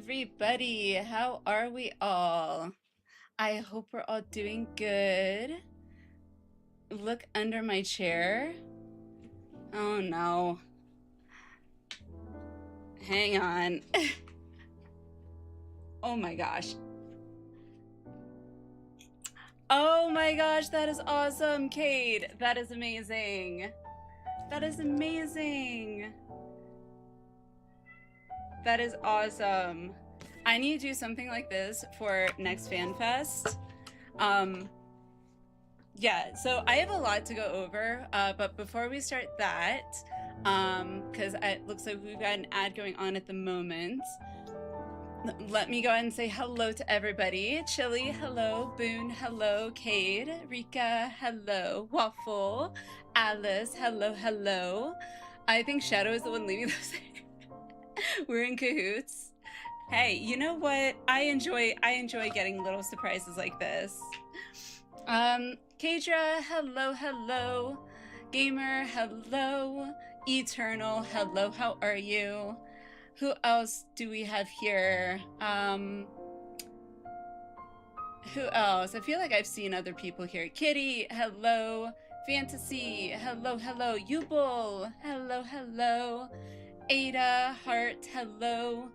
everybody. How are we all? I hope we're all doing good. Look under my chair. Oh no. Hang on. Oh my gosh. Oh my gosh, that is awesome, Cade. That is amazing. That is amazing. That is awesome. I need to do something like this for next FanFest. Yeah, so I have a lot to go over, but before we start that, because it looks like we've got an ad going on at the moment, let me go ahead and say hello to everybody. Chili, hello. Boone, hello. Cade, Rika, hello. Waffle, Alice, hello, hello. I think Shadow is the one leaving those. We're in cahoots. Hey, you know what? I enjoy getting little surprises like this. Kadra, hello, hello. Gamer, hello. Eternal, hello, how are you? Who else do we have here? Who else? I feel like I've seen other people here. Kitty, hello. Fantasy, hello, hello. Yubel, hello, hello. Ada, Heart, hello.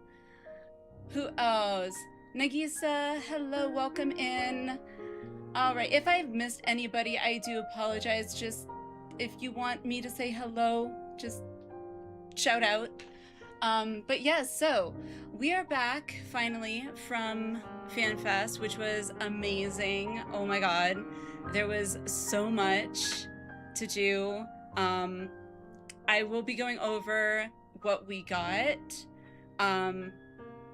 Who else? Nagisa, hello, welcome in. All right, if I've missed anybody, I do apologize. Just if you want me to say hello, just shout out. But yeah, so we are back finally from FanFest, which was amazing. Oh my God, there was so much to do. I will be going over what we got.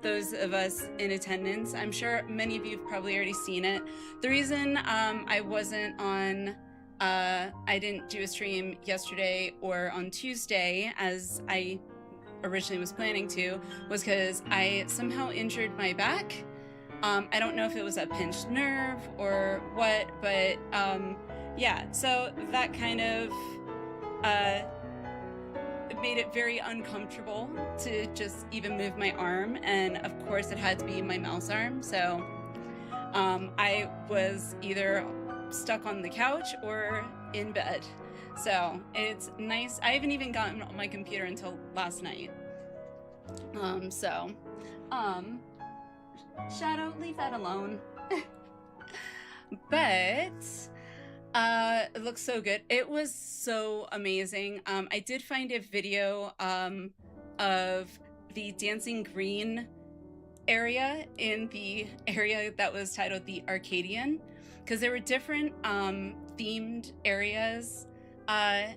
Those of us in attendance, I'm sure many of you have probably already seen it. The reason I wasn't on, I didn't do a stream yesterday or on Tuesday as I originally was planning to, was because I somehow injured my back. I don't know if it was a pinched nerve or what, but yeah, so that kind of it made it very uncomfortable to just even move my arm, and of course it had to be my mouse arm, so I was either stuck on the couch or in bed. So it's nice. I haven't even gotten on my computer until last night. Shadow, leave that alone. But it looks so good. It was so amazing. I did find a video of the Dancing Green area in the area that was titled the Arcadian, because there were different themed areas at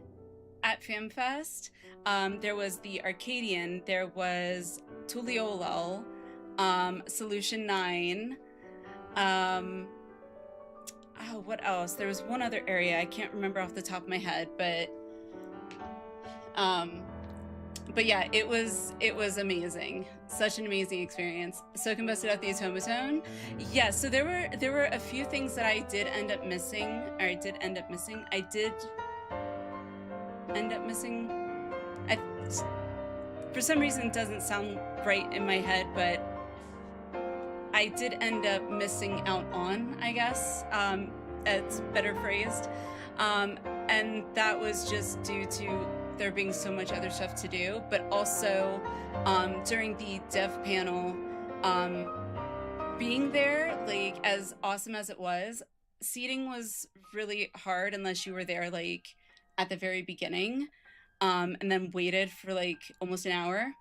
FamFest. There was the Arcadian, there was Tuliolal, Solution 9, oh, what else? There was one other area I can't remember off the top of my head, but yeah, it was amazing. Such an amazing experience. Soken busted out the automaton. Yeah, so there were a few things that I did end up missing. I did end up missing. For some reason it doesn't sound right in my head, but I did end up missing out on, I guess, it's better phrased. And that was just due to there being so much other stuff to do, but also during the dev panel, being there, like, as awesome as it was, seating was really hard unless you were there like at the very beginning, and then waited for like almost an hour.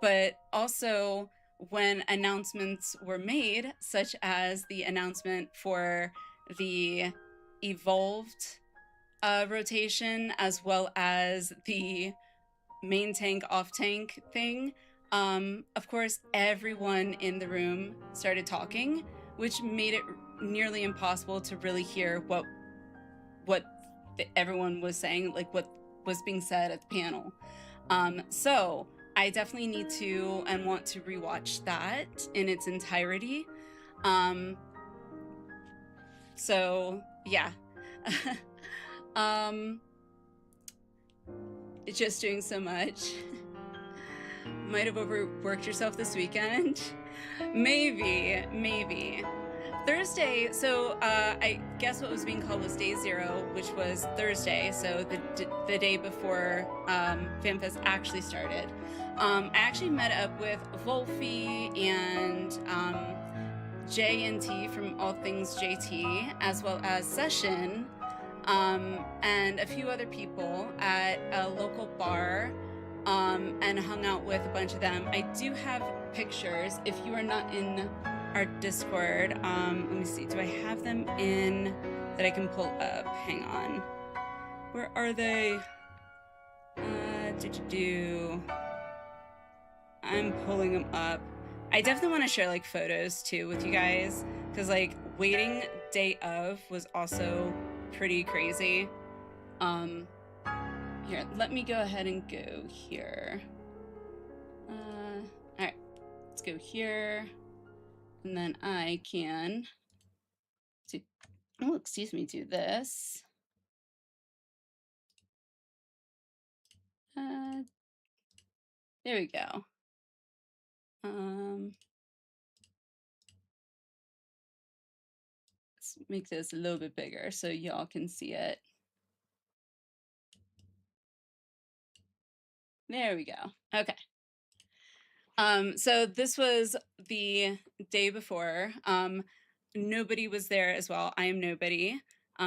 But also when announcements were made, such as the announcement for the evolved rotation, as well as the main tank off tank thing, of course everyone in the room started talking, which made it nearly impossible to really hear what everyone was saying, like what was being said at the panel. So I definitely need to and want to rewatch that in its entirety. So yeah. Just doing so much. Might have overworked yourself this weekend. Maybe. Thursday, so I guess what was being called was day 0, which was Thursday, so the day before FamFest actually started. I actually met up with Wolfie and J&T from All Things JT, as well as Session, and a few other people at a local bar, and hung out with a bunch of them. I do have pictures. If you are not in our Discord, let me see, do I have them in that I can pull up? Hang on. Where are they? I'm pulling them up. I definitely want to share like photos too with you guys, because like waiting day of was also pretty crazy. Here, let me go ahead and go here. All right, let's go here, and then I can do, oh, excuse me, do this. There we go. Let's make this a little bit bigger so y'all can see it. There we go. Okay. So this was the day before. Nobody was there as well. I am nobody.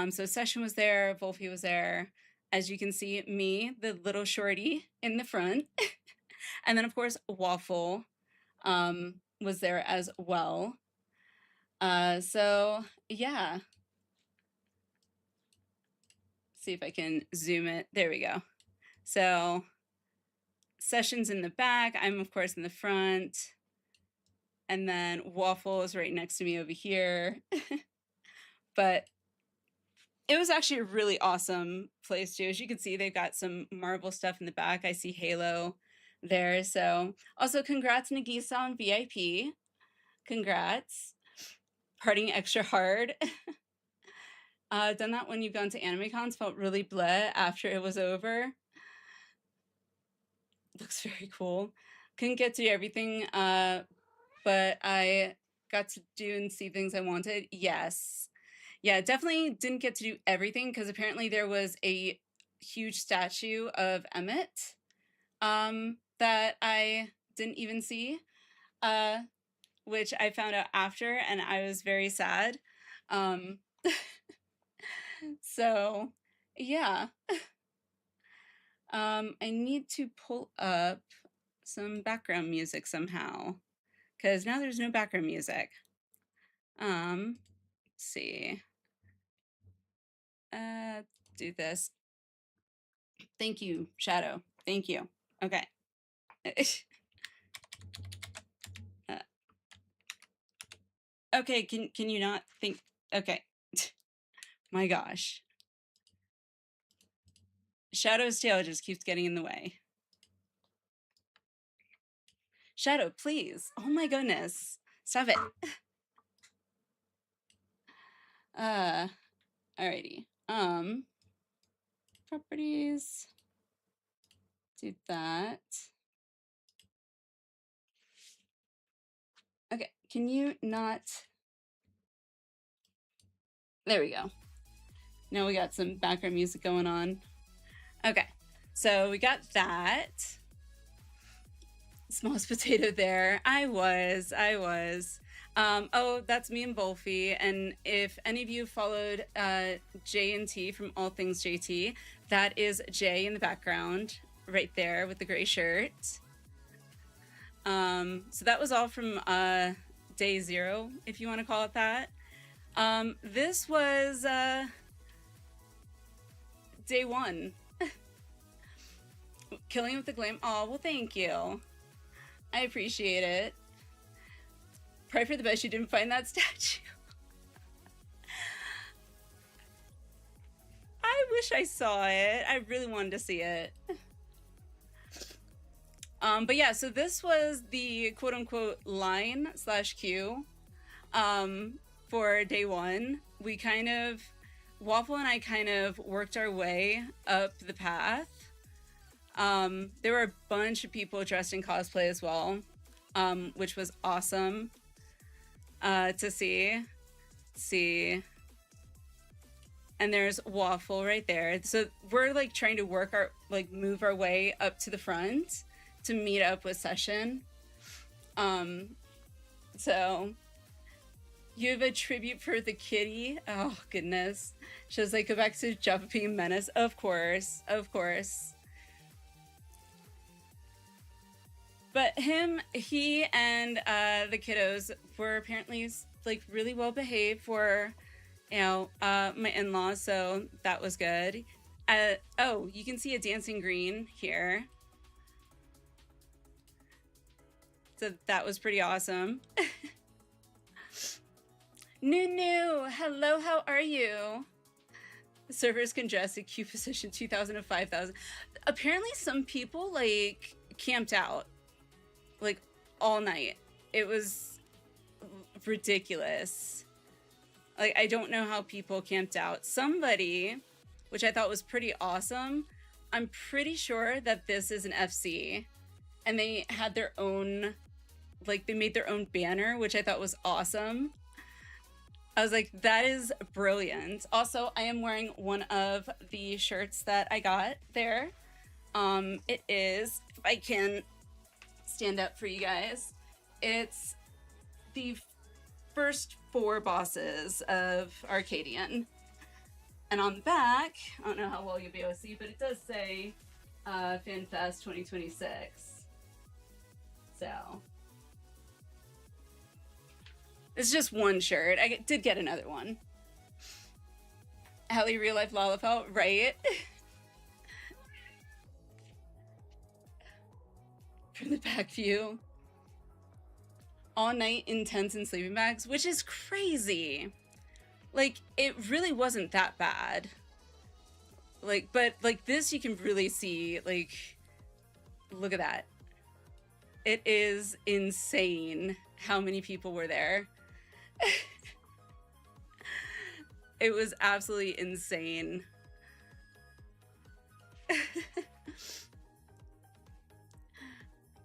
So Session was there, Wolfie was there. As you can see, me, the little shorty in the front. And then of course, Waffle was there as well. So yeah. See if I can zoom it. There we go. So Session's in the back. I'm of course in the front. And then Waffle is right next to me over here. But it was actually a really awesome place too. As you can see, they've got some Marvel stuff in the back. I see Halo there. So also congrats Nagisa on VIP. Congrats. Partying extra hard. Done that when you've gone to anime cons, felt really bleh after it was over. Looks very cool. Couldn't get to do everything, but I got to do and see things I wanted. Yes. Yeah, definitely didn't get to do everything because apparently there was a huge statue of Emmett that I didn't even see, which I found out after, and I was very sad. So, yeah. I need to pull up some background music somehow, because now there's no background music. Let's see. Do this. Thank you, Shadow. Thank you. Okay. Okay, can you not think? Okay. My gosh. Shadow's tail just keeps getting in the way. Shadow, please. Oh my goodness. Stop it. Alrighty. Properties. Do that. Okay, can you not? There we go. Now we got some background music going on. Okay, so we got that. Smallest potato there. I was. Oh, that's me and Bolfie. And if any of you followed J and T from All Things JT, that is Jay in the background right there with the gray shirt. So that was all from day 0, if you want to call it that. This was day 1. Killing with the glam. Oh, well, thank you. I appreciate it. Pray for the best you didn't find that statue. I wish I saw it. I really wanted to see it. But yeah, so this was the quote-unquote line/queue for day 1. We kind of, Waffle and I kind of worked our way up the path. There were a bunch of people dressed in cosplay as well, which was awesome to see. And there's Waffle right there. So we're like trying to work our, like move our way up to the front to meet up with Session. So you have a tribute for the kitty. Oh goodness. She was like, go back to Java being menace. Of course. But he and the kiddos were apparently like really well behaved for, you know, my in-laws, so that was good. Oh, you can see a dancing green here. So that was pretty awesome. Nunu, hello, how are you? The server's congested, queue position 2,000 to 5,000. Apparently some people like camped out like all night. It was ridiculous. Like, I don't know how people camped out. Somebody, which I thought was pretty awesome, I'm pretty sure that this is an FC, and they had their own, like, they made their own banner, which I thought was awesome. I was like, that is brilliant. Also, I am wearing one of the shirts that I got there. It is, if I can stand up for you guys, it's the first 4 bosses of Arcadian. And on the back, I don't know how well you'll be able to see, but it does say FanFest 2026. So it's just one shirt. I did get another one. Hallie real life Lalafell, right? From the back view. All night in tents and sleeping bags, which is crazy. Like, it really wasn't that bad. Like, but like this you can really see, like, look at that. It is insane how many people were there. It was absolutely insane.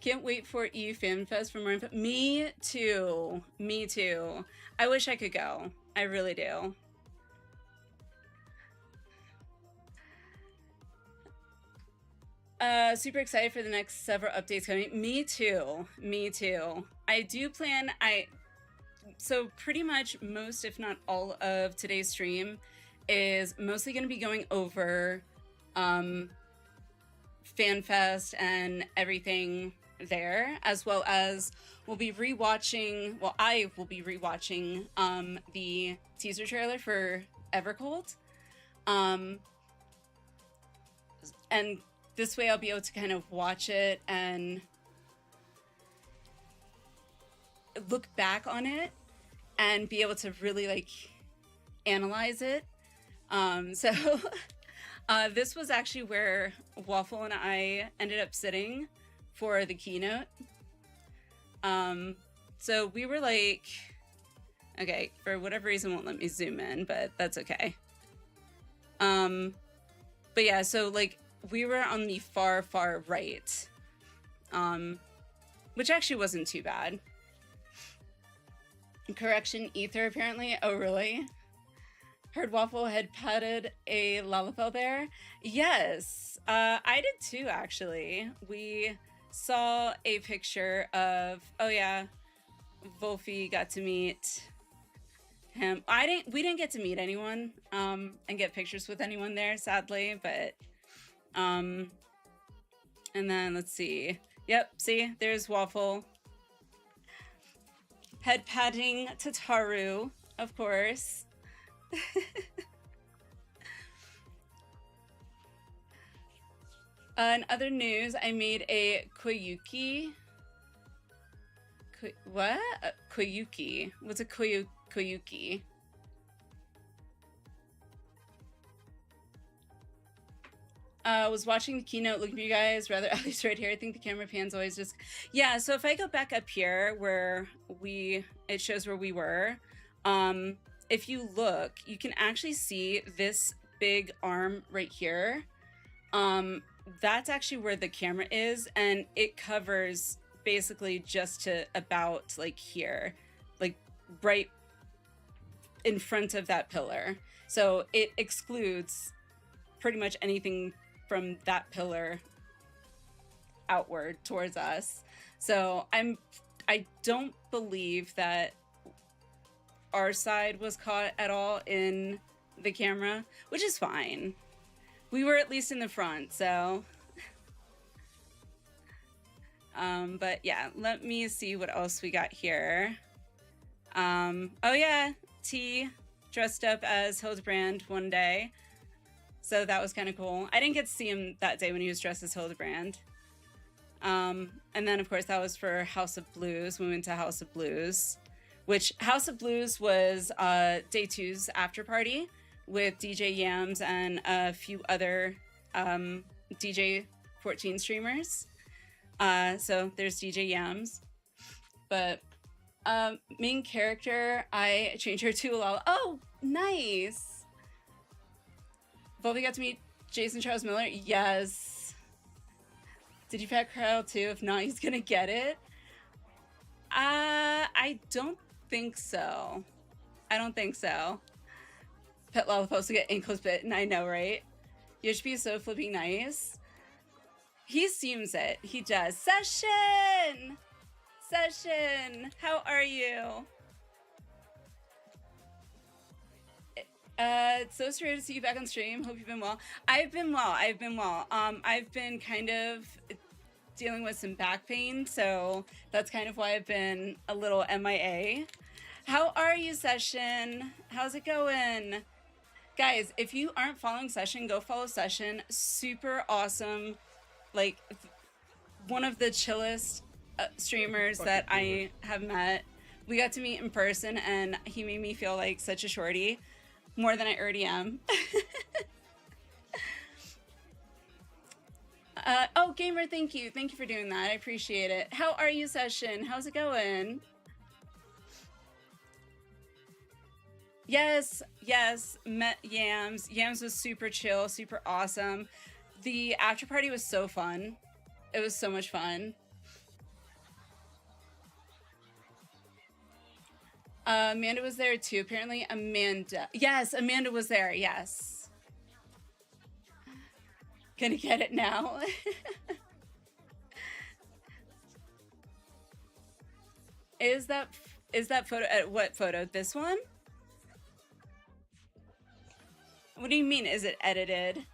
Can't wait for EU Fan Fest for more info. Me too. Me too. I wish I could go. I really do. Super excited for the next several updates coming. Me too. Me too. I do plan, so pretty much most, if not all of today's stream is mostly going to be going over FanFest and everything there, as well as we'll be rewatching, well, I will be rewatching the teaser trailer for Evercold. And this way I'll be able to kind of watch it and look back on it and be able to really like analyze it. So this was actually where Waffle and I ended up sitting for the keynote. So we were like, okay, for whatever reason won't let me zoom in, but that's okay. But yeah, so like we were on the far, far right, which actually wasn't too bad. Correction, ether apparently. Oh, really? Heard Waffle had patted a Lalafell there. Yes, I did too, actually. We saw a picture of, oh yeah, Wolfie got to meet him. We didn't get to meet anyone, and get pictures with anyone there, sadly, but, and then let's see. Yep, see, there's Waffle. Head patting Tataru, of course. In other news, I made a Koyuki. What? Koyuki. What's a Koyuki? Was watching the keynote, looking for you guys, rather at least right here. I think the camera pan's always just, yeah. So if I go back up here where it shows where we were, if you look, you can actually see this big arm right here. That's actually where the camera is, and it covers basically just to about like here, like right in front of that pillar. So it excludes pretty much anything from that pillar outward towards us. So I don't believe that our side was caught at all in the camera, which is fine. We were at least in the front, so. But yeah, let me see what else we got here. Oh yeah, T dressed up as Hildebrand one day. So that was kind of cool. I didn't get to see him that day when he was dressed as Hildebrand. And then of course that was for House of Blues. We went to House of Blues, which House of Blues was day 2's after party with DJ Yams and a few other DJ 14 streamers. So there's DJ Yams. But main character, I changed her to Lala. Oh, nice. Bobby got to meet Jason Charles Miller. Yes. Did you pet Kyle too? If not, he's gonna get it. I don't think so. I don't think so. Pet Lalafos to get ankles bitten. I know, right? You should be so flipping nice. He seems it. He does. Session! Session! How are you? It's so surreal to see you back on stream. Hope you've been well. I've been well. I've been well. I've been kind of dealing with some back pain, so that's kind of why I've been a little MIA. How are you, Session? How's it going? Guys, if you aren't following Session, go follow Session. Super awesome. Like, one of the chillest streamers that I have met. We got to meet in person, and he made me feel like such a shorty. More than I already am. Oh, Gamer, thank you. Thank you for doing that. I appreciate it. How are you, Session? How's it going? Yes, yes. Met Yams. Yams was super chill, super awesome. The after party was so fun. It was so much fun. Amanda was there too, apparently. Amanda. Yes, Amanda was there, yes. Gonna get it now. Is that photo, what photo? This one? What do you mean, is it edited?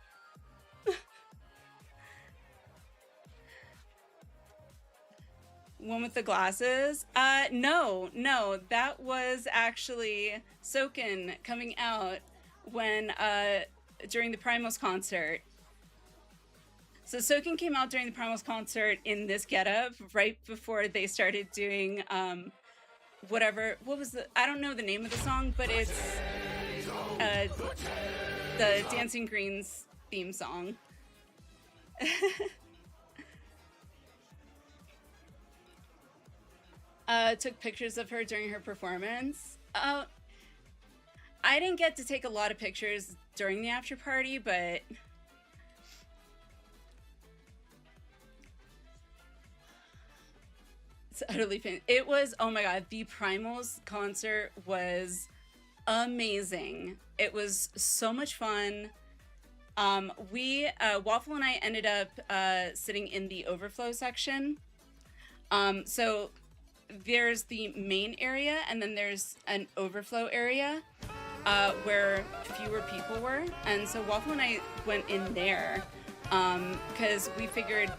One with the glasses? No, that was actually Soken coming out when, during the Primals concert. So Soken came out during the Primals concert in this getup right before they started doing, what was I don't know the name of the song, but it's, the Dancing Greens theme song. Took pictures of her during her performance. I didn't get to take a lot of pictures during the after party, but it's utterly fantastic. It was, oh my god, the Primals concert was amazing. It was so much fun. Waffle and I ended up sitting in the overflow section. So there's the main area, and then there's an overflow area where fewer people were. And so Waffle and I went in there because we figured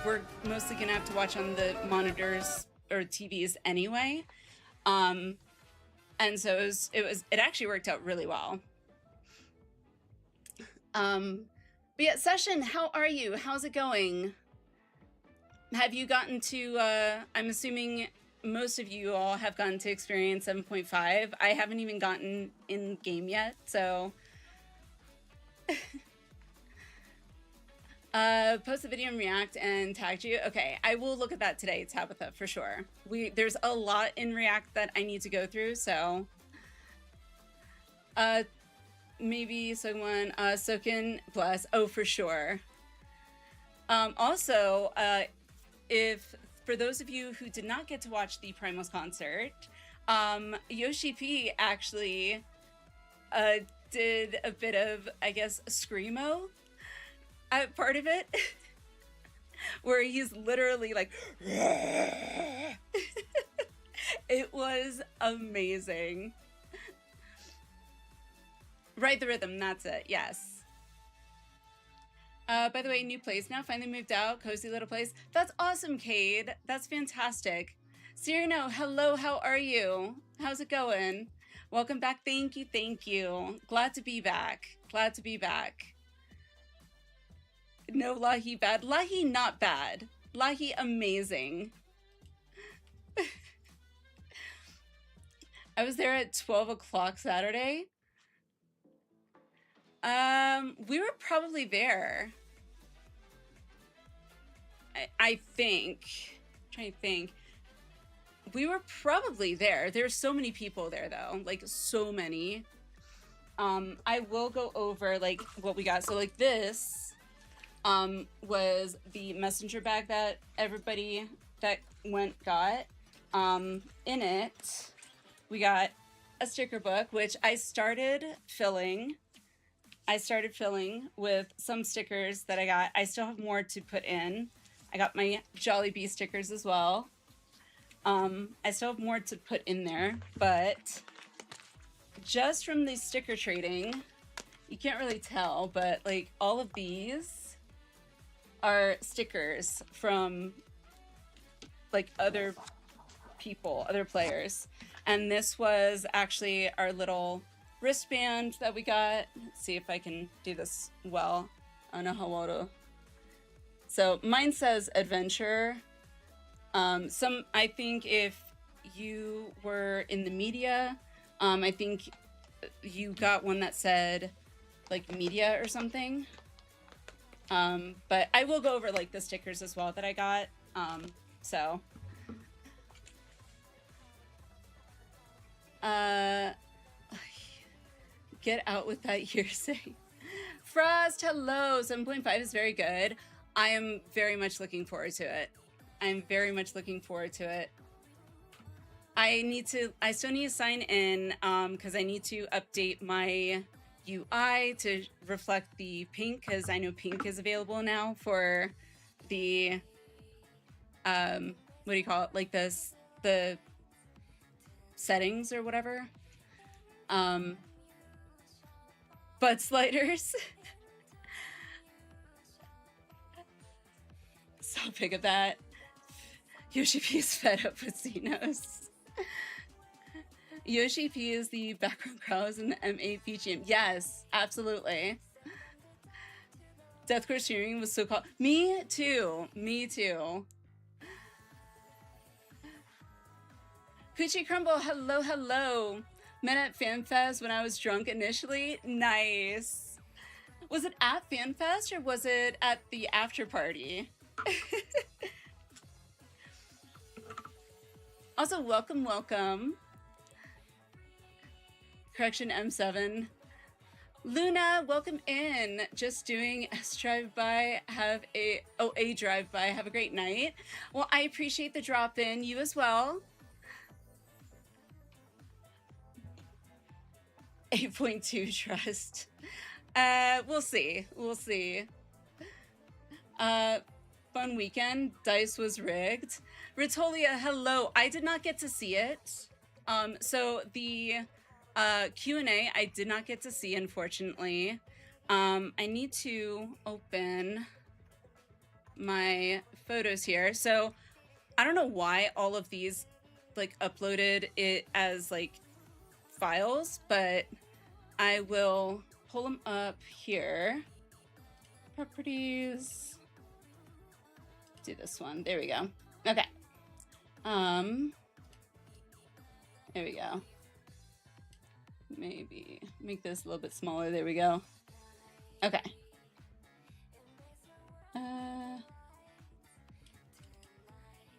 we're mostly gonna have to watch on the monitors or TVs anyway. And so it actually worked out really well. But yeah, Session, how are you? How's it going? Have you gotten to, I'm assuming most of you all have gotten to experience 7.5. I haven't even gotten in game yet, so. Post the video and react and tagged you. Okay, I will look at that today, Tabitha, for sure. There's a lot in React that I need to go through, so. Maybe someone, Soken, bless. Oh, for sure. Also, for those of you who did not get to watch the Primals concert, Yoshi P actually did a bit of, I guess, screamo at part of it, where he's literally like, it was amazing. Ride the Rhythm, that's it, yes. By the way, new place now, finally moved out, cozy little place. That's awesome, Cade. That's fantastic. Cyrano, hello, how are you? How's it going? Welcome back, thank you, thank you. Glad to be back, glad to be back. No Lahi bad, Lahi not bad. Lahi amazing. I was there at 12 o'clock Saturday. We were probably there. I think. I'm trying to think. We were probably there. There's so many people there though, like so many. I will go over like what we got. So like this was the messenger bag that everybody that got. In it, we got a sticker book, which I started filling with some stickers that I got. I still have more to put in. I got my Jolly Bee stickers as well. I still have more to put in there, but just from the sticker trading, you can't really tell, but like all of these are stickers from like other people, other players. And this was actually our little wristband that we got. Let's see if I can do this well. I don't know how well to. So mine says adventure. I think if you were in the media, I think you got one that said like media or something. But I will go over like the stickers as well that I got. So. Get out with that hearsay. Frost, hello. 7.5 is very good. I am very much looking forward to it. I'm very much looking forward to it. I still need to sign in because I need to update my UI to reflect the pink, because I know pink is available now for the what do you call it? Like this, the settings or whatever. Butt sliders. So big of that. Yoshi P is fed up with Xenos. Yoshi P is the background crowds in the MAP gym. Yes, absolutely. Deathcore streaming was so called. Me too. Me too. Coochie Crumble, hello, hello. Met at FanFest when I was drunk initially. Nice. Was it at FanFest or was it at the after party? Also, welcome, welcome. Correction, M7. Luna, welcome in. Just doing S drive-by. Have a drive-by. Have a great night. Well, I appreciate the drop in. You as well. 8.2 trust. We'll see. We'll see. Fun weekend. Dice was rigged. Ritolia, hello. I did not get to see it. So the Q&A I did not get to see, unfortunately. I need to open my photos here. So I don't know why all of these like uploaded it as like files, but I will pull them up here. Properties. Do this one. There we go. Okay. There we go. Maybe make this a little bit smaller. There we go. Okay.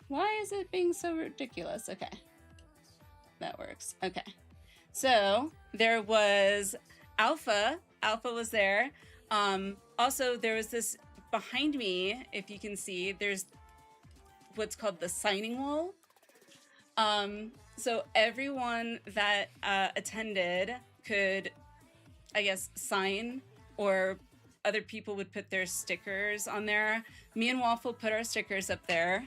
Why is it being so ridiculous? Okay. That works. Okay. So there was Alpha. Alpha was there. Also, there was this behind me, if you can see, there's what's called the signing wall. So everyone that attended could, I guess, sign, or other people would put their stickers on there. Me and Waffle put our stickers up there.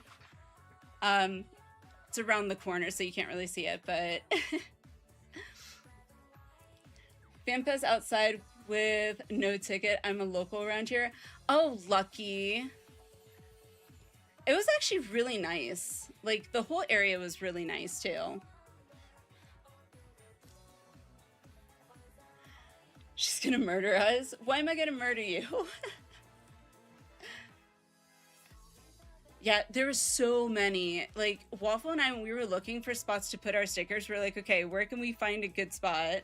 It's around the corner, so you can't really see it, but FanFest outside with no ticket. I'm a local around here. Oh, lucky. It was actually really nice. Like, the whole area was really nice, too. She's gonna murder us? Why am I gonna murder you? Yeah, there were so many. Like, Waffle and I, when we were looking for spots to put our stickers, we were like, okay, where can we find a good spot?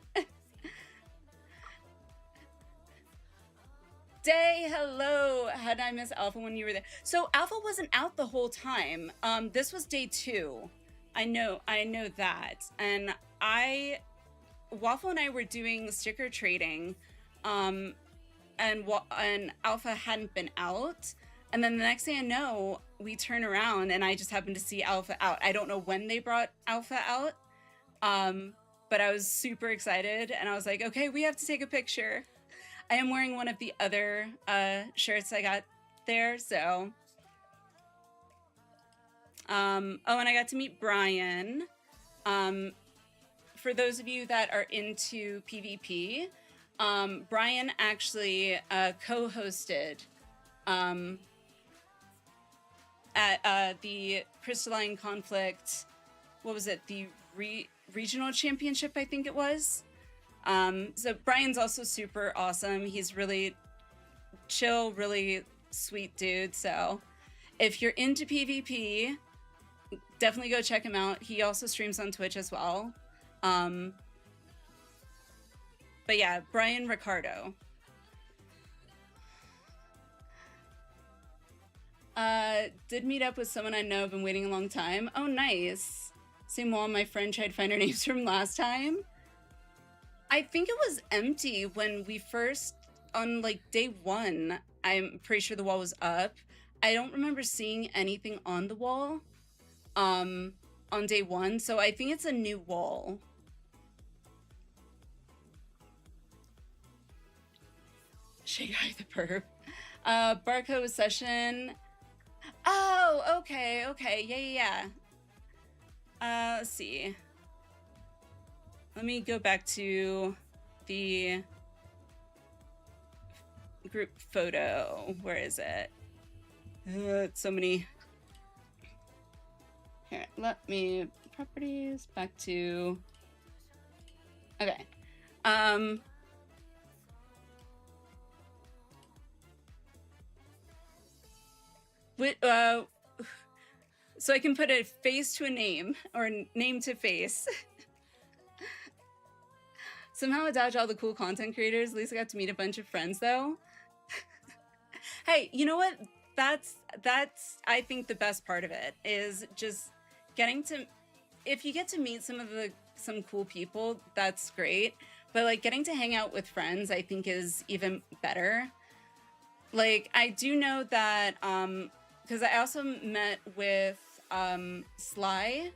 Day, hello. How did I miss Alpha when you were there? So Alpha wasn't out the whole time. This was day 2. I know that. And Waffle and I were doing sticker trading, and Alpha hadn't been out. And then the next thing I know, we turn around and I just happened to see Alpha out. I don't know when they brought Alpha out, but I was super excited and I was like, okay, we have to take a picture. I am wearing one of the other shirts I got there, so. Oh, and I got to meet Brian. For those of you that are into PvP, Brian actually co-hosted at the Crystalline Conflict, what was it, the regional championship, I think it was. So Brian's also super awesome. He's really chill, really sweet dude. So if you're into PvP, definitely go check him out. He also streams on Twitch as well. But yeah, Brian Ricardo. Did meet up with someone I know. I've been waiting a long time. Oh, nice. Same wall my friend tried to find our names from last time. I think it was empty when we first, on like day 1, I'm pretty sure the wall was up. I don't remember seeing anything on the wall on day 1, so I think it's a new wall. Shanghai the perp. Barcode session. Oh, okay, yeah. Let's see. Let me go back to the group photo. Where is it? It's so many. Here, let me properties back to. Okay. So I can put a face to a name or name to face. Somehow I dodged all the cool content creators. At least I got to meet a bunch of friends though. Hey, you know what? That's I think the best part of it is just getting to, if you get to meet some cool people, that's great. But like getting to hang out with friends, I think is even better. Like I do know that because I also met with Sly,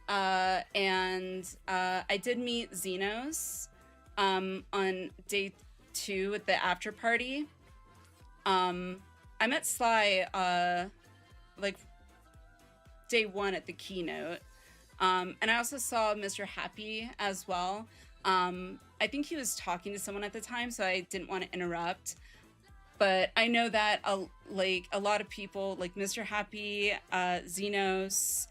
and I did meet Xenos on day 2 at the after party. I met Sly like day 1 at the keynote, and I also saw Mr. Happy as well. I think he was talking to someone at the time, so I didn't want to interrupt. But I know that a lot of people, like Mr. Happy, Xenos,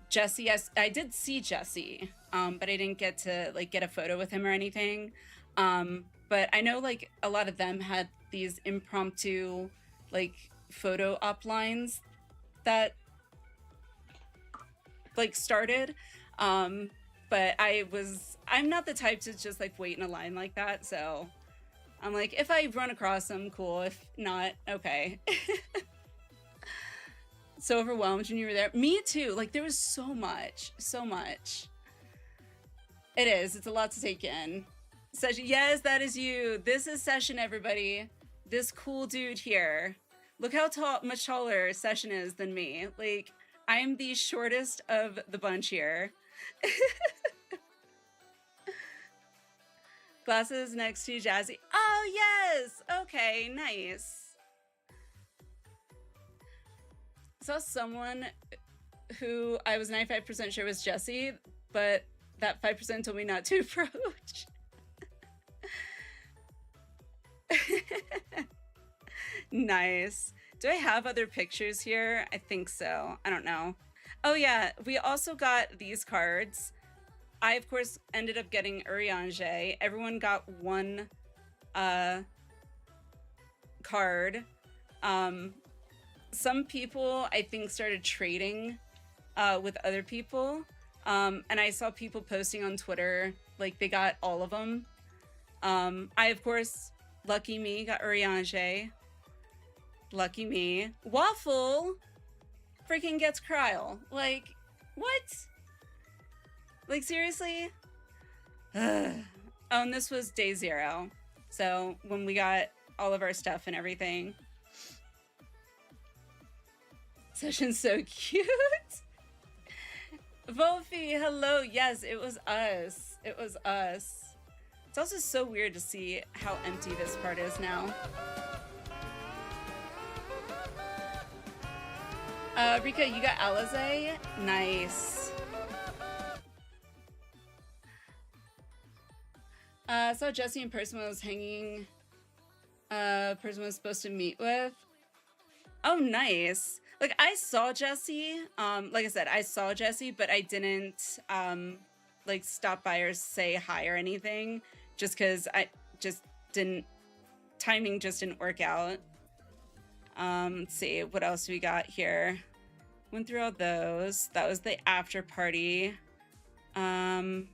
Jesse. I did see Jesse, but I didn't get to like get a photo with him or anything. But I know like a lot of them had these impromptu like photo op lines that like started. But I'm not the type to just like wait in a line like that, so I'm like, if I run across them, cool. If not, okay. So overwhelmed when you were there. Me too. Like there was so much. It is. It's a lot to take in. Session. Yes, that is you. This is Session, everybody. This cool dude here. Look how much taller Session is than me. Like I am the shortest of the bunch here. Glasses next to Jazzy. Oh, yes. Okay, nice. Saw someone who I was 95% sure was Jesse, but that 5% told me not to approach. Nice. Do I have other pictures here? I think so. I don't know. Oh, yeah. We also got these cards. I, of course, ended up getting Urianger. Everyone got one card. Some people, I think, started trading with other people. And I saw people posting on Twitter, like, they got all of them. I, of course, lucky me, got Urianger. Lucky me. Waffle freaking gets Kryl. Like, what? Like, seriously? Oh, and this was day 0. So, when we got all of our stuff and everything. Session's so cute. Wolfie, hello. Yes, it was us. It was us. It's also so weird to see how empty this part is now. Rika, you got Alizé? Nice. I saw Jesse in person when I was hanging. Person I was supposed to meet with. Oh, nice. Like, I saw Jesse. Like I said, I saw Jesse, but I didn't, like, stop by or say hi or anything. Just because I just didn't... Timing just didn't work out. Let's see. What else do we got here? Went through all those. That was the after party. Oh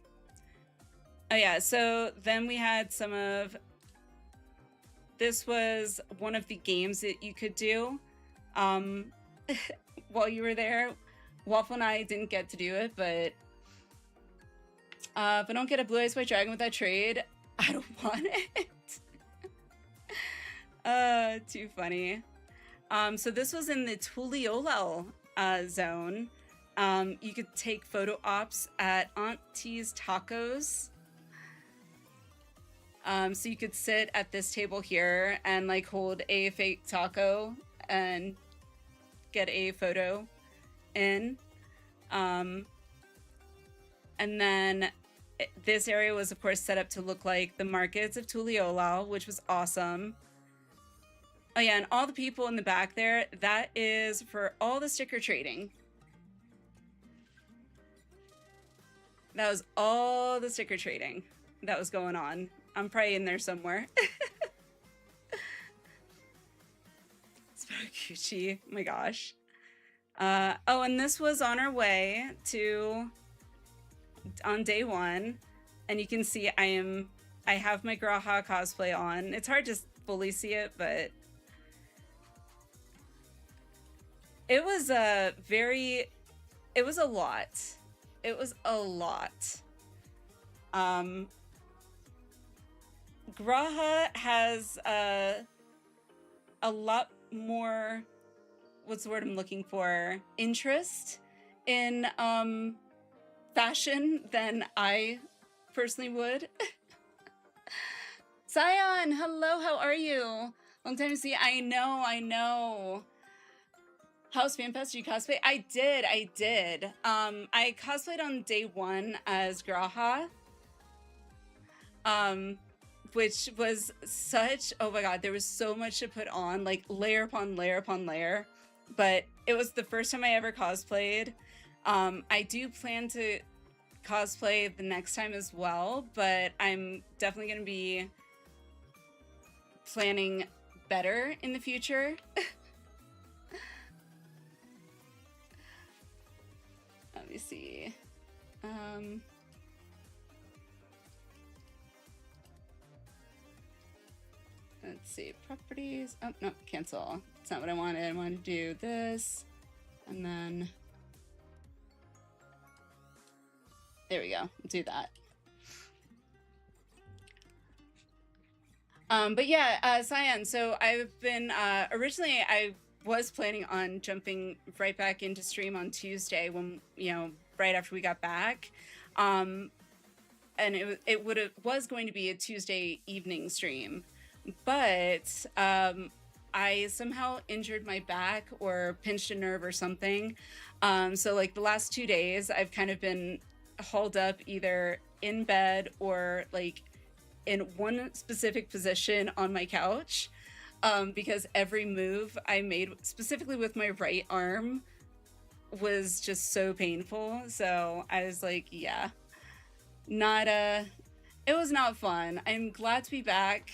yeah, so then we had some of... This was one of the games that you could do while you were there. Waffle and I didn't get to do it, but if I don't get a Blue Eyes White Dragon with that trade, I don't want it. Too funny. So this was in the Tuliolel zone. You could take photo ops at Auntie's Tacos. So you could sit at this table here and like hold a fake taco and get a photo in. And then this area was of course set up to look like the markets of Tuliolel, which was awesome. Oh yeah, and all the people in the back there, that is for all the sticker trading. That was all the sticker trading that was going on. I'm probably in there somewhere. Gucci, oh my gosh. Oh, and this was on our way to on day one, and you can see I have my Graha cosplay on. It's hard to fully see it, but it was a lot. It was a lot. Graha has a lot more, what's the word I'm looking for, interest in fashion than I personally would. Sion, hello, how are you? Long time to see. I know. How's FanFest? Did you cosplay? I did. I cosplayed on day one as Graha. Which was such, oh my god, there was so much to put on, like layer upon layer upon layer. But it was the first time I ever cosplayed. I do plan to cosplay the next time as well, but I'm definitely going to be planning better in the future. Let me see. Let's see, properties. Oh, no, cancel. That's not what I wanted. I wanted to do this. And then, there we go, do that. But yeah, Cyan, so I've been, originally I was planning on jumping right back into stream on Tuesday when, right after we got back. And it was going to be a Tuesday evening stream. But I somehow injured my back or pinched a nerve or something. So like the last 2 days, I've kind of been hauled up either in bed or like in one specific position on my couch, because every move I made, specifically with my right arm, was just so painful. So I was like, yeah, it was not fun. I'm glad to be back.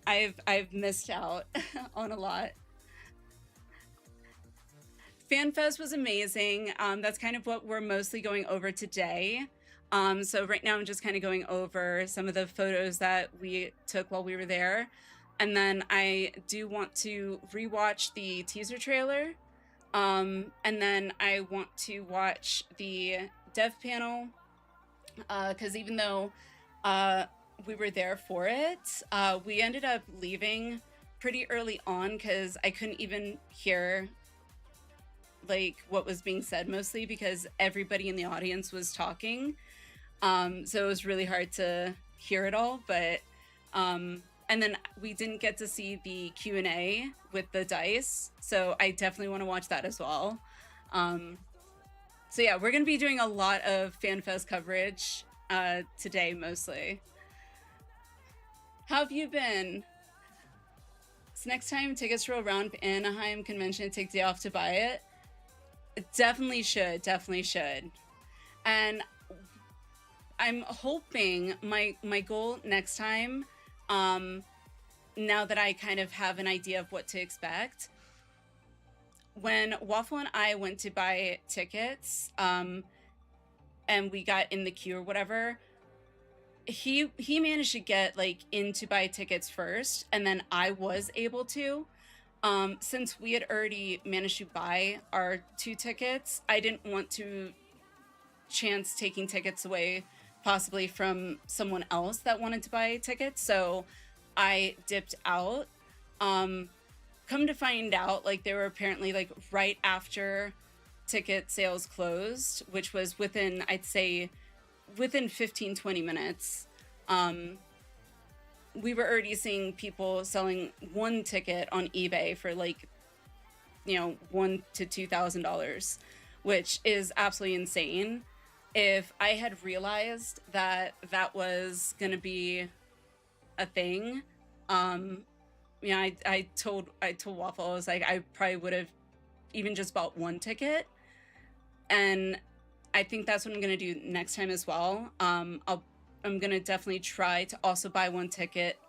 I've missed out on a lot. FanFest was amazing. That's kind of what we're mostly going over today. So right now I'm just kind of going over some of the photos that we took while we were there. And then I do want to rewatch the teaser trailer. And then I want to watch the dev panel, because even though we were there for it, we ended up leaving pretty early on because I couldn't even hear like what was being said, mostly because everybody in the audience was talking. So it was really hard to hear it all, but and then we didn't get to see the Q&A with the dice, so I definitely want to watch that as well. So yeah, we're gonna be doing a lot of FanFest coverage today mostly. How have you been? So next time, tickets roll around Anaheim convention, take day off to buy it. Definitely should. And I'm hoping my goal next time, now that I kind of have an idea of what to expect, when Waffle and I went to buy tickets, and we got in the queue or whatever, he managed to get like in to buy tickets first, and then I was able to. Since we had already managed to buy our 2 tickets, I didn't want to chance taking tickets away possibly from someone else that wanted to buy tickets, so I dipped out. Come to find out, like, they were apparently like right after ticket sales closed, which was within, I'd say, within 15-20 minutes. We were already seeing people selling 1 ticket on eBay for like, $1,000 to $2,000, which is absolutely insane. If I had realized that that was gonna be a thing, I told Waffle, I was like, I probably would have even just bought 1 ticket, and I think that's what I'm gonna do next time as well. I'm gonna definitely try to also buy one ticket,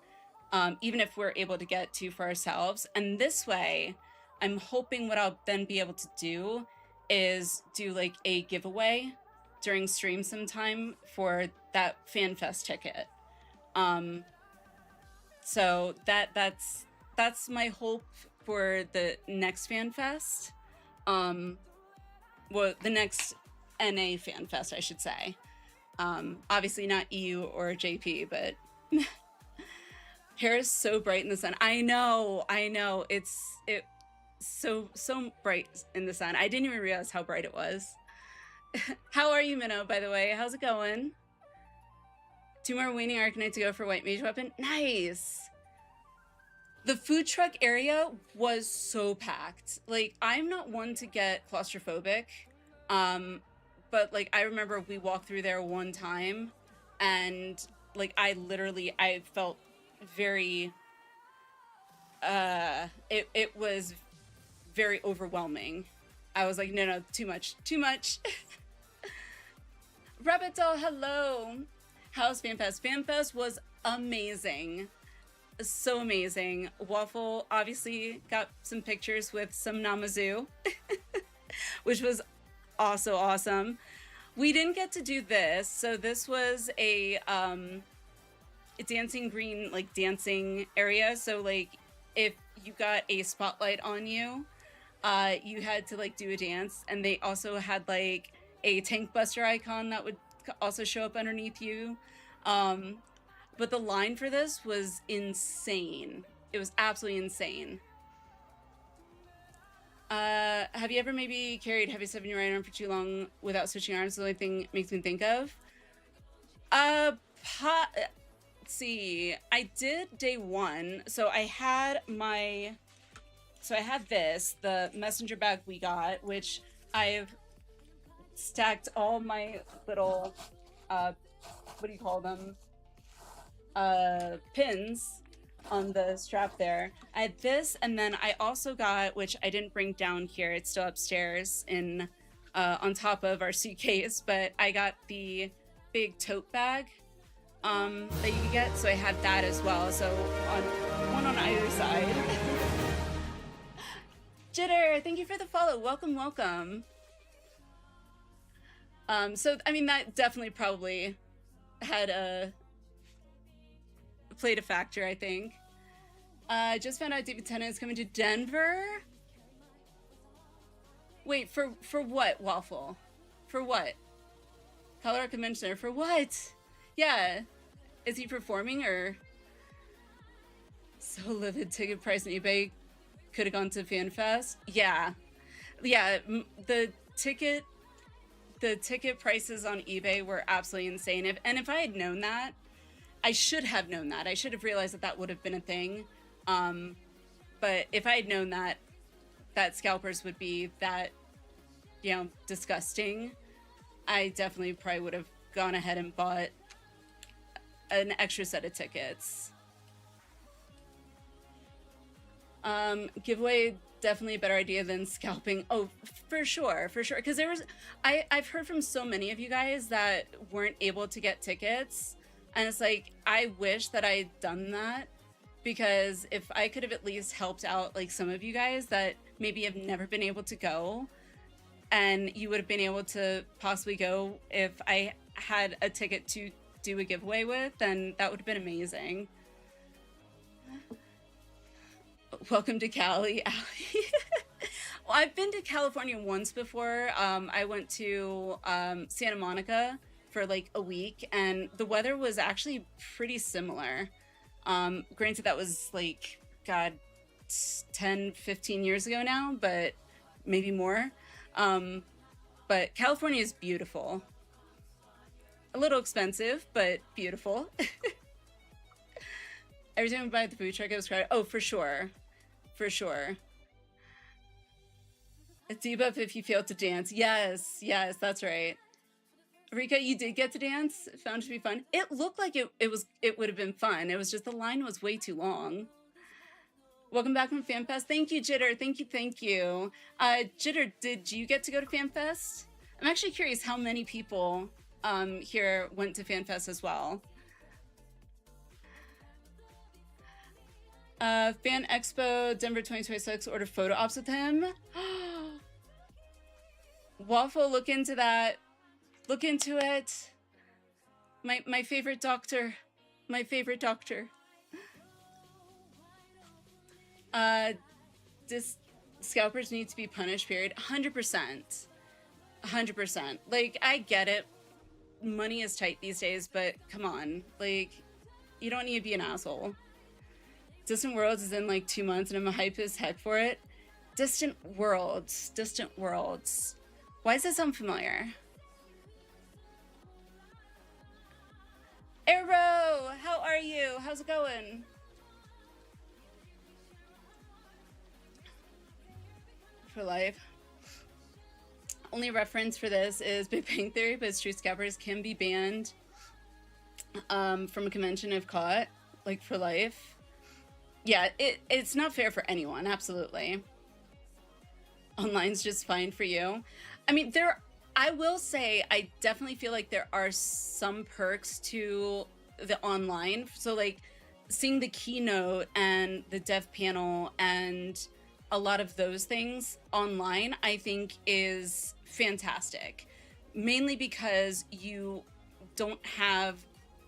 even if we're able to get two for ourselves. And this way, I'm hoping what I'll then be able to do is do like a giveaway during stream sometime for that FanFest ticket. So that's my hope for the next FanFest. Well, the next NA FanFest, I should say. Obviously not EU or JP, but hair is so bright in the sun. I know. It's so bright in the sun. I didn't even realize how bright it was. How are you, Minnow, by the way? How's it going? 2 more waning Arcanite to go for White Mage Weapon. Nice! The food truck area was so packed. Like, I'm not one to get claustrophobic, but like, I remember we walked through there one time, and like, I felt very, it was very overwhelming. I was like, no, too much. Rabbit Doll, hello. How's FanFest? FanFest was amazing. So amazing. Waffle obviously got some pictures with some Namazu, which was also awesome. We didn't get to do this. So this was a dancing green, like dancing area. So like if you got a spotlight on you, you had to like do a dance, and they also had like a tank buster icon that would also show up underneath you. But the line for this was insane. It was absolutely insane. Have you ever maybe carried heavy stuff in your right arm for too long without switching arms? The only thing it makes me think of. Let's see. I did day 1. So I had this, the messenger bag we got, which I've stacked all my little, what do you call them? Pins on the strap there. I had this, and then I also got, which I didn't bring down here, it's still upstairs in on top of our suitcase, but I got the big tote bag that you can get, so I had that as well. So one on either side. Jitter, thank you for the follow. Welcome. So I mean, that definitely probably had played a factor, I think. Just found out David Tennant is coming to Denver. Wait, for what, Waffle? For what? Colorado Convention Center, for what? Yeah. Is he performing, or? So livid ticket price on eBay could have gone to FanFest. Yeah. The ticket prices on eBay were absolutely insane. If I had known that, I should have known that. I should have realized that would have been a thing. But if I had known that scalpers would be that, disgusting, I definitely probably would have gone ahead and bought an extra set of tickets. Giveaway, definitely a better idea than scalping. Oh, for sure. Because I've heard from so many of you guys that weren't able to get tickets. And it's like, I wish that I'd done that, because if I could have at least helped out like some of you guys that maybe have never been able to go, and you would have been able to possibly go if I had a ticket to do a giveaway with, then that would have been amazing. Welcome to Cali, Allie. Well, I've been to California once before. I went to Santa Monica for like a week, and the weather was actually pretty similar. Granted, that was like, God, 10, 15 years ago now, but maybe more. But California is beautiful. A little expensive, but beautiful. Every time we buy the food truck, it was crowded. Oh, for sure. A debuff if you failed to dance. Yes, that's right. Rika, you did get to dance. Found it to be fun. It looked like it would have been fun. It was just the line was way too long. Welcome back from FanFest. Thank you, Jitter. Thank you. Jitter, did you get to go to FanFest? I'm actually curious how many people here went to FanFest as well. Fan Expo Denver 2026, order photo ops with him. Waffle, look into that. Look into it. My favorite doctor. My favorite doctor. Scalpers need to be punished, period. 100%. 100%. Like, I get it. Money is tight these days, but come on. Like, you don't need to be an asshole. Distant Worlds is in like 2 months and I'm hype as heck for it. Distant Worlds. Distant Worlds. Why does that sound familiar? Arrow! How are you? How's it going? For life. Only reference for this is Big Bang Theory, but street scalpers can be banned from a convention if caught, like for life. Yeah, it's not fair for anyone, absolutely. Online's just fine for you. I mean, I will say, I definitely feel like there are some perks to the online. So like seeing the keynote and the dev panel and a lot of those things online, I think is fantastic. Mainly because you don't have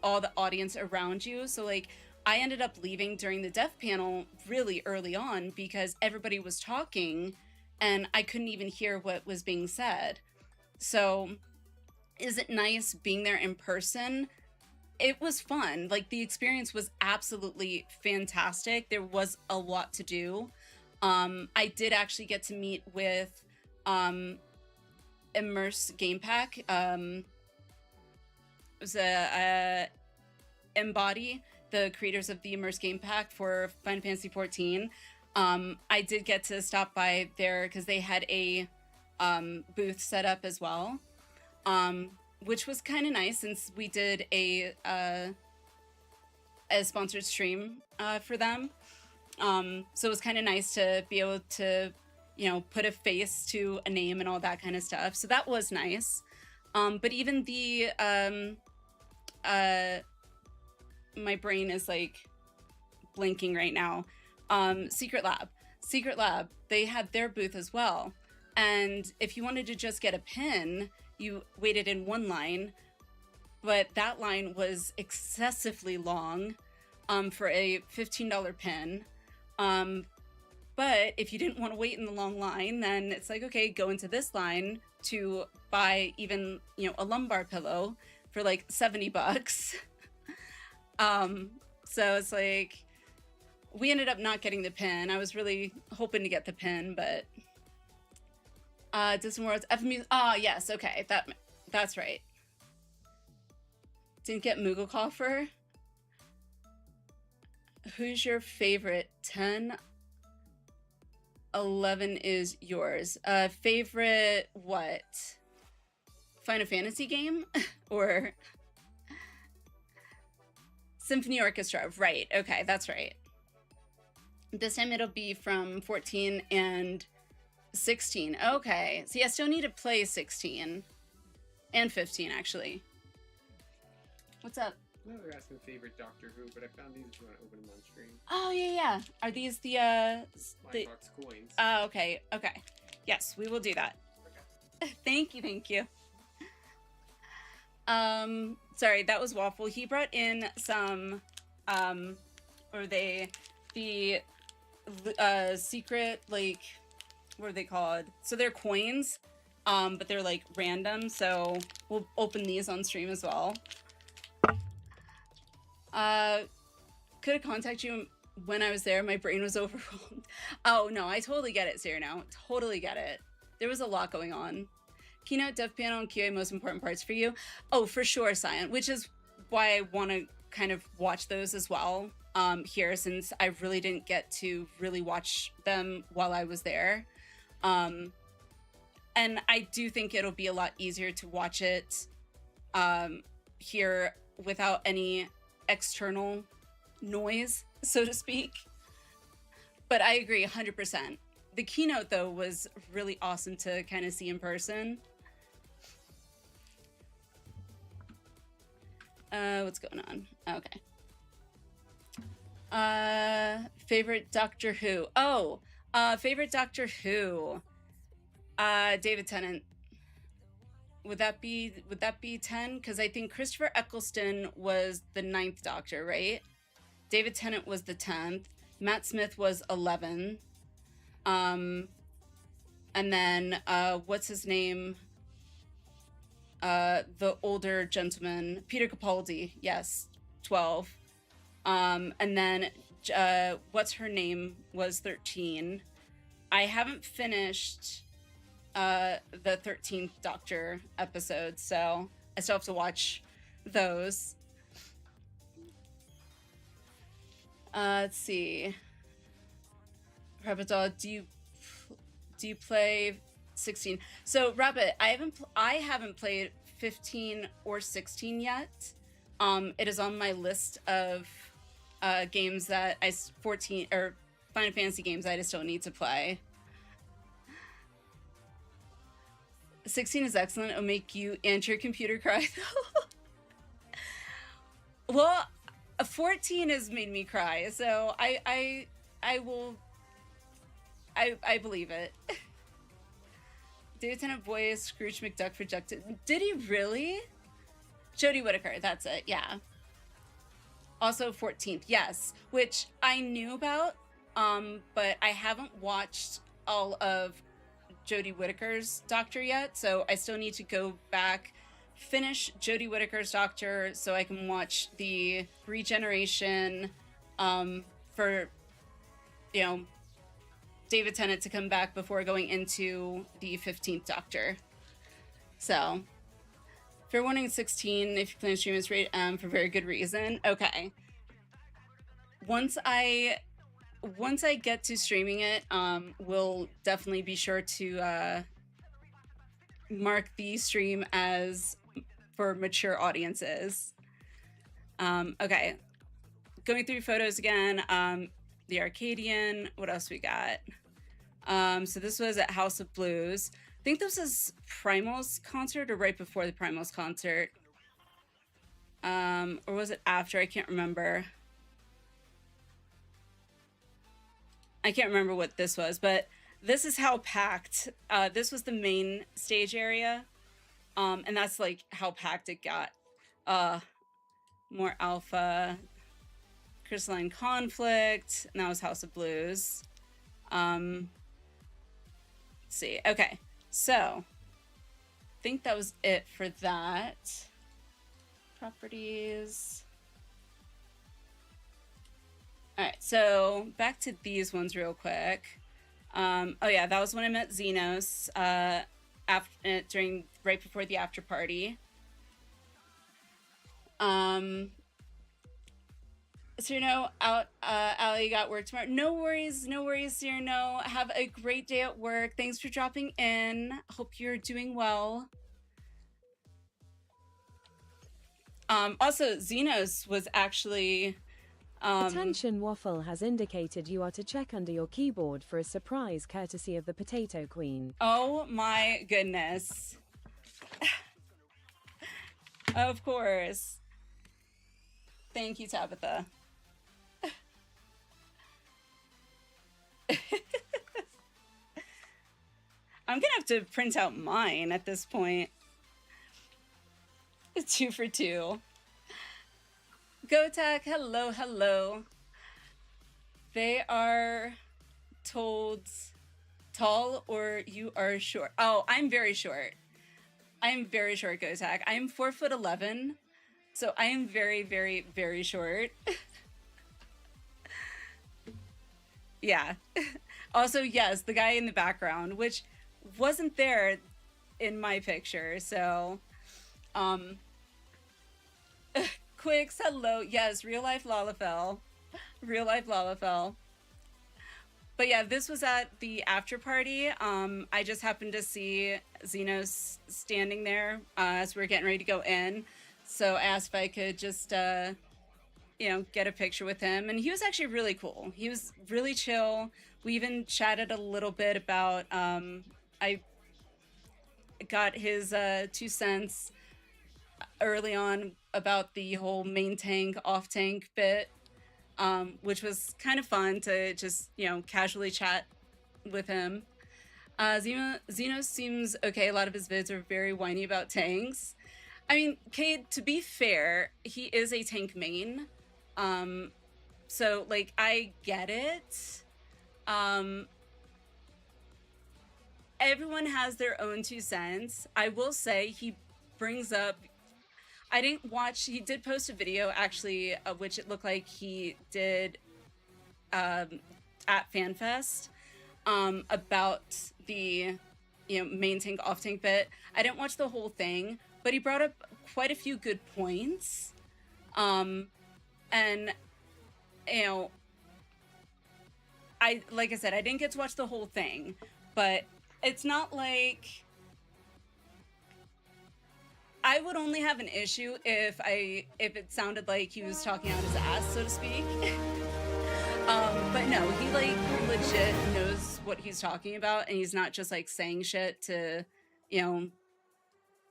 all the audience around you. So like, I ended up leaving during the dev panel really early on because everybody was talking and I couldn't even hear what was being said. So is it nice being there in person? It was fun. Like the experience was absolutely fantastic. There was a lot to do. I did actually get to meet with Immerse Game Pack. It was Embody, the creators of the Immerse Game Pack for Final Fantasy XIV. I did get to stop by there because they had a booth set up as well, which was kind of nice since we did a sponsored stream for them. So it was kind of nice to be able to, you know, put a face to a name and all that kind of stuff. So that was nice. But even the my brain is like blinking right now. Secret Lab, they had their booth as well. And if you wanted to just get a pin, you waited in one line, but that line was excessively long for a $15 pin. But if you didn't want to wait in the long line, then it's like, okay, go into this line to buy even, you know, a lumbar pillow for like $70. So it's like, we ended up not getting the pin. I was really hoping to get the pin, but Distant Worlds, FMU, yes, okay, that's right. Didn't get Moogle. Who's your favorite? 10, 11 is yours. Favorite what? Final Fantasy game? Or Symphony Orchestra, right, okay, that's right. This time it'll be from 14 and 16. Okay, so I still need to play 16 and 15 actually. What's up? No, they're asking favorite Doctor Who, but I found these if you want to open them on stream. Oh yeah. Are these the Box coins. Oh, okay. Yes, we will do that. Okay. Thank you. Sorry, that was Waffle. He brought in some secret, like, what are they called? So they're coins, but they're like random, so we'll open these on stream as well. Could have contacted you when I was there. My brain was overwhelmed. Oh no, I totally get it, Sarah. Now, totally get it. There was a lot going on. Keynote, dev panel, and QA, most important parts for you. Oh, for sure, Cyan. Which is why I want to kind of watch those as well here, since I really didn't get to really watch them while I was there. And I do think it'll be a lot easier to watch it here without any external noise, so to speak. But I agree 100%. The keynote though was really awesome to kind of see in person. What's going on? Okay. Favorite Doctor Who. Oh, favorite Doctor Who. David Tennant. Would that be 10? Because I think Christopher Eccleston was the 9th Doctor, right? David Tennant was the 10th. Matt Smith was 11. And then what's his name? The older gentleman, Peter Capaldi. Yes, 12. And then what's her name was 13. I haven't finished the 13th Doctor episode, so I still have to watch those. Let's see. Rabbit Dog, do you play 16? So Rabbit, I haven't played 15 or 16 yet. It is on my list of games that 14 or Final Fantasy games I just don't need to play. 16 is excellent. It'll make you and your computer cry. Well, 14 has made me cry, so I believe it. David Tennant voice Scrooge McDuck projected. Did he really? Jodie Whittaker, that's it, yeah. Also 14th, yes, which I knew about, but I haven't watched all of Jodie Whittaker's Doctor yet, so I still need to go back, finish Jodie Whittaker's Doctor so I can watch the regeneration for, you know, David Tennant to come back before going into the 15th Doctor. So, if you're wanting 16, if you plan to stream, it's rated M for very good reason. Okay. Once I get to streaming it, we'll definitely be sure to mark the stream as for mature audiences. Okay. Going through photos again. The Arcadian. What else we got? So this was at House of Blues. I think this was Primal's concert or right before the Primal's concert. Or was it after? I can't remember. I can't remember what this was, but this is how packed. This was the main stage area. And that's like how packed it got. More Alpha. Crystalline Conflict. And that was House of Blues. Let's see. Okay. So, I think that was it for that. Properties. All right, so back to these ones real quick. Oh yeah, that was when I met Xenos right before the after party. Cyrano, Allie got work tomorrow. No worries, Cyrano. Have a great day at work. Thanks for dropping in. Hope you're doing well. Also, Xenos was actually... Attention Waffle has indicated you are to check under your keyboard for a surprise courtesy of the Potato Queen. Oh my goodness. Of course. Thank you, Tabitha. I'm gonna have to print out mine at this point. 2 for 2. Gotak, hello. They are told tall or you are short. Oh, I'm very short. I'm very short, Gotak. I'm 4'11", so I am very, very, very short. Yeah. Also, yes, the guy in the background, which wasn't there in my picture, so Quicks, hello. Yes, real life Lalafell. But yeah, this was at the after party. I just happened to see Xenos standing there as we were getting ready to go in. So I asked if I could just, get a picture with him. And he was actually really cool. He was really chill. We even chatted a little bit about, I got his 2 cents early on about the whole main tank, off tank bit, which was kind of fun to just, casually chat with him. Xeno seems okay. A lot of his vids are very whiny about tanks. I mean, Cade, to be fair, he is a tank main. So, like, I get it. Everyone has their own 2 cents. I will say he brings up... I didn't watch... He did post a video, actually, which it looked like he did at FanFest, about the, main tank, off tank bit. I didn't watch the whole thing, but he brought up quite a few good points. And, like I said, I didn't get to watch the whole thing, but it's not like... I would only have an issue if it sounded like he was talking out his ass, so to speak. But no, he like legit knows what he's talking about, and he's not just like saying shit to,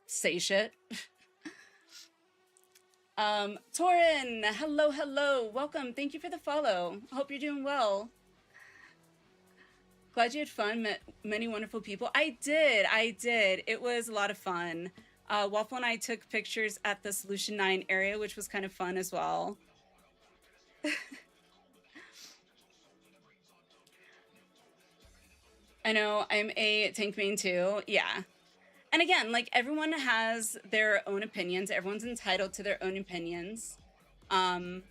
say shit. Torin, hello, welcome. Thank you for the follow. Hope you're doing well. Glad you had fun, met many wonderful people. I did. It was a lot of fun. Waffle and I took pictures at the Solution 9 area, which was kind of fun as well. I know, I'm a tank main too, yeah. And again, like, everyone has their own opinions. Everyone's entitled to their own opinions. I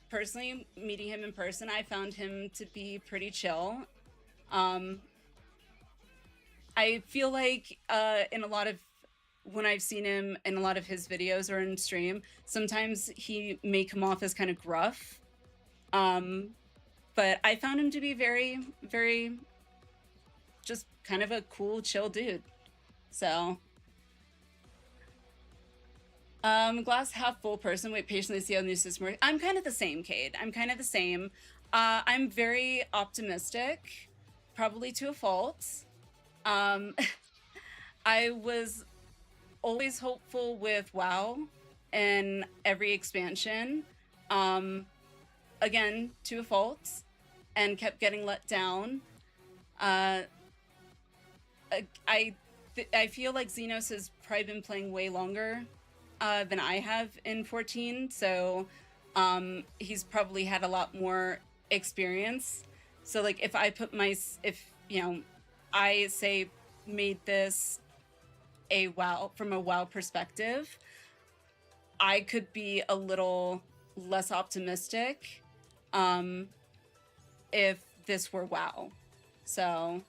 personally, meeting him in person, I found him to be pretty chill. I feel like in a lot of... when I've seen him in a lot of his videos or in stream, sometimes he may come off as kind of gruff. But I found him to be very, very, just kind of a cool, chill dude. So, glass half full person. Wait patiently, see how the new system works. I'm kind of the same, Cade. I'm kind of the same. I'm very optimistic, probably to a fault. I was always hopeful with WoW and every expansion. Again, to a fault, and kept getting let down. I feel like Xenos has probably been playing way longer than I have in 14, so he's probably had a lot more experience. So like if I say made this a WoW, from a WoW perspective, I could be a little less optimistic if this were WoW. So,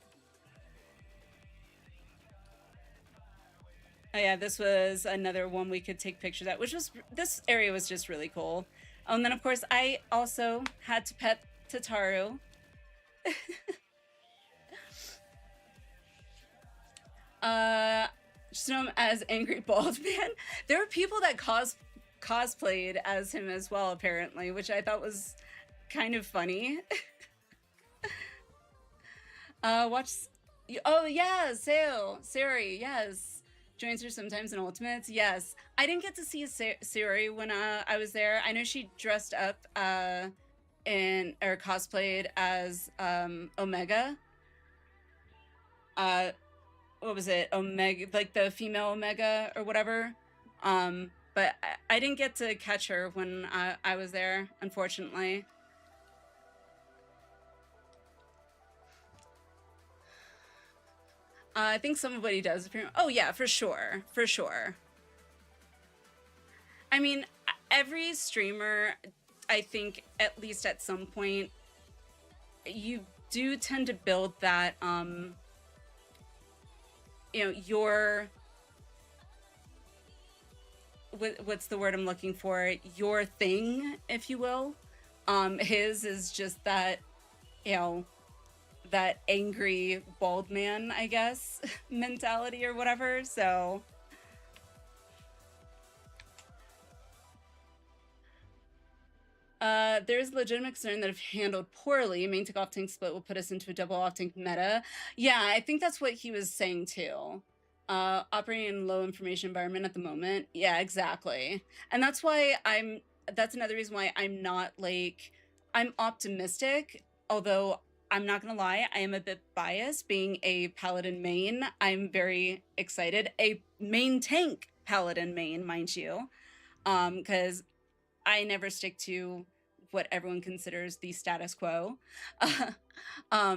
oh yeah, this was another one we could take pictures at, which was, this area was just really cool. And then of course I also had to pet Tataru. Just know him as Angry Bald Man. There were people that cosplayed as him as well, apparently, which I thought was kind of funny. Oh yeah, Sari, yes. Joins her sometimes in Ultimates, yes. I didn't get to see Sari when I was there. I know she dressed up or cosplayed as Omega. What was it? Omega, like the female Omega or whatever. But I didn't get to catch her when I was there, unfortunately. I think some of what he does. Oh yeah, for sure. I mean, every streamer, I think, at least at some point, you do tend to build that, your... what's the word I'm looking for? Your thing, if you will. His is just that, that angry bald man, I guess, mentality or whatever, so... There's legitimate concern that if handled poorly, main tank off tank split will put us into a double off tank meta. Yeah, I think that's what he was saying too. Operating in a low information environment at the moment. Yeah, exactly. And that's why that's another reason why I'm not like, I'm optimistic, although I'm not gonna lie, I am a bit biased being a paladin main. I'm very excited. A main tank paladin main, mind you. Because I never stick to what everyone considers the status quo.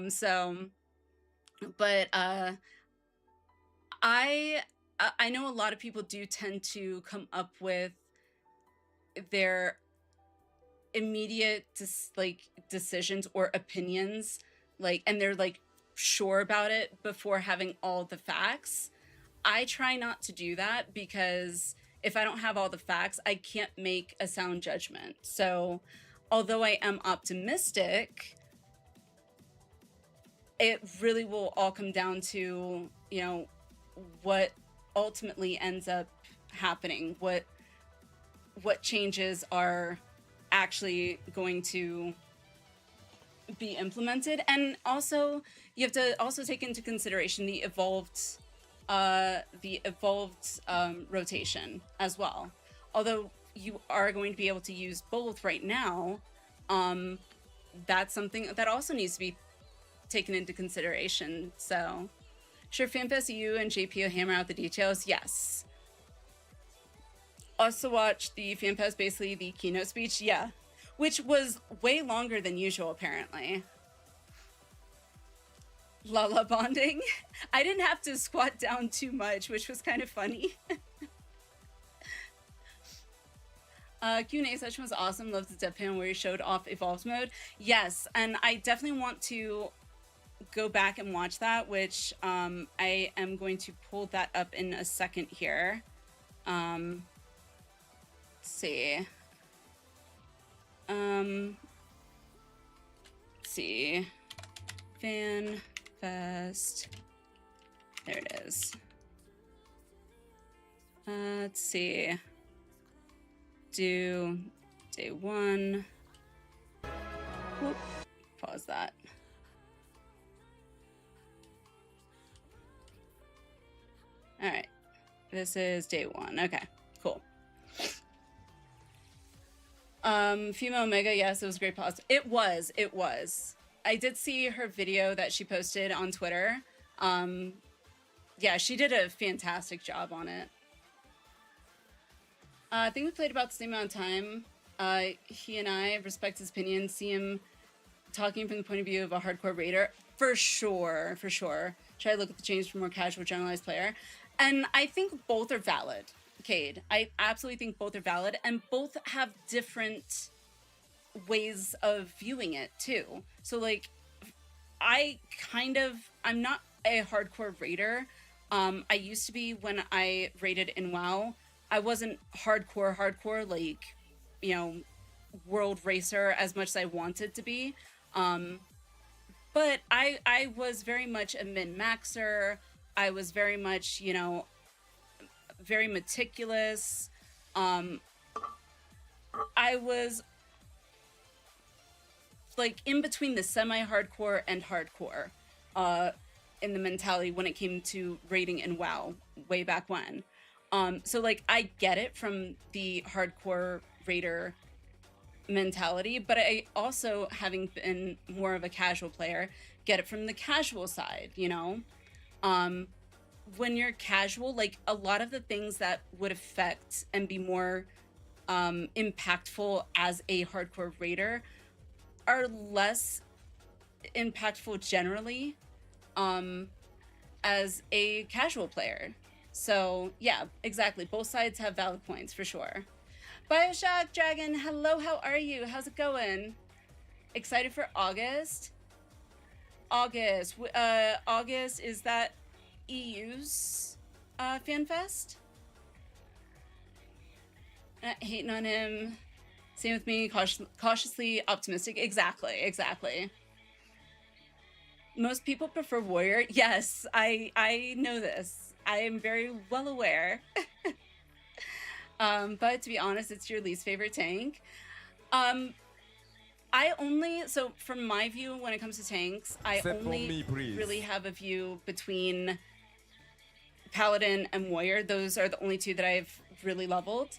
So, but I know a lot of people do tend to come up with their immediate decisions or opinions, like, and they're like sure about it before having all the facts. I try not to do that because if I don't have all the facts, I can't make a sound judgment. So although I am optimistic, it really will all come down to, you know, what ultimately ends up happening, what changes are actually going to be implemented. And also you have to also take into consideration the evolved rotation as well. Although you are going to be able to use both right now, that's something that also needs to be taken into consideration. So sure, FanFest, you and JP will hammer out the details. Yes. Also watched the FanFest, basically the keynote speech. Yeah, which was way longer than usual, apparently. Lala bonding. I didn't have to squat down too much, which was kind of funny. Q&A session was awesome. Loved the deadpan where he showed off evolved mode. Yes, and I definitely want to go back and watch that, which I am going to pull that up in a second here. Let's see. Let's see. FanFest. There it is. Let's see. Do day one. Whoop. Pause that. All right. This is day one. Okay, cool. Female Omega, yes, it was great pause. It was. I did see her video that she posted on Twitter. Yeah, she did a fantastic job on it. I think we played about the same amount of time. He and I respect his opinion, see him talking from the point of view of a hardcore raider. For sure. Try to look at the change for more casual, generalized player. And I think both are valid, Cade. I absolutely think both are valid, and both have different ways of viewing it too. So like, I'm not a hardcore raider. I used to be when I raided in WoW. I wasn't hardcore, like, you know, world racer as much as I wanted to be. But I was very much a min-maxer. I was very much, you know, very meticulous. I was like in between the semi-hardcore and hardcore in the mentality when it came to raiding in WoW way back when. So like I get it from the hardcore raider mentality, but I also, having been more of a casual player, get it from the casual side, you know? When you're casual, like a lot of the things that would affect and be more impactful as a hardcore raider are less impactful generally as a casual player. So yeah, exactly. Both sides have valid points for sure. Bioshock Dragon, hello, how are you? How's it going? Excited for August? August, is that EU's FanFest? Hating on him. Same with me, cautiously optimistic. Exactly. Most people prefer Warrior. Yes, I know this. I am very well aware. But to be honest, it's your least favorite tank. So from my view, when it comes to tanks, I only really have a view between Paladin and Warrior. Those are the only two that I've really leveled.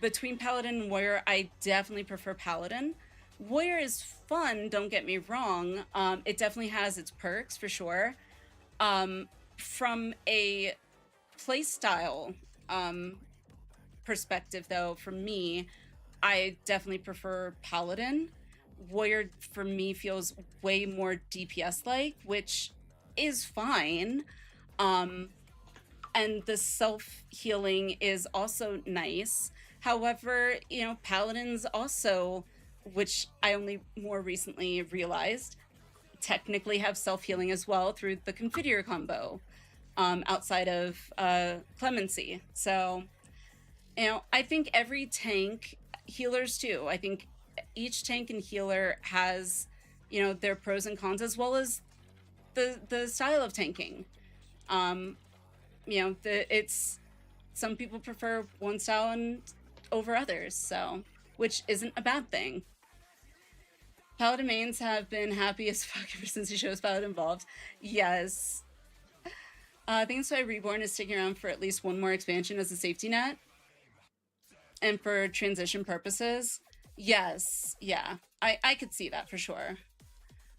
Between Paladin and Warrior, I definitely prefer Paladin. Warrior is fun, don't get me wrong. It definitely has its perks for sure. From a playstyle perspective, though, for me, I definitely prefer Paladin. Warrior for me feels way more DPS like, which is fine. And the self-healing is also nice. However, you know, Paladins also, which I only more recently realized, technically have self-healing as well through the Confiteor combo, outside of Clemency. So, you know, I think every tank, healers too, I think each tank and healer has, you know, their pros and cons, as well as the style of tanking. You know, it's, some people prefer one style and over others, so, which isn't a bad thing. Paladin mains have been happy as fuck ever since the show's Paladin involved. Yes. I think that's why Reborn is sticking around for at least one more expansion as a safety net. And for transition purposes. Yes, yeah. I could see that for sure.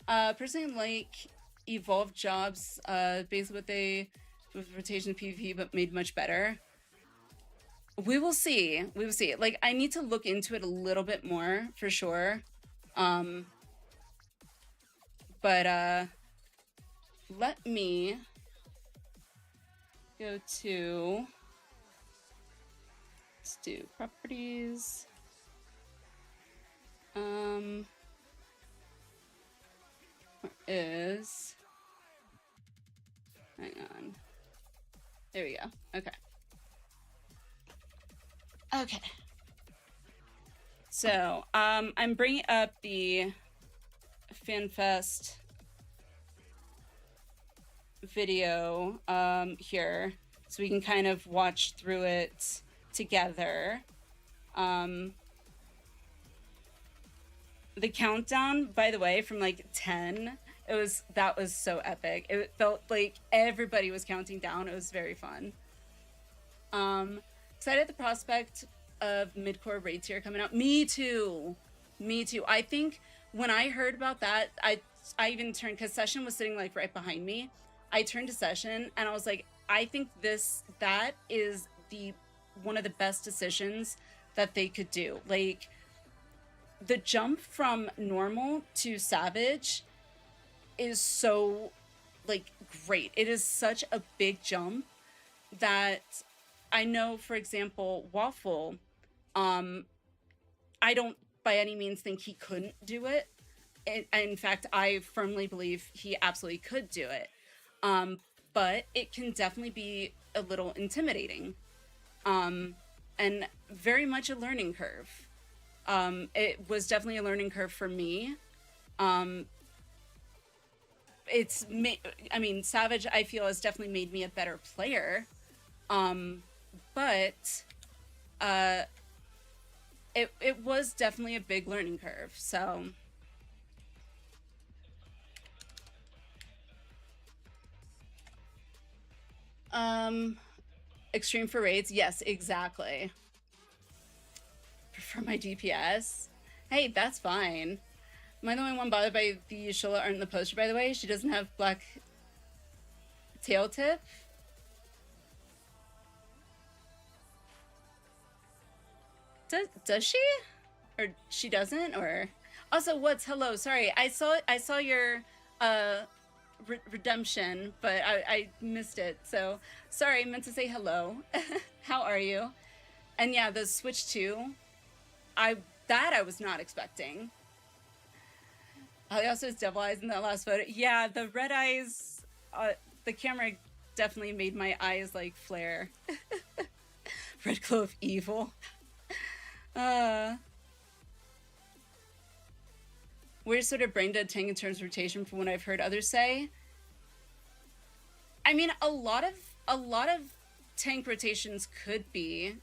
Personally, like evolved jobs, basically what they, with rotation of PvP, but made much better. We will see. We will see. Like, I need to look into it a little bit more for sure. But let me go to, let's do properties. Where is, hang on. There we go. Okay. Okay. So, I'm bringing up the FanFest video here, so we can kind of watch through it together. The countdown, by the way, from like 10, that was so epic. It felt like everybody was counting down. It was very fun. Excited at the prospect of mid-core raid tier coming out. Me too. Me too. I think when I heard about that, I even turned, because Session was sitting like right behind me. I turned to Session and I was like, I think that is one of the best decisions that they could do. Like, the jump from normal to savage is so, like, great. It is such a big jump that I know, for example, Waffle, I don't by any means think he couldn't do it. In fact, I firmly believe he absolutely could do it. But it can definitely be a little intimidating, and very much a learning curve. It was definitely a learning curve for me. I mean, Savage, I feel, has definitely made me a better player. But it was definitely a big learning curve, so. Extreme for raids, yes, exactly. Prefer my DPS. Hey, that's fine. Am I the only one bothered by the Shola art in the poster, by the way? She doesn't have black tail tip? Does she? Or she doesn't? Or also, what's hello? Sorry, I saw your redemption, but I missed it. So sorry, I meant to say hello. How are you? And yeah, the Switch 2, I was not expecting. He also has devil eyes in that last photo. Yeah, the red eyes, the camera definitely made my eyes like flare. Red glow of evil. We're sort of brain dead tank in terms of rotation from what I've heard others say. I mean, a lot of tank rotations could be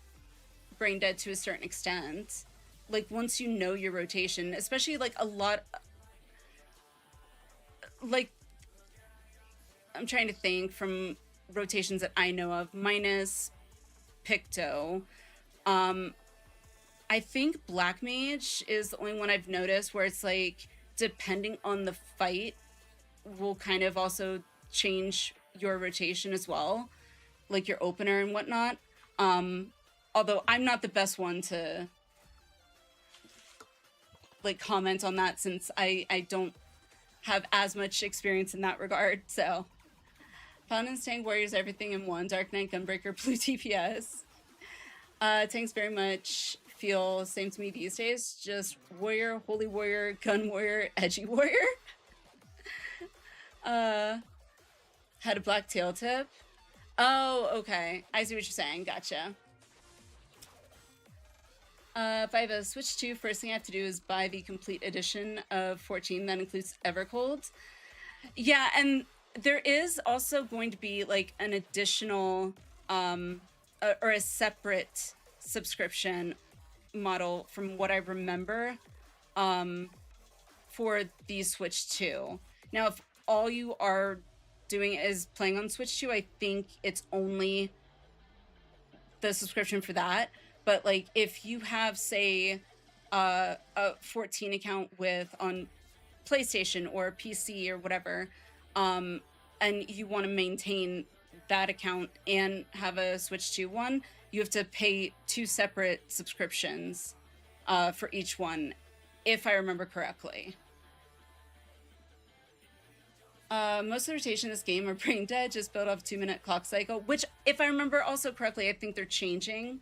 brain dead to a certain extent. Like, once you know your rotation, especially like a lot, like, I'm trying to think from rotations that I know of, minus Picto. I think Black Mage is the only one I've noticed where it's like, depending on the fight, will kind of also change your rotation as well, like your opener and whatnot. Although I'm not the best one to like comment on that, since I don't have as much experience in that regard. So Paladins, Tank, Warriors, everything in one. Dark Knight, Gunbreaker, Blue TPS. Tanks very much feel same to me these days. Just Warrior, Holy Warrior, Gun Warrior, Edgy Warrior. Had a black tail tip. Oh, okay. I see what you're saying. Gotcha. If I have a Switch 2, first thing I have to do is buy the complete edition of 14 that includes Evercold. Yeah, and there is also going to be like an additional or a separate subscription model from what I remember for the Switch 2. Now, if all you are doing is playing on Switch 2, I think it's only the subscription for that. But like if you have, say, a 14 account with on PlayStation or PC or whatever, and you want to maintain that account and have a Switch 2 one, you have to pay 2 separate subscriptions for each one, if I remember correctly. Most of the rotation in this game are brain dead, just built off a 2-minute clock cycle, which, if I remember also correctly, I think they're changing.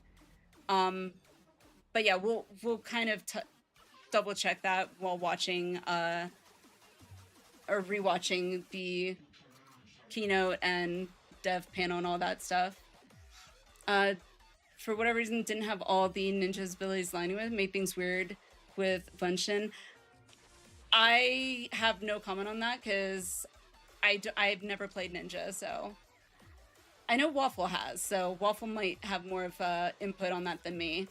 But yeah, we'll kind of double check that while watching or rewatching the keynote and dev panel and all that stuff. For whatever reason, didn't have all the ninja's abilities lining with, made things weird with Bunshin. I have no comment on that because I've never played ninja, so I know Waffle has, so Waffle might have more of input on that than me.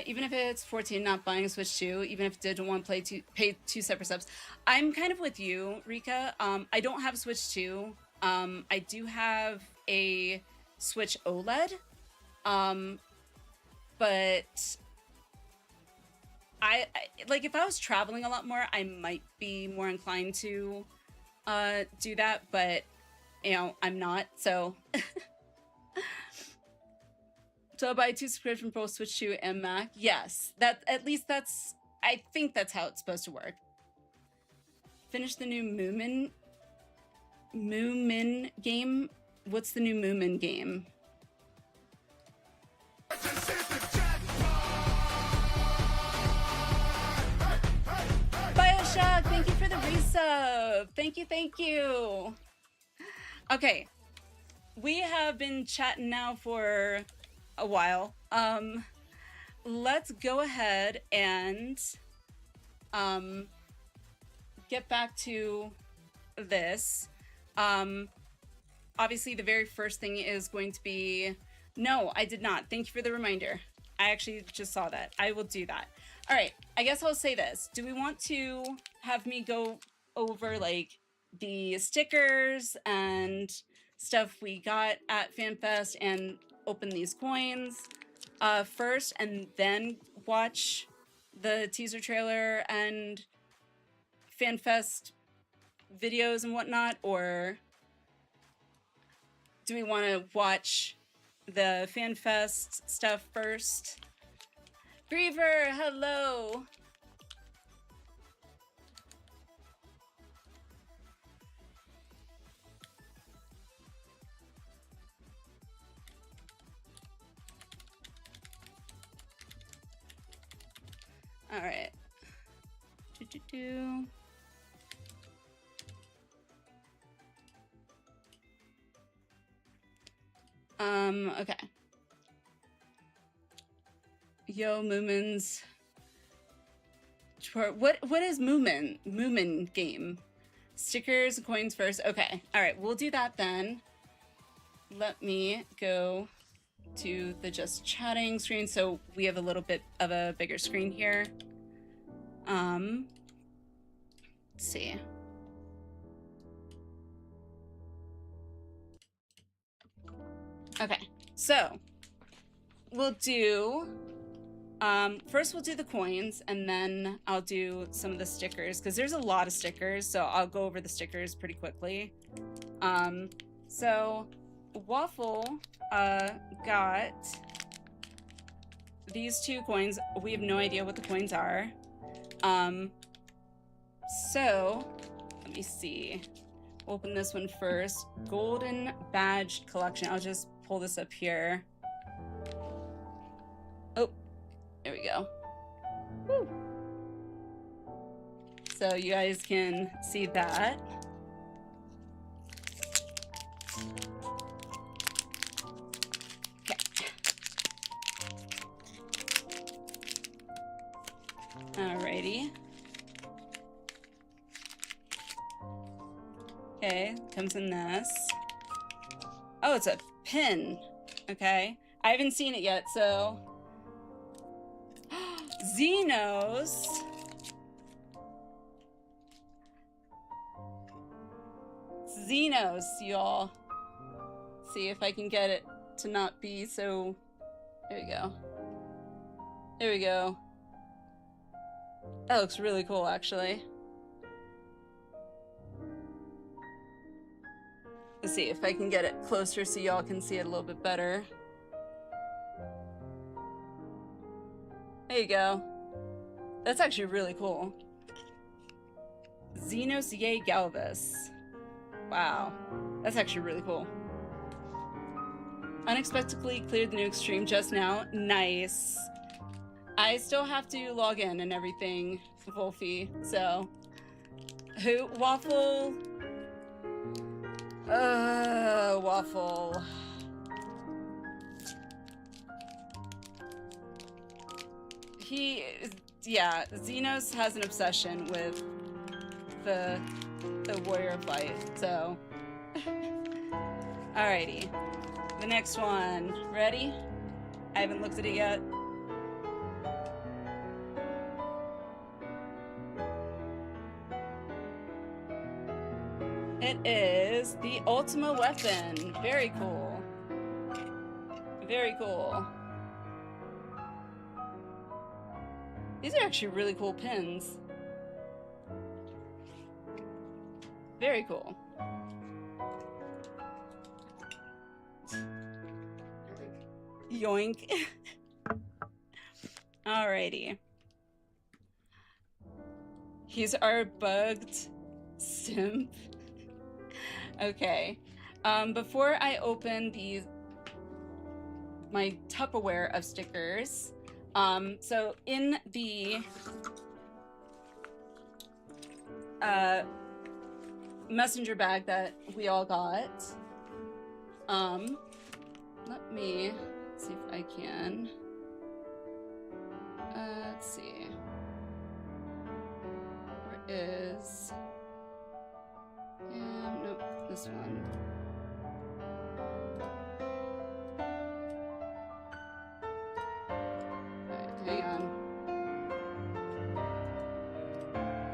Even if it's 14, not buying a Switch 2, even if did want to pay 2 separate subs. I'm kind of with you, Rika. I don't have a Switch 2. I do have a Switch OLED. But I like, if I was traveling a lot more, I might be more inclined to do that, but you know, I'm not, so. So I buy 2 subscriptions for both Switch 2 and Mac. Yes, that, at least that's, I think that's how it's supposed to work. Finish the new Moomin game. What's the new Moomin game? Bioshock, thank you for the resub. Thank you. Okay, we have been chatting now for a while. Let's go ahead and get back to this. Obviously the very first thing is going to be, no, I did not. Thank you for the reminder. I actually just saw that. I will do that. All right, I guess I'll say this. Do we want to have me go over like the stickers and stuff we got at FanFest and open these coins first, and then watch the teaser trailer and FanFest videos and whatnot? Or do we want to watch the FanFest stuff first? Griever, hello. All right. Okay. Yo, Moomins. What is Moomin game? Stickers and coins first. Okay. All right. We'll do that then. Let me go to the just chatting screen so we have a little bit of a bigger screen here. Let's see. Okay, so we'll do first we'll do the coins, and then I'll do some of the stickers, because there's a lot of stickers, so I'll go over the stickers pretty quickly. So Waffle got these 2 coins. We have no idea what the coins are. So let me see. Open this one first. Golden Badge Collection. I'll just pull this up here. Oh, there we go. Woo. So you guys can see that. Okay. Alrighty. Okay, comes in this. Oh, it's a pin. Okay. I haven't seen it yet, so... Xenos! Xenos, y'all. See if I can get it to not be so... There we go. There we go. That looks really cool, actually. Let's see if I can get it closer so y'all can see it a little bit better. There you go. That's actually really cool. Xenos Ye Galvus. Wow. That's actually really cool. Unexpectedly cleared the new extreme just now. Nice. I still have to log in and everything, Wolfie, so... Who? Waffle? Waffle. Yeah, Xenos has an obsession with the Warrior of Light, so... Alrighty. The next one. Ready? I haven't looked at it yet. It is the Ultima weapon. Very cool. Very cool. These are actually really cool pins. Very cool. Yoink. Alrighty. He's our bugged simp. Okay. Before I open my Tupperware of stickers, so in the messenger bag that we all got, let me see if I can, let's see, where is, nope, this one. Hang on.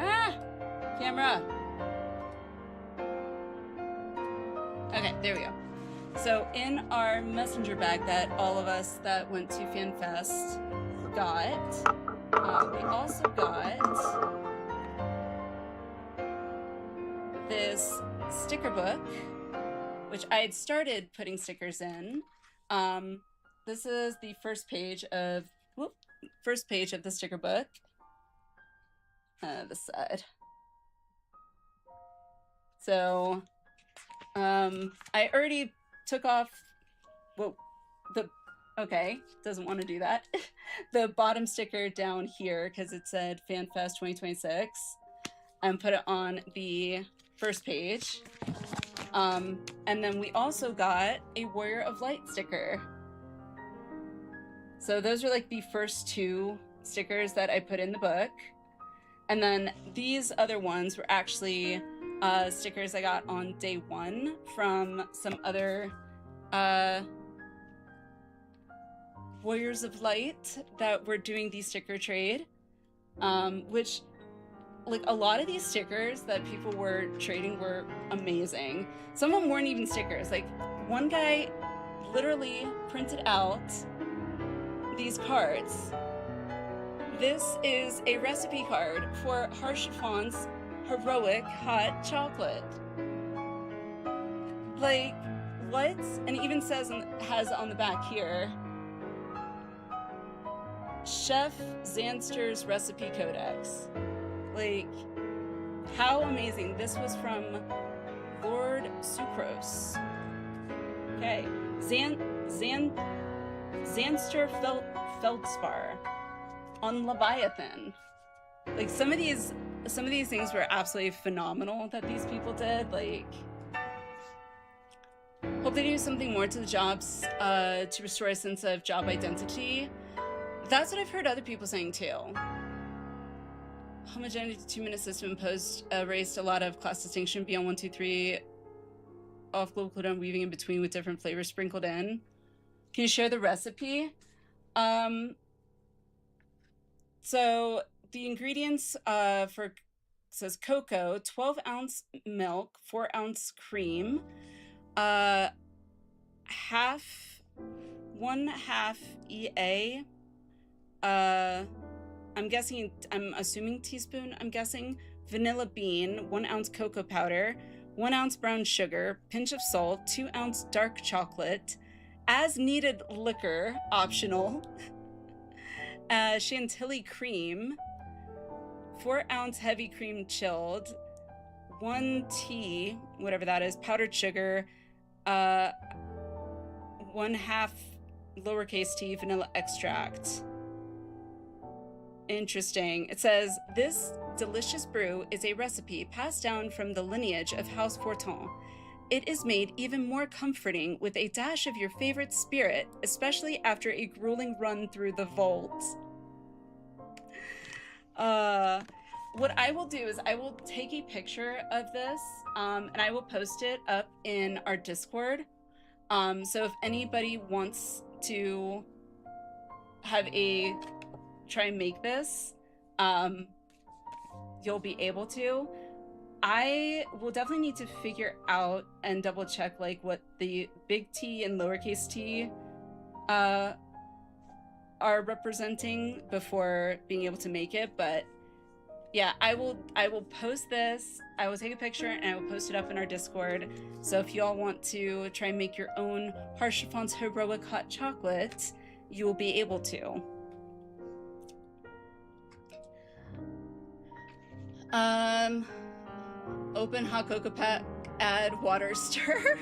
Ah! Camera! Okay, there we go. So in our messenger bag that all of us that went to FanFest got, we also got this sticker book, which I had started putting stickers in. This is the first page of the sticker book. This side. So, I already took off, doesn't want to do that. The bottom sticker down here, because it said FanFest 2026, and put it on the first page. And then we also got a Warrior of Light sticker. So those are like the first two stickers that I put in the book. And then these other ones were actually stickers I got on day one from some other Warriors of Light that were doing the sticker trade. Which, like, a lot of these stickers that people were trading were amazing. Some of them weren't even stickers. Like, one guy literally printed out these cards. This is a recipe card for Harshifant's heroic hot chocolate. Like, what? And it even has on the back here, Chef Zanster's Recipe Codex. Like, how amazing. This was from Lord Sucrose. Okay. Zanster Feldspar on Leviathan. Like, some of these things were absolutely phenomenal that these people did. Like, hope they do something more to the jobs to restore a sense of job identity. That's what I've heard other people saying too. Homogeneity 2-minute system imposed raised a lot of class distinction beyond 1, 2, 3 off global cooldown, weaving in between with different flavors sprinkled in. Can you share the recipe? So the ingredients says cocoa, 12-ounce milk, 4-ounce cream, 1/2 EA. I'm assuming teaspoon, vanilla bean, 1 ounce cocoa powder, 1 ounce brown sugar, pinch of salt, 2 ounce dark chocolate, as needed liquor, optional, chantilly cream, 4 ounce heavy cream chilled, 1 tea, whatever that is, powdered sugar, 1/2 lowercase t vanilla extract. Interesting. It says, this delicious brew is a recipe passed down from the lineage of House Forton. It is made even more comforting with a dash of your favorite spirit, especially after a grueling run through the vault. What I will do is I will take a picture of this, and I will post it up in our Discord. So if anybody wants to try and make this, you'll be able to. I will definitely need to figure out and double check like what the big T and lowercase t are representing before being able to make it, but yeah, I will post this, I will take a picture and I will post it up in our Discord. So if you all want to try and make your own Harshifant's heroic hot chocolate, you will be able to. Open hot cocoa pack, add water, stir.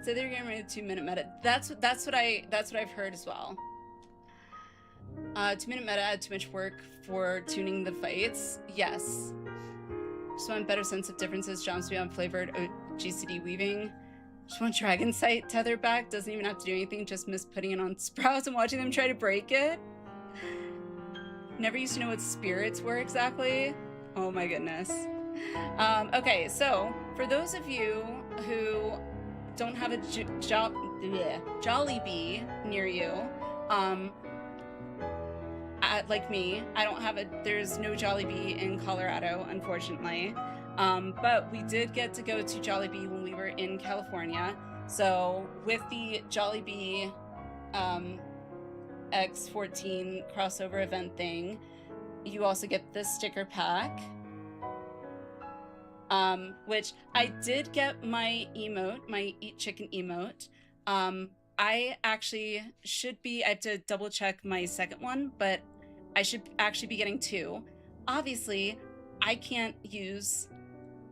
So they're getting ready to 2-minute meta. That's what I've heard as well. 2-minute meta, add too much work for tuning the fights. Yes. Just want a better sense of differences. Jumps beyond flavored GCD weaving. Just want Dragon Sight tether back. Doesn't even have to do anything. Just miss putting it on sprouts and watching them try to break it. Never used to know what spirits were exactly. Oh my goodness. Okay, so for those of you who don't have a Jollibee near you, like me, there's no Jollibee in Colorado, unfortunately. But we did get to go to Jollibee when we were in California. So with the Jollibee X14 crossover event thing, you also get this sticker pack, which I did get my emote, my Eat Chicken emote. I actually I have to double check my second one, but I should actually be getting 2. Obviously, I can't use,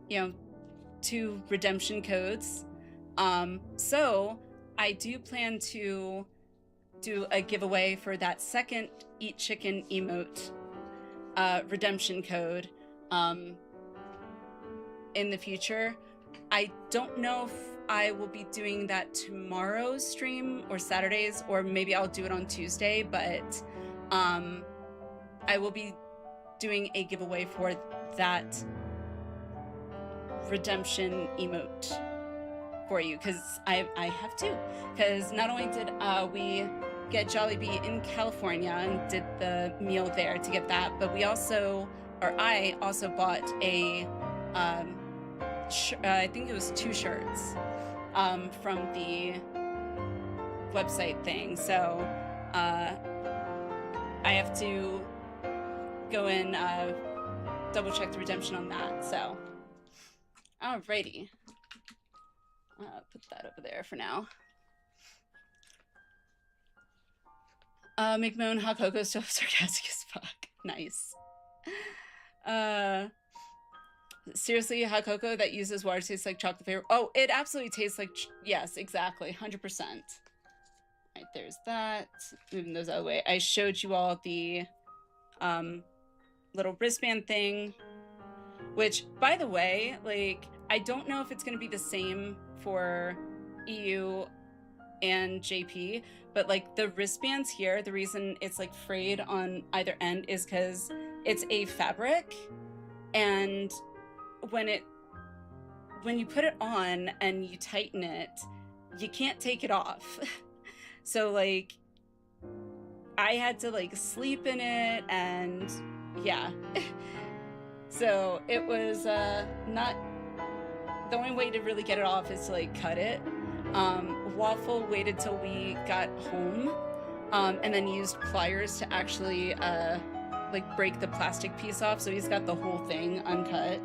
2 redemption codes. So I do plan to do a giveaway for that second Eat Chicken emote redemption code in the future. I don't know if I will be doing that tomorrow's stream or Saturdays, or maybe I'll do it on Tuesday, but I will be doing a giveaway for that redemption emote for you, because I have to. Because not only did we get Jollibee in California and did the meal there to get that, but I also bought a I think it was 2 shirts from the website thing. So I have to go and double check the redemption on that. So alrighty. Put that over there for now. Make my own hot cocoa, still sarcastic as fuck. Nice. Seriously, hot cocoa that uses water tastes like chocolate flavor. Oh, it absolutely tastes like, yes, exactly, 100%. Right, there's that. Moving those out of the way. I showed you all the little wristband thing, which, by the way, like, I don't know if it's going to be the same for EU and JP, but like the wristbands here, the reason it's like frayed on either end is because it's a fabric, and when you put it on and you tighten it, you can't take it off. So like I had to like sleep in it, and yeah. So it was not, the only way to really get it off is to like cut it. Waffle waited till we got home, and then used pliers to actually like break the plastic piece off, so he's got the whole thing uncut.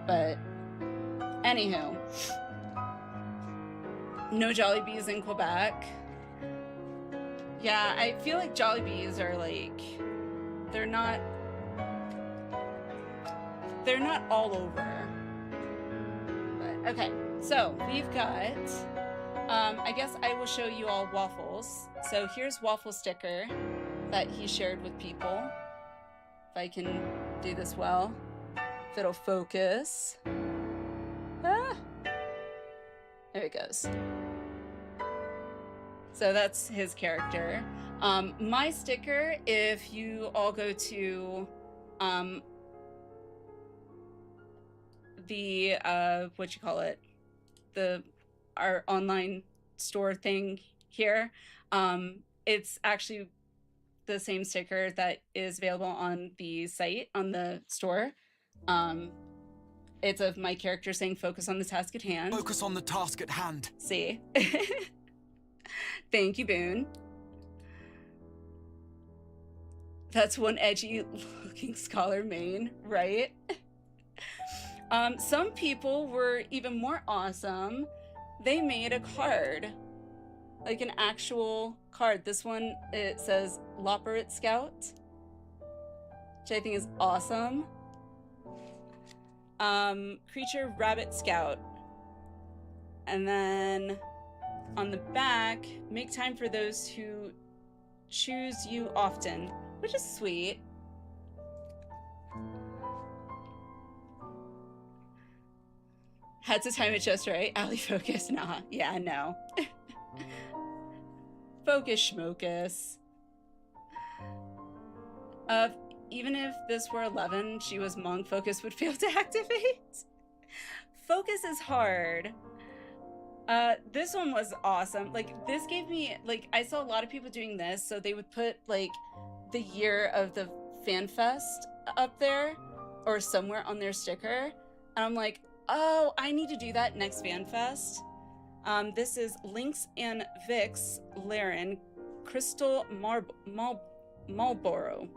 But anywho, no Jollibees in Quebec. Yeah, I feel like Jollibees are like, they're not all over. But okay, so we've got I guess I will show you all waffles. So here's waffle sticker that he shared with people. If I can do this well, if it'll focus. Ah, there it goes. So that's his character. My sticker, if you all go to the our online store thing here, it's actually the same sticker that is available on the site, on the store. It's of my character saying focus on the task at hand. Focus on the task at hand. See? Thank you, Boone. That's one edgy looking scholar main, right? Some people were even more awesome. They made a card, like an actual card. This one, it says Loperit Scout, which I think is awesome. Creature Rabbit Scout. And then on the back, make time for those who choose you often, which is sweet. Had to time it just right. Allie, focus. Nah. Yeah, no. Focus, schmocus. Even if this were 11, she was monk, focus would fail to activate. Focus is hard. This one was awesome. Like, this gave me, like, I saw a lot of people doing this, so they would put, like, the year of the fan fest up there, or somewhere on their sticker, and I'm like, oh, I need to do that next FanFest. This is Lynx and Vix Laren Crystal Marlboro.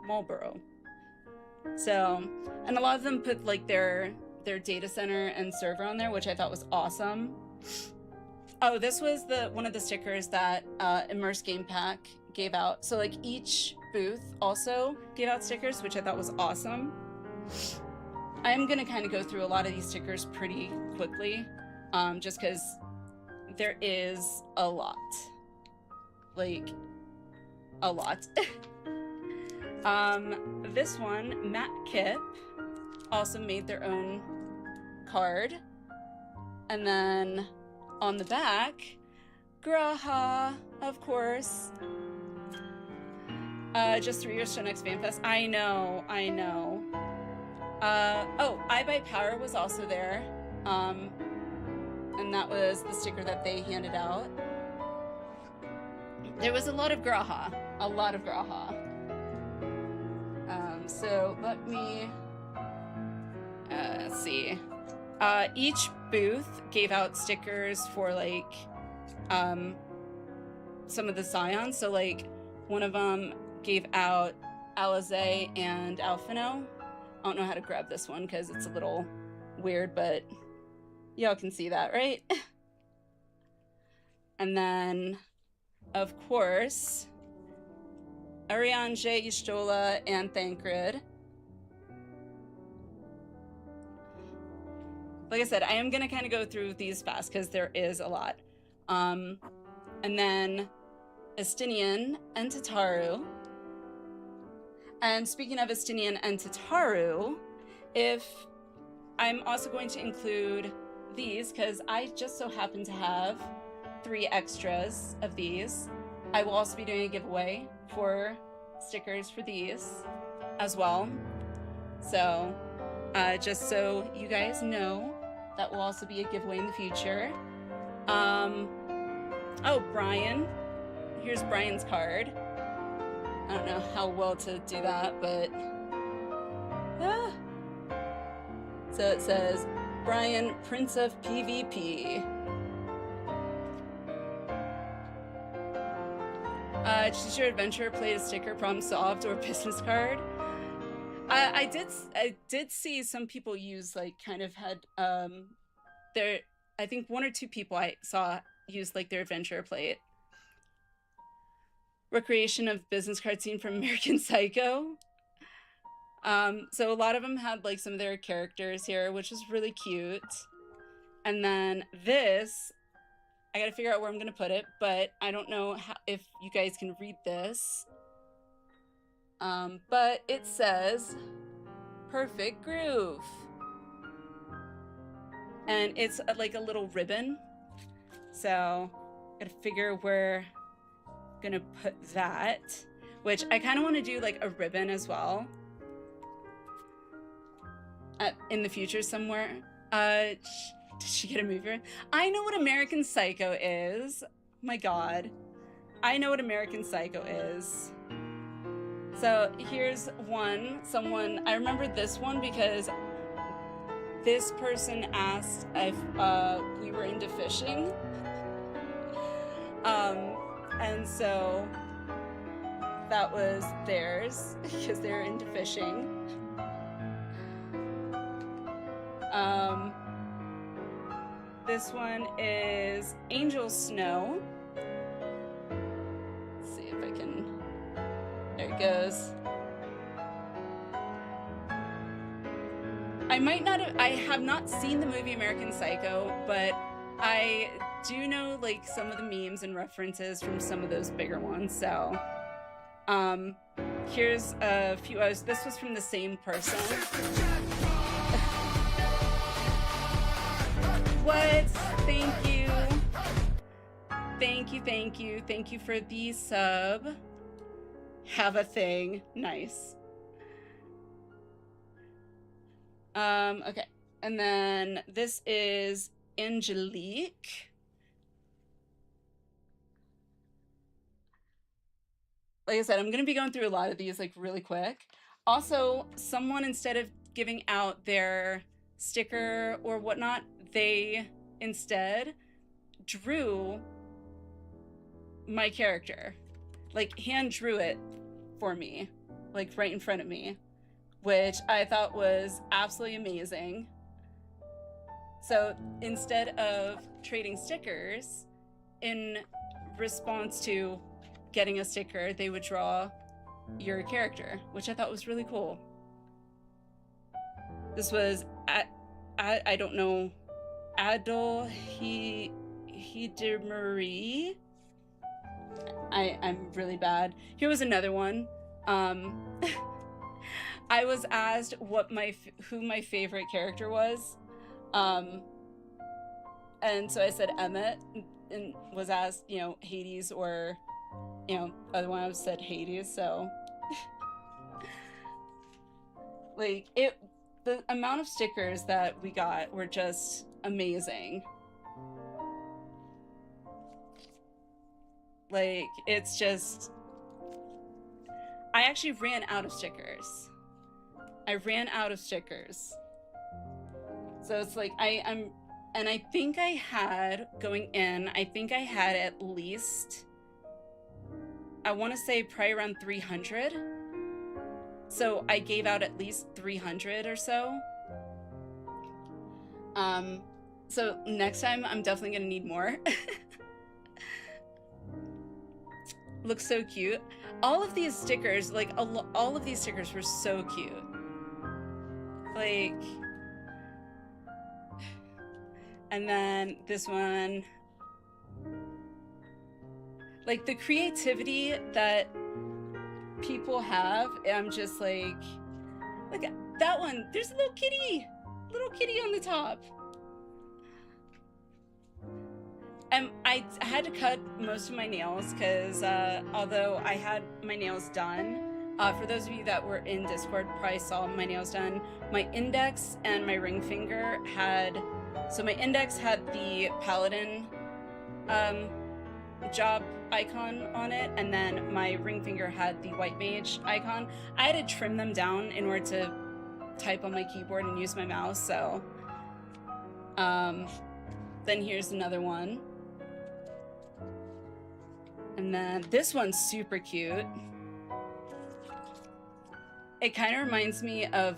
So, and a lot of them put like their data center and server on there, which I thought was awesome. Oh, this was one of the stickers that Immerse Game Pack gave out. So like each booth also gave out stickers, which I thought was awesome. I'm gonna kind of go through a lot of these stickers pretty quickly, just because there is a lot. Like, a lot. This one, Matt Kip, also made their own card. And then on the back, Graha, of course. Just 3 years till next FanFest. I know. Oh, I Buy Power was also there. And that was the sticker that they handed out. There was a lot of Graha. So let me see. Each booth gave out stickers for like some of the Scions. So like one of them gave out Alize and Alphino. I don't know how to grab this one because it's a little weird, but y'all can see that, right? And then, of course, Arianje, Ishtola, and Thancred. Like I said, I am going to kind of go through these fast because there is a lot. And then Estinian and Tataru. And speaking of Estinian and Tataru, I'm also going to include these because I just so happen to have 3 extras of these. I will also be doing a giveaway for stickers for these as well. So just so you guys know, that will also be a giveaway in the future. Oh, Brian. Here's Brian's card. I don't know how well to do that, but... So it says, Brian, Prince of PvP. Choose your adventure, play a sticker, problem solved, or business card. I did see some people use, like, kind of had, I think 1 or 2 people I saw use, like, their adventure plate. Recreation of business card scene from American Psycho. So a lot of them had, like, some of their characters here, which is really cute. And then this, I gotta figure out where I'm gonna put it, but I don't know if you guys can read this. But it says, Perfect Groove. And it's like a little ribbon. So, gotta figure where I'm gonna put that. Which I kind of want to do like a ribbon as well. In the future somewhere. Did she get a movie? I know what American Psycho is. Oh my god. I know what American Psycho is. So here's someone, I remember this one because this person asked if we were into fishing. And so that was theirs because they're into fishing. This one is Angel Snow. Let's see if I can, there it goes. I have not seen the movie American Psycho, but I do know like some of the memes and references from some of those bigger ones. So, here's a few. This was from the same person. What? Thank you. Thank you, thank you. Thank you for the sub. Have a thing. Nice. Okay. And then this is Angelique. Like I said, I'm going to be going through a lot of these like really quick. Also, someone, instead of giving out their sticker or whatnot, they instead drew my character, like hand drew it for me, like right in front of me, which I thought was absolutely amazing. So instead of trading stickers, in response to getting a sticker, they would draw your character, which I thought was really cool. This was I don't know, Adol Hidemarie. I'm really bad. Here was another one. I was asked who my favorite character was, and so I said Emmett, and was asked, you know, Hades or, you know, other one I said Hades. So like the amount of stickers that we got were just amazing. Like, it's just, I actually ran out of stickers. I ran out of stickers. So it's like and I think I had, going in, I think I had at least, I want to say probably around 300. So I gave out at least 300 or so. So next time I'm definitely gonna need more. Looks so cute. All of these stickers, like all of these stickers were so cute. Like, and then this one, like the creativity that people have, I'm just like, look at that one. There's a little kitty on the top. And I had to cut most of my nails because although I had my nails done, for those of you that were in Discord probably saw my nails done, my index and my ring finger had, so my index had the paladin job icon on it, and then my ring finger had the white mage icon. I had to trim them down in order to type on my keyboard and use my mouse, so then here's another one. And then this one's super cute. It kind of reminds me of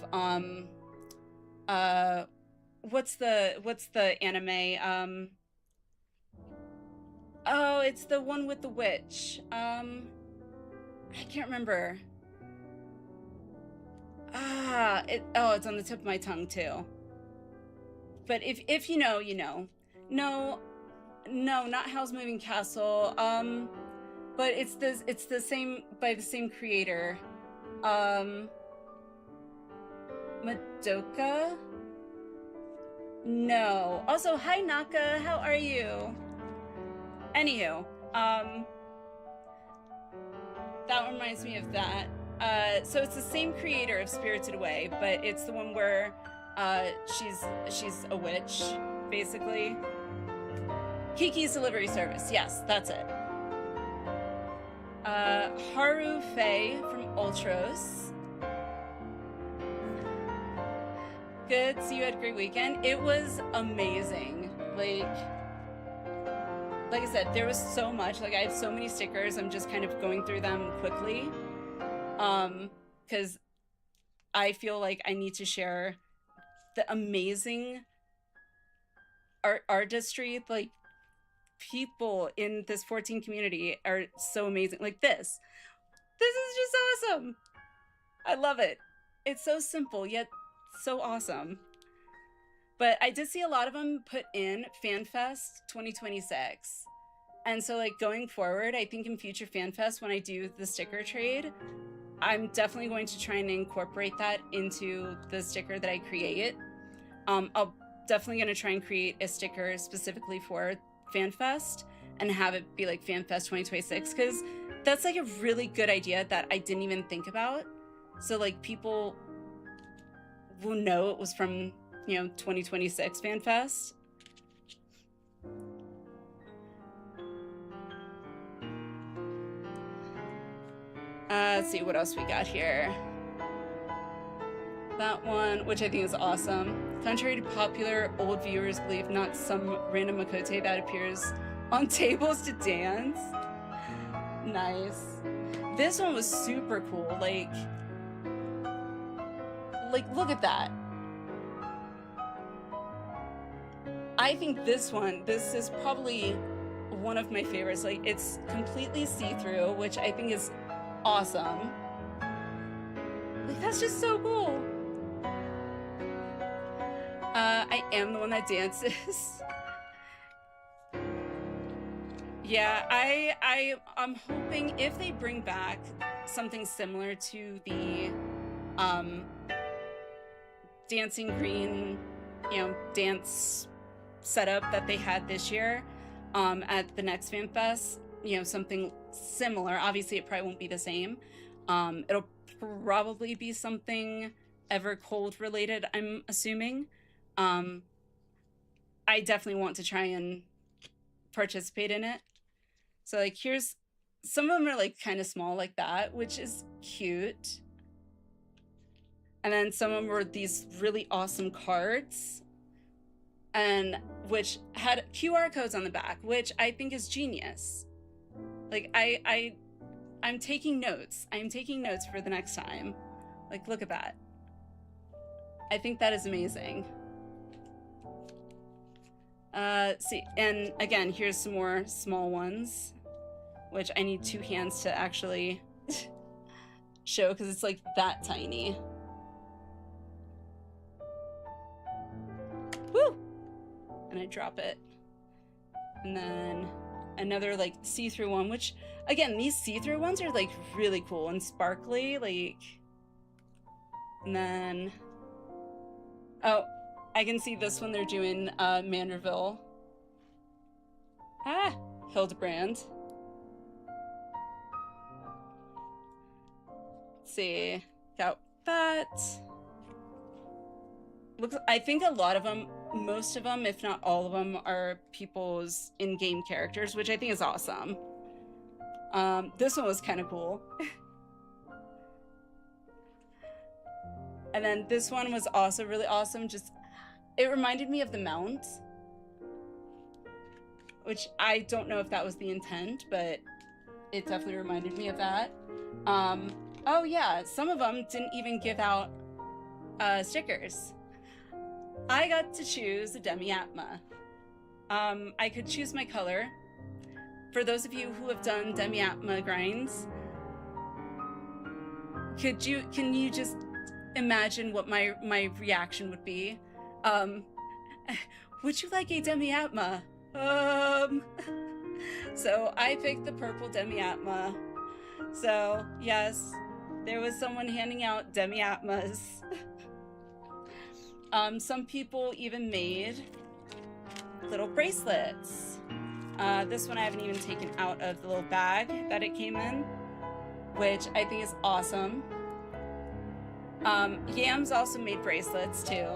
what's the anime? Oh, it's the one with the witch. I can't remember. It's on the tip of my tongue too. But if you know, you know. No, not Howl's Moving Castle. But it's the same, by the same creator. Madoka? No. Also, hi Naka, how are you? Anywho, that reminds me of that. So it's the same creator of Spirited Away, but it's the one where she's a witch, basically. Kiki's Delivery Service, yes, that's it. Haru Faye from Ultros. Good, so you had a great weekend. It was amazing. Like I said, there was so much. Like, I have so many stickers. I'm just kind of going through them quickly. Because I feel like I need to share the amazing artistry. Like, people in this 14 community are so amazing. Like this. This is just awesome. I love it. It's so simple, yet so awesome. But I did see a lot of them put in FanFest 2026. And so, like, going forward, I think in future FanFest, when I do the sticker trade, I'm definitely going to try and incorporate that into the sticker that I create. I'll definitely going to try and create a sticker specifically for FanFest and have it be like FanFest 2026, because that's like a really good idea that I didn't even think about. So, like, people will know it was from, 2026 FanFest. Let's see what else we got here. That one, which I think is awesome. Contrary to popular old viewers believe, not some random Makote that appears on tables to dance. Nice. This one was super cool. Like, look at that. I think this is probably one of my favorites. Like, it's completely see-through, which I think is awesome. Like, that's just so cool. I am the one that dances. Yeah, I'm hoping if they bring back something similar to the dancing green, dance setup that they had this year at the next FanFest, something similar. Obviously, it probably won't be the same. It'll probably be something Evercold related, I'm assuming. I definitely want to try and participate in it. So, like, here's some of them are like kind of small like that, which is cute. And then some of them were these really awesome cards. and which had QR codes on the back, which I think is genius. Like I'm taking notes. I'm taking notes for the next time. Like, look at that. I think that is amazing. See, and again, here's some more small ones, which I need 2 hands to actually show because it's like that tiny. Woo! And I drop it. And then another like see-through one, which again, these see-through ones are like really cool and sparkly, like. And then, oh, I can see this one they're doing Manderville. Ah, Hildebrand. Let's see, got that. Looks, I think a lot of them, most of them, if not all of them, are people's in-game characters, which I think is awesome. This one was kind of cool. And then this one was also really awesome. Just, it reminded me of the mount, which I don't know if that was the intent, but it definitely reminded me of that. Oh yeah, some of them didn't even give out stickers. I got to choose a Demi-Atma. I could choose my color. For those of you who have done Demi-Atma grinds, can you just imagine what my reaction would be? Would you like a Demi-Atma? So I picked the purple Demi-Atma. So yes, there was someone handing out Demi-Atmas. Some people even made little bracelets. This one I haven't even taken out of the little bag that it came in, which I think is awesome. Yams also made bracelets too,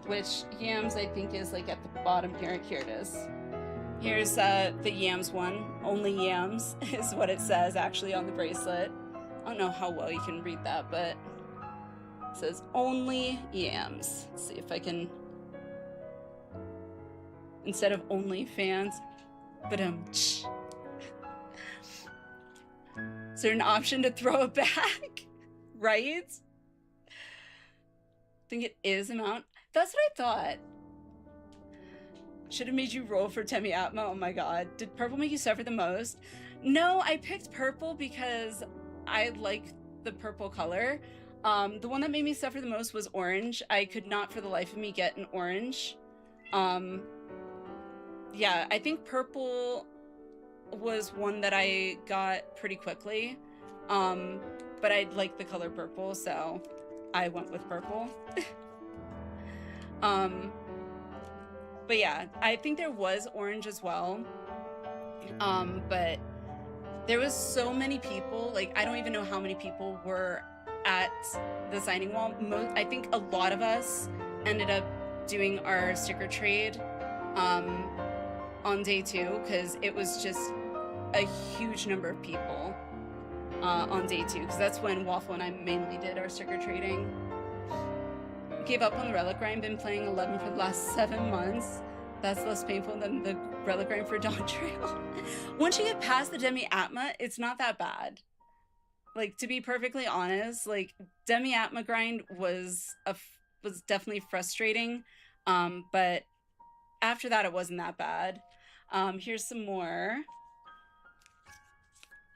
which Yams I think is like at the bottom here. Here it is. Here's the Yams one. Only Yams is what it says actually on the bracelet. I don't know how well you can read that, but it says only Yams. Let's see if I can, instead of only fans, but Is there an option to throw it back? Right? I think it is amount. That's what I thought. Should have made you roll for Demi-Atma. Oh my god. Did purple make you suffer the most? No, I picked purple because I like the purple color. The one that made me suffer the most was orange. I could not for the life of me get an orange. Yeah, I think purple was one that I got pretty quickly. But I like the color purple, so I went with purple. But yeah, I think there was orange as well. But there was so many people, like I don't even know how many people were at the signing wall. I think a lot of us ended up doing our sticker trade on day 2 because it was just a huge number of people on day 2 because that's when Waffle and I mainly did our sticker trading. Gave up on the relic grind, been playing 11 for the last 7 months. That's less painful than the relic grind for Dawn Trail. Once you get past the Demi-Atma, it's not that bad. Like, to be perfectly honest, like, Demi-Atma grind was definitely frustrating, but after that, it wasn't that bad. Here's some more.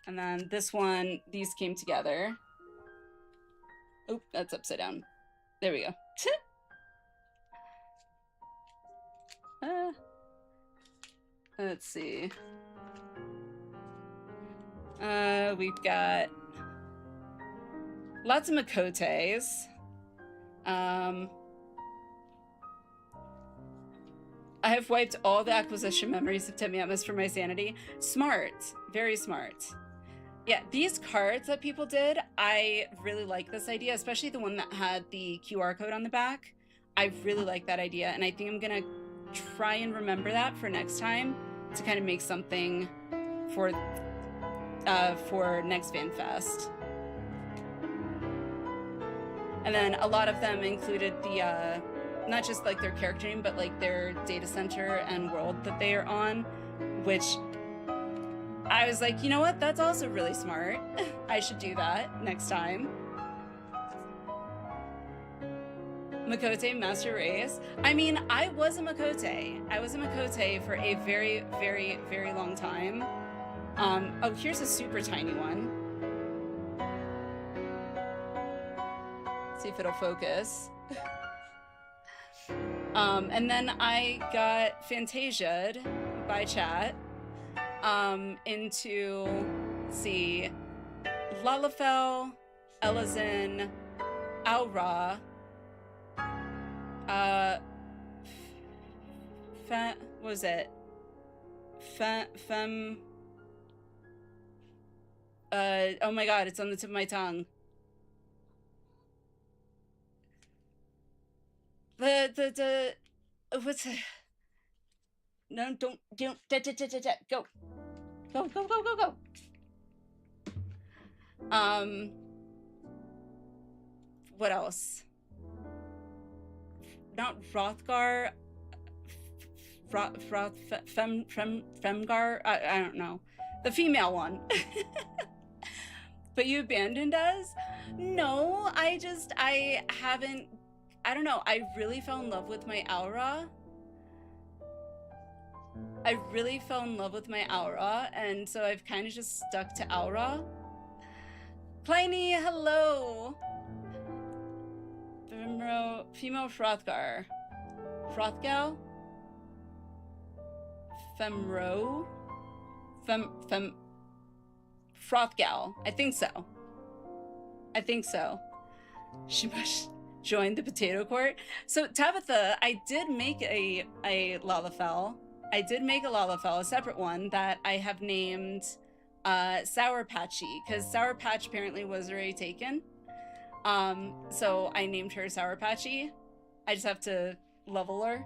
And then this one, these came together. Oh, that's upside down. There we go. Let's see. We've got lots of Makotes. I have wiped all the acquisition memories of Demi-Atmas for my sanity. Smart. Very smart. Yeah, these cards that people did, I really like this idea, especially the one that had the QR code on the back. I really like that idea, and I think I'm gonna try and remember that for next time to kind of make something for next FanFest. And then a lot of them included the not just like their character name, but like their data center and world that they are on, which I was like, you know what? That's also really smart. I should do that next time. Makote Master Race. I mean, I was a Makote. I was a Makote for a very, very, very long time. Oh, here's a super tiny one. See if it'll focus. And then I got Fantasia'd by chat into, let's see, Lalafell, Elazin, Aura, what was it? Oh my god, it's on the tip of my tongue. What's it? No, don't, go. Go. What else? Not Hrothgar, Femgar, I don't know. The female one. But you abandoned us? No, I haven't, I don't know. I really fell in love with my aura. And so I've kind of just stuck to aura. Pliny, hello. Female Hrothgar. Hrothgal? Femro? Hrothgal. I think so. She must join the potato court. So Tabitha, I did make a Lalafell. A separate one that I have named Sour Patchy, because Sour Patch apparently was already taken. So I named her Sour Patchy. I just have to level her.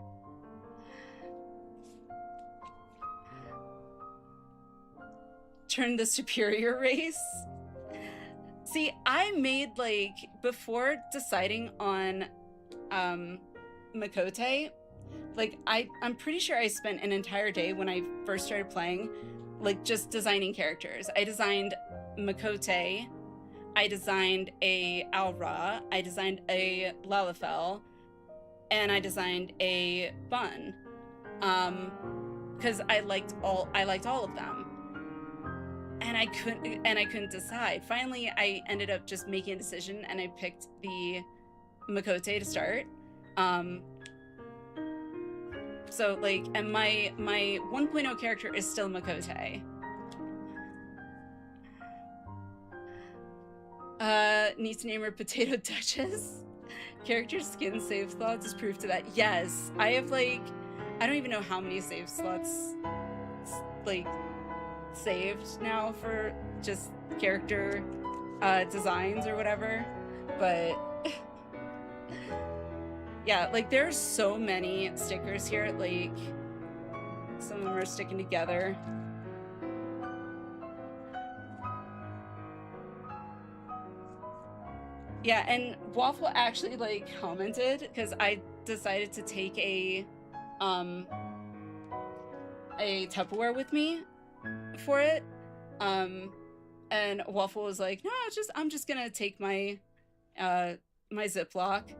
Turn the superior race. See, I made, like, before deciding on Makote, like, I'm pretty sure I spent an entire day when I first started playing, like, just designing characters. I designed Makote, I designed a Aura, I designed a Lalafell, and I designed a Bun, because I liked all of them, and I couldn't decide. Finally, I ended up just making a decision, and I picked the Makote to start. So like, and my 1.0 character is still Makote. Need to name her Potato Duchess. Character skin save slots is proof to that. Yes, I have, like, I don't even know how many save slots, like, saved now for just character designs or whatever, but yeah, like, there's so many stickers here, like, some of them are sticking together. Yeah, and Waffle actually, like, commented, because I decided to take a Tupperware with me for it, and Waffle was like, no, I'm just gonna take my my Ziploc,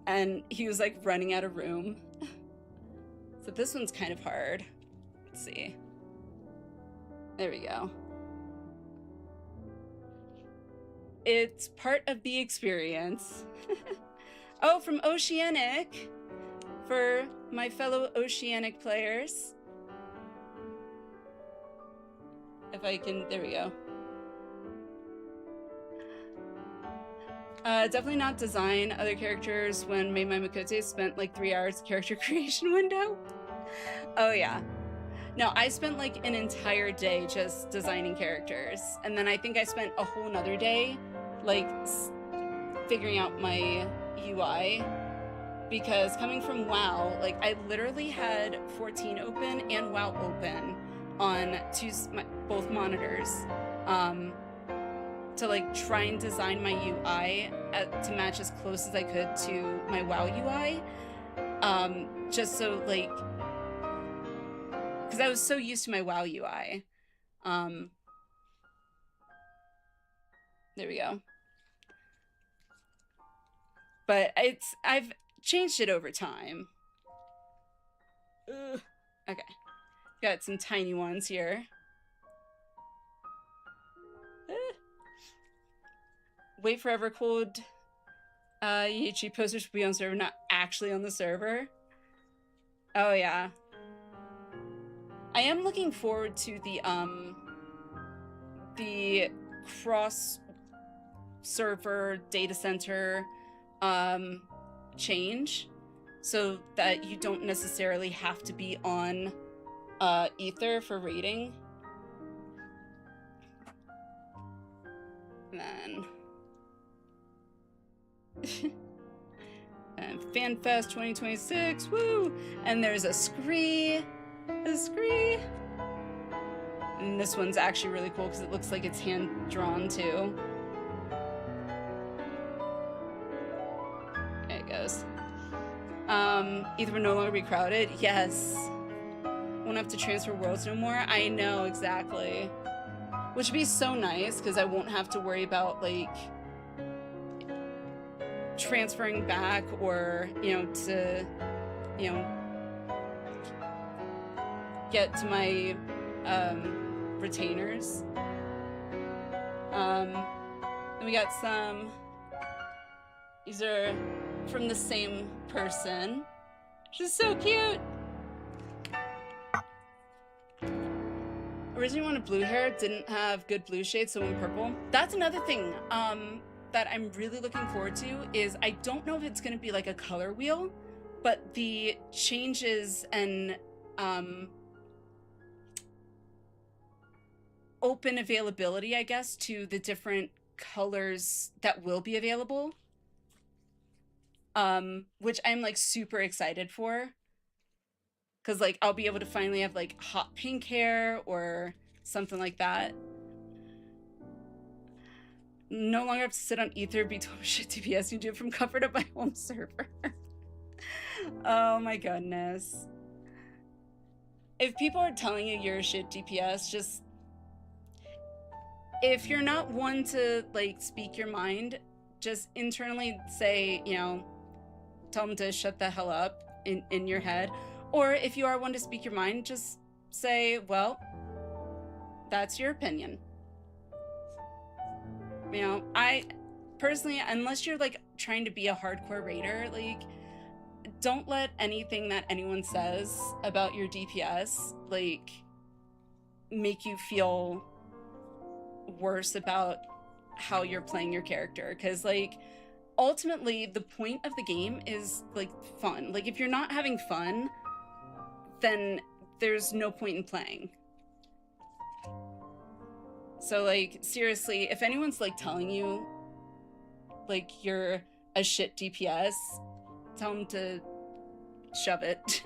and he was, like, running out of room. So this one's kind of hard. Let's see. There we go. It's part of the experience. Oh, from Oceanic, for my fellow Oceanic players. If I can, there we go. Definitely not design other characters. When made my Makote, spent like 3 hours character creation window. Oh yeah. No, I spent like an entire day just designing characters. And then I think I spent a whole nother day like figuring out my UI, because coming from WoW, like, I literally had 14 open and WoW open on both monitors, to like try and design my UI to match as close as I could to my WoW UI. Just so like, because I was so used to my WoW UI. There we go. But I've changed it over time. Ugh. Okay. Got some tiny ones here. Wait forever cold. EHG posters will be on server, not actually on the server. Oh yeah. I am looking forward to the cross server data center change, so that you don't necessarily have to be on Ether for raiding. And then and FanFest 2026, woo! And there's a scree. And this one's actually really cool because it looks like it's hand drawn too. There it goes. Either will no longer be crowded. Yes. Won't have to transfer worlds no more. I know, exactly. Which would be so nice because I won't have to worry about like transferring back or, to, get to my retainers. Then we got some. These are from the same person. She's so cute. Originally wanted blue hair, didn't have good blue shades, so went purple. That's another thing that I'm really looking forward to is I don't know if it's gonna be like a color wheel, but the changes and open availability, I guess, to the different colors that will be available. Which I'm like super excited for. Cause like I'll be able to finally have like hot pink hair or something like that. No longer have to sit on Ether, be told shit DPS, you do it from comfort of my home server. Oh my goodness. If people are telling you you're a shit DPS, just, if you're not one to like speak your mind, just internally say, tell them to shut the hell up in your head. Or if you are one to speak your mind, just say, that's your opinion. I personally, unless you're like trying to be a hardcore raider, like don't let anything that anyone says about your DPS like make you feel worse about how you're playing your character. Because like ultimately the point of the game is like fun. Like if you're not having fun, then there's no point in playing. So like seriously, if anyone's like telling you like you're a shit DPS, tell them to shove it.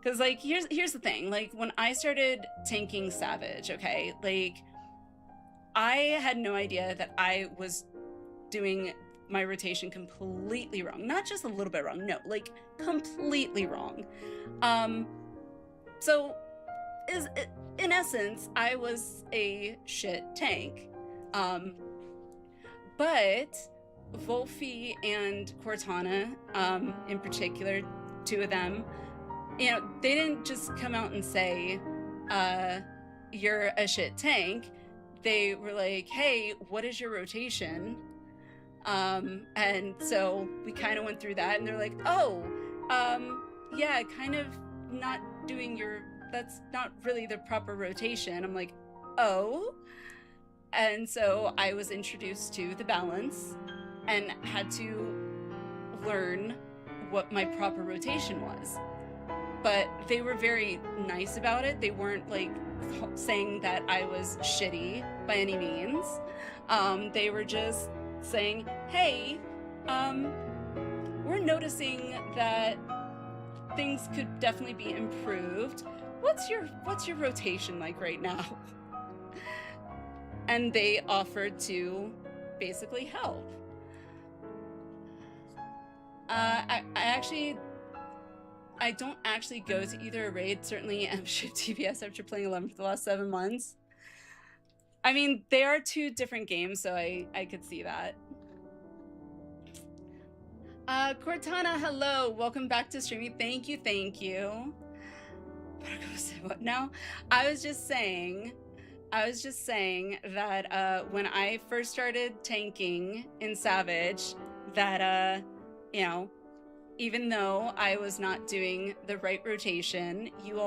Because like here's the thing, like when I started tanking Savage, okay, like I had no idea that I was doing my rotation completely wrong. Not just a little bit wrong, no, like completely wrong. So in essence, I was a shit tank. But Wolfie and Cortana, in particular, two of them, they didn't just come out and say, you're a shit tank. They were like, hey, what is your rotation? And so we kind of went through that, and they're like, oh, yeah, kind of not doing that's not really the proper rotation. I'm like, oh. And so I was introduced to the balance and had to learn what my proper rotation was. But they were very nice about it. They weren't like saying that I was shitty by any means. They were just saying, hey, we're noticing that things could definitely be improved. What's your rotation like right now? And they offered to basically help. I don't actually go to either a raid. Certainly am shift TBS after playing 11 for the last 7 months. I mean, they are 2 different games, so I could see that. Cortana, hello. Welcome back to streaming. Thank you, thank you. But I'm gonna say what now? I was just saying that when I first started tanking in Savage, that you know, even though I was not doing the right rotation, you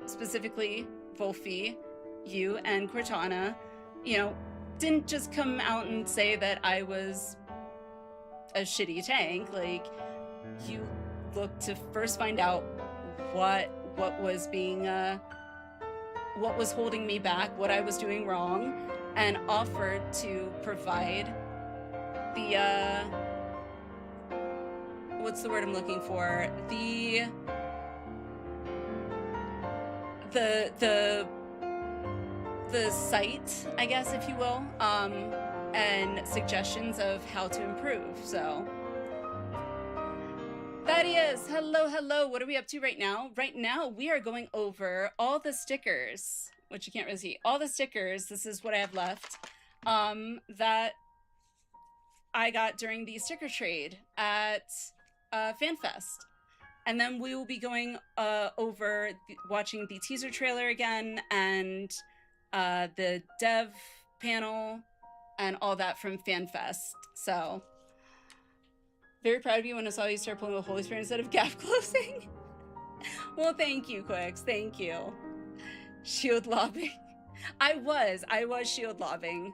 specifically, Wolfie, you and Cortana, you know, didn't just come out and say that I was a shitty tank. Like, you looked to first find out what was being, what was holding me back, what I was doing wrong, and offered to provide the, what's the word I'm looking for? The site, I guess, if you will, and suggestions of how to improve. So Thaddeus, hello. What are we up to right now? Right now, we are going over all the stickers, which you can't really see. All the stickers, this is what I have left, that I got during the sticker trade at FanFest. And then we will be going over watching the teaser trailer again, and the dev panel and all that from FanFest. So very proud of you when I saw you start pulling with Holy Spirit instead of gap closing. Well, thank you, Quix. Thank you. Shield lobbing. I was shield lobbing.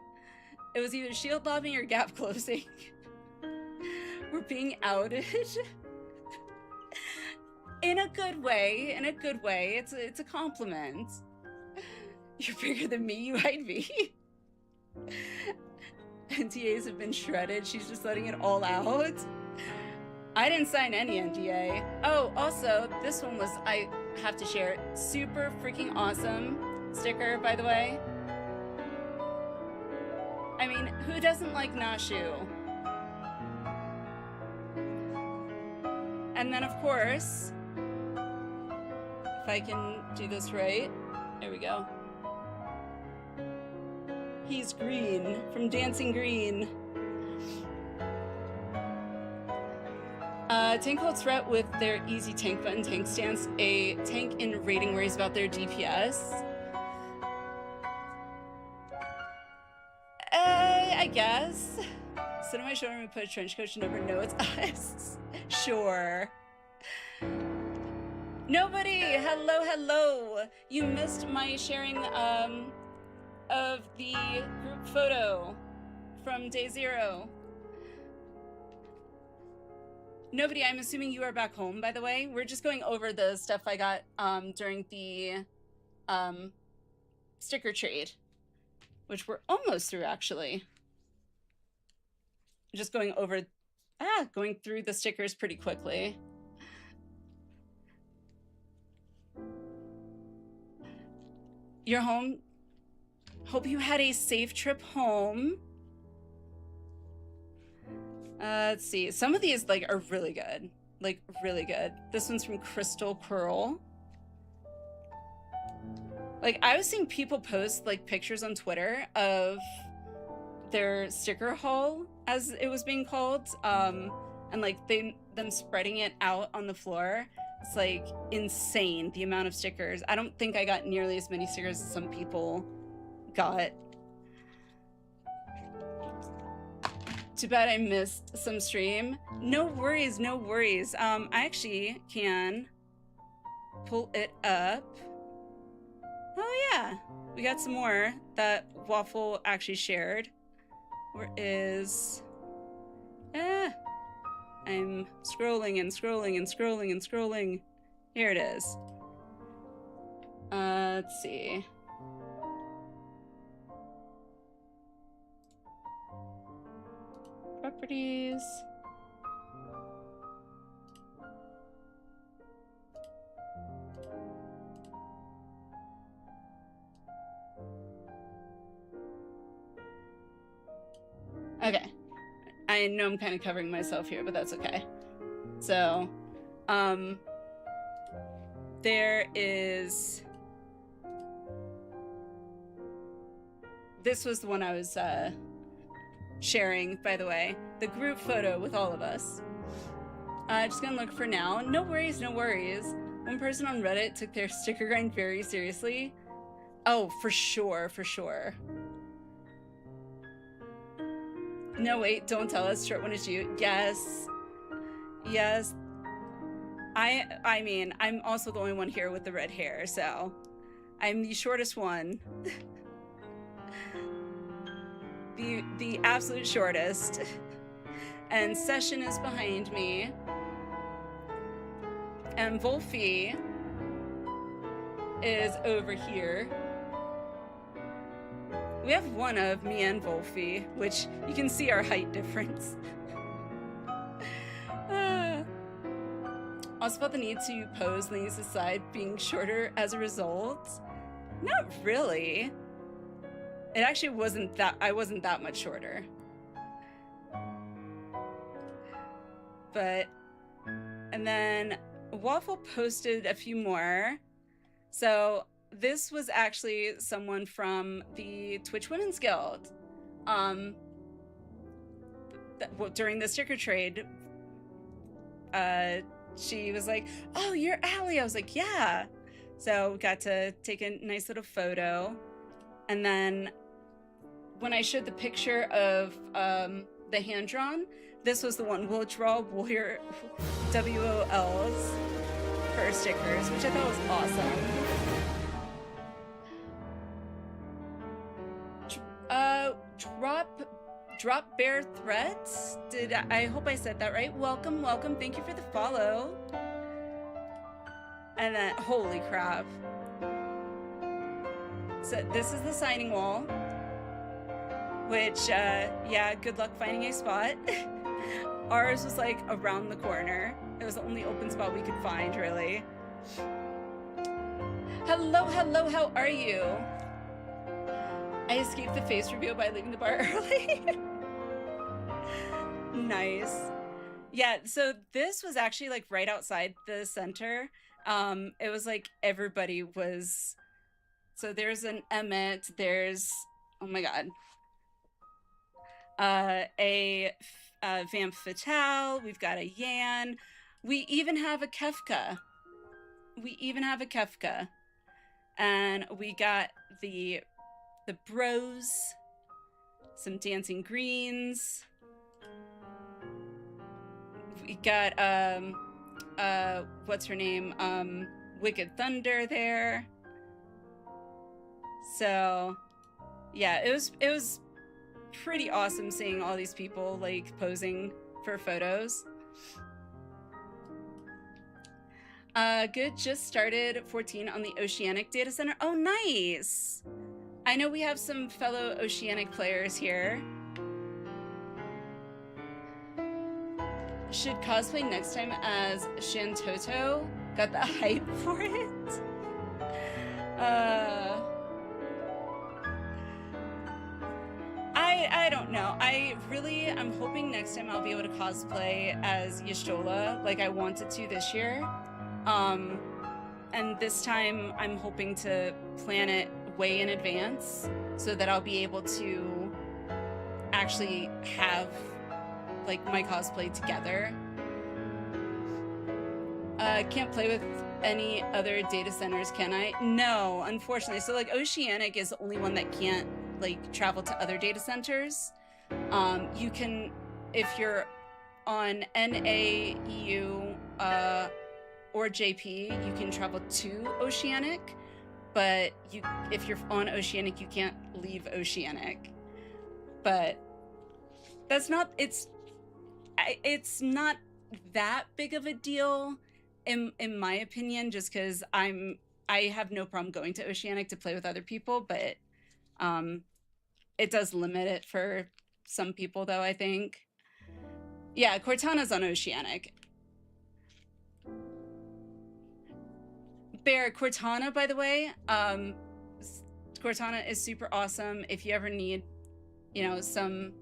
It was either shield lobbing or gap closing. We're being outed. In a good way. It's a compliment. You're bigger than me, you hide me. NDAs have been shredded. She's just letting it all out. I didn't sign any NDA. Oh, also, this one was, I have to share, super freaking awesome sticker, by the way. I mean, who doesn't like Nashu? And then, of course, if I can do this right, there we go. He's green, from Dancing Green. Tank holds threat with their easy tank button tank stance. A tank in raiding worries about their DPS. I guess. Sit on my shoulder and put a trench coat, you never know it's us. Sure. Nobody! Hello! You missed my sharing of the group photo from day 0. Nobody, I'm assuming you are back home, by the way. We're just going over the stuff I got during the sticker trade, which we're almost through, actually. Just going through the stickers pretty quickly. You're home. Hope you had a safe trip home. Let's see. Some of these are really good. Really good. This one's from Crystal Curl. I was seeing people post pictures on Twitter of their sticker haul, as it was being called, and them spreading it out on the floor. It's insane, the amount of stickers. I don't think I got nearly as many stickers as some people got. Too bad I missed some stream. No worries. I actually can pull it up. Oh yeah, we got some more that Waffle actually shared. Where is... I'm scrolling. Here it is. Let's see. Properties. Okay. I know I'm kind of covering myself here, but that's okay. So, there is... This was the one I was sharing, by the way. The group photo with all of us. Just gonna look for now. No worries, no worries. One person on Reddit took their sticker grind very seriously. Oh, for sure, for sure. No, wait, don't tell us. Short one is you. Yes. Yes. I mean, I'm also the only one here with the red hair, so I'm the shortest one. the absolute shortest. And Session is behind me. And Wolfie is over here. We have one of me and Wolfie, which you can see our height difference. Also felt the need to pose leaning aside, being shorter as a result. Not really. It actually wasn't that, I wasn't that much shorter. But, and then Waffle posted a few more. So this was actually someone from the Twitch Women's Guild. During the sticker trade, she was like, "Oh, you're Allie." I was like, "Yeah." So we got to take a nice little photo. And then when I showed the picture of the hand-drawn, this was the one. We'll draw warrior WOLs for stickers, which I thought was awesome. Drop Bear Threats. I hope I said that right. Welcome, welcome. Thank you for the follow. And then, holy crap. So this is the signing wall, which, yeah, good luck finding a spot. Ours was like around the corner. It was the only open spot we could find, really. Hello, hello, how are you? I escaped the face reveal by leaving the bar early. Nice. Yeah, so this was actually like right outside the center. It was like everybody was... So there's an Emmett, there's... Oh my god. A Vamp Fatale, we've got a Yan. We even have a Kefka. And we got the bros, some dancing greens. We got what's her name? Wicked Thunder there. So yeah, it was pretty awesome seeing all these people like posing for photos. Good, just started 14 on the Oceanic data center. Oh, nice. I know we have some fellow Oceanic players here. Should cosplay next time as Shantoto. Got the hype for it. I don't know. I'm hoping next time I'll be able to cosplay as Y'shtola like I wanted to this year. And this time I'm hoping to plan it way in advance so that I'll be able to actually have like my cosplay together. Can't play with any other data centers, can I? No, unfortunately. So like Oceanic is the only one that can't like travel to other data centers. You can, if you're on NA, EU, or JP, you can travel to Oceanic, but if you're on Oceanic, you can't leave Oceanic. But that's not, it's not that big of a deal in my opinion, just because I have no problem going to Oceanic to play with other people, but it does limit it for some people though, I think. Yeah, Cortana's on Oceanic. Bear, Cortana, by the way, Cortana is super awesome. If you ever need, you know, some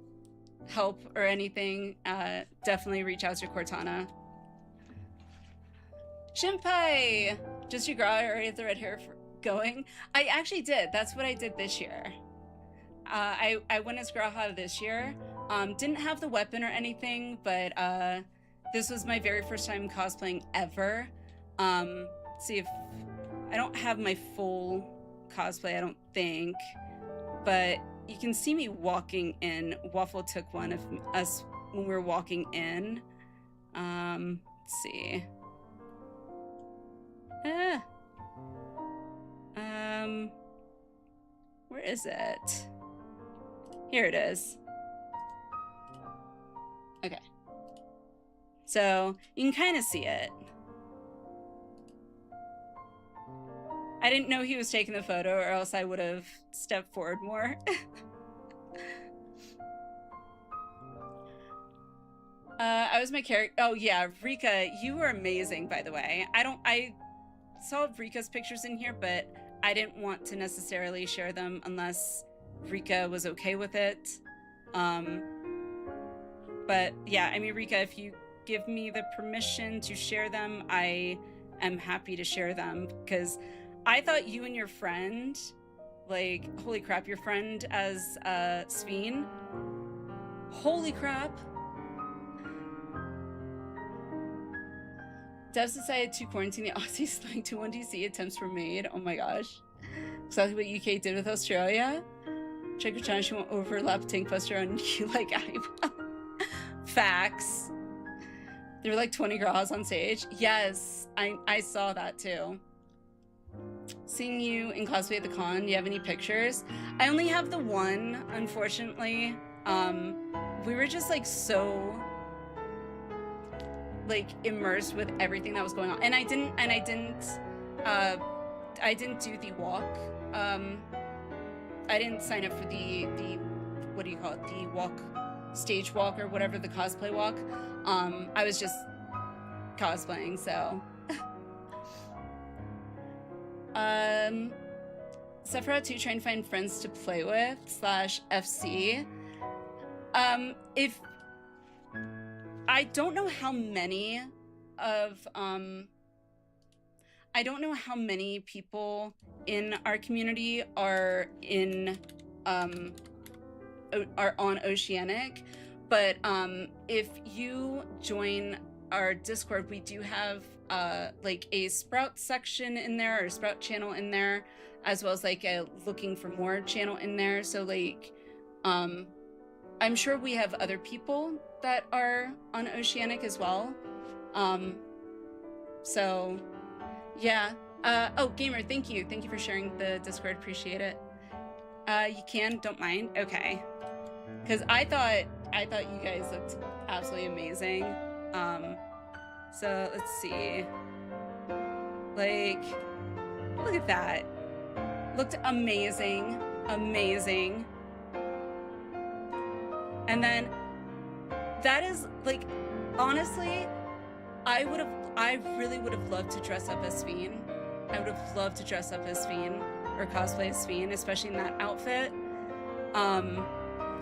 help or anything, definitely reach out to Cortana. Shinpai! Just your girl already have the red hair going? I actually did. That's what I did this year. I went as Graha this year. Didn't have the weapon or anything, but this was my very first time cosplaying ever. See if I don't have my full cosplay, I don't think, but you can see me walking in. Waffle took one of us when we were walking in. Let's see. Where is it? Here it is. Okay. So you can kind of see it. I didn't know he was taking the photo, or else I would have stepped forward more. I was my character. Oh yeah, Rika, you were amazing, by the way. I saw Rika's pictures in here, but I didn't want to necessarily share them unless Rika was okay with it. But yeah, I mean, Rika, if you give me the permission to share them, I am happy to share them, because I thought you and your friend, like, holy crap, your friend as Sveen, holy crap. Devs decided to quarantine the Aussie slang to 1DC attempts were made. Oh my gosh. Exactly what UK did with Australia. Check your China, she won't overlap Tank Buster on you like eyebrow. Facts. There were like 20 girls on stage. Yes, I saw that too. Seeing you in cosplay at the con, do you have any pictures? I only have the one, unfortunately. We were just like so like immersed with everything that was going on, and I didn't do the walk. I didn't sign up for the what do you call it, the walk, stage walk, or whatever, the cosplay walk. I was just cosplaying, so Sephiroth 2 trying to find friends to play with /FC. If I don't know how many of I don't know how many people in our community are in are on Oceanic, but if you join our Discord, we do have like a Sprout section in there, or Sprout channel in there, as well as like a looking for more channel in there. So like I'm sure we have other people that are on Oceanic as well. So yeah. Oh, Gamer, thank you for sharing the Discord, appreciate it. You can, don't mind. Okay, because I thought you guys looked absolutely amazing. So let's see, like, look at that, looked amazing. And then that is like, honestly, I really would have loved to dress up as Sveen. I would have loved to dress up as Sveen, or cosplay as Sveen, especially in that outfit.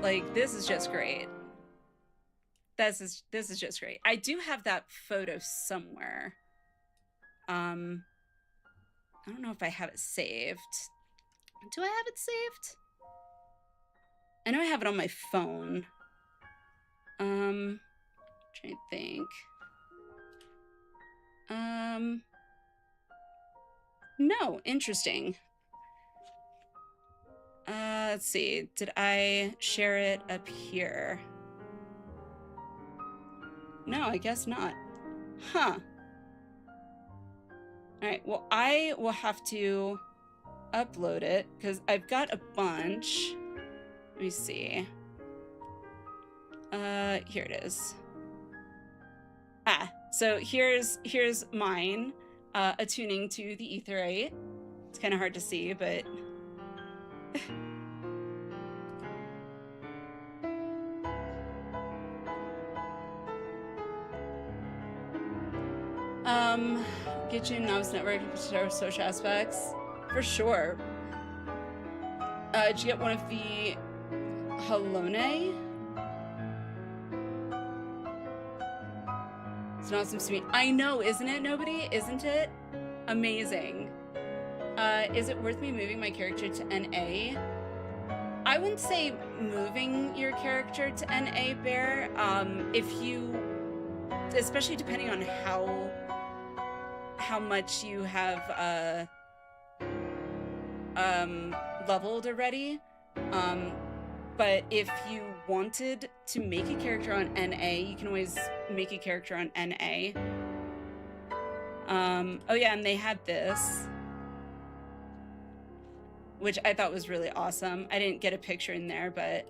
Like, this is just great. This is just great. I do have that photo somewhere. I don't know if I have it saved. Do I have it saved? I know I have it on my phone. Trying to think. No, interesting. Let's see. Did I share it up here? No, I guess not. Huh. Alright, well, I will have to upload it, because I've got a bunch. Let me see. Here it is. So here's mine, attuning to the Aetheryte. It's kind of hard to see, but get you Knobs Network social aspects for sure. Did you get one of the Alliniea? It's an awesome stream. I know, isn't it, nobody? Isn't it? Amazing. Is it worth me moving my character to NA? I wouldn't say moving your character to NA, Bear. If you, especially depending on how much you have leveled already. But if you wanted to make a character on NA, you can always make a character on NA. Oh yeah, and they had this, which I thought was really awesome. I didn't get a picture in there, but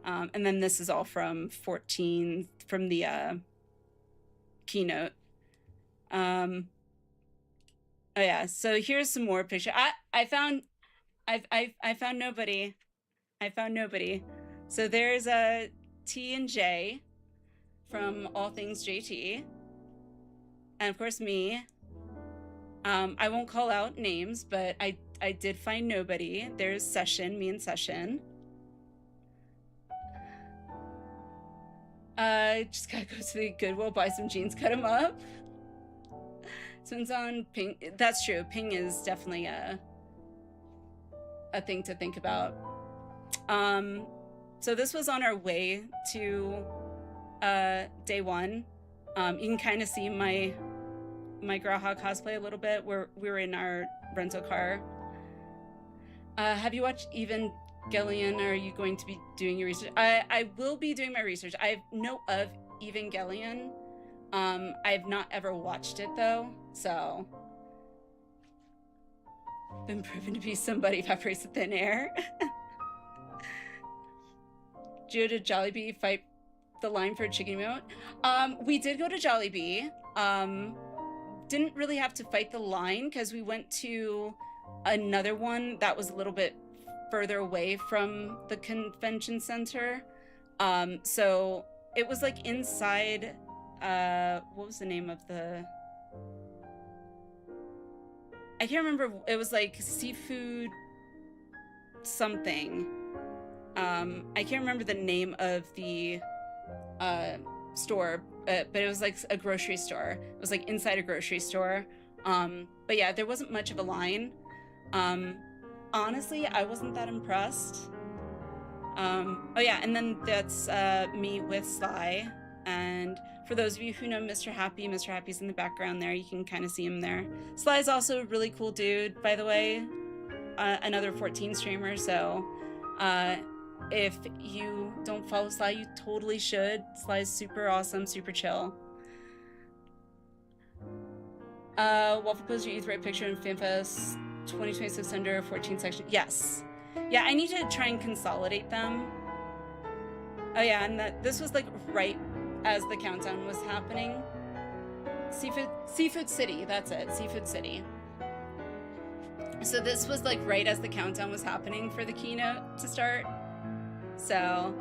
and then this is all from 14, from the keynote. Oh yeah, so here's some more picture. I found nobody. I found nobody. So there's a T and J from All Things JT, and of course me. I won't call out names, but I did find nobody. There's Session, me and Session. Just gotta go to the Goodwill, buy some jeans, cut them up. This one's on Ping. That's true. Ping is definitely a thing to think about. So this was on our way to day one. You can kind of see my Graha cosplay a little bit, where we were in our rental car. Have you watched Evangelion, or are you going to be doing your research? I will be doing my research. I know of Evangelion. I've not ever watched it though, so. Been proven to be somebody evaporates in thin air. Did you go to Jollibee fight the line for a chicken emote? We did go to Jollibee. Didn't really have to fight the line because we went to another one that was a little bit further away from the convention center. So it was like inside, what was the name of the, I can't remember. It was like seafood something. I can't remember the name of the store, but it was like a grocery store. It was like inside a grocery store. But yeah, there wasn't much of a line. Honestly, I wasn't that impressed. Oh yeah, and then that's me with Sly. And for those of you who know Mr. Happy's in the background there. You can kind of see him there. Sly's also a really cool dude, by the way. Another 14 streamer, so if you don't follow Sly, you totally should. Sly's super awesome, super chill. Waffle posted your right picture in FanFest 2026 under 14 section. Yes. Yeah, I need to try and consolidate them. Oh yeah, and this was like right as the countdown was happening. Seafood City, that's it, Seafood City. So this was like right as the countdown was happening for the keynote to start. So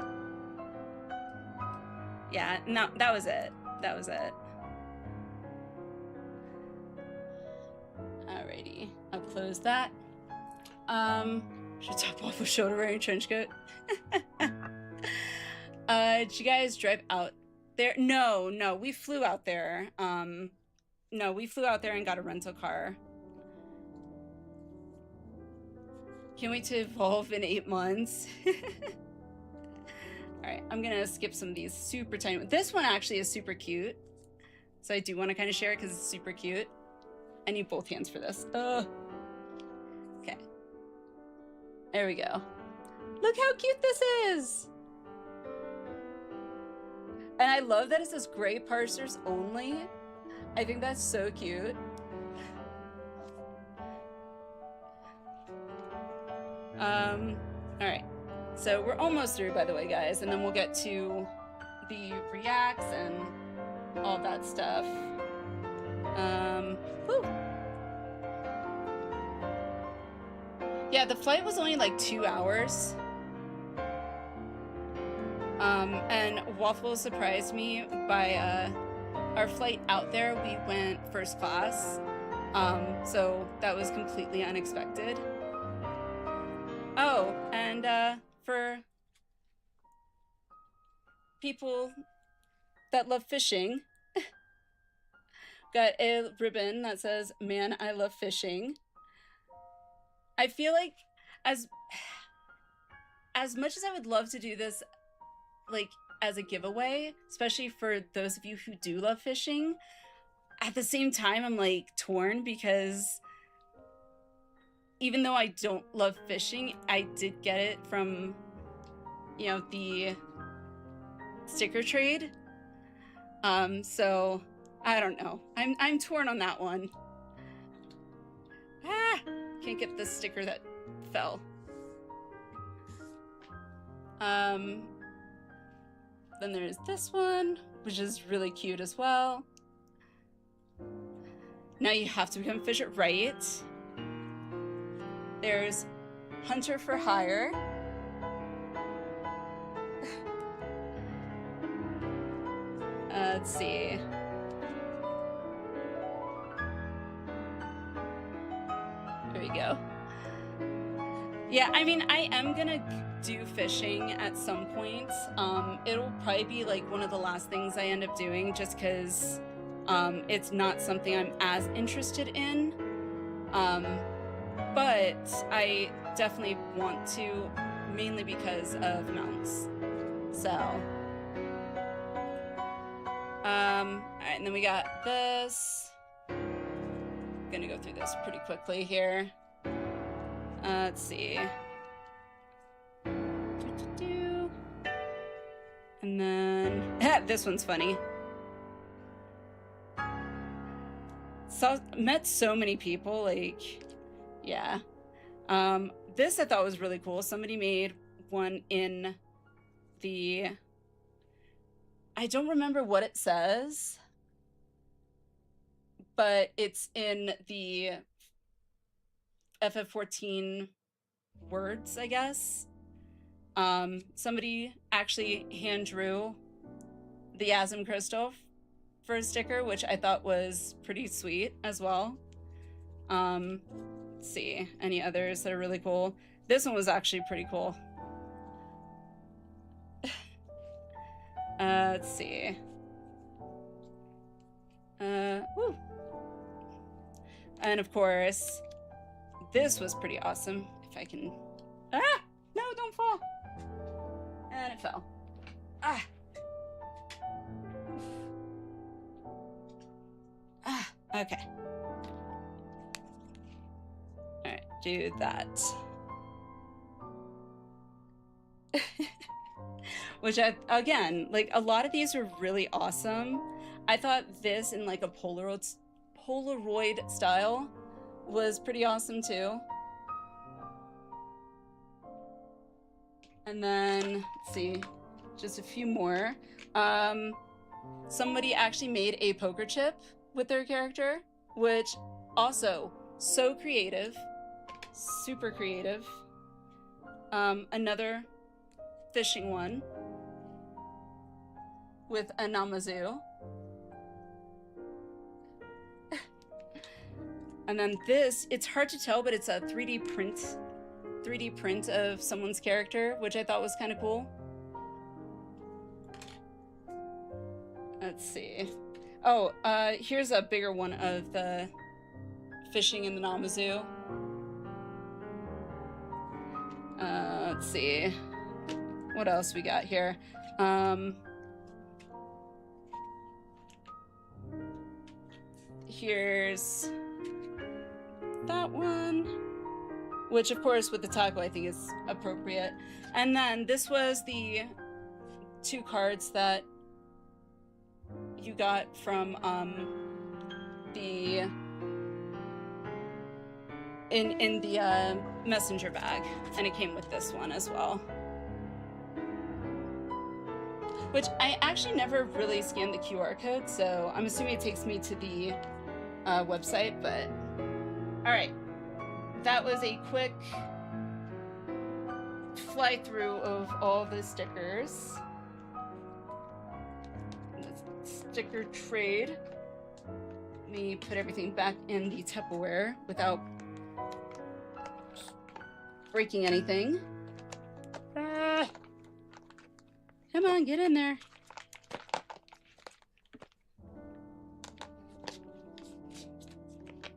yeah, no, that was it. That was it. Alrighty, I'll close that. Should top off with shoulder wearing trench coat. Did you guys drive out there? No, we flew out there. No, we flew out there and got a rental car. Can't wait to evolve in 8 months. All right, I'm gonna skip some of these super tiny. This one actually is super cute, so I do want to kind of share it because it's super cute. I need both hands for this. Okay, there we go. Look how cute this is. And I love that it says gray parsers only. I think that's so cute. All right, so we're almost through, by the way, guys, and then we'll get to the reacts and all that stuff. Whew. Yeah, the flight was only like 2 hours. And Waffle surprised me by our flight out there. We went first class, so that was completely unexpected. Oh, and for people that love fishing, Got a ribbon that says, "Man, I love fishing." I feel like as much as I would love to do this, like, as a giveaway, especially for those of you who do love fishing, at the same time, I'm, like, torn because even though I don't love fishing, I did get it from, you know, the sticker trade. So I don't know. I'm torn on that one. Ah! Can't get the sticker that fell. Then there's this one, which is really cute as well. Now you have to become a fisher, right? There's Hunter for Hire. Let's see. There we go. Yeah, I mean, I am gonna do fishing at some point. It'll probably be like one of the last things I end up doing just because it's not something I'm as interested in. But I definitely want to, mainly because of mounts. So, alright, and then we got this. I'm gonna go through this pretty quickly here. Let's see. And then, this one's funny. Met so many people, like, yeah. This I thought was really cool. Somebody made one in the, I don't remember what it says, but it's in the FF14 words, I guess. Somebody actually hand drew the Yasm crystal for a sticker, which I thought was pretty sweet as well. Let's see, any others that are really cool? This one was actually pretty cool. Let's see. Woo. And of course, this was pretty awesome. If I can, no, don't fall. And it fell. Okay. All right, do that. Which again, like, a lot of these were really awesome. I thought this in like a Polaroid style was pretty awesome too. And then, let's see, just a few more. Somebody actually made a poker chip with their character, which also so creative, super creative. Another fishing one with a Namazu. And then this, it's hard to tell, but it's a 3D print of someone's character, which I thought was kind of cool. Let's see. Oh, here's a bigger one of the fishing in the Namazu. Let's see. What else we got here? Here's that one, which of course with the taco I think is appropriate. And then this was the 2 cards that you got from the in the messenger bag, and it came with this one as well, which I actually never really scanned the QR code, so I'm assuming it takes me to the website. But all right, that was a quick fly through of all the stickers. Sticker trade. Let me put everything back in the Tupperware without breaking anything. Come on, get in there.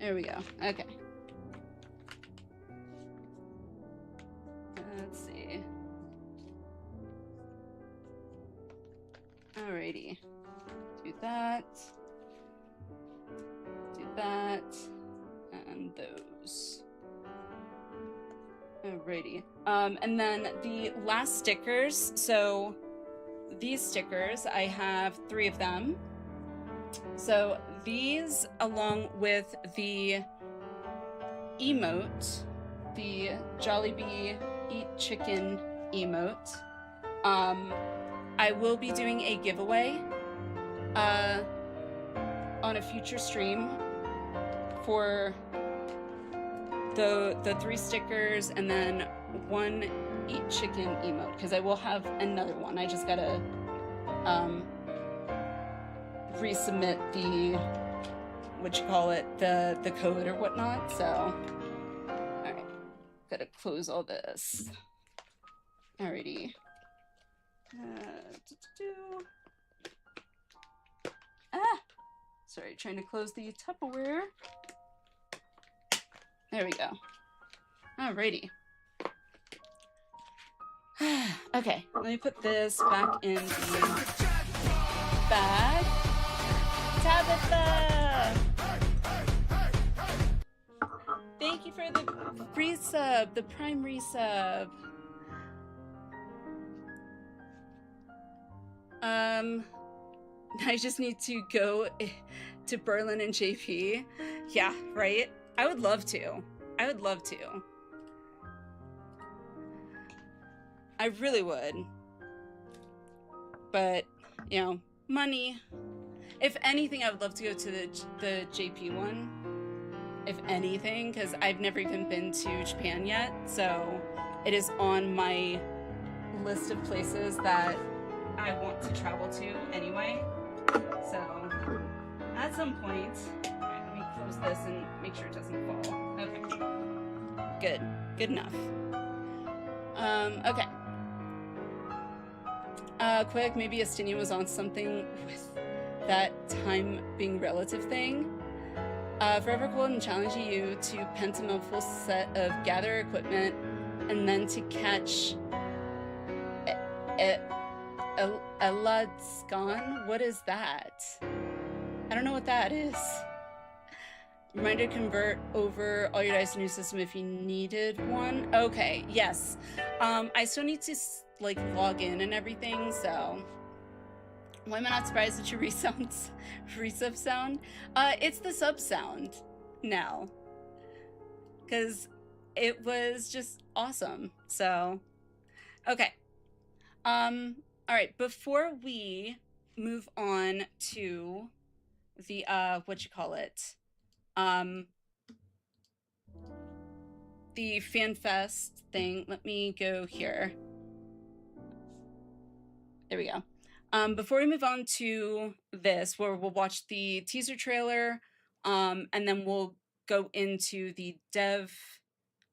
There we go. Okay. Let's see. Alrighty. Do that. Do that. And those. Alrighty. And then the last stickers. So these stickers, I have 3 of them. So these, along with the emote, the Jollibee Eat Chicken emote, I will be doing a giveaway on a future stream for the 3 stickers and then 1 Eat Chicken emote, because I will have another one. I just gotta resubmit the the code or whatnot. So all right, gotta close all this. Alrighty. Sorry, trying to close the Tupperware. There we go. Alrighty. Okay, let me put this back in the bag. Tabitha! Thank you for the resub, the Prime resub. I just need to go to Berlin and JP. Yeah, right? I would love to. I would love to. I really would. But, you know, money. If anything, I would love to go to the JP one. If anything, because I've never even been to Japan yet. So it is on my list of places that I want to travel to anyway. So at some point, all right, let me close this and make sure it doesn't fall. Okay, good enough. Okay. Quick, maybe Alliniea was on something with that time being relative thing. Forever Cold and challenging you to pentom a full set of gather equipment and then to catch Eladskan? What is that? I don't know what that is. Reminder to convert over all your dice to new system if you needed one. Okay, yes. I still need to like log in and everything, so why am I not surprised at your resub sound? It's the sub sound now, because it was just awesome. So, okay. All right. Before we move on to the the FanFest thing, let me go here. There we go. Before we move on to this, where we'll watch the teaser trailer, and then we'll go into the dev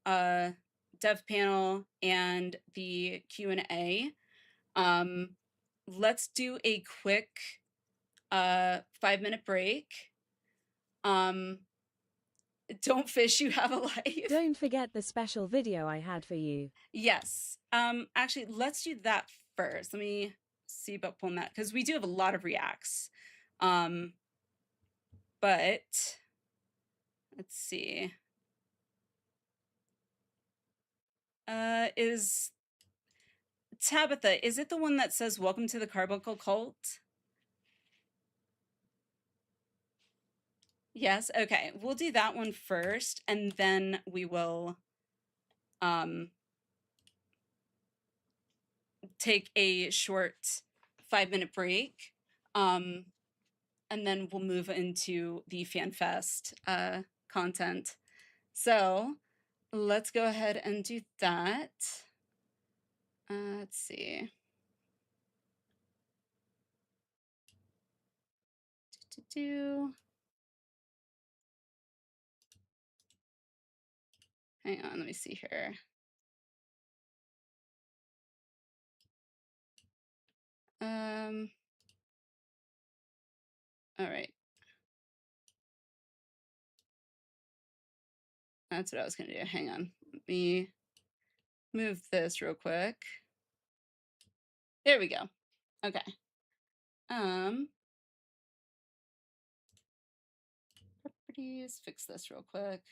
panel and the Q&A. Let's do a quick 5-minute break. Don't fish, you have a life. Don't forget the special video I had for you. Yes. Actually, let's do that first. Let me see about pulling that, because we do have a lot of reacts. But let's see. Is Tabitha, is it the one that says welcome to the Carbuncle Cult? Yes, okay. We'll do that one first, and then we will take a short 5-minute break. And then we'll move into the FanFest content. So let's go ahead and do that. Let's see. Hang on, let me see here. All right. That's what I was gonna do. Hang on. Let me move this real quick. There we go. Okay. Properties, fix this real quick.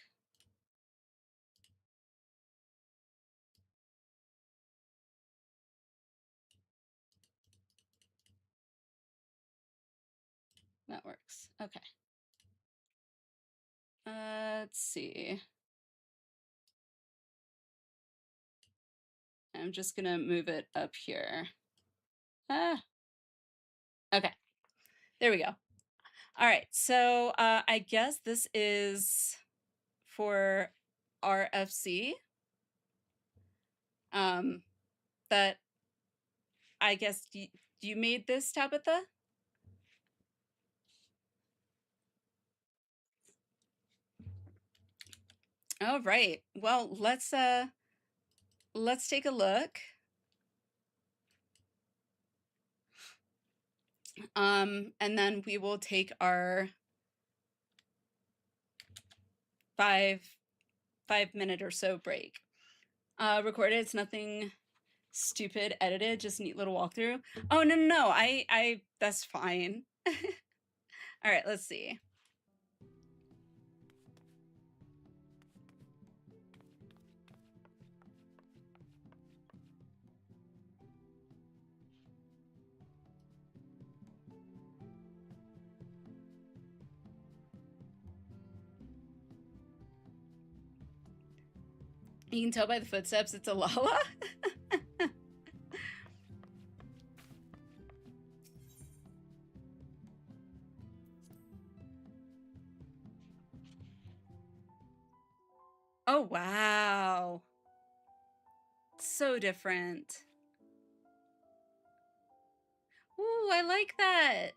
That works. Okay. Let's see. I'm just gonna move it up here. Okay. There we go. All right. So I guess this is for RFC. That I guess you made this, Tabitha? All right. Well, let's take a look. And then we will take our 5-minute or so break. Recorded. It's nothing stupid edited, just neat little walkthrough. Oh no, I that's fine. All right, let's see. You can tell by the footsteps it's a Lala. Oh, wow. So different. Ooh, I like that.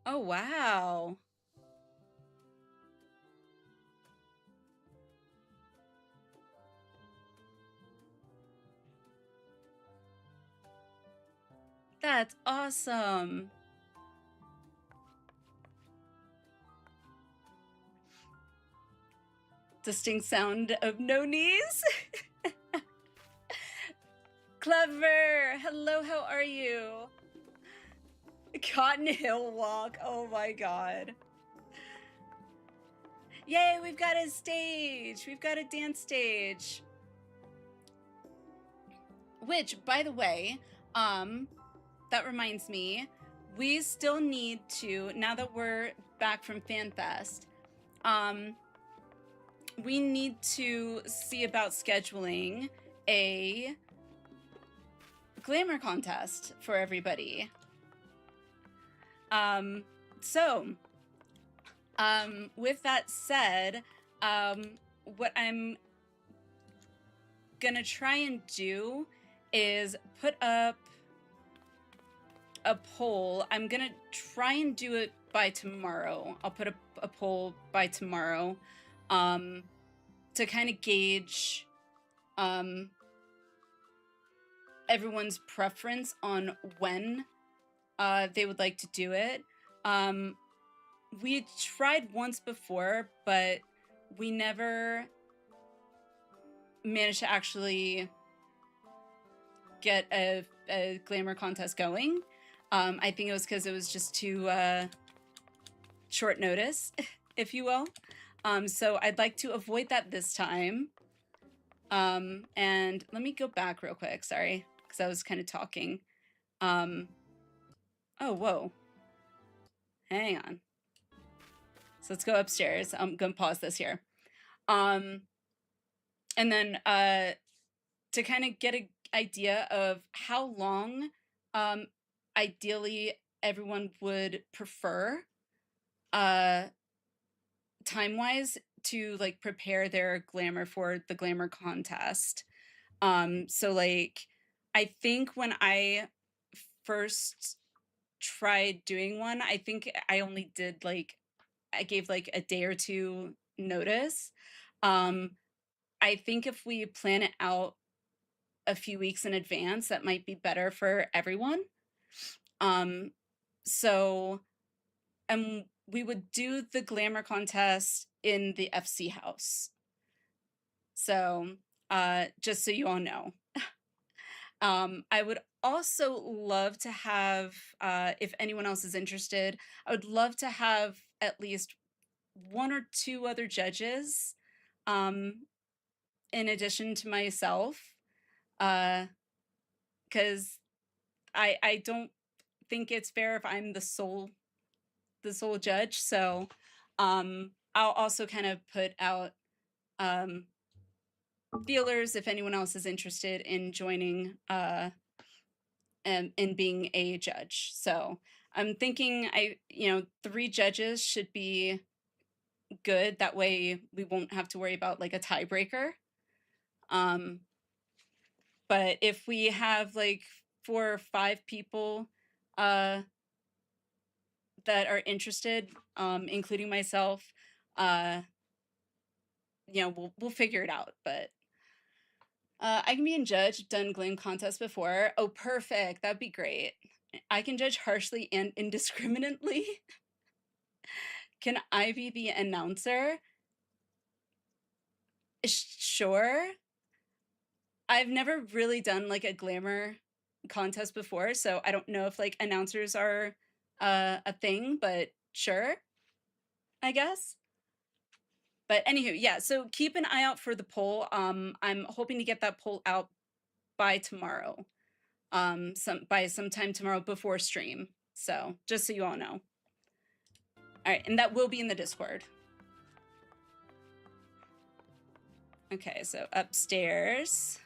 Oh, wow. That's awesome. Distinct sound of no knees. Clever. Hello, how are you? Cotton Hill Walk. Oh my god. Yay, we've got a stage. We've got a dance stage. Which, by the way, that reminds me, we still need to, now that we're back from FanFest, we need to see about scheduling a glamour contest for everybody. With that said, what I'm gonna try and do is put up a poll. I'm gonna try and do it by tomorrow. I'll put up a poll by tomorrow to kind of gauge everyone's preference on when they would like to do it. We tried once before, but we never managed to actually get a glamour contest going. I think it was because it was just too short notice, if you will. So I'd like to avoid that this time. And let me go back real quick, sorry, because I was kind of talking. Oh, whoa. Hang on. So let's go upstairs. I'm gonna pause this here. And then to kind of get an idea of how long ideally everyone would prefer time-wise to like prepare their glamour for the glamour contest. So like I think when I first tried doing one, I think I only did like, I gave like a day or two notice. I think if we plan it out a few weeks in advance, that might be better for everyone. So I'm we would do the glamour contest in the FC house. So just so you all know. I would also love to have, if anyone else is interested, I would love to have at least 1 or 2 other judges, in addition to myself, because I don't think it's fair if I'm the sole judge. So I'll also kind of put out feelers if anyone else is interested in joining and in being a judge. So I'm thinking 3 judges should be good. That way we won't have to worry about like a tiebreaker. But if we have like 4 or 5 people that are interested, including myself, we'll figure it out. But I can be in judge. I've done glam contests before. Oh, perfect. That'd be great. I can judge harshly and indiscriminately. Can I be the announcer? Sure. I've never really done like a glamour contest before, so I don't know if like announcers are a thing, but sure, I guess. But anywho, yeah, so keep an eye out for the poll. I'm hoping to get that poll out by tomorrow. By sometime tomorrow before stream. So just so you all know. All right, and that will be in the Discord. Okay, so upstairs.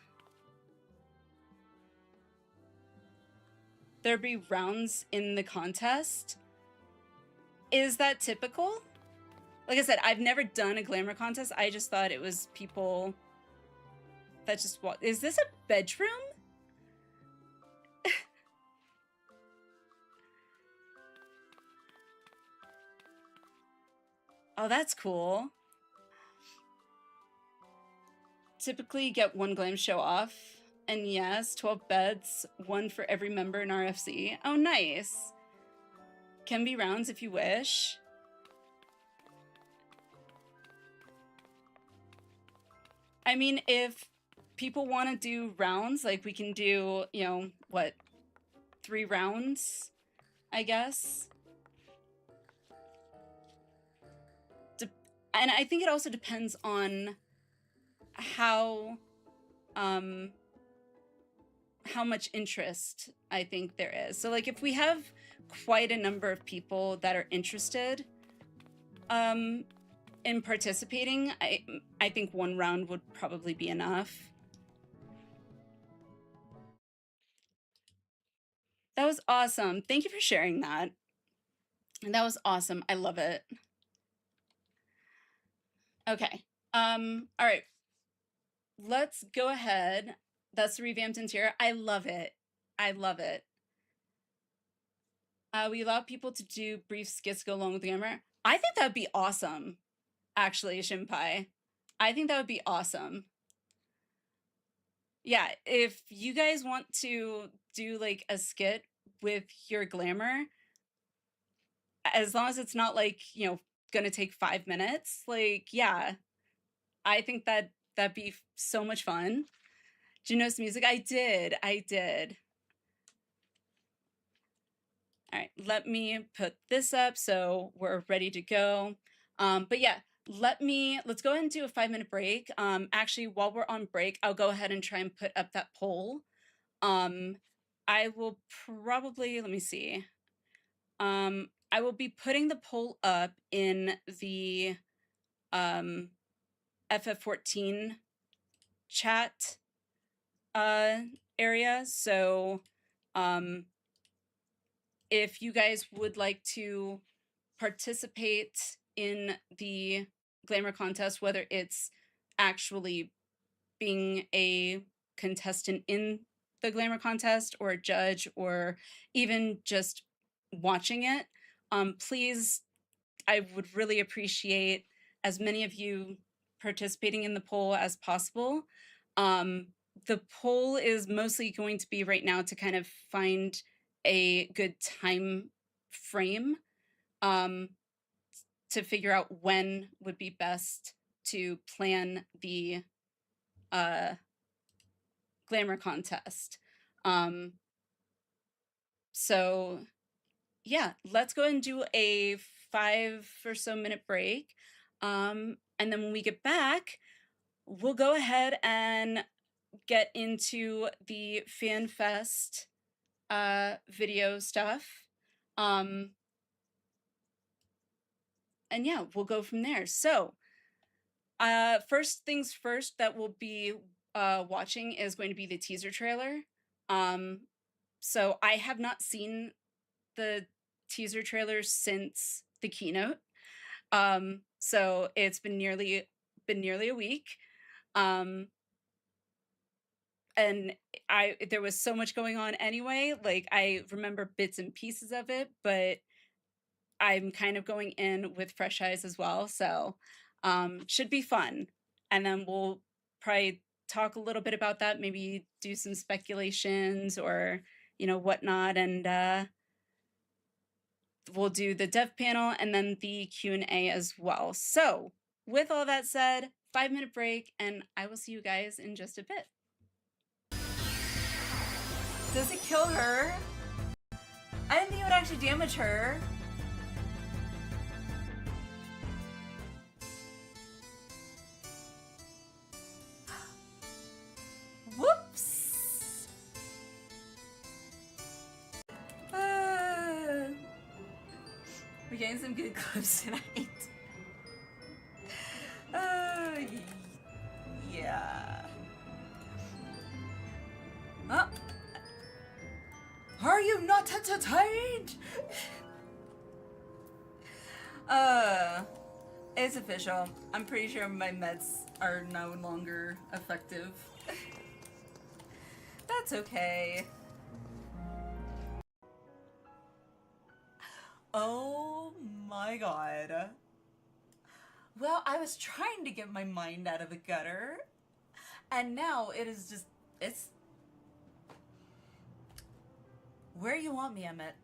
There'd be rounds in the contest. Is that typical? Like I said, I've never done a glamour contest. I just thought it was people that just walk. Is this a bedroom? Oh, that's cool. Typically get 1 glam show off. And yes, 12 beds, 1 for every member in RFC. Oh, nice. Can be rounds if you wish. I mean, if people want to do rounds, like we can do, 3 rounds, I guess. And I think it also depends on how much interest I think there is. So like if we have quite a number of people that are interested in participating, I think 1 round would probably be enough. That was awesome. Thank you for sharing that. And that was awesome. I love it. Okay. All right. Let's go ahead. That's the revamped interior. I love it. I love it. We allow people to do brief skits go along with the glamour. I think that'd be awesome, actually, Shinpai. I think that would be awesome. Yeah, if you guys want to do like a skit with your glamour, as long as it's not like, gonna take 5 minutes, like, yeah, I think that'd be so much fun. Did you notice the music? I did. All right, let me put this up so we're ready to go. But yeah, let's go ahead and do a 5-minute break. Actually, while we're on break, I'll go ahead and try and put up that poll. I will probably, let me see. I will be putting the poll up in the FF14 chat area. So if you guys would like to participate in the glamour contest, whether it's actually being a contestant in the glamour contest or a judge or even just watching it, please, I would really appreciate as many of you participating in the poll as possible. The poll is mostly going to be right now to kind of find a good time frame. to figure out when would be best to plan the glamour contest. So yeah, let's go and do a 5 or so minute break. And then when we get back, we'll go ahead and get into the FanFest video stuff. And yeah, we'll go from there. So first things first that we'll be watching is going to be the teaser trailer. So I have not seen the teaser trailer since the keynote. So it's been nearly a week. And there was so much going on anyway. Like, I remember bits and pieces of it, but I'm kind of going in with fresh eyes as well. So should be fun. And then we'll probably talk a little bit about that, maybe do some speculations or, you know, whatnot. And we'll do the dev panel and then the Q&A as well. So with all that said, 5-minute break, and I will see you guys in just a bit. Does it kill her? I didn't think it would actually damage her. Whoops! We're getting some good clips tonight. Yeah. Oh. Are you not entertained? It's official. I'm pretty sure my meds are no longer effective. That's okay. Oh my god. Well, I was trying to get my mind out of the gutter, and now it is just, it's where you want me, Emmett.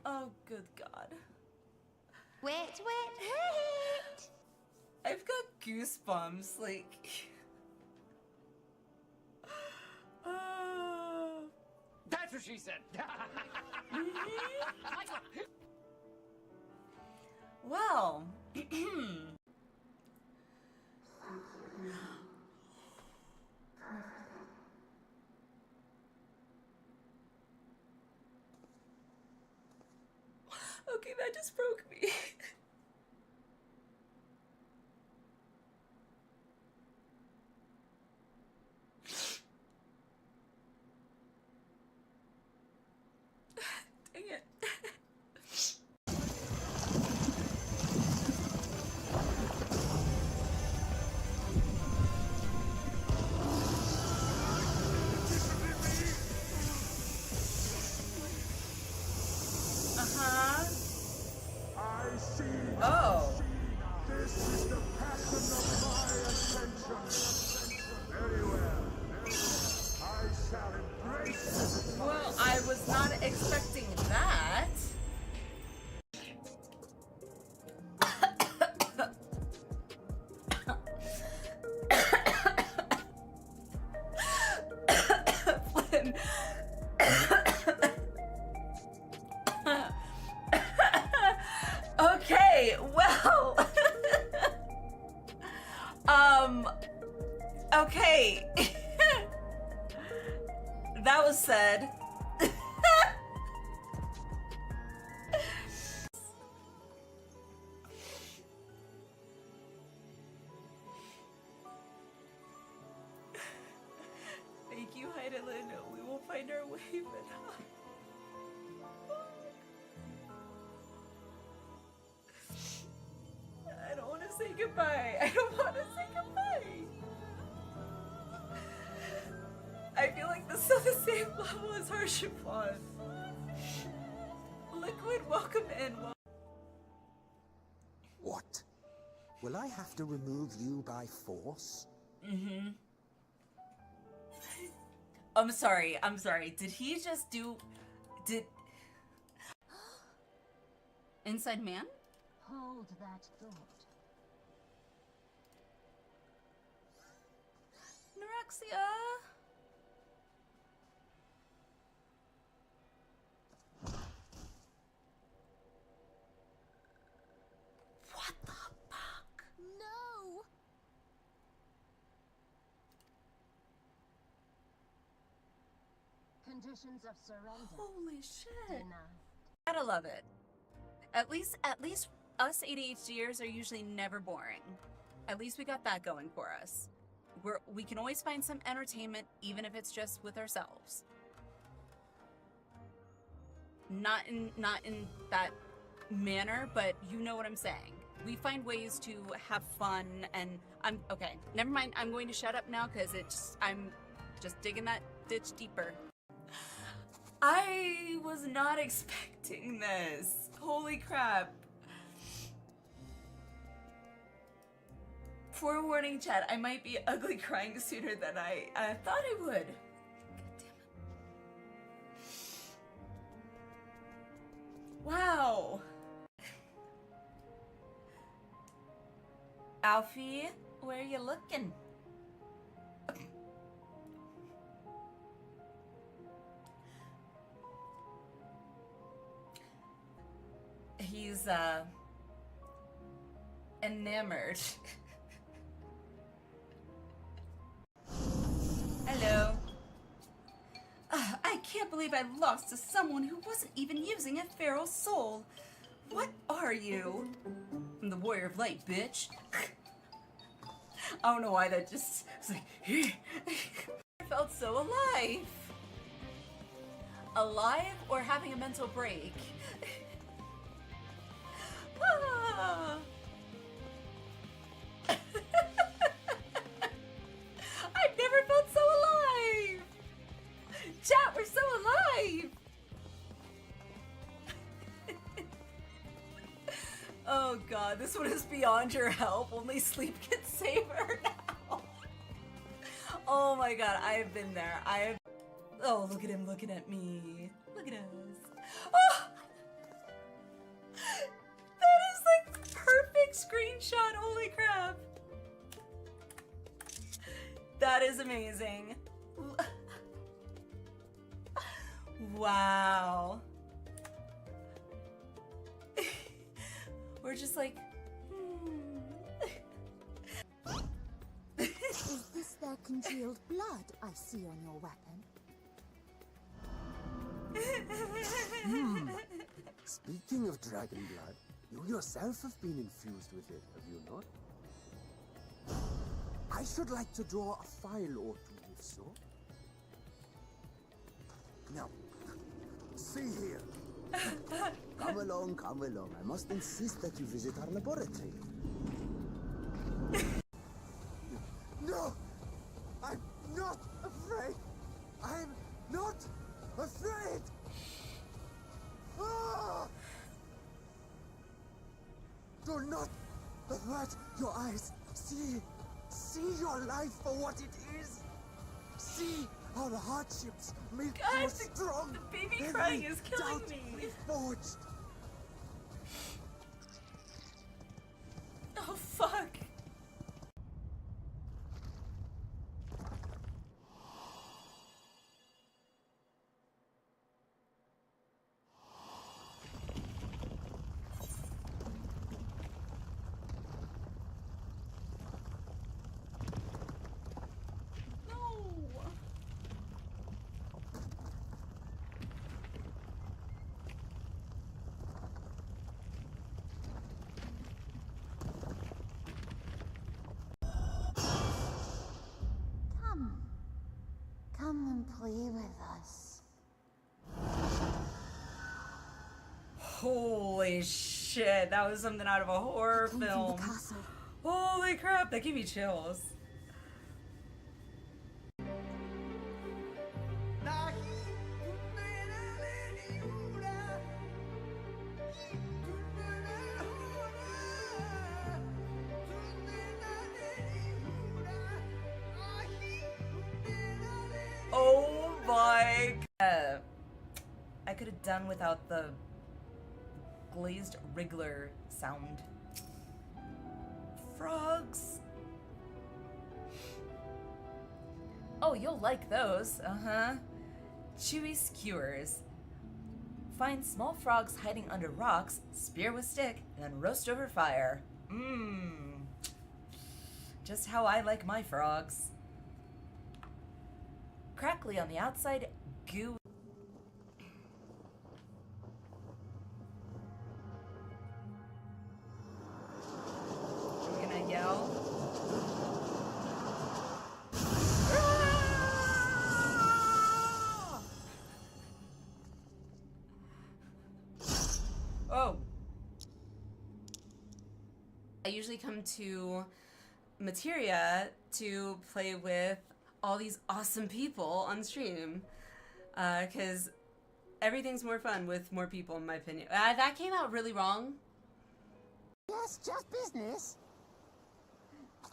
Oh, good God. Wait. I've got goosebumps, like... That's what she said. Well... Okay, that just broke me. Dang it. Uh-huh. I see. Oh. This is the passion of my attention. Very well. I shall embrace it. Well, I was not expecting that. Flynn. Okay, well. Okay. That was said. Thank you, Heidelin. We will find our way, but I don't want to say goodbye. I don't want to say goodbye. I feel like this is on the same level as Harshipon. Liquid, welcome in. What? Will I have to remove you by force? Mm-hmm. I'm sorry. Did he just do... Inside man? Hold that thought. Norexia? What the fuck? No! Conditions of surrender. Holy shit. Denied. Gotta love it. At least us ADHDers are usually never boring. At least we got that going for us. We can always find some entertainment, even if it's just with ourselves. Not in that manner, but you know what I'm saying. We find ways to have fun, and okay. Never mind. I'm going to shut up now because I'm just digging that ditch deeper. I was not expecting this. Holy crap. Forewarning, chat, I might be ugly crying sooner than I thought I would. God damn it. Wow. Alfie, where are you looking? He's enamored. Hello. I can't believe I lost to someone who wasn't even using a feral soul. What are you? I'm the warrior of light, bitch. I don't know why that just was like I felt so alive. Alive or having a mental break? Ah. I've never felt so alive! Chat, we're so alive! Oh god, this one is beyond your help. Only sleep can save her now. Oh my god, I have been there. Oh, look at him looking at me. Look at us. Oh! That is like perfect screenshot. Holy crap. That is amazing. Wow. We're just like, Is this their congealed blood I see on your weapon? Speaking of dragon blood, you yourself have been infused with it, have you not? I should like to draw a file or two, if so. Now, see here. Come along, come along. I must insist that you visit our laboratory. No! I'm not afraid! I'm not afraid! Ah! Do not avert your eyes. See your life for what it is. See how the hardships make you strong. the baby Every crying is killing doubt me. reforged. oh fuck. Come and play with us. Holy shit, that was something out of a horror Came from film. the castle. Holy crap, that gave me chills. Oh my god. I could have done without the glazed wriggler sound. Frogs! Oh, you'll like those. Uh-huh. Chewy skewers. Find small frogs hiding under rocks, spear with stick, and then roast over fire. Mmm. Just how I like my frogs. Crackly on the outside, goo. I'm gonna yell. Oh. I usually come to Materia to play with all these awesome people on stream, because everything's more fun with more people, in my opinion. That came out really wrong. Yes, just business.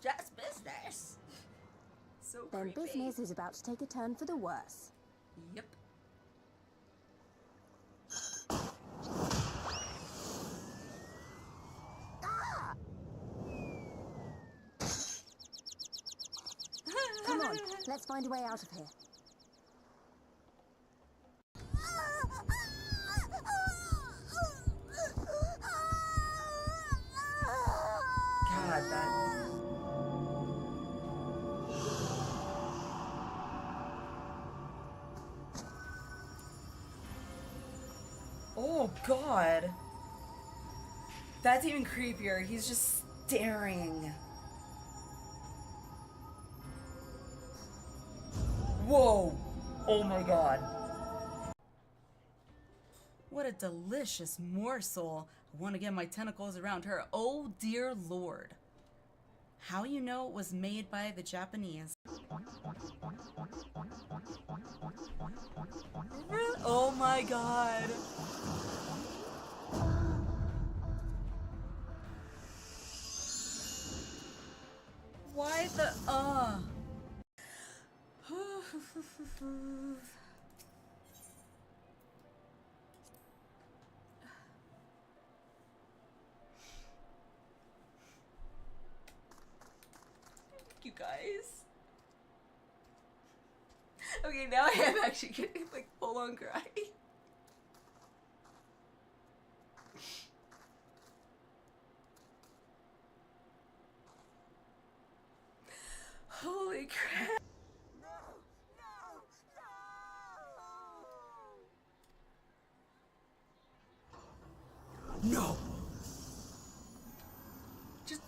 Just business. So Then creepy. business is about to take a turn for the worse. Yep. Come on, let's find a way out of here. God, that. Oh, God. That's even creepier. He's just staring. Whoa! Oh my God. What a delicious morsel. I want to get my tentacles around her. Oh dear Lord. How you know it was made by the Japanese? Really? Oh my God. Why the You guys. Okay, now I am actually getting like full on cry. Holy crap. No! Just...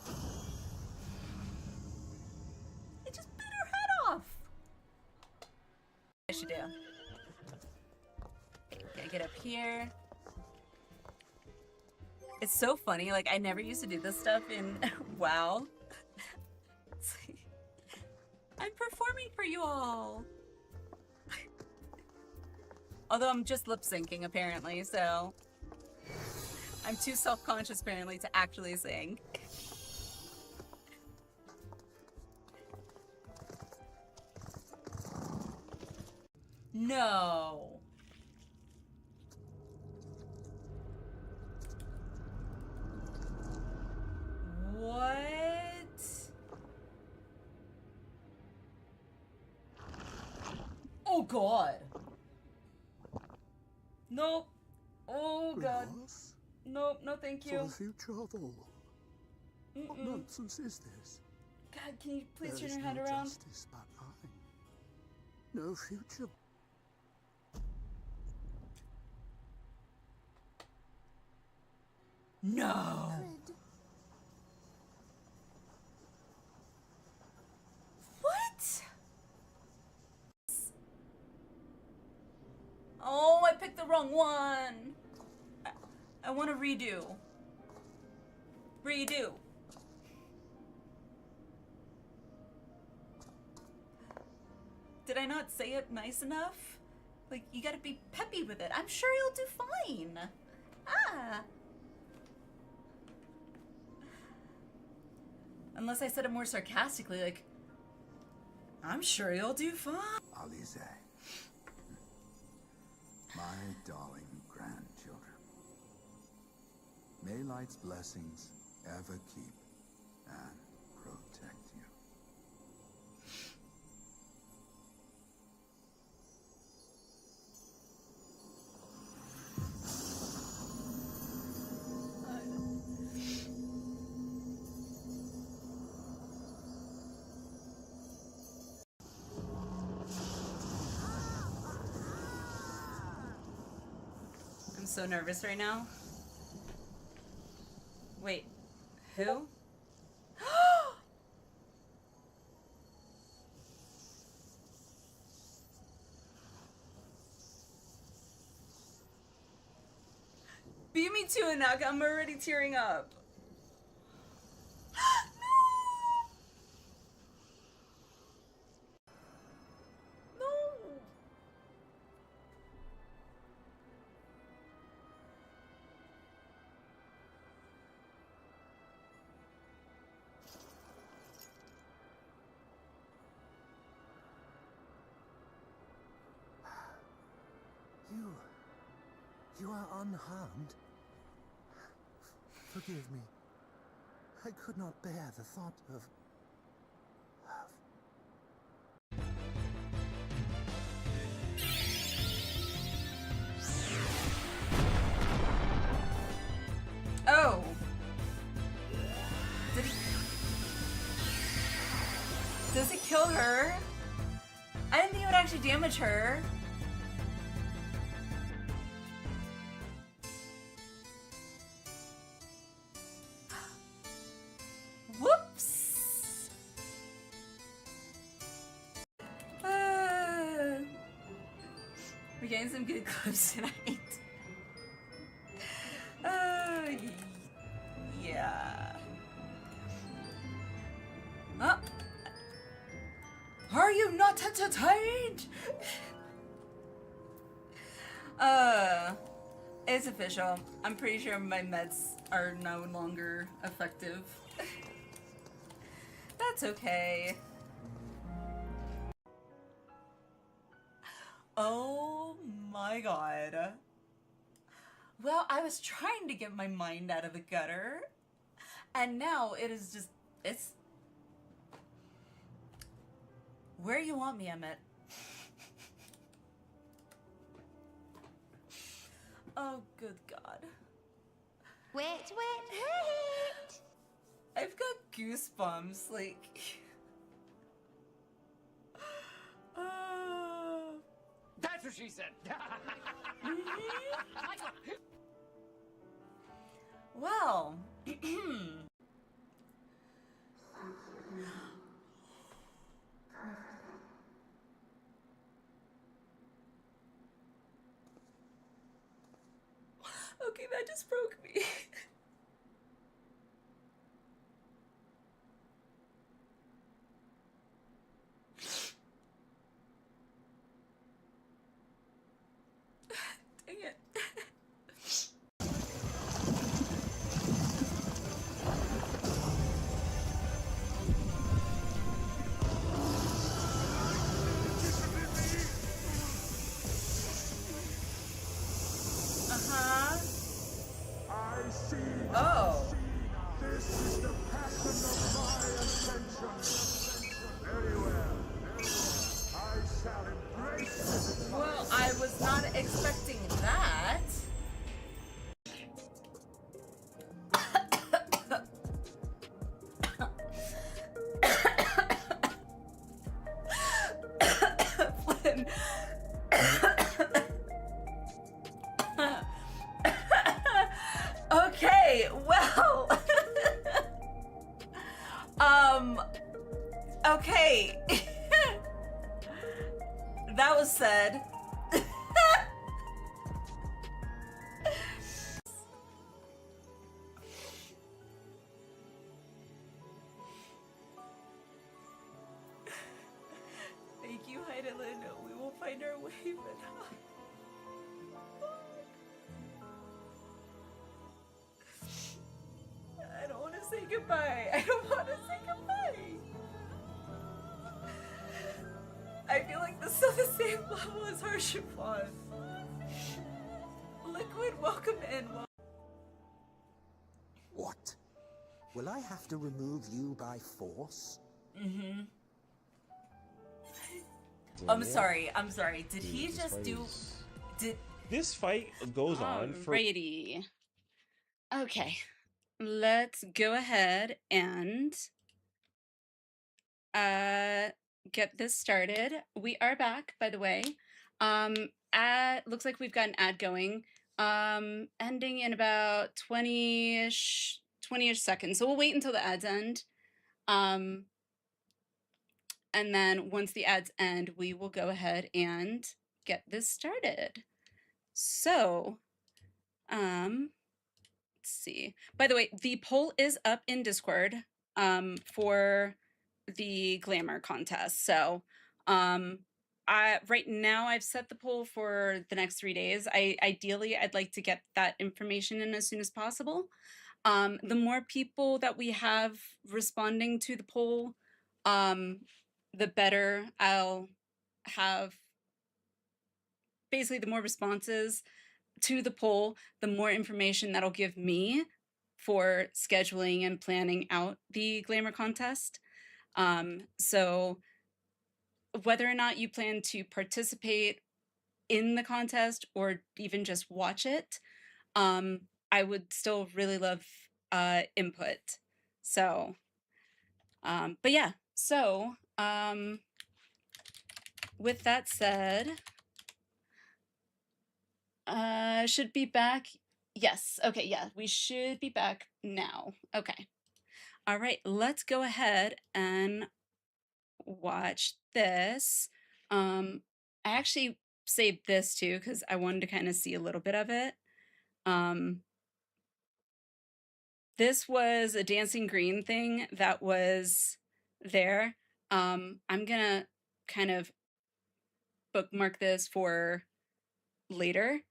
It just bit her head off! I should do. Okay, gotta get up here. It's so funny, like I never used to do this stuff in WoW. It's like, I'm performing for you all! Although I'm just lip syncing apparently, so... I'm too self-conscious apparently to actually sing. No. What? Oh God. Nope. Oh God. Loss Nope, no thank for you. the future of all. What nonsense is this? God, can you please There turn is your head no around? justice but mine. No future. No. Fred, What? Oh, I picked the wrong one. I want to redo. Redo. Did I not say it nice enough? Like, you gotta be peppy with it. I'm sure you'll do fine. Ah. Unless I said it more sarcastically, like, I'm sure you'll do fine. Alliniea, my darling grandchildren. May light's blessings ever keep and protect you. I'm so nervous right now. Wait, who? Beat me to it, Naka. I'm already tearing up. No! No! You are unharmed. Forgive me. I could not bear the thought of... Oh! Did he... Does it kill her? I didn't think it would actually damage her. Whoops! We're getting some good clips tonight. Yeah. Oh. Are you not entertained? It's official. I'm pretty sure my meds are no longer effective. That's okay. Oh my god. Well, I was trying to get my mind out of the gutter, and now it is just, it's... Where you want me, Emmett? Oh, good God. Wait. I've got goosebumps, like... That's what she said. Well... Okay, that just broke me. Dang it. Uh-huh. I see. Oh. This is the passion of my ascension. Very well. I shall embrace it. Well, I was not expecting that. Flynn. Okay, well. Okay. That was said. Thank you, Heidelin. We will find our way, but I don't want to say goodbye. I don't want to say goodbye. I feel like this is on the same level as Harshipon. Liquid, welcome in. Will I have to remove you by force? Mm-hmm. I'm sorry. Did he just do... This fight goes on for... Alrighty. Okay. Let's go ahead and get this started. We are back, by the way. Looks like we've got an ad going. Ending in about 20-ish seconds. So we'll wait until the ads end. And then once the ads end, we will go ahead and get this started. So, let's see. By the way, the poll is up in Discord for the glamour contest. So, right now I've set the poll for the next 3 days. Ideally, I'd like to get that information in as soon as possible. The more people that we have responding to the poll, the better I'll have. Basically, the more responses to the poll, the more information that'll give me for scheduling and planning out the glamour contest. So whether or not you plan to participate in the contest or even just watch it, I would still really love input. So, but yeah, so with that said, should be back. Yes. Okay. Yeah, we should be back now. Okay. All right. Let's go ahead and watch this. I actually saved this too because I wanted to kind of see a little bit of it. This was a dancing green thing that was there. I'm gonna kind of bookmark this for later.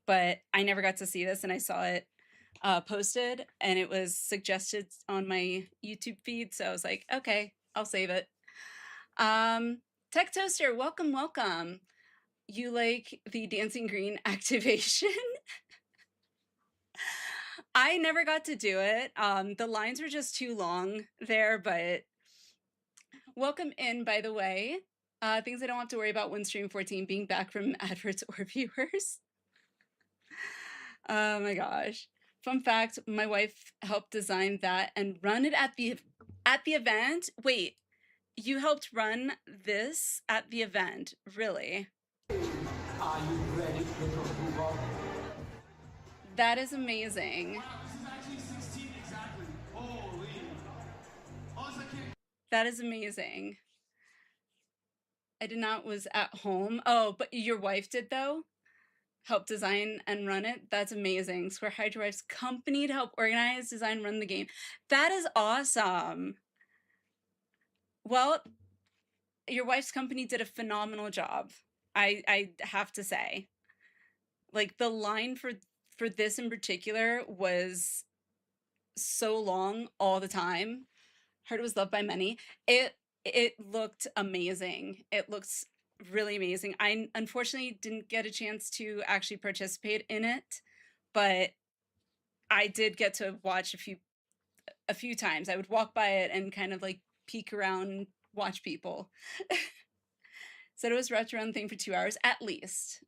But I never got to see this, and I saw it posted, and it was suggested on my YouTube feed, so I was like, okay, I'll save it. Tech Toaster, welcome, welcome. You like the dancing green activation? I never got to do it. The lines were just too long there, but welcome in, by the way. Things I don't have to worry about when Stream 14 being back from adverts or viewers. Oh my gosh. Fun fact, my wife helped design that and run it at the event. Wait, you helped run this at the event? Really? Are you ready, little Hugo? That is amazing. Wow, this is actually 16 exactly. Holy. That is amazing. I did not was at home. Oh, but your wife did though? Help design and run it. That's amazing. Square Hydra Wife's company to help organize, design, run the game. That is awesome. Well, your wife's company did a phenomenal job. I have to say. Like the line for this in particular was so long all the time. Heard it was loved by many. It looked amazing. It looks really amazing. I unfortunately didn't get a chance to actually participate in it, but I did get to watch a few times. I would walk by it and kind of like peek around and watch people. Said it was wrapped around the thing for 2 hours at least.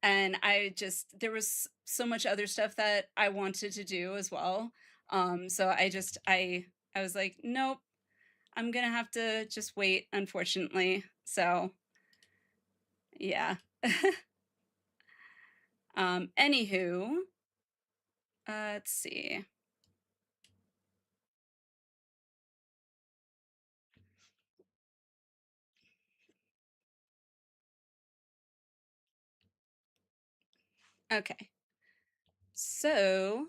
And there was so much other stuff that I wanted to do as well. So I was like, nope, I'm gonna have to just wait, unfortunately. So yeah. Anywho, let's see. Okay. So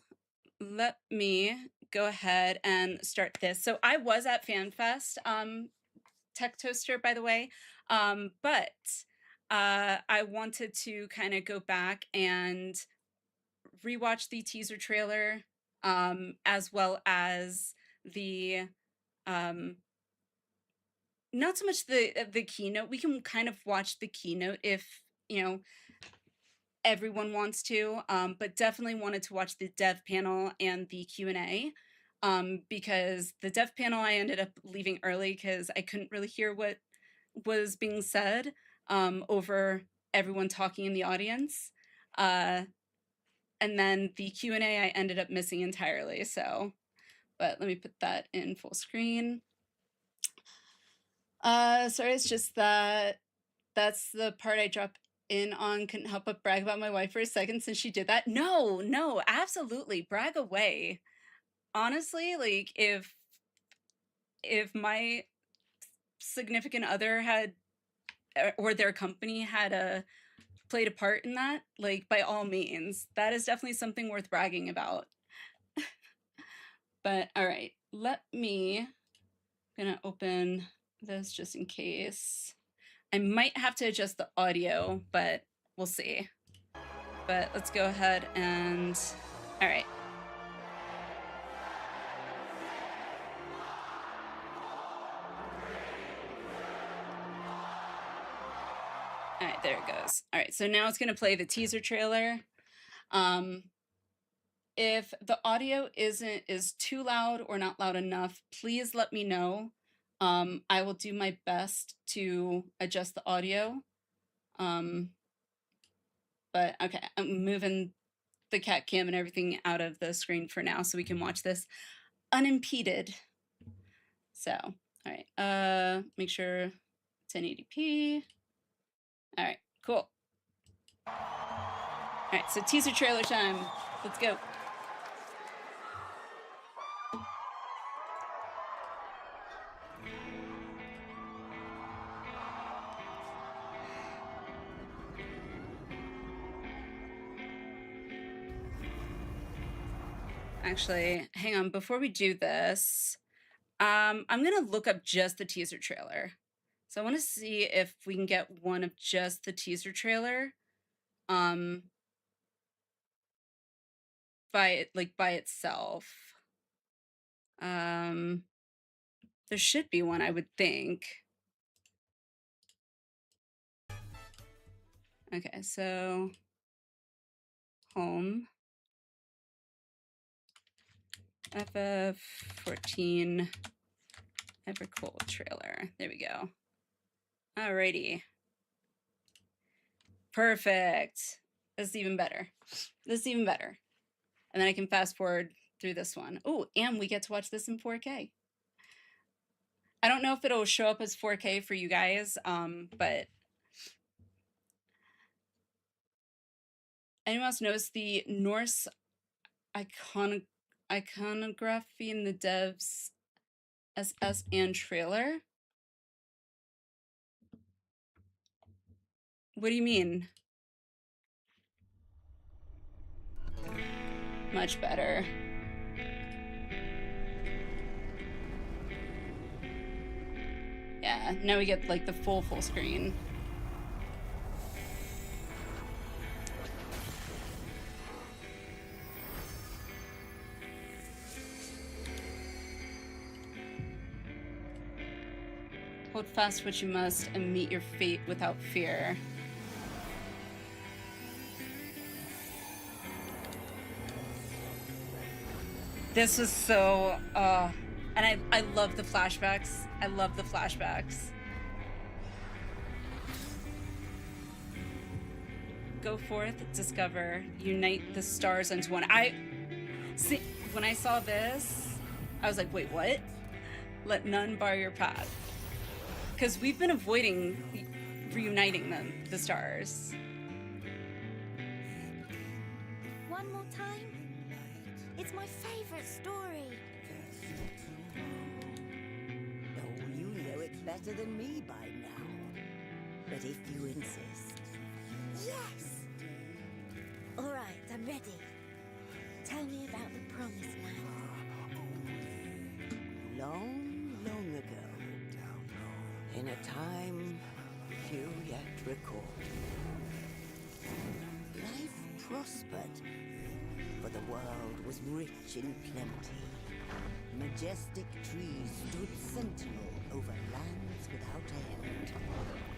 let me go ahead and start this. So I was at FanFest, Tech Toaster, by the way, but I wanted to kind of go back and rewatch the teaser trailer, as well as the not so much the keynote. We can kind of watch the keynote if everyone wants to, but definitely wanted to watch the dev panel and the Q&A, because the dev panel I ended up leaving early because I couldn't really hear what was being said over everyone talking in the audience. And then the Q&A I ended up missing entirely, so, but let me put that in full screen. Sorry, it's just that that's the part I drop in on. Couldn't help but brag about my wife for a second since she did that. No, absolutely, brag away. Honestly, like if my significant other had, or their company had played a part in that, like by all means, that is definitely something worth bragging about. But all right, gonna open this just in case. I might have to adjust the audio, but we'll see. But let's go ahead and, all right. All right, there it goes. All right, so now it's gonna play the teaser trailer. If the audio is too loud or not loud enough, please let me know. I will do my best to adjust the audio. But okay, I'm moving the cat cam and everything out of the screen for now so we can watch this unimpeded. So, all right, make sure 1080p. All right, cool. All right, so teaser trailer time. Let's go. Actually, hang on, before we do this, I'm gonna look up just the teaser trailer. So I want to see if we can get one of just the teaser trailer by itself. There should be one, I would think. Okay, so home. FF14 Evercold trailer. There we go. Alrighty. Perfect. This is even better. This is even better. And then I can fast forward through this one. Oh, and we get to watch this in 4K. I don't know if it'll show up as 4K for you guys, but anyone else notice the Norse iconography in the devs SS and trailer? What do you mean? Much better. Yeah, now we get like the full screen. Hold fast what you must and meet your fate without fear. This was so, and I love the flashbacks. I love the flashbacks. Go forth, discover, unite the stars into one. When I saw this, I was like, wait, what? Let none bar your path. Because we've been avoiding reuniting the stars. One more time? It's my favorite story. Oh, you know it better than me by now. But if you insist. Yes! All right, I'm ready. Tell me about the promised land. Long, long ago, in a time few yet recall, life prospered, for the world was rich in plenty. Majestic trees stood sentinel over lands without end.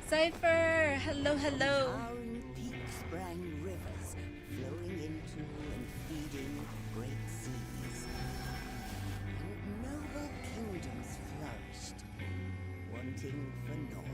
Cypher! Hello, hello! Towering peaks sprang rivers, flowing into and feeding great seas. And noble kingdoms flourished, wanting for naught.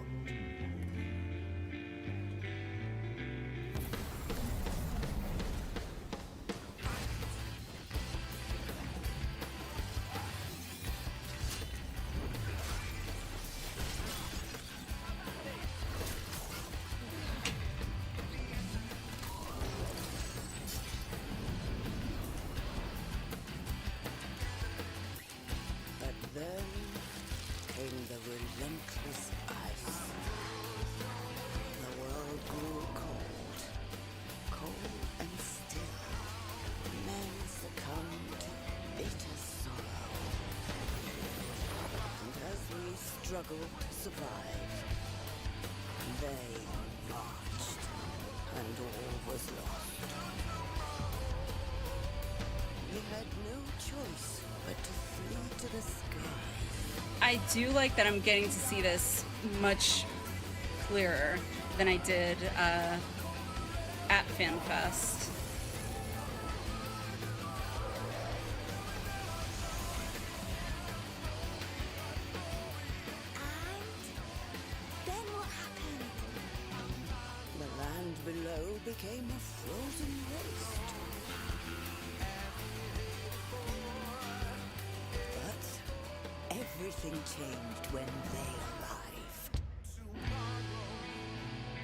Then came the relentless ice. The world grew cold, cold and still. Men succumbed to bitter sorrow. And as we struggled to survive, they marched, and all was lost. We had no choice but to flee to the sky. I do like that I'm getting to see this much clearer than I did at FanFest. And then what happened? The land below became a frozen waste. But everything changed when they arrived.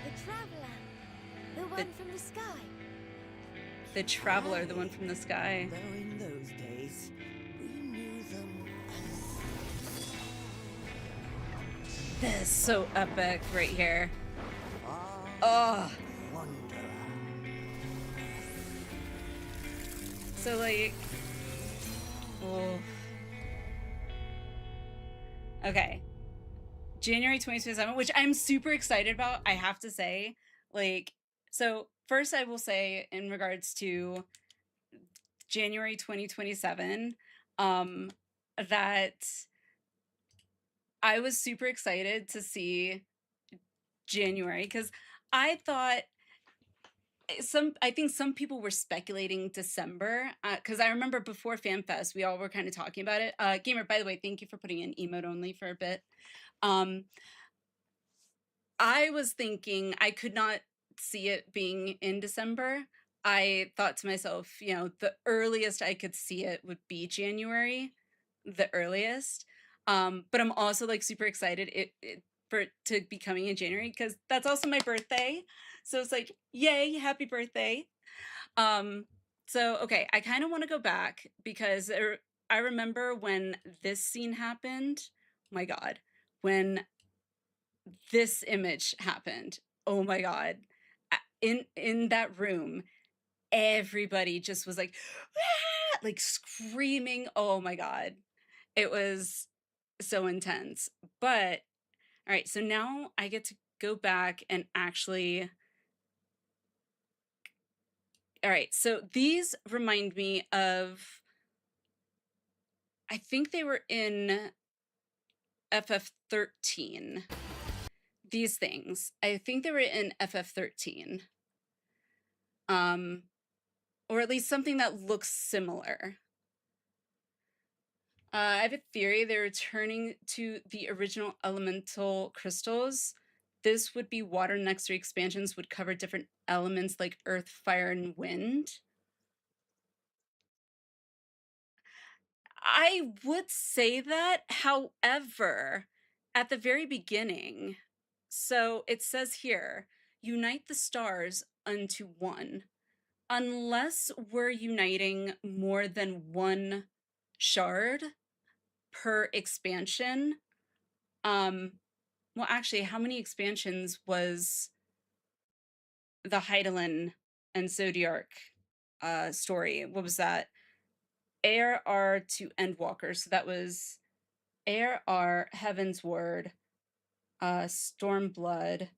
The traveler. The one from the sky. The Traveler, the one from the sky. Though in those days, we knew them This is so epic right here. as Oh, wanderer. so like, oh. Okay. January 2027, which I'm super excited about, I have to say. Like, so first I will say in regards to January 2027, that I was super excited to see January because I thought I think some people were speculating December because I remember before FanFest we all were kind of talking about it. Gamer, by the way, thank you for putting in emote only for a bit. I was thinking I could not see it being in December. I thought to myself, you know, the earliest I could see it would be January, the earliest. But I'm also like super excited for it to be coming in January because that's also my birthday. So it's like, yay, happy birthday. So okay, I kind of want to go back because I remember when this scene happened. My God, when this image happened. Oh my God. In that room, everybody just was like, "Ah!" Like screaming. Oh my God. It was so intense. But all right, so now I get to go back and actually. All right, so these remind me of, I think they were in FF13. These things. I think they were in FF13. Or at least something that looks similar. I have a theory they're returning to the original elemental crystals. This would be water. Next three expansions would cover different elements like earth, fire, and wind. I would say that, however, at the very beginning, so it says here, unite the stars unto one. Unless we're uniting more than one shard per expansion. Well, actually, how many expansions was the Heidelin and Zodiark story? What was that? ARR to Endwalker. So that was ARR, Heaven's Word, Stormblood,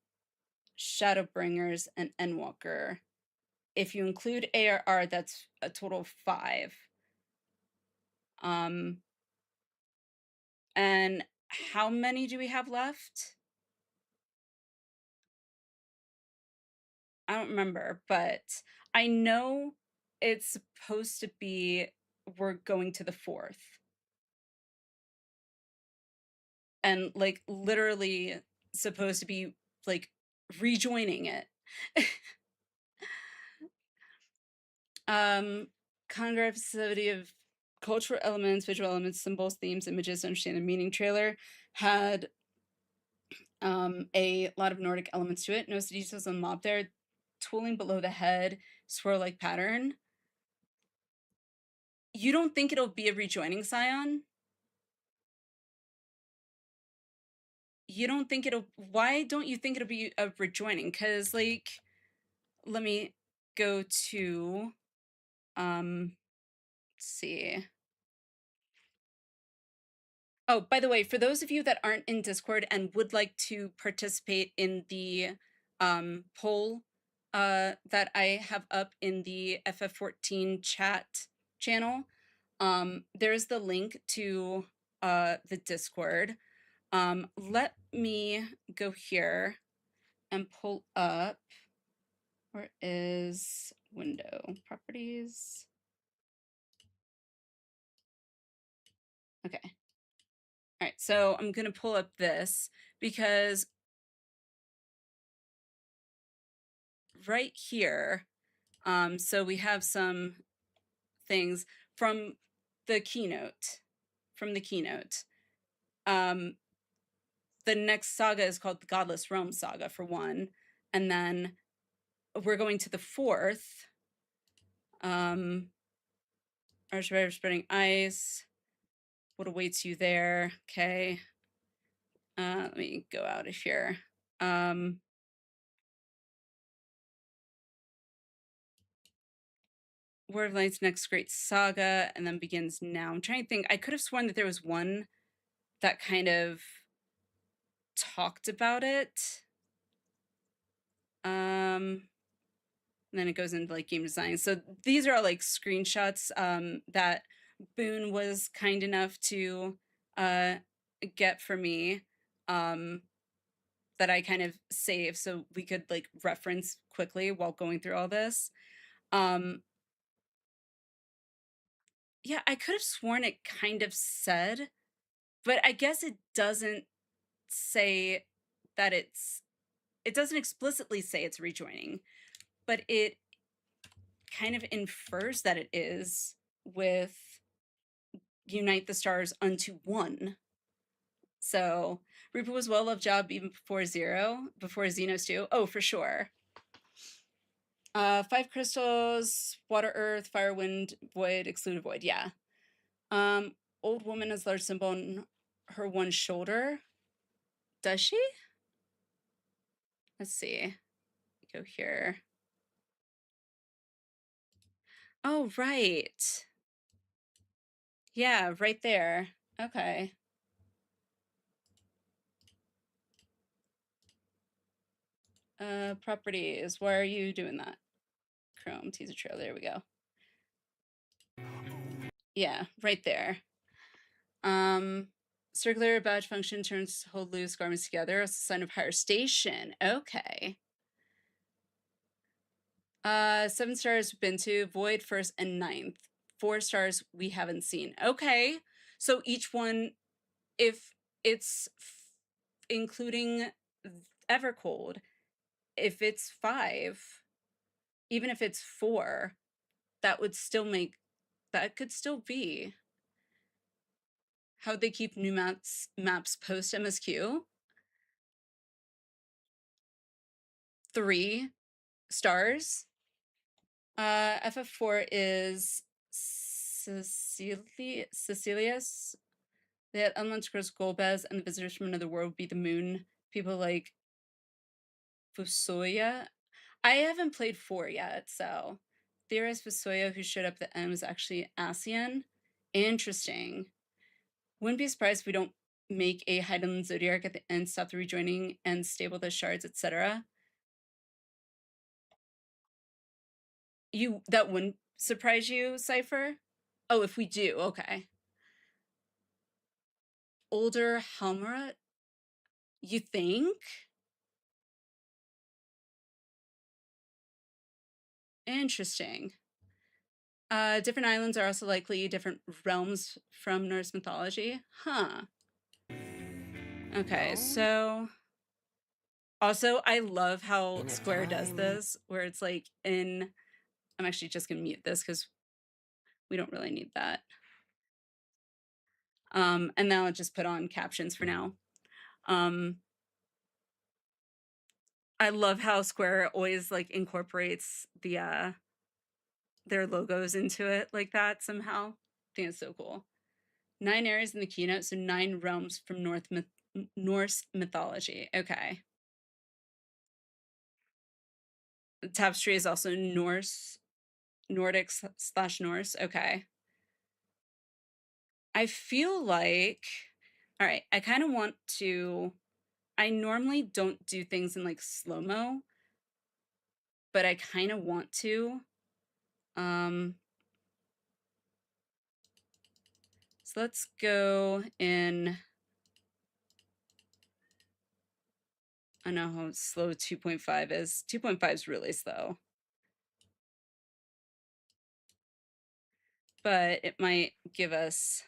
Shadowbringers, and Endwalker. If you include ARR, that's a total of 5. And how many do we have left? I don't remember, but I know it's supposed to be we're going to the 4th. And like literally supposed to be like rejoining it. Congruity of cultural elements, visual elements, symbols, themes, images to understand the meaning trailer had a lot of Nordic elements to it. Notice the details on the mob there. Tooling below the head, swirl-like pattern. You don't think it'll be a rejoining scion? You don't think it'll... Why don't you think it'll be a rejoining? Because, like, let me go to... let's see. Oh, by the way, for those of you that aren't in Discord and would like to participate in the poll that I have up in the FF14 chat channel, there's the link to the Discord. Let me go here and pull up, where is window properties? Okay. All right, so I'm going to pull up this because right here, so we have some things from the keynote. The next saga is called the Godless Realm Saga, for one. And then we're going to the 4th. Archrider Spreading Ice. What awaits you there? Okay. Let me go out of here. Word of Light's next great saga, and then begins now. I'm trying to think. I could have sworn that there was one that kind of talked about it. And then it goes into like game design. So these are all like screenshots that Boone was kind enough to get for me, that I kind of saved so we could like reference quickly while going through all this. Yeah, I could have sworn it kind of said, but I guess it doesn't say that it doesn't explicitly say it's rejoining, but it kind of infers that it is with unite the stars unto one. So Reaper was well-loved job even before Xenos 2. Oh, for sure. 5 crystals, water, earth, fire, wind, void, excluded void. Yeah. Old woman has large symbol on her one shoulder. Does she? Let's see. Go here. Oh, right. Yeah, right there. Okay. Properties. Why are you doing that? Chrome teaser trailer. There we go. Yeah, right there. Circular badge function turns hold loose garments together as a sign of higher station. Okay. 7 stars been to Void, first, and 9th. 4 stars we haven't seen. Okay. So each one, if it's including Evercold, if it's 5, even if it's 4, that would still make, that could still be how they keep new maps post MSQ. 3 stars. FF4 is Cecilius. They had unlaunched gross Golbez, and the visitors from another world would be the moon. People like Fusoya. I haven't played 4 yet, so theorist Fusoya, who showed up at the end, was actually Asian. Interesting. Wouldn't be surprised if we don't make a Heidelin Zodiac at the end, stop the rejoining, and stable the shards, etc. That wouldn't surprise you, Cypher? Oh, if we do, okay. Older Helmut? You think? Interesting. Different islands are also likely different realms from Norse mythology. Huh. Okay, so also I love how Square does this, where it's like in, I'm actually just gonna mute this because we don't really need that. And then I'll just put on captions for now. I love how Square always like incorporates the their logos into it like that somehow. I think it's so cool. 9 areas in the keynote, so 9 realms from Norse mythology. Okay. The tapestry is also Nordic / Norse. Okay. I feel like, all right, I kind of want to, I normally don't do things in like slow-mo, but I kind of want to. So let's go in, I know how slow 2.5 is. 2.5 is really slow. But it might give us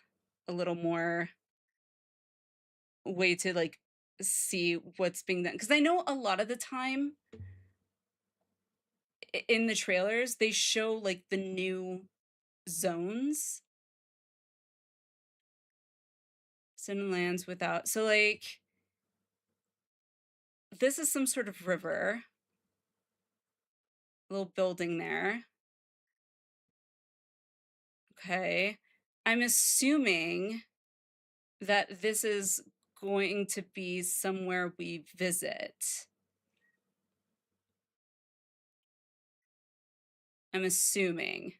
a little more way to like see what's being done. Because I know a lot of the time in the trailers, they show like the new zones. Cinnamon lands without, so like, this is some sort of river. A little building there. Okay. I'm assuming that this is going to be somewhere we visit. I'm assuming.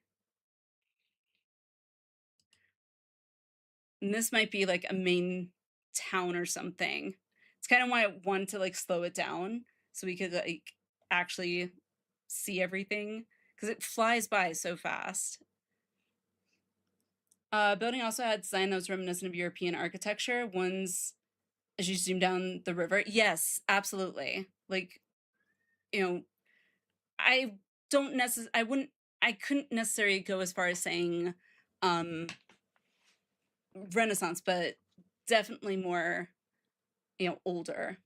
And this might be like a main town or something. It's kind of why I wanted to like slow it down so we could like actually see everything because it flies by so fast. Building also had design that was reminiscent of European architecture. Ones as you zoom down the river. Yes, absolutely. Like, you know, I don't necessarily, I couldn't necessarily go as far as saying Renaissance, but definitely more, you know, older.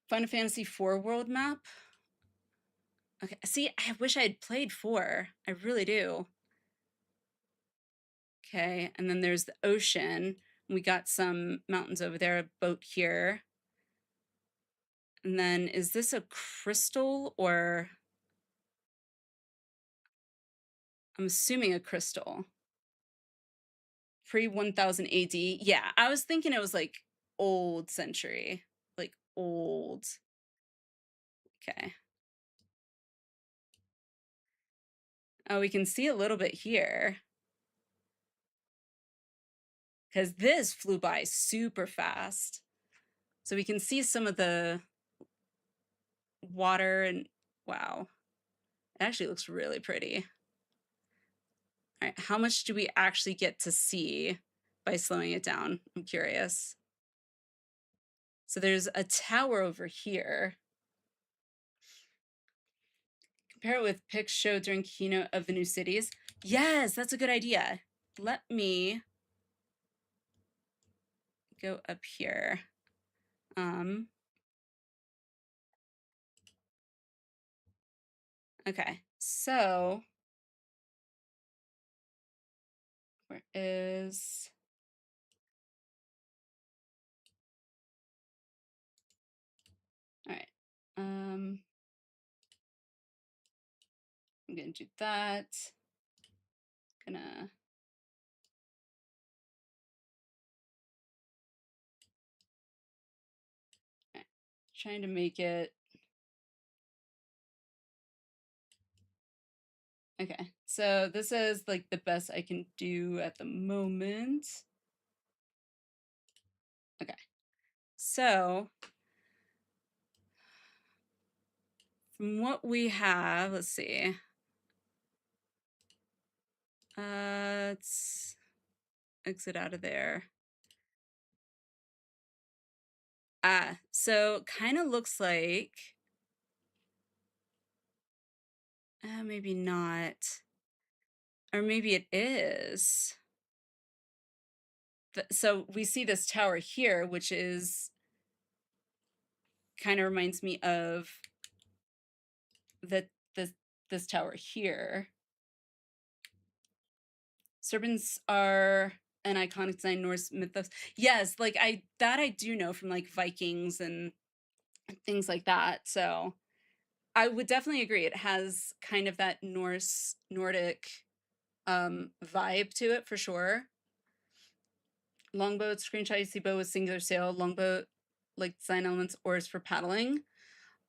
Final Fantasy IV world map. Okay, see, I wish I had played 4. I really do. Okay, and then there's the ocean. We got some mountains over there, a boat here. And then is this a crystal or... I'm assuming a crystal. Pre-1000 AD. Yeah, I was thinking it was like old century. Like old. Okay. Oh, we can see a little bit here. Because this flew by super fast. So we can see some of the water and wow. It actually looks really pretty. All right, how much do we actually get to see by slowing it down? I'm curious. So there's a tower over here. Compare it with pics showed during keynote of the new cities. Yes, that's a good idea. Let me go up here. Okay, so where is... All right. I'm gonna do that. Gonna... Okay. Trying to make it... Okay, so this is like the best I can do at the moment. Okay, so from what we have, let's see. Let's exit out of there. So kind of looks like Maybe not. Or maybe it is. So we see this tower here, which is kind of reminds me of this tower here. Serpents are an iconic design in Norse mythos. Yes, like I do know from like Vikings and things like that. So I would definitely agree. It has kind of that Nordic vibe to it for sure. Longboat screenshot, you see boat with singular sail, longboat like design elements, oars for paddling.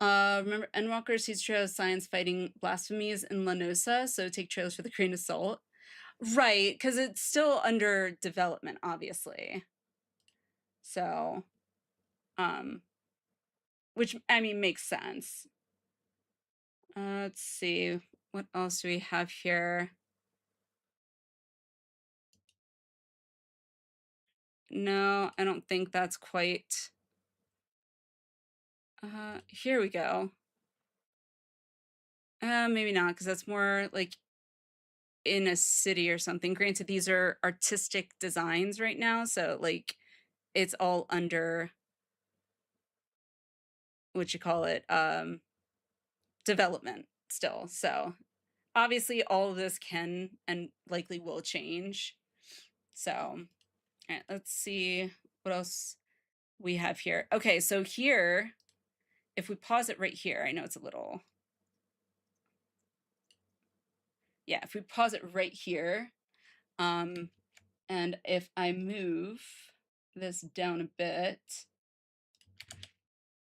Remember, Endwalker sees trail of science fighting blasphemies in Lanosa, so take trailers with a grain of salt. Right, because it's still under development, obviously. So, which I mean makes sense. Let's see, what else do we have here? No, I don't think that's quite. Here we go. Maybe not, because that's more like in a city or something. Granted, these are artistic designs right now, so like it's all under what you call it, development still. So obviously all of this can and likely will change. So all right, let's see what else we have here. Okay, so here, if we pause it right here, I know it's a little, yeah, if we pause it right here, and if I move this down a bit,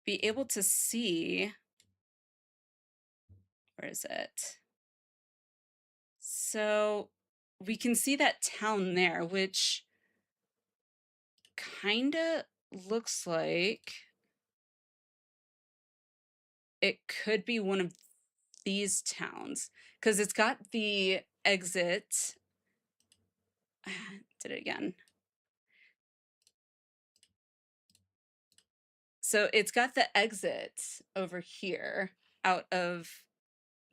be able to see, where is it? So we can see that town there, which kind of looks like it could be one of these towns because it's got the exit. Did it again. So it's got the exit over here out of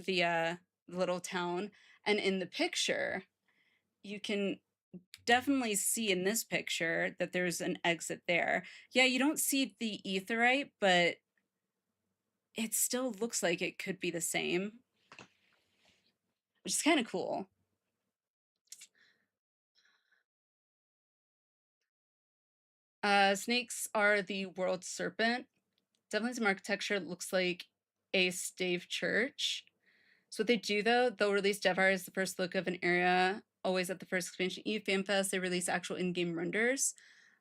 the little town. And in the picture, you can definitely see in this picture that there's an exit there. Yeah, you don't see the aetheryte, but it still looks like it could be the same, which is kind of cool. Snakes are the world serpent. Definitely some architecture. Looks like a stave church. So what they do though, they'll release Devar as the first look of an area. Always at the first expansion Eve FanFest, they release actual in-game renders.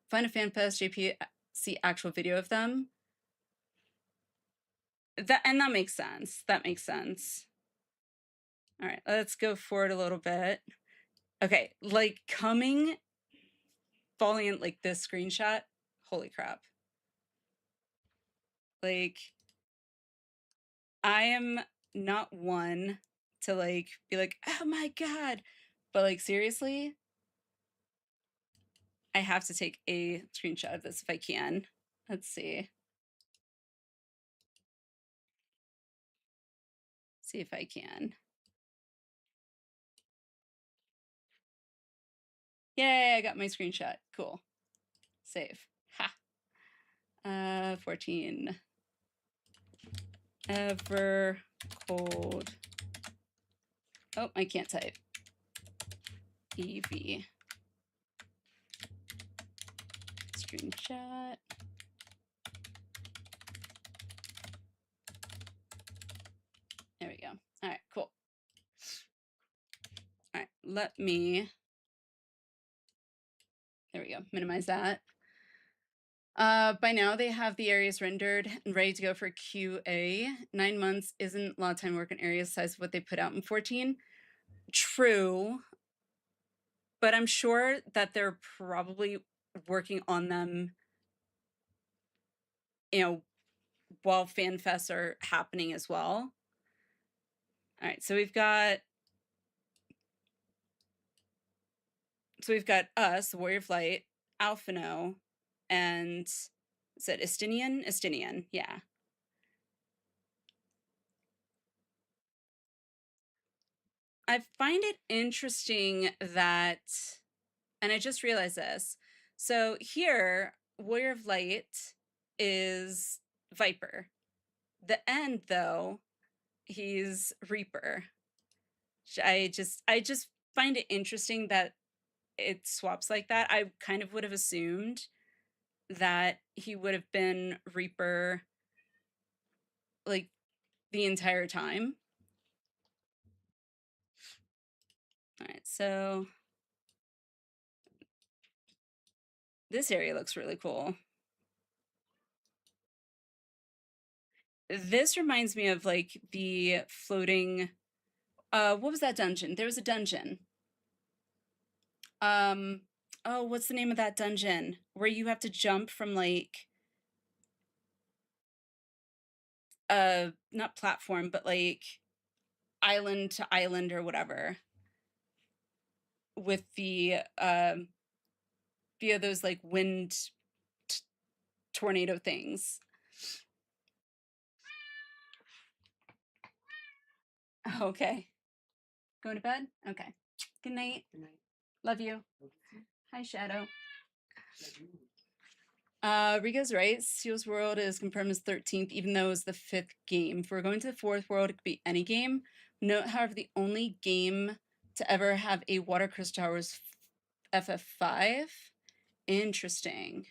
Find a FanFest JP, see actual video of them. That makes sense. That makes sense. All right, let's go forward a little bit. Okay, like falling in like this screenshot. Holy crap. Like, I am not one to like be like, oh my God. But like, seriously, I have to take a screenshot of this if I can. Let's see. See if I can. Yay, I got my screenshot. Cool. Save. Ha. 14. Ever cold. Oh, I can't type. EV. Screenshot. There we go. All right, cool. All right, let me, there we go, minimize that. By now they have the areas rendered and ready to go for QA. 9 months isn't a lot of time work on areas the size of what they put out in 14. True, but I'm sure that they're probably working on them, you know, while FanFests are happening as well. All right, so we've got us, the Warrior of Light, Alphino, and is it Estinian? Estinian, yeah. I find it interesting that, and I just realized this. So here, Warrior of Light is Viper. The end, though, he's Reaper. I just find it interesting that it swaps like that. I kind of would have assumed that he would have been Reaper like the entire time. All right, so this area looks really cool. This reminds me of like the floating, what was that dungeon? There was a dungeon. Oh, what's the name of that dungeon? Where you have to jump from like, not platform, but like island to island or whatever. With the, via those like wind tornado things. Okay. Going to bed? Okay. Good night. Good night. Love you. Hi, Shadow. Rico's right. Seal's World is confirmed as 13th, even though it's the 5th game. If we're going to the 4th world, it could be any game. Note, however, the only game to ever have a water crystal tower was FF5. Interesting.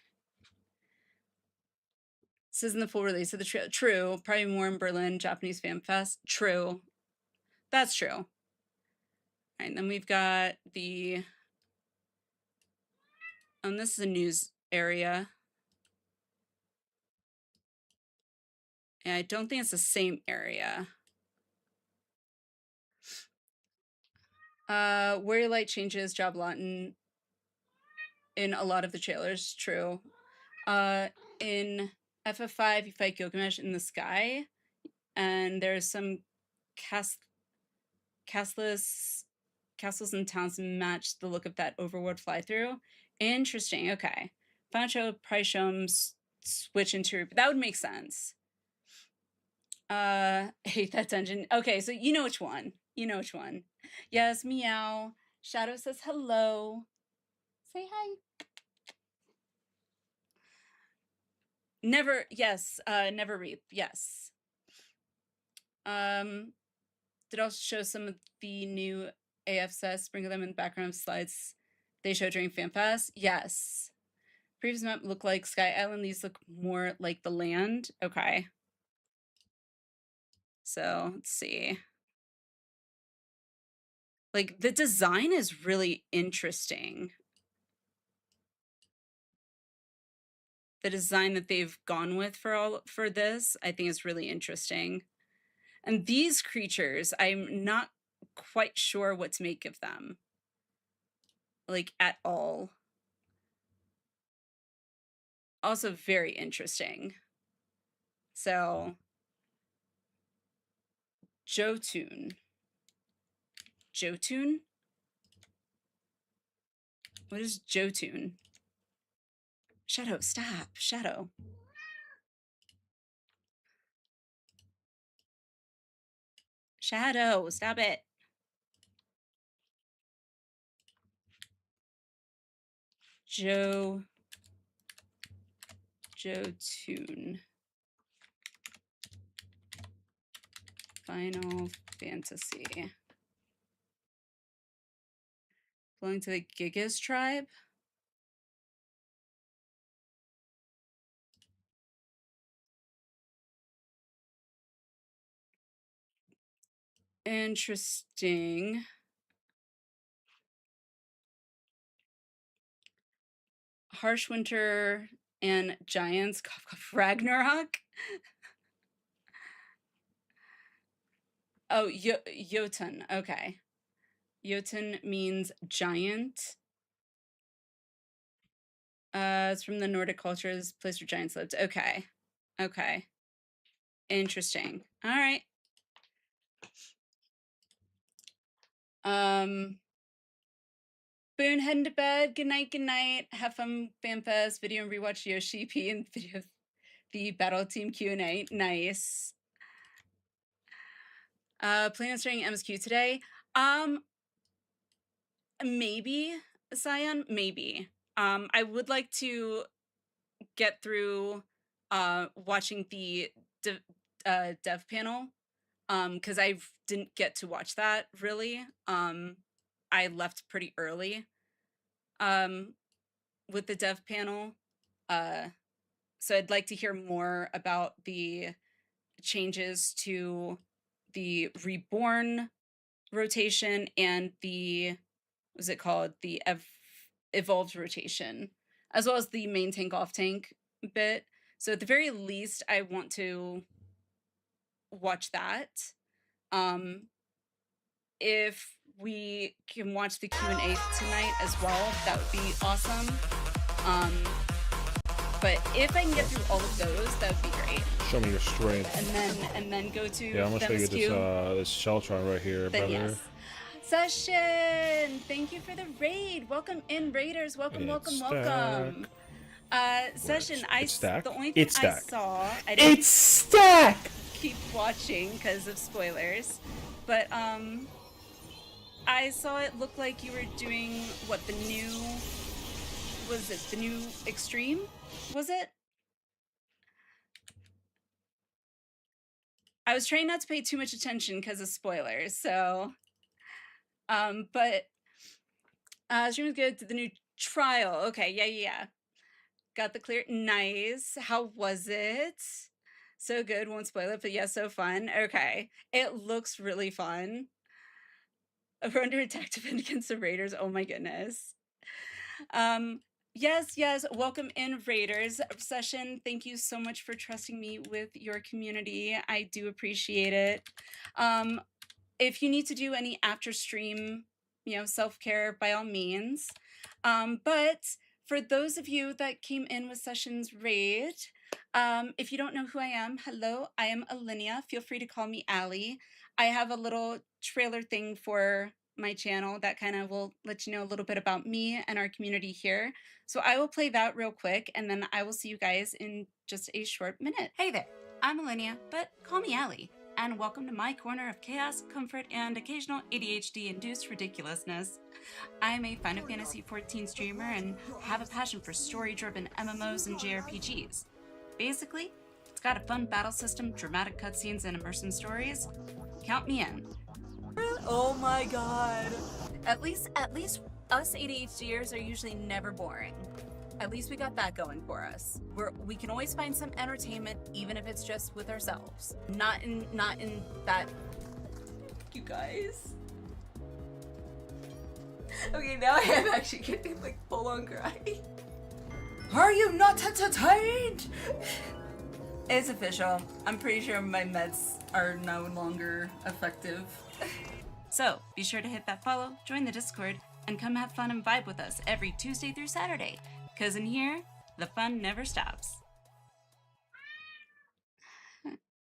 This isn't the full release of the true. Probably more in Berlin, Japanese Fan Fest. True. That's true. All right, and then we've got the... this is a news area. And I don't think it's the same area. Warrior Light changes job a lot in a lot of the trailers. True. In FF5, you fight Gilgamesh in the sky, and there's some castles and towns match the look of that overworld fly-through. Interesting. Okay. Final show probably show them switch into, that would make sense. Hate that dungeon. Okay, so you know which one. You know which one. Yes, meow. Shadow says hello. Say hi. Never, yes, never reap, yes. Did also show some of the new AF sets, sprinkle them in the background of slides they showed during FanFest. Yes. Previous map looked like Sky Island. These look more like the land. Okay. So let's see. Like the design is really interesting. The design that they've gone with for this, I think is really interesting. And these creatures, I'm not quite sure what to make of them. Like at all. Also very interesting. So Jotun. Jotun? What is Jotun? Shadow, stop. Shadow. Shadow, stop it. Jotun. Final Fantasy. Belonging to the Gigas tribe? Interesting. Harsh Winter and Giants, Ragnarok. Oh, Jotun. Okay. Jotun means giant. It's from the Nordic cultures, place where giants lived. Okay. Okay. Interesting. All right. Boone, heading to bed. Good night, good night. Have fun, FanFest. Video and rewatch Yoshi P and video of the Battle Team Q&A. Nice. Planning on starting MSQ today. Maybe, Scion, maybe. I would like to get through watching the dev panel, because I didn't get to watch that really. I left pretty early with the dev panel. So I'd like to hear more about the changes to the reborn rotation and the, what's it called? The evolved rotation, as well as the main tank off tank bit. So at the very least, I want to watch that. If we can watch the Q&A tonight as well, that would be awesome. But if I can get through all of those, that would be great. Show me your strength. And then go to yeah, I'm gonna show you this Sheltron right here, then brother. Yes. Session, thank you for the raid. Welcome in, raiders. Welcome, welcome, welcome. Session, the only thing I saw, I didn't keep watching because of spoilers, but I saw it look like you were doing what, the new, was it the new Extreme? Was it? I was trying not to pay too much attention because of spoilers, so but Stream was good to the new trial. Okay, yeah. Got the clear. Nice. How was it? So good. Won't spoil it, but yeah, so fun. Okay. It looks really fun. We're under attack to defend against the raiders. Oh my goodness. Yes. Welcome in, raiders. Session, thank you so much for trusting me with your community. I do appreciate it. If you need to do any after stream, self-care, by all means. But for those of you that came in with Session's raid, if you don't know who I am, hello, I am Alliniea. Feel free to call me Allie. I have a little trailer thing for my channel that kind of will let you know a little bit about me and our community here. So I will play that real quick, and then I will see you guys in just a short minute. Hey there, I'm Alliniea, but call me Allie, and welcome to my corner of chaos, comfort, and occasional ADHD-induced ridiculousness. I am a Final Fantasy XIV streamer and have a passion for story-driven MMOs and JRPGs. Basically, it's got a fun battle system, dramatic cutscenes, and immersive stories. Count me in. Oh my god. At least us ADHDers are usually never boring. At least we got that going for us. We can always find some entertainment, even if it's just with ourselves. Not in that. You guys. Okay, now I am actually getting like full on cry. Are you not entertained? It's official. I'm pretty sure my meds are no longer effective. So be sure to hit that follow, join the Discord, and come have fun and vibe with us every Tuesday through Saturday. Cause in here, the fun never stops.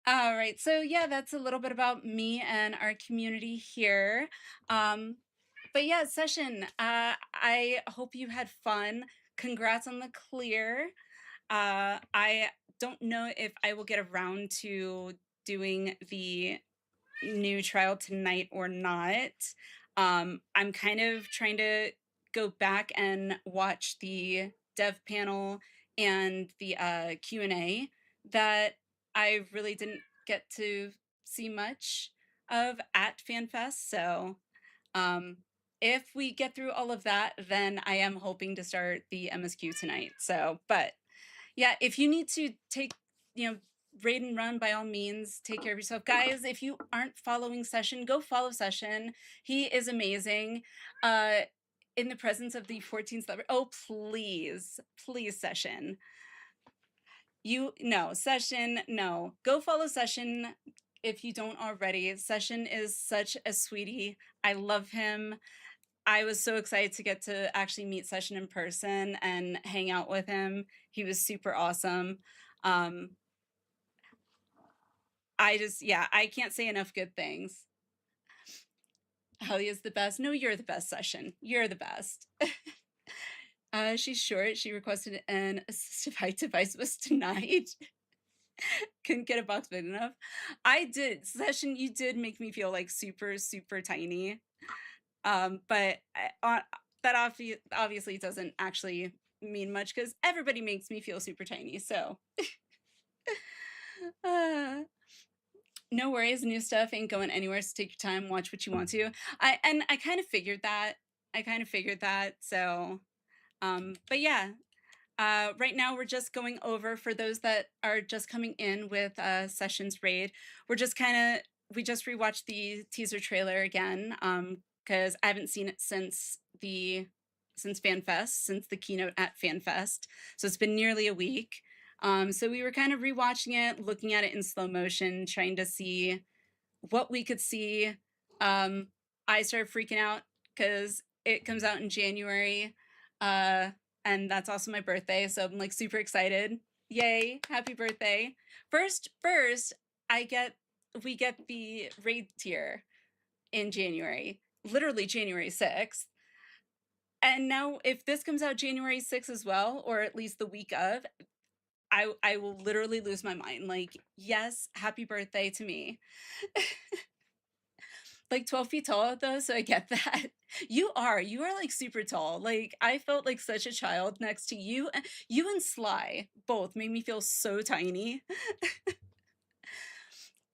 All right, so yeah, that's a little bit about me and our community here. But yeah, Session, I hope you had fun. Congrats on the clear. I don't know if I will get around to doing the new trial tonight or not. I'm kind of trying to go back and watch the dev panel and the Q&A that I really didn't get to see much of at FanFest. So if we get through all of that, then I am hoping to start the MSQ tonight. So, but yeah, if you need to take, raid and run, by all means, take care of yourself. Guys, if you aren't following Session, go follow Session. He is amazing. In the presence of the 14th celebrity. Oh, please, Session. Session, no. Go follow Session if you don't already. Session is such a sweetie. I love him. I was so excited to get to actually meet Session in person and hang out with him. He was super awesome. I can't say enough good things. Helia's the best. No, you're the best, Session. You're the best. She's short. She requested an assistive height device was denied. couldn't get a box big enough. I did. Session, you did make me feel like super, super tiny. But that obviously doesn't actually mean much because everybody makes me feel super tiny. So no worries, new stuff ain't going anywhere. So take your time, watch what you want to. I kind of figured that. So, but yeah. Right now, we're just going over, for those that are just coming in with Sessions Raid, we just rewatched the teaser trailer again, because I haven't seen it since FanFest, since the keynote at FanFest. So it's been nearly a week. So we were kind of rewatching it, looking at it in slow motion, trying to see what we could see. I started freaking out because it comes out in January. And that's also my birthday, so I'm like super excited. Yay, happy birthday. First, we get the raid tier in January, literally January 6th. And now if this comes out January 6th as well, or at least the week of, I will literally lose my mind. Like, yes, happy birthday to me. Like 12 feet tall though, so I get that. You are like super tall. Like I felt like such a child next to you. You and Sly both made me feel so tiny.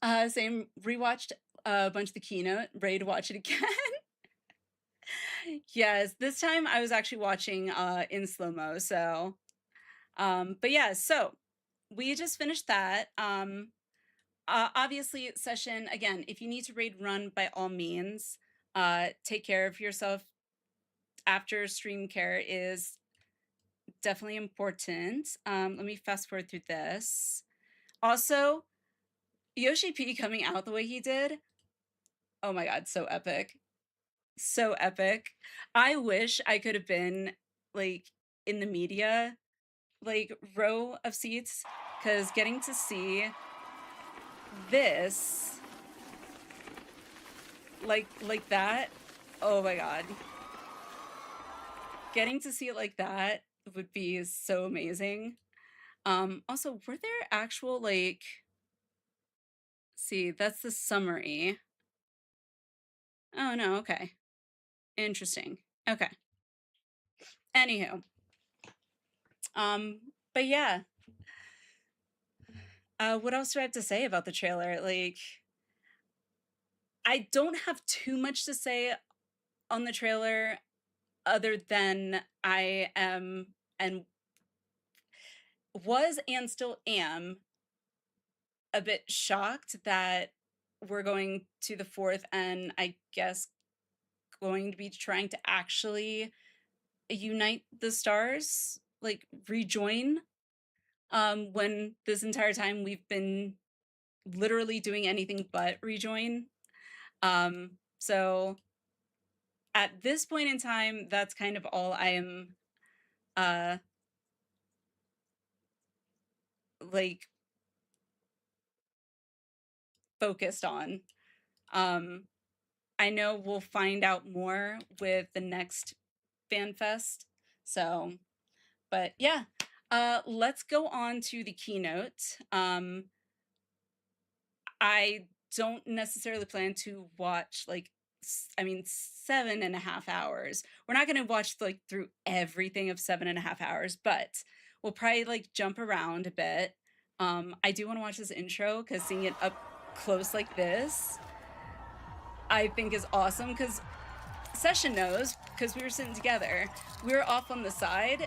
Same, rewatched a bunch of the keynote, ready to watch it again. Yes, this time I was actually watching in slow-mo, so but yeah, so we just finished that. Obviously, Session, again, if you need to raid run, by all means, take care of yourself after stream care is definitely important. Let me fast forward through this. Also, Yoshi P coming out the way he did, oh my god, so epic. So epic. I wish I could have been like in the media, like row of seats, because getting to see this like that, oh my god, getting to see it like that would be so amazing. Also, were there actual, like, see, that's the summary. Oh no, okay, interesting. Okay, anywho, but yeah, what else do I have to say about the trailer? Like, I don't have too much to say on the trailer other than I am and was and still am a bit shocked that we're going to the 4th and I guess going to be trying to actually unite the stars, like rejoin, when this entire time we've been literally doing anything but rejoin. So at this point in time, that's kind of all I am like focused on. I know we'll find out more with the next FanFest. So, but yeah, let's go on to the keynote. I don't necessarily plan to watch like, I mean, 7.5 hours. We're not going to watch like through everything of 7.5 hours, but we'll probably like jump around a bit. I do want to watch this intro because seeing it up close like this, I think is awesome, because Session knows, because we were sitting together. We were off on the side.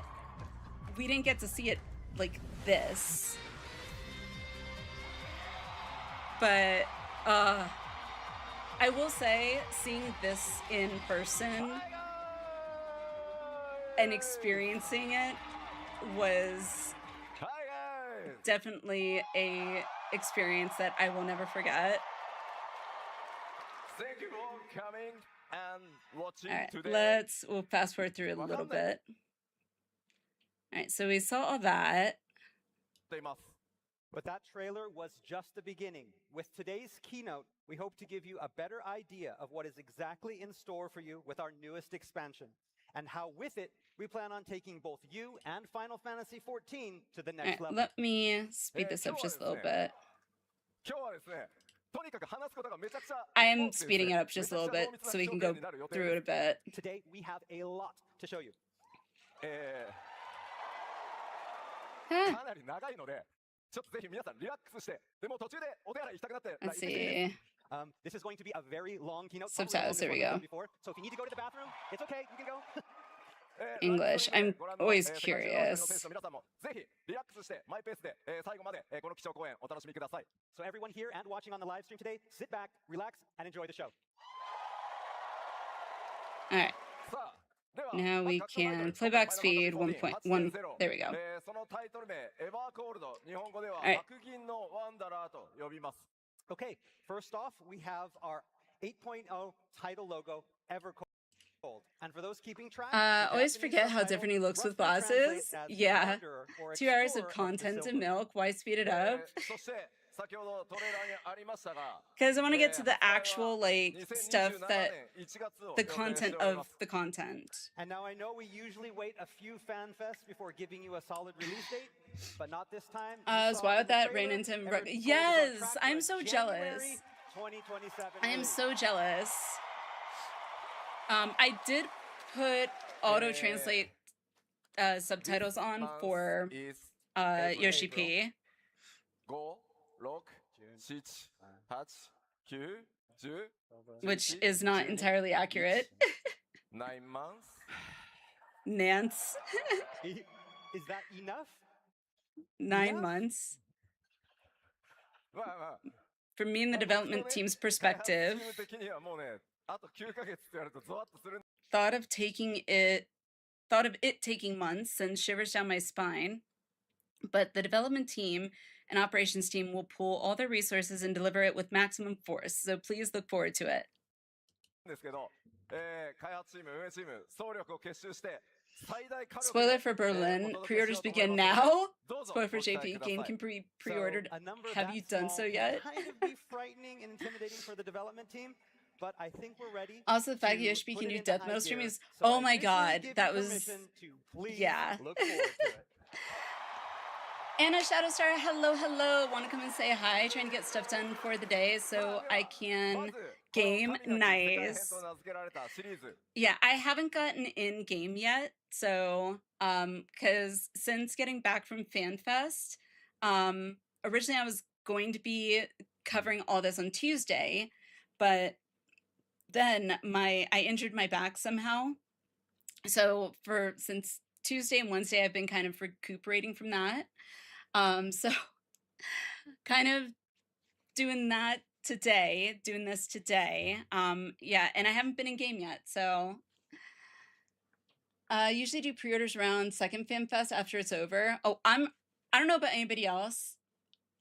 We didn't get to see it like this. But I will say, seeing this in person and experiencing it was definitely a experience that I will never forget. Thank you for coming and watching today. We'll fast forward through it a little bit. All right, so we saw all that. But that trailer was just the beginning. With today's keynote, we hope to give you a better idea of what is exactly in store for you with our newest expansion. and how with it we plan on taking both you and Final Fantasy XIV to the All next right, level. let me speed this up just a little bit. I am speeding it up just a little bit so we can go through it a bit. Today we have a lot to show you. Let's see. This is going to be a very long keynote. Subtitles, there we go. So if you need to go to the bathroom, it's okay, you can go. English. I'm always curious. So everyone here and watching on the live stream today, sit back, relax, and enjoy the show. All right. Now we can playback speed 1.1. There we go. All right. Okay, first off, we have our 8.0 title logo, Evercold. And for those keeping track, always forget how different he looks with glasses. Yeah. 2 hours of content and milk. Why speed it up? Because I want to get to the actual stuff that the content of the content. And now I know we usually wait a few fan fests before giving you a solid release date, but not this time. Why would that ran into him? Yes, I'm so jealous. 2027. I am so jealous. I did put auto translate subtitles on for Yoshi P. Which is not entirely accurate. 9 months. Nance. Is that enough? 9 months. From me and the development team's perspective, thought of it taking months sends shivers down my spine. But the development team and operations team will pool all their resources and deliver it with maximum force. So please look forward to it. Spoiler for Berlin, pre-orders begin now. Spoiler for JP, game can be pre-ordered. Have you done so yet? Kind of be frightening and intimidating for the development team, but I think we're ready. Also, the fact that Yoshi can do death metal stream is, oh my god, that was, yeah. Look forward to it. Anna Shadowstar, hello, hello. Want to come and say hi? Trying to get stuff done for the day so I can game. Nice. Yeah, I haven't gotten in game yet. So, because since getting back from FanFest, originally I was going to be covering all this on Tuesday, but then I injured my back somehow. So since Tuesday and Wednesday, I've been kind of recuperating from that. So kind of doing this today. Yeah, and I haven't been in game yet. So usually do pre-orders around second FanFest after it's over. Oh, I don't know about anybody else.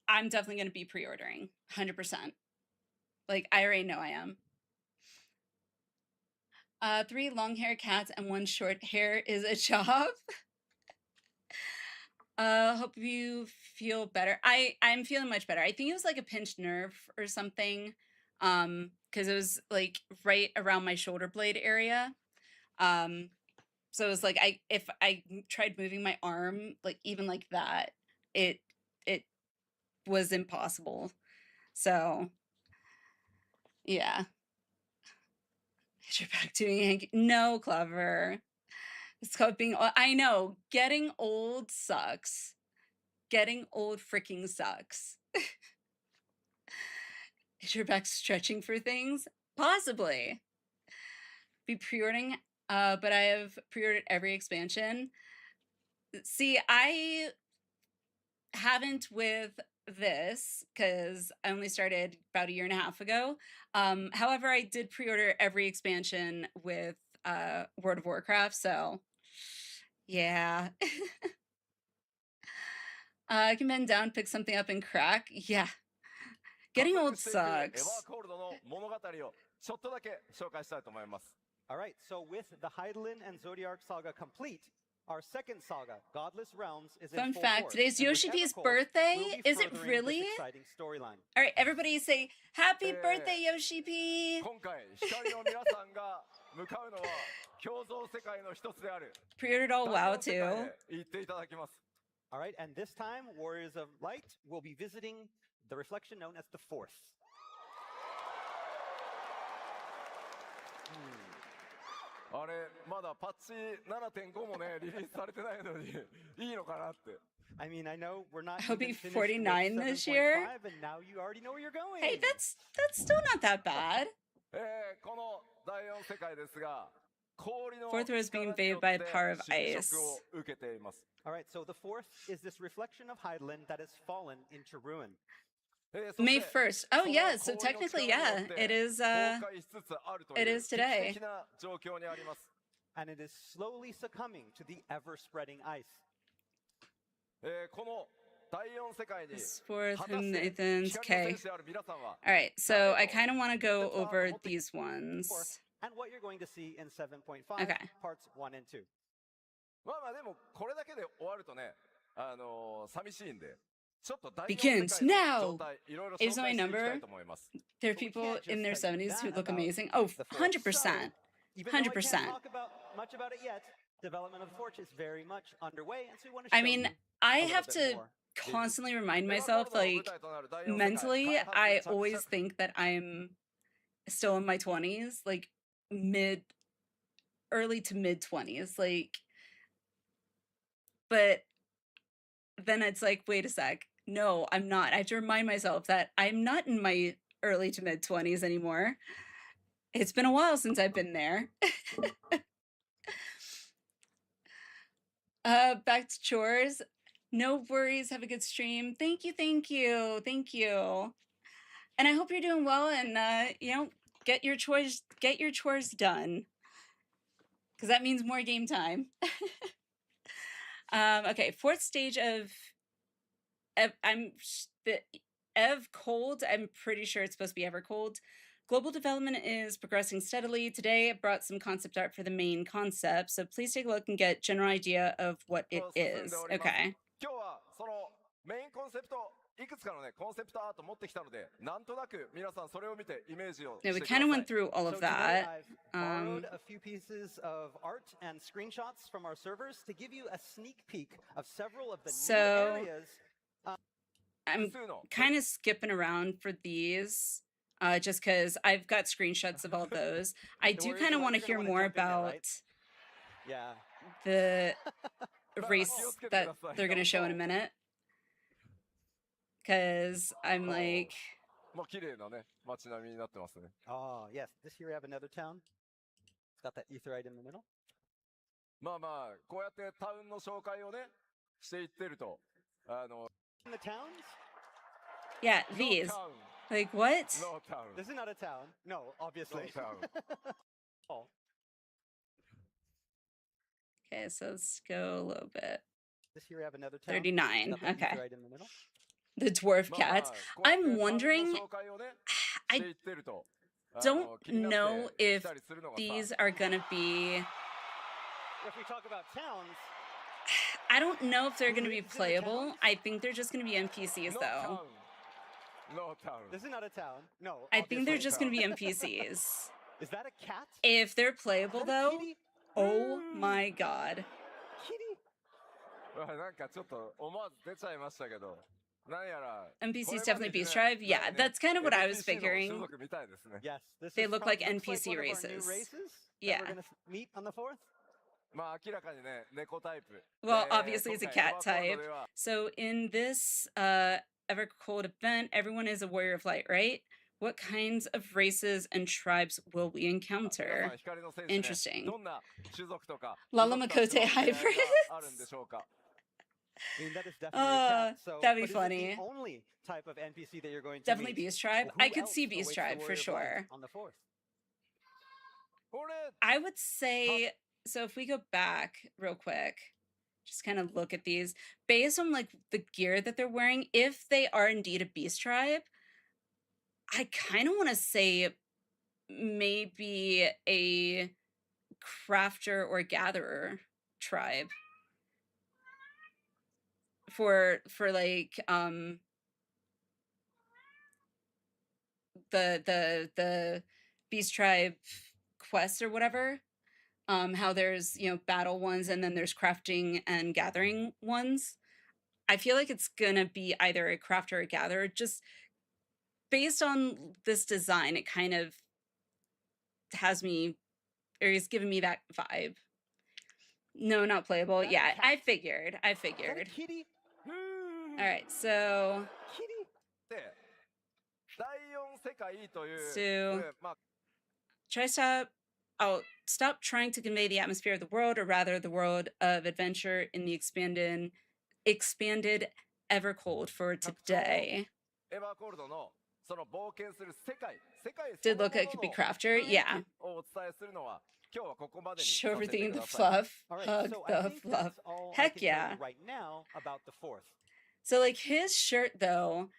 I'm definitely going to be pre-ordering 100%. Like, I already know I am. 3 long hair cats and 1 short hair is a job. Hope you feel better. I'm feeling much better. I think it was like a pinched nerve or something. Because it was like right around my shoulder blade area. So it was like if I tried moving my arm, like even like that, it was impossible. So yeah. You're back doing no, Clever. It's called being. I know. Getting old sucks. Getting old freaking sucks. Is your back stretching for things? Possibly. Be pre-ordering, but I have pre-ordered every expansion. See, I haven't with this because I only started about 1.5 years ago. However, I did pre-order every expansion with World of Warcraft, so yeah. I can bend down, pick something up, and crack. Yeah. Getting old sucks. All right, so with the Hydaelyn and Zodiark saga complete, our second saga, Godless Realms, is in Fun full fact, force. today's And with Yoshi P's Evercold, birthday. we'll be Is it furthering really? this exciting storyline. All right, everybody say happy birthday, Yoshi P. Pre-ordered all WoW too. All right, and this time, Warriors of Light will be visiting the reflection known as the Fourth. あれまだパッチ 7.5 もねリリースされてないのにいいのかなって。 I mean, I know we're not I'll be even finished with 49 this year. 7.5, and now you already know where you're going. Hey, that's still not that bad. この第4世界ですが、氷の Fourth row is being invaded by the power of ice. を受けています。 All right, so the fourth is this reflection of Hydaelyn that has fallen into ruin. May 1st. Oh yeah, so technically, yeah, it is today. And it is slowly succumbing to the ever-spreading ice. This fourth and Nathan's. Okay. All right, so I kind of want to go over these ones. And what you're going to see in 7.5, Okay. parts 1 and 2. まあまあでもこれだけで終わるとね、寂しいんで。 Begins now. Is my number? There are people in their 70s who look amazing. Oh, 100%. 100%. Much about it yet. Development of the Forge is very much underway, and so we want to I mean, I have to constantly remind myself, like, mentally, I always think that I'm still in my 20s, like early to mid 20s, like, but then it's like, wait a sec. No, I'm not. I have to remind myself that I'm not in my early to mid 20s anymore. It's been a while since I've been there. Back to chores. No worries. Have a good stream. Thank you. Thank you. Thank you. And I hope you're doing well and, you know, get your chores done. Because that means more game time. Okay, fourth stage of Ev Cold. I'm pretty sure it's supposed to be Ever Cold. Global development is progressing steadily. Today, I brought some concept art for the main concept, so please take a look and get general idea of what it is. Okay. いくつかのねコンセプトアート持ってきたので、なんとなく皆さんそれを見てイメージを Yeah, し we てくださ kind of い。 went through all of So today that. I've borrowed a few pieces of art and screenshots from our servers to give you a sneak peek of several of the So, new areas. I'm kind of skipping around for these, just because I've got screenshots of all those. I do kind of want to hear more about Yeah. the race that they're going to show in a minute. Because I'm like... まあ綺麗なね街並みになってますね。 Oh, yes. This here we have another town. It's got that etherite in the middle. まあまあこうやってタウンの紹介をねしていってるとIn the towns? Yeah, these. Like, what? No town. This is not a town. No, obviously. No town. Oh. Okay, so let's go a little bit. This here we have another town. 39. Got that Okay. etherite in the middle. The dwarf cats. I'm wondering... I don't know if these are gonna be... If we talk about towns... I don't know if they're gonna be playable. I think they're just gonna be NPCs, though. No town. This is not a town. No. I think they're just gonna be NPCs. Is that a cat? If they're playable, though, oh my god. Kitty? なんかちょっと思わず出ちゃいましたけど。 NPCs definitely Beast Tribe? Yeah, that's kind of what I was figuring. Yes, this They is look probably like looks NPC one of our new races. races Yeah. that we're gonna meet on the 4th. まあ明らかにね猫タイプ。 Well, obviously it's a cat type. So in this Ever Cold event, everyone is a warrior of light, right? What kinds of races and tribes will we encounter? Interesting. Lala Makote hybrid. I mean, that is definitely a cat. So, that'd be but is it funny. the only type of NPC that you're going to Definitely meet? Beast Tribe. Who I could else see Beast awaits the Tribe for Warrior of Light sure. On the 4th. I would say, so if we go back real quick, just kind of look at these, based on like the gear that they're wearing, if they are indeed a Beast Tribe, I kind of want to say maybe a crafter or gatherer tribe. For like the Beast Tribe quest or whatever. how there's, you know, battle ones and then there's crafting and gathering ones. I feel like it's gonna be either a crafter or a gatherer. Just based on this design, it kind of has me, or is giving me that vibe. No, not playable. Yeah, I figured. Kitty? All right, so Kitty? 第4世界という、 So- まあ stop trying to convey the atmosphere of the world, or rather the world of adventure in the expanded Evercold for today. エヴァーコールドのその冒険する世界 Did look at it could be crafter, yeah. をお伝えするのは今日はここまでに Show させて everything く the ださい。 fluff, All right, hug so I the think fluff. that's all I Heck can tell yeah. you right now about the fourth. So like his shirt though,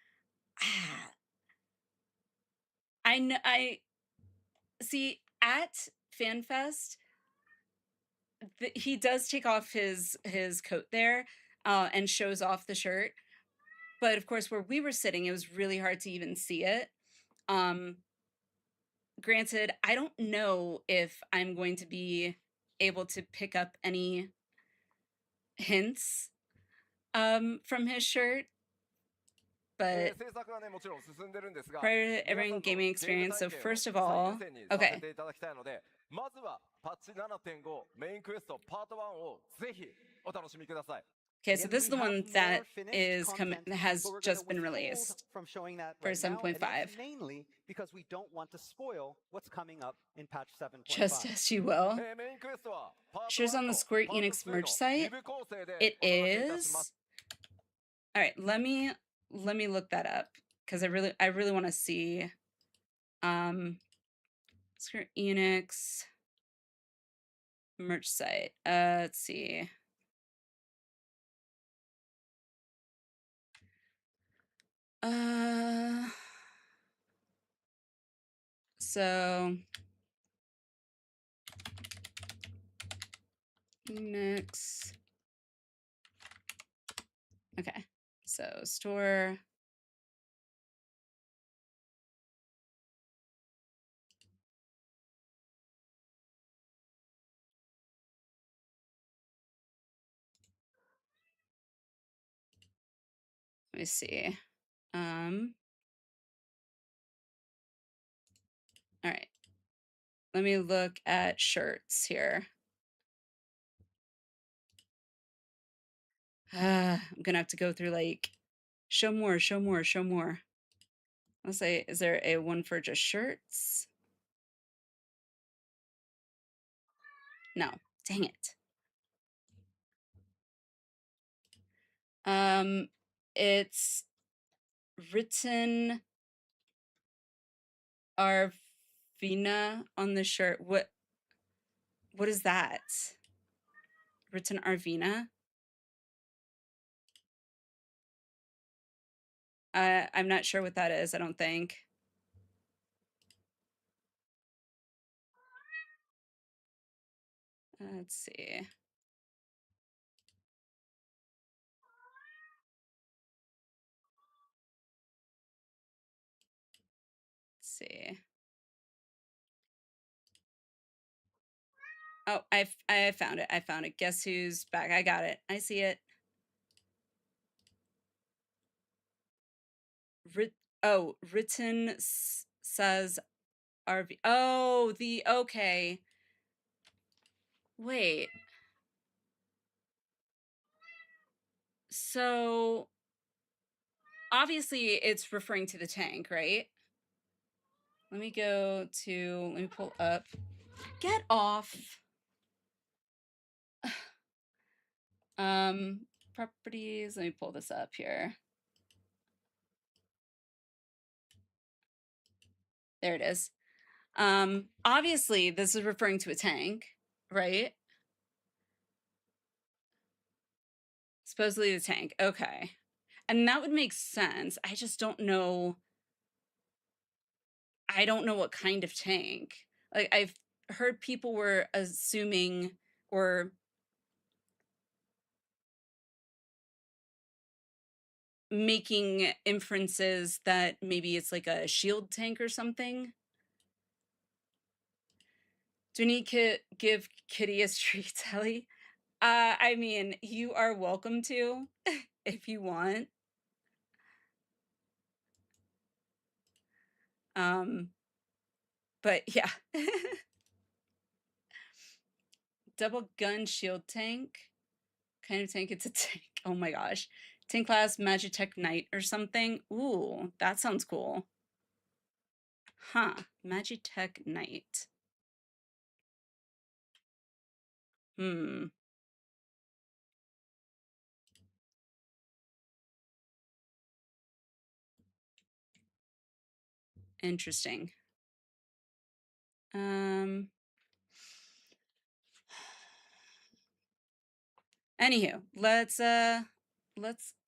I see at FanFest, he does take off his coat there and shows off the shirt. But of course, where we were sitting, it was really hard to even see it. Granted, I don't know if I'm going to be able to pick up any hints from his shirt. But 制作はねもちろん進んでるんですが、 prior to every gaming experience, so first of all, 最優先にさ okay. せていただきたいので、まずはパッチ 7.5 メインクエストパート1をぜひお楽しみください。 Okay, so this is the We have one that more finished is content, has but we're gonna just been withhold released from showing that for right now, and 7.5. it's mainly because we don't want to spoil what's coming up in patch 7.5. Just as you will. メインクエストはパート Shares on the 1 Square とパート Enix 2の merch site. 2部構成で It お届けいたします。 is. All right, let me look that up because I really want to see Square Enix merch site. Let's see. So Enix. Okay, so store. Let me see. All right. Let me look at shirts here. I'm gonna have to go through like show more. Let's say, is there a one for just shirts? No, dang it. It's written Arvina on the shirt. What is that? Written Arvina? I'm not sure what that is, I don't think. Let's see. Let's see. Oh, I found it. I found it. Guess who's back? I got it. I see it. Written says RV. Oh, okay. Wait. So obviously it's referring to the tank, right? Let me pull up. Get off. Properties. Let me pull this up here. There it is. Obviously this is referring to a tank, right? Supposedly the tank. Okay. And that would make sense. I just don't know. I don't know what kind of tank. Like, I've heard people were assuming or making inferences that maybe it's like a shield tank or something. Do we need to give Kitty a treat, Ellie? I mean, you are welcome to if you want. But yeah. Double gun shield tank. Kind of tank, it's a tank. Oh my gosh. Tank class Magitech Knight or something. Ooh, that sounds cool. Huh. Magitech Knight. Hmm. Interesting. Anywho, let's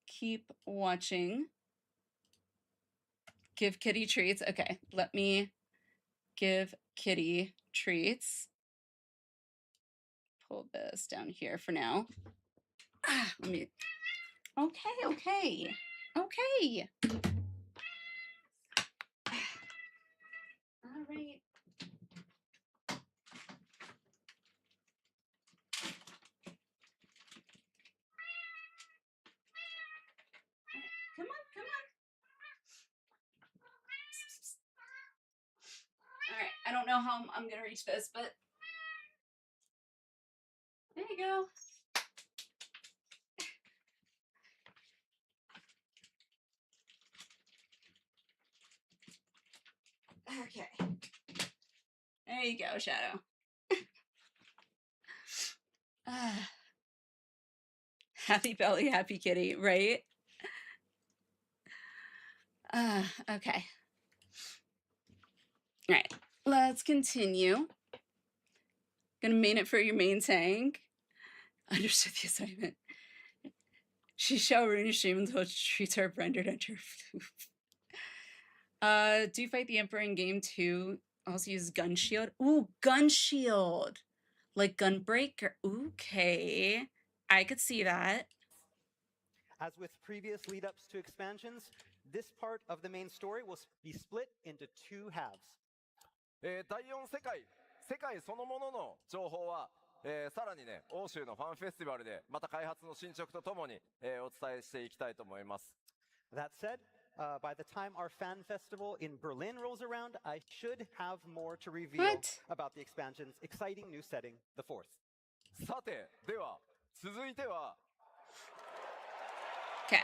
keep watching. Give Kitty treats. Okay, let me give Kitty treats. Pull this down here for now. Let me. Okay. All right. Come on. All right. I don't know how I'm gonna reach this, but there you go. Okay. There you go, Shadow. Happy belly, happy kitty, right? Okay. All right, let's continue. Gonna main it for your main tank. Understood the assignment. She shall rune stream until treats are rendered under. Do you fight the Emperor in game 2? Also use gun shield. Ooh, gun shield. Like Gunbreaker. Okay. I could see that. As with previous lead-ups to expansions, this part of the main story will be split into 2 halves. 第4世界そのものの情報は、さらにね、欧州のファンフェスティバルでまた開発の進捗とともに、お伝えしていきたいと思います。That said, by the time our fan festival in Berlin rolls around, I should have more to reveal about the expansion's exciting new setting, the 4th. さて、では続いては Okay.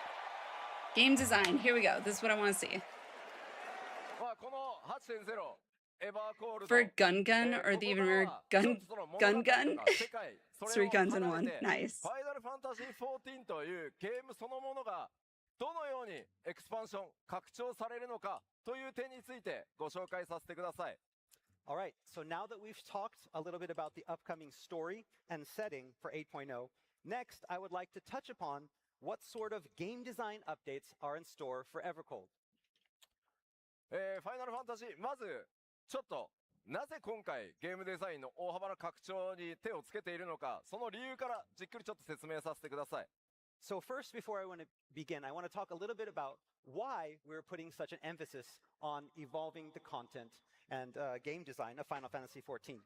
Game design. Here we go. This is what I want to see. この 8.0 For Gun or the even more Gun? 3 guns in 1. Nice. Final Fantasy XIV というゲームそのものがどのようにエクスパンション拡張されるのかという点についてご紹介させてください。All right, so now that we've talked a little bit about the upcoming story and setting for 8.0, next I would like to touch upon what sort of game design updates are in store for Evercold. ファイナルファンタジー、まずちょっとなぜ今回ゲームデザインの大幅な拡張に手をつけているのか、その理由からじっくりちょっと説明させてください。So first, before I want to begin, I want to talk a little bit about why we're putting such an emphasis on evolving the content and game design of Final Fantasy XIV.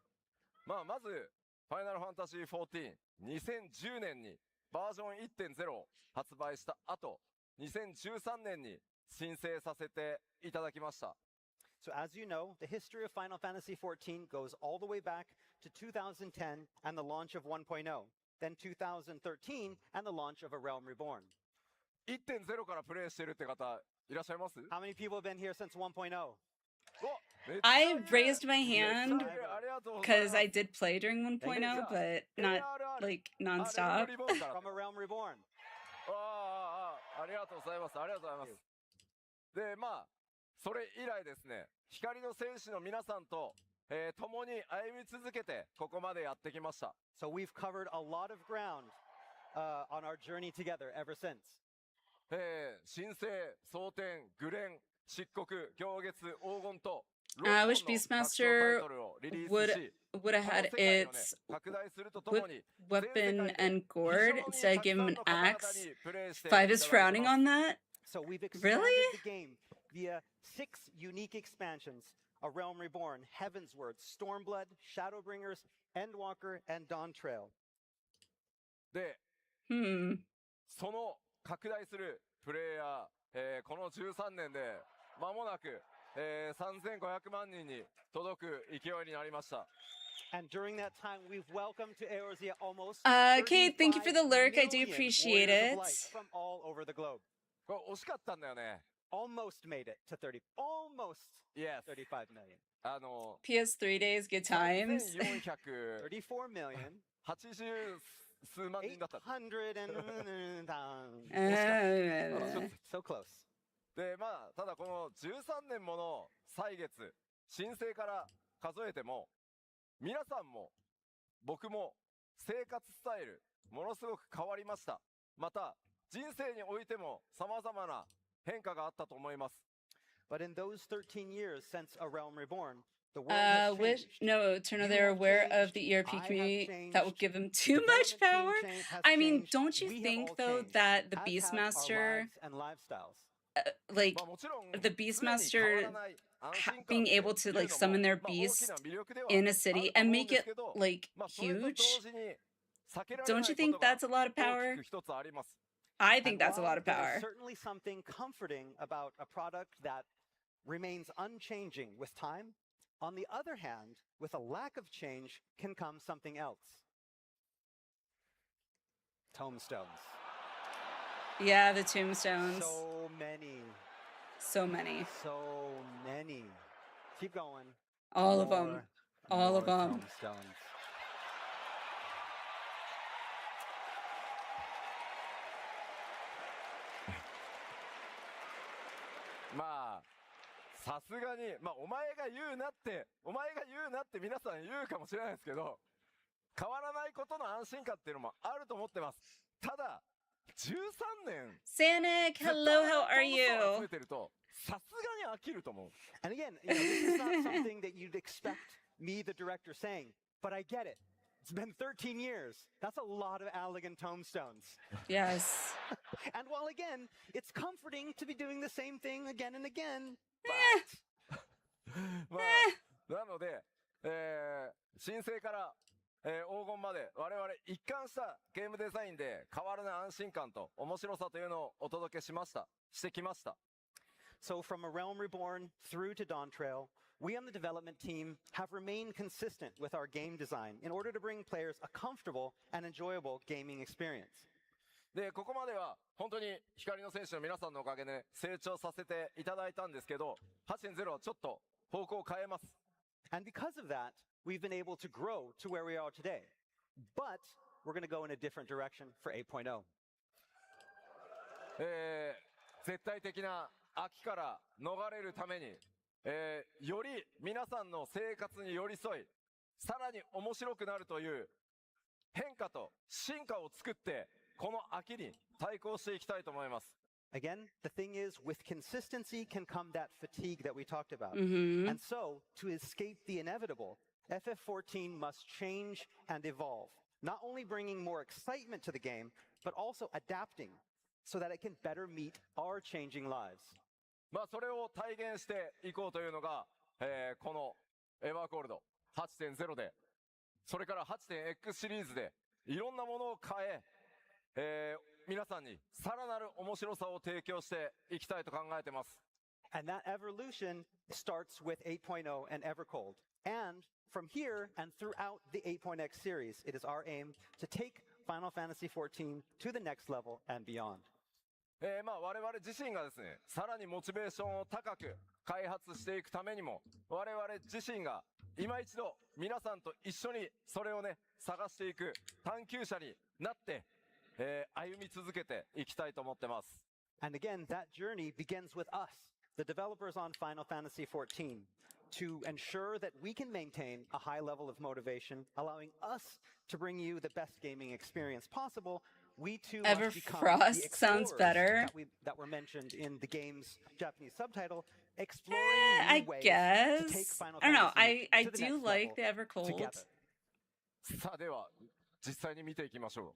まず、ファイナルファンタジーXIV、2010年にバージョン 1.0 を発売した後、2013年に申請させていただきました。So as you know, the history of Final Fantasy XIV goes all the way back to 2010 and the launch of 1.0, then 2013 and the launch of A Realm Reborn. 1.0 からプレイしてるって方いらっしゃいます How many people have been here since 1.0? I raised my hand because I did play during 1.0, but not like nonstop. From A Realm Reborn. ありがとうございます。ありがとうございます。で、それ以来ですね、光の戦士の皆さんと、共に歩み続けてここまでやってきました。So we've covered a lot of ground on our journey together ever since. 神聖、蒼天、グレン、漆黒、行月、黄金と、I wish Beastmaster would have had its weapon and gourd instead of giving him an axe. 5 is frowning on that? So we've expanded Really? the game via 6 unique expansions A Realm Reborn, Heavensward, Stormblood, Shadowbringers, Endwalker, and Dawntrail. で、Hmm. その拡大するプレイヤー、この13年で間もなく、3500万人に届く勢いになりました。And during that time, we've welcomed to Eorzea almost Kate, thank you for the lurk. I do appreciate it. From all over the globe. これ惜しかったんだよね。Almost made it to 30. Almost Yes. 35 million. PS3 days, good times. 34 million. 80数万人だった。800 and so close. で、まあ、ただこの13年もの歳月、申請から数えても、皆さんも僕も生活スタイルものすごく変わりました。また人生においても様々な変化があったと思います。But in those 13 years since A Realm Reborn, the world has changed. No, Turno, they're aware of the ERP community that will give them too much power. I mean, don't you think though that the Beastmaster, like the Beastmaster being able to like summon their beast in a city and make it like huge, don't you think that's a lot of power? I think that's a lot of power. There's certainly something comforting about a product that remains unchanging with time. On the other hand, with a lack of change can come something else. Tombstones. Yeah, the tombstones. So many. So many. So many. Keep going. All of them. All of them. Tombstones. まあ、さすがに、まあ、お前が言うなって皆さん言うかもしれないですけど、変わらないことの安心感っていうのもあると思ってます。ただ、13年。Sanic, hello, how are you? 増えてると、さすがに飽きると思う。And again, this is not something that you'd expect me, the director, saying, but I get it. It's been 13 years. That's a lot of Allegan tombstones. Yes. And while again, it's comforting to be doing the same thing again and again, but... まあ、なので、申請から、黄金まで我々一貫したゲームデザインで変わらない安心感と面白さというのをお届けしてきました。So from A Realm Reborn through to Dawntrail, we on the development team have remained consistent with our game design in order to bring players a comfortable and enjoyable gaming experience. で、ここまでは本当に光の戦士の皆さんのおかげで成長させていただいたんですけど、8.0はちょっと方向を変えます。And because of that, we've been able to grow to where we are today. But we're going to go in a different direction for 8.0. 絶対的な飽きから逃れるために、より皆さんの生活に寄り添い、さらに面白くなるという変化と進化を作って、この飽きに対抗していきたいと思います。Again, the thing is, with consistency can come that fatigue that we talked about. Mm-hmm. And so, to escape the inevitable, FF14 must change and evolve, not only bringing more excitement to the game, but also adapting so that it can better meet our changing lives. まあそれを体現していこうというのが、このエヴァーコールド 8.0 で、それから 8.X シリーズでいろんなものを変え、皆さんにさらなる面白さを提供していきたいと考えています。And that evolution starts with 8.0 and Evercold. And from here and throughout the 8.x series, it is our aim to take Final Fantasy XIV to the next level and beyond. まあ我々自身がですね、さらにモチベーションを高く開発していくためにも、我々自身が今一度皆さんと一緒にそれをね、探していく探求者になって、歩み続けていきたいと思ってます。And again, that journey begins with us, the developers on Final Fantasy XIV, to ensure that we can maintain a high level of motivation, allowing us to bring you the best gaming experience possible. We too must become the explorers sounds better. that were mentioned in the game's Japanese subtitle, exploring new ways to take Final I don't know. Fantasy I to the do next like level the Evercold. together. さあでは実際に見ていきましょう。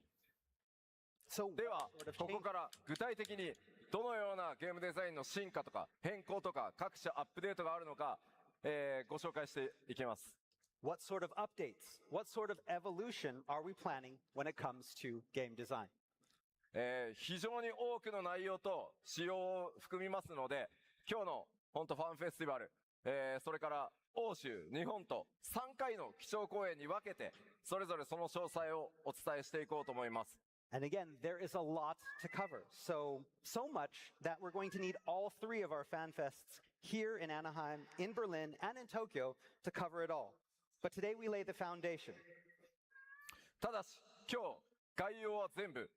So ではここから具体的にどのようなゲームデザインの進化とか変更とか各種アップデートがあるのか、ご紹介していきます。What sort of updates, what sort of evolution are we planning when it comes to game design? 非常に多くの内容と仕様を含みますので、今日のファンフェスティバル、それから欧州、日本と3回の基調講演に分けて、それぞれその詳細をお伝えしていこうと思います。And again, there is a lot to cover. So much that we're going to need all 3 of our fan fests here in Anaheim, in Berlin, and in Tokyo to cover it all. But today we lay the foundation. ただし、今日、概要は全部、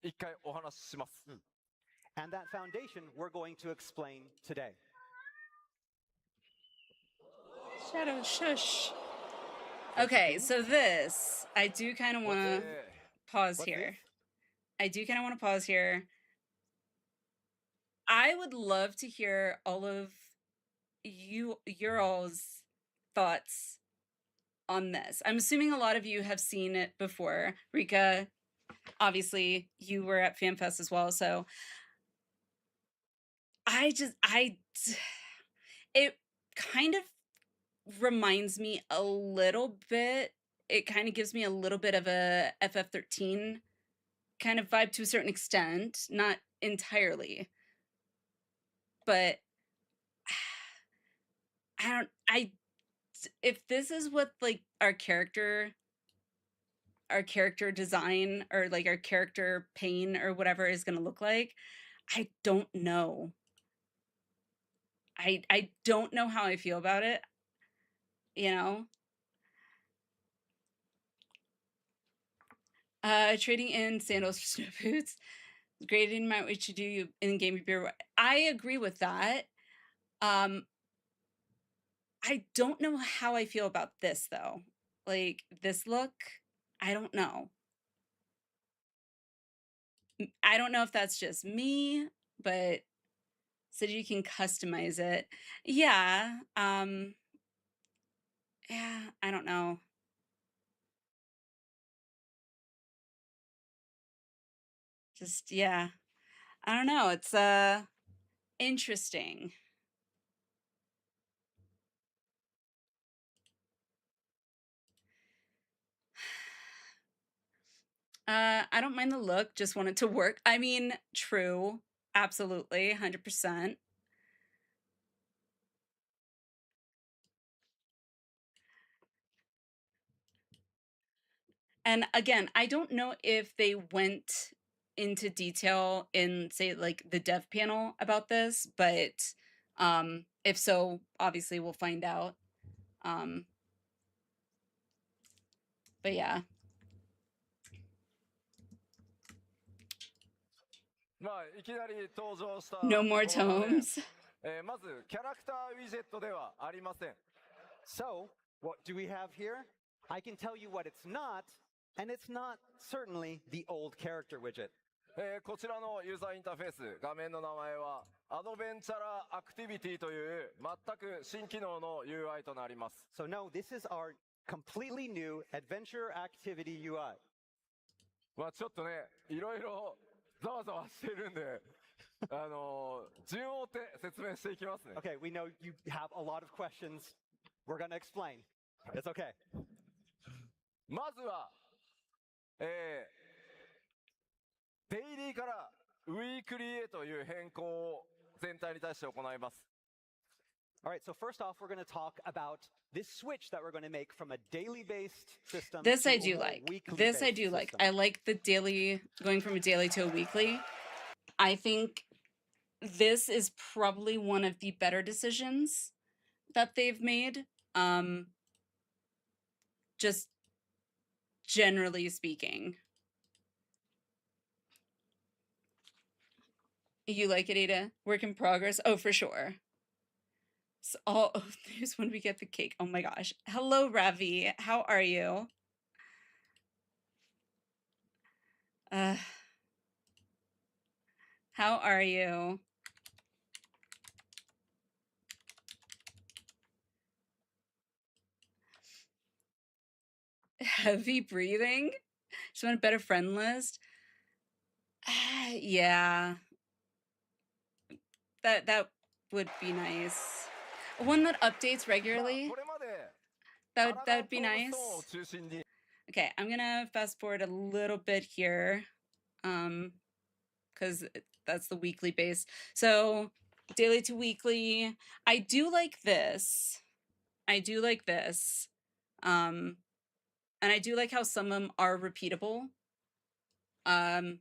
一回お話しします。And that foundation we're going to explain today. Shadow shush. Okay, so this, I do kind of want to pause here. I do kind of want to pause here. I would love to hear all of your all's thoughts on this. I'm assuming a lot of you have seen it before. Rika, obviously you were at FanFest as well, so it kind of reminds me a little bit, it kind of gives me a little bit of a FF13 kind of vibe to a certain extent, not entirely, but if this is what like our character design or like our character pain or whatever is going to look like, I don't know. I don't know how I feel about it, you know? Trading in sandals for snow boots. Great amount what you do in game beer. I agree with that. I don't know how I feel about this though. Like this look, I don't know. I don't know if that's just me, but said you can customize it. Yeah. Yeah, I don't know. Just yeah. I don't know. It's interesting. I don't mind the look, just want it to work. I mean, true. Absolutely, 100%. And again, I don't know if they went into detail in, say, like the dev panel about this, but if so, obviously we'll find out. But yeah. まあ、いきなり登場した No more tomes. まずキャラクターウィジェットではありません。 So, what do we have here? I can tell you what it's not, and it's not certainly the old character widget. こちらのユーザーインターフェース、画面の名前はアドベンチャラーアクティビティという全く新機能の UI となります。So no, this is our completely new adventure activity UI. まあちょっとね、いろいろざわざわしてるんで、順を追って説明していきますね。Okay, we know you have a lot of questions. We're going to explain. It's okay. まずは、デイリーからウィークリーへという変更を全体に対して行います。All right, so first off, we're going to talk about this switch that we're going to make from a daily-based system This to I do a like. weekly-based This I do like. system. I like the daily, going from a daily to a weekly. I think this is probably one of the better decisions that they've made. Just generally speaking. You like it, Ada? Work in progress? Oh, for sure. So, oh, there's when we get the cake. Oh my gosh. Hello, Ravi. How are you? How are you? Heavy breathing? Just want a better friend list? Yeah. That would be nice. one that updates regularly. That would be nice. Okay, I'm gonna fast forward a little bit here, because that's the weekly base. So daily to weekly. I do like this. And I do like how some of them are repeatable. I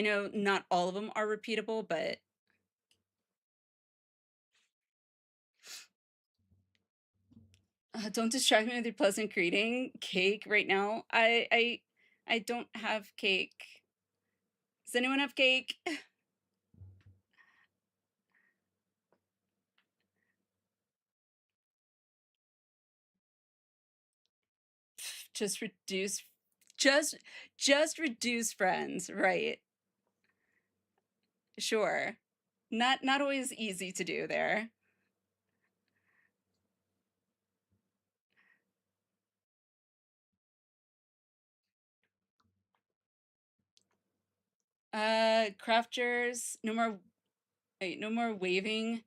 know not all of them are repeatable, but don't distract me with your pleasant greeting. Cake right now. I don't have cake. Does anyone have cake? Just reduce friends, right? Sure. Not always easy to do there. Crafters, no more waving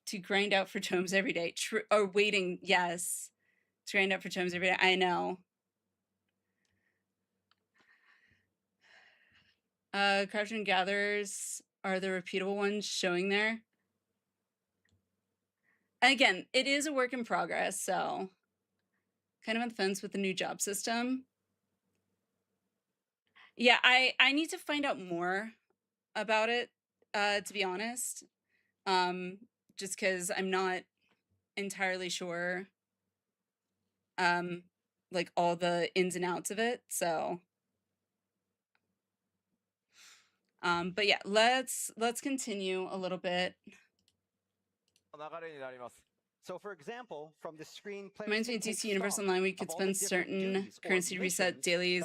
to grind out for tomes every day. Or waiting, yes. To grind out for tomes every day. I know. Crafters and gatherers are the repeatable ones showing there. And again, it is a work in progress, so kind of on the fence with the new job system. Yeah, I need to find out more about it, to be honest. Just because I'm not entirely sure, like all the ins and outs of it. So, but yeah, let's continue a little bit. So, for example, from the screen, reminds me of DC Universe Online, we could spend certain currency to reset dailies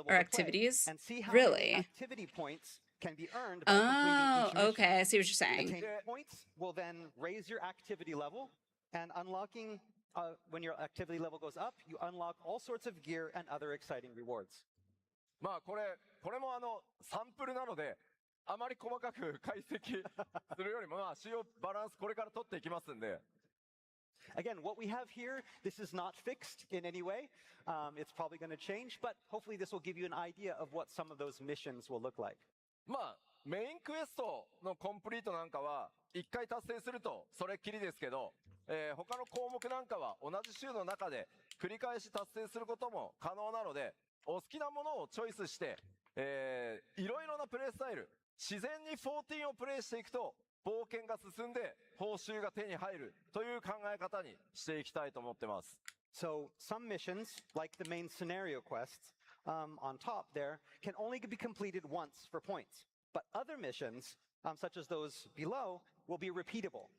or activities. And see how really? Activity points can be earned by completing each mission. Okay, I see what you're saying. Attaining points will then raise your activity level, and unlocking when your activity level goes up, you unlock all sorts of gear and other exciting rewards. まあこれもサンプルなので、あまり細かく解析するよりもまあ使用バランスこれから取っていきますんで。Again, what we have here, this is not fixed in any way. It's probably going to change, but hopefully this will give you an idea of what some of those missions will look like. まあメインクエストのコンプリートなんかは1回達成するとそれっきりですけど、他の項目なんかは同じ週の中で繰り返し達成することも可能なので、お好きなものをチョイスして、いろいろなプレイスタイル、自然に14をプレイしていくと冒険が進んで報酬が手に入るという考え方にしていきたいと思ってます。So some missions, like the main scenario quests on top there, can only be completed once for points. But other missions, such as those below, will be repeatable,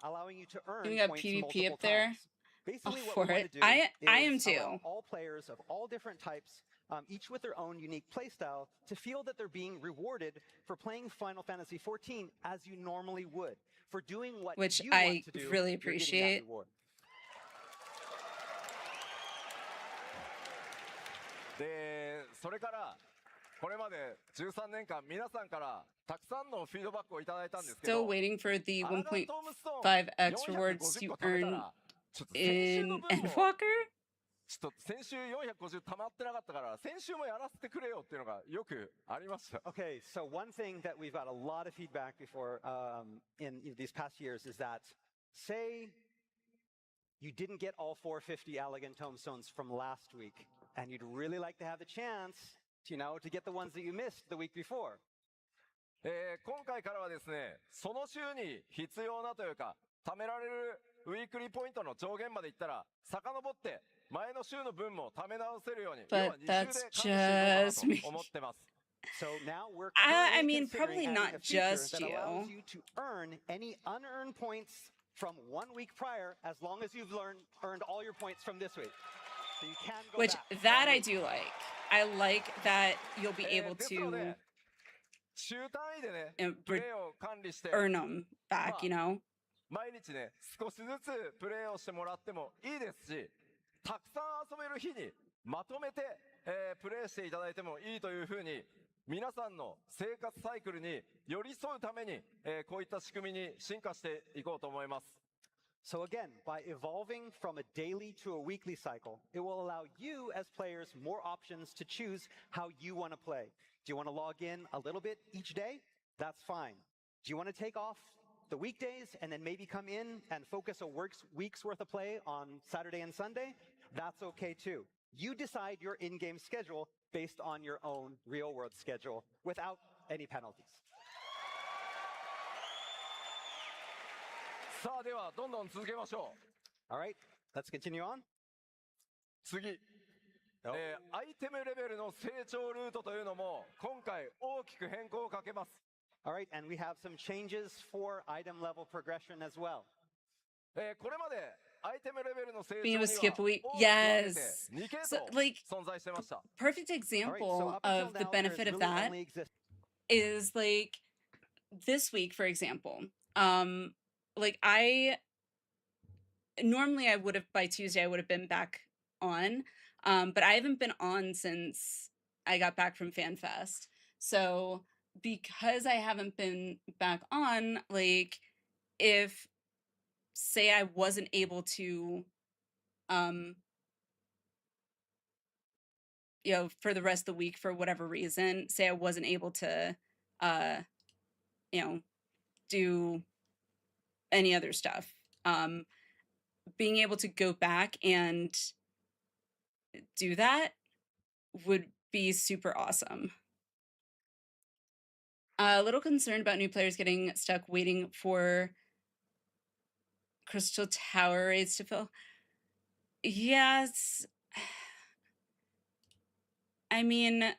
allowing you to earn points PvP multiple up there. times. Basically, what for we want it. to do I am is too. allow all players of all different types, each with their own unique playstyle, to feel that they're being rewarded for playing Final Fantasy XIV as you normally would, for doing what Which you I want to do. really You're getting that appreciate. reward. で、それからこれまで13年間皆さんからたくさんのフィードバックをいただいたんですけ Still ど、waiting for the 1.5x rewards you earn in Endwalker? ちょっと先週450溜まってなかったから先週もやらせてくれよっていうのがよくありました。Okay, so one thing that we've got a lot of feedback before in these past years is that, say you didn't get all 450 Elegant Tomestones from last week, and you'd really like to have the chance, to get the ones that you missed the week before. 今回からはですね、その週に必要なというか、貯められるウィークリーポイントの上限までいったら、遡って前の週の分も貯め直せるように、要は2週で管理していこうかなと思ってます。So now we're I mean, considering probably adding not a feature just that allows you. you to earn any unearned points from 1 week prior, as long as you've earned all your points from this week. So you can go Which back that 1 I week. do like. I like that you'll be able ですの to で、週単位でね、 uh, プレイを管理して、 earn them back, you know? 毎日ね、少しずつプレイをしてもらってもいいですし、たくさん遊べる日にまとめて、プレイしていただいてもいいというふうに、皆さんの生活サイクルに寄り添うために、こういった仕組みに進化していこうと思います。So again, by evolving from a daily to a weekly cycle, it will allow you as players more options to choose how you want to play. Do you want to log in a little bit each day? That's fine. Do you want to take off the weekdays and then maybe come in and focus a week's worth of play on Saturday and Sunday? That's okay too. You decide your in-game schedule based on your own real-world schedule without any penalties. さあではどんどん続けましょう。 All right, let's continue on. 次、アイテムレベルの成長ルートというのも今回大きく変更をかけます。 All right, and we have some changes for item level progression as well. これまでアイテムレベルの成長 Being に able to skip a は week. 大きく分けて Yes. 2系 So, 統 like, 存在してました。 perfect All right, so example up until of the now, benefit there's of really that only exist- is like this week, for example. Like normally I would have by Tuesday I would have been back on, but I haven't been on since I got back from FanFest. So because I haven't been back on, like if say I wasn't able to you know, for the rest of the week for whatever reason, say I wasn't able to you know, do any other stuff. Being able to go back and do that would be super awesome. A little concerned about new players getting stuck waiting for Crystal Tower raids to fill. Yes. I mean,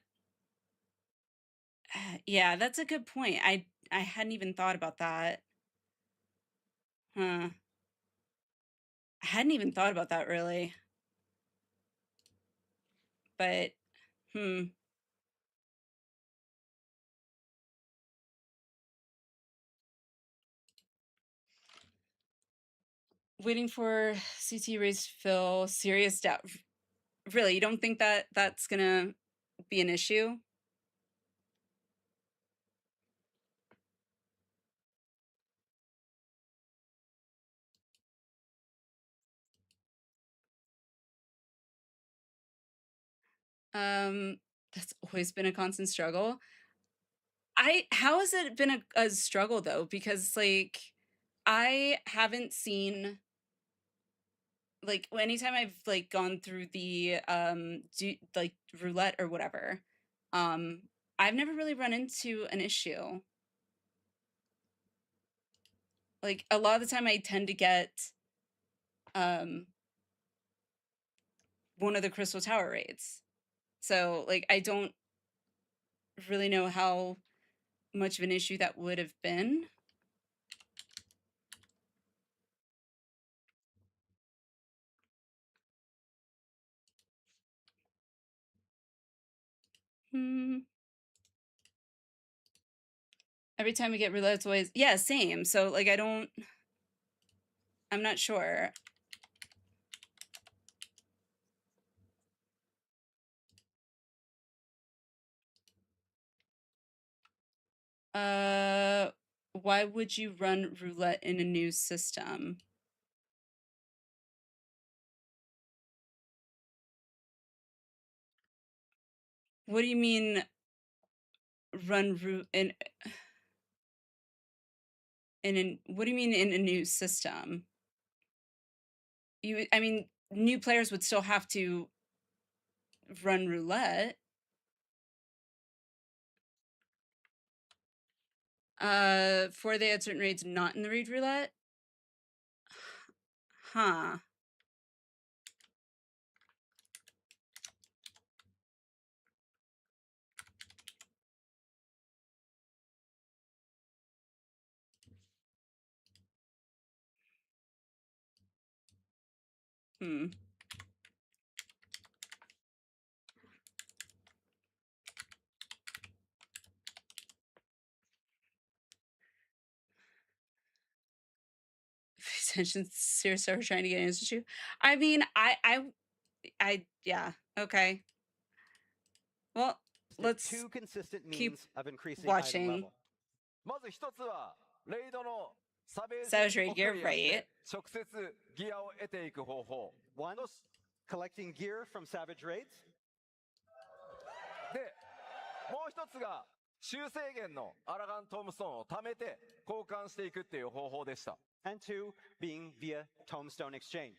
yeah, that's a good point. I hadn't even thought about that. Huh. I hadn't even thought about that really. But, waiting for CT raise to fill, serious doubt. Really, you don't think that that's gonna be an issue? That's always been a constant struggle. How has it been a struggle though? Because like I haven't seen like anytime I've like gone through the like roulette or whatever, I've never really run into an issue. Like a lot of the time I tend to get one of the Crystal Tower raids. So like I don't really know how much of an issue that would have been. Every time we get roulette, it's always, yeah, same. So like I'm not sure. Why would you run roulette in a new system? What do you mean run in what do you mean in a new system? I mean, new players would still have to run roulette. For they had certain raids not in the raid roulette? Huh. Attention, serious are trying to get an issue. I mean, I yeah, okay. Well, let's two consistent keep means of increasing watching. item level. まず一つはレイドのサベージ Savage Raid をク gear, リアし right? て直接ギアを得ていく方法。 One, collecting gear from Savage Raids. で、もう一つが修正源のアラガントームストーンを貯めて交換していくっていう方法でした。 And two, being via Tombstone Exchange.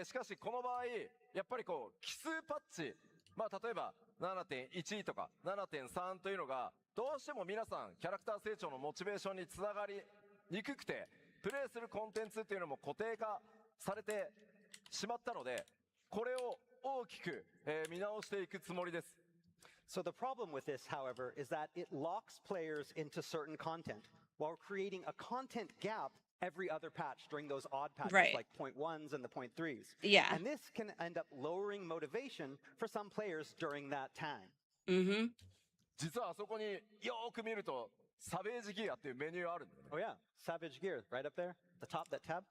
しかしこの場合、やっぱりこう奇数パッチ、まあ例えば 7.1 とか 7.3 というのがどうしても皆さんキャラクター成長のモチベーションにつながりにくくて、プレイするコンテンツっていうのも固定化されてしまったので、これを大きく、見直していくつもりです。 So the problem with this, however, is that it locks players into certain content while creating a content gap every other patch during those odd patches Right. like 0.1s and the 0.3s. Yeah. And this can end up lowering motivation for some players during that time. Mm-hmm. 実はあそこによーく見るとサベージギアっていうメニューあるんだよね。 Oh yeah, Savage Gear, right up there, the top, that tab.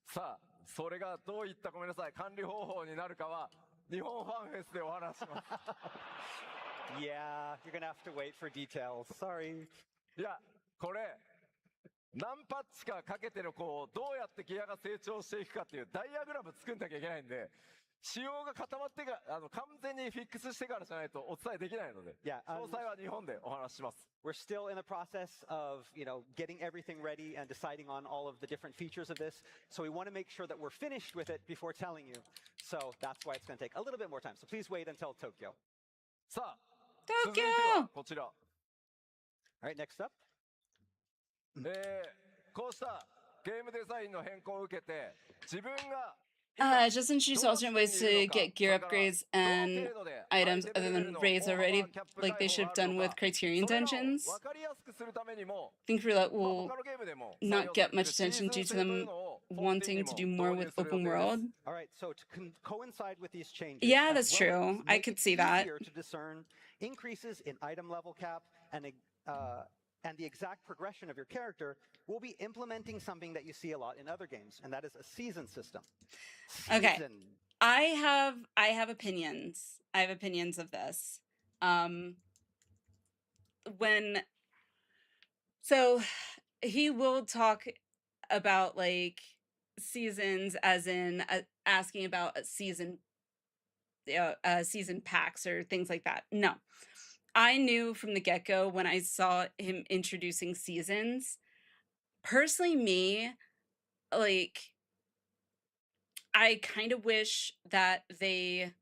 さあ、それがどういったごめんなさい管理方法になるかは日本ファンフェスでお話しします。 Yeah, you're gonna have to wait for details. Sorry. いや、これ何パッチかかけてるこうどうやってギアが成長していくかっていうダイアグラム作んなきゃいけないんで、仕様が固まってから完全にフィックスしてからじゃないとお伝えできないので、 Yeah, 詳細は日本でお話しします。 we're still in the process of, getting everything ready and deciding on all of the different features of this. So we want to make sure that we're finished with it before telling you. So that's why it's going to take a little bit more time. So please wait until Tokyo. さあ、 Tokyo! 続いてはこちら。 All right, next up. こうしたゲームデザインの変更を受けて自分が Just introduce alternate ways to get gear upgrades and items other than raids already, like they should have done with Criterion Dungeons. 分かりやすくするためにも I think Roulette will 他のゲームでも not get much attention due to them wanting to do more with open world. All right, so to coincide with these changes, Yeah, as that's well true. as I make could it see that. easier to discern increases in item level cap and the exact progression of your character, we'll be implementing something that you see a lot in other games, and that is a season system. Okay. Season. I have opinions. I have opinions of this. So he will talk about like seasons as in asking about season packs or things like that. No. I knew from the get-go when I saw him introducing seasons, personally me, like I kind of wish that they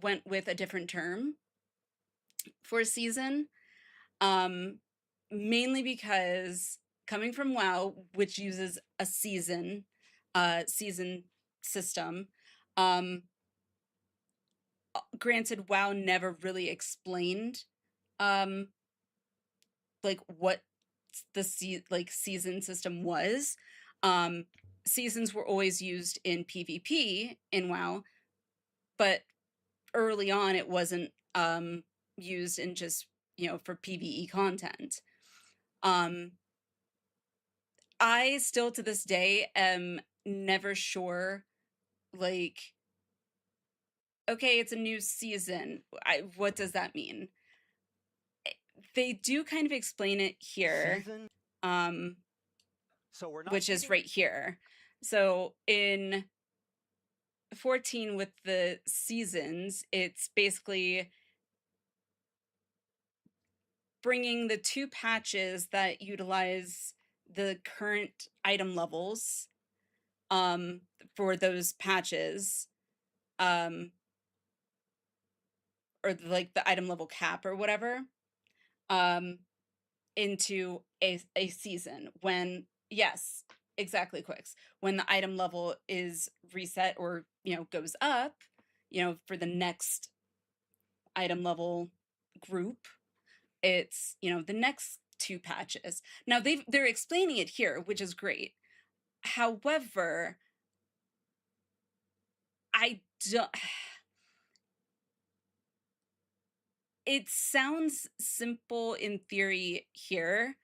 went with a different term for a season. Mainly because coming from WoW, which uses a season system, granted WoW never really explained like what the season system was. Seasons were always used in PvP in WoW, but early on it wasn't used in just, for PvE content. I still to this day am never sure, like, okay, it's a new season. What does that mean? They do kind of explain it here. Season? So we're not Which is thinking- right here. So in 14 with the seasons, it's basically bringing the two patches that utilize the current item levels for those patches, or like the item level cap or whatever, into a season when, yes, exactly, Quicks, when the item level is reset or goes up, for the next item level group, it's the next two patches. Now they're explaining it here, which is great. However, I don't. It sounds simple in theory here,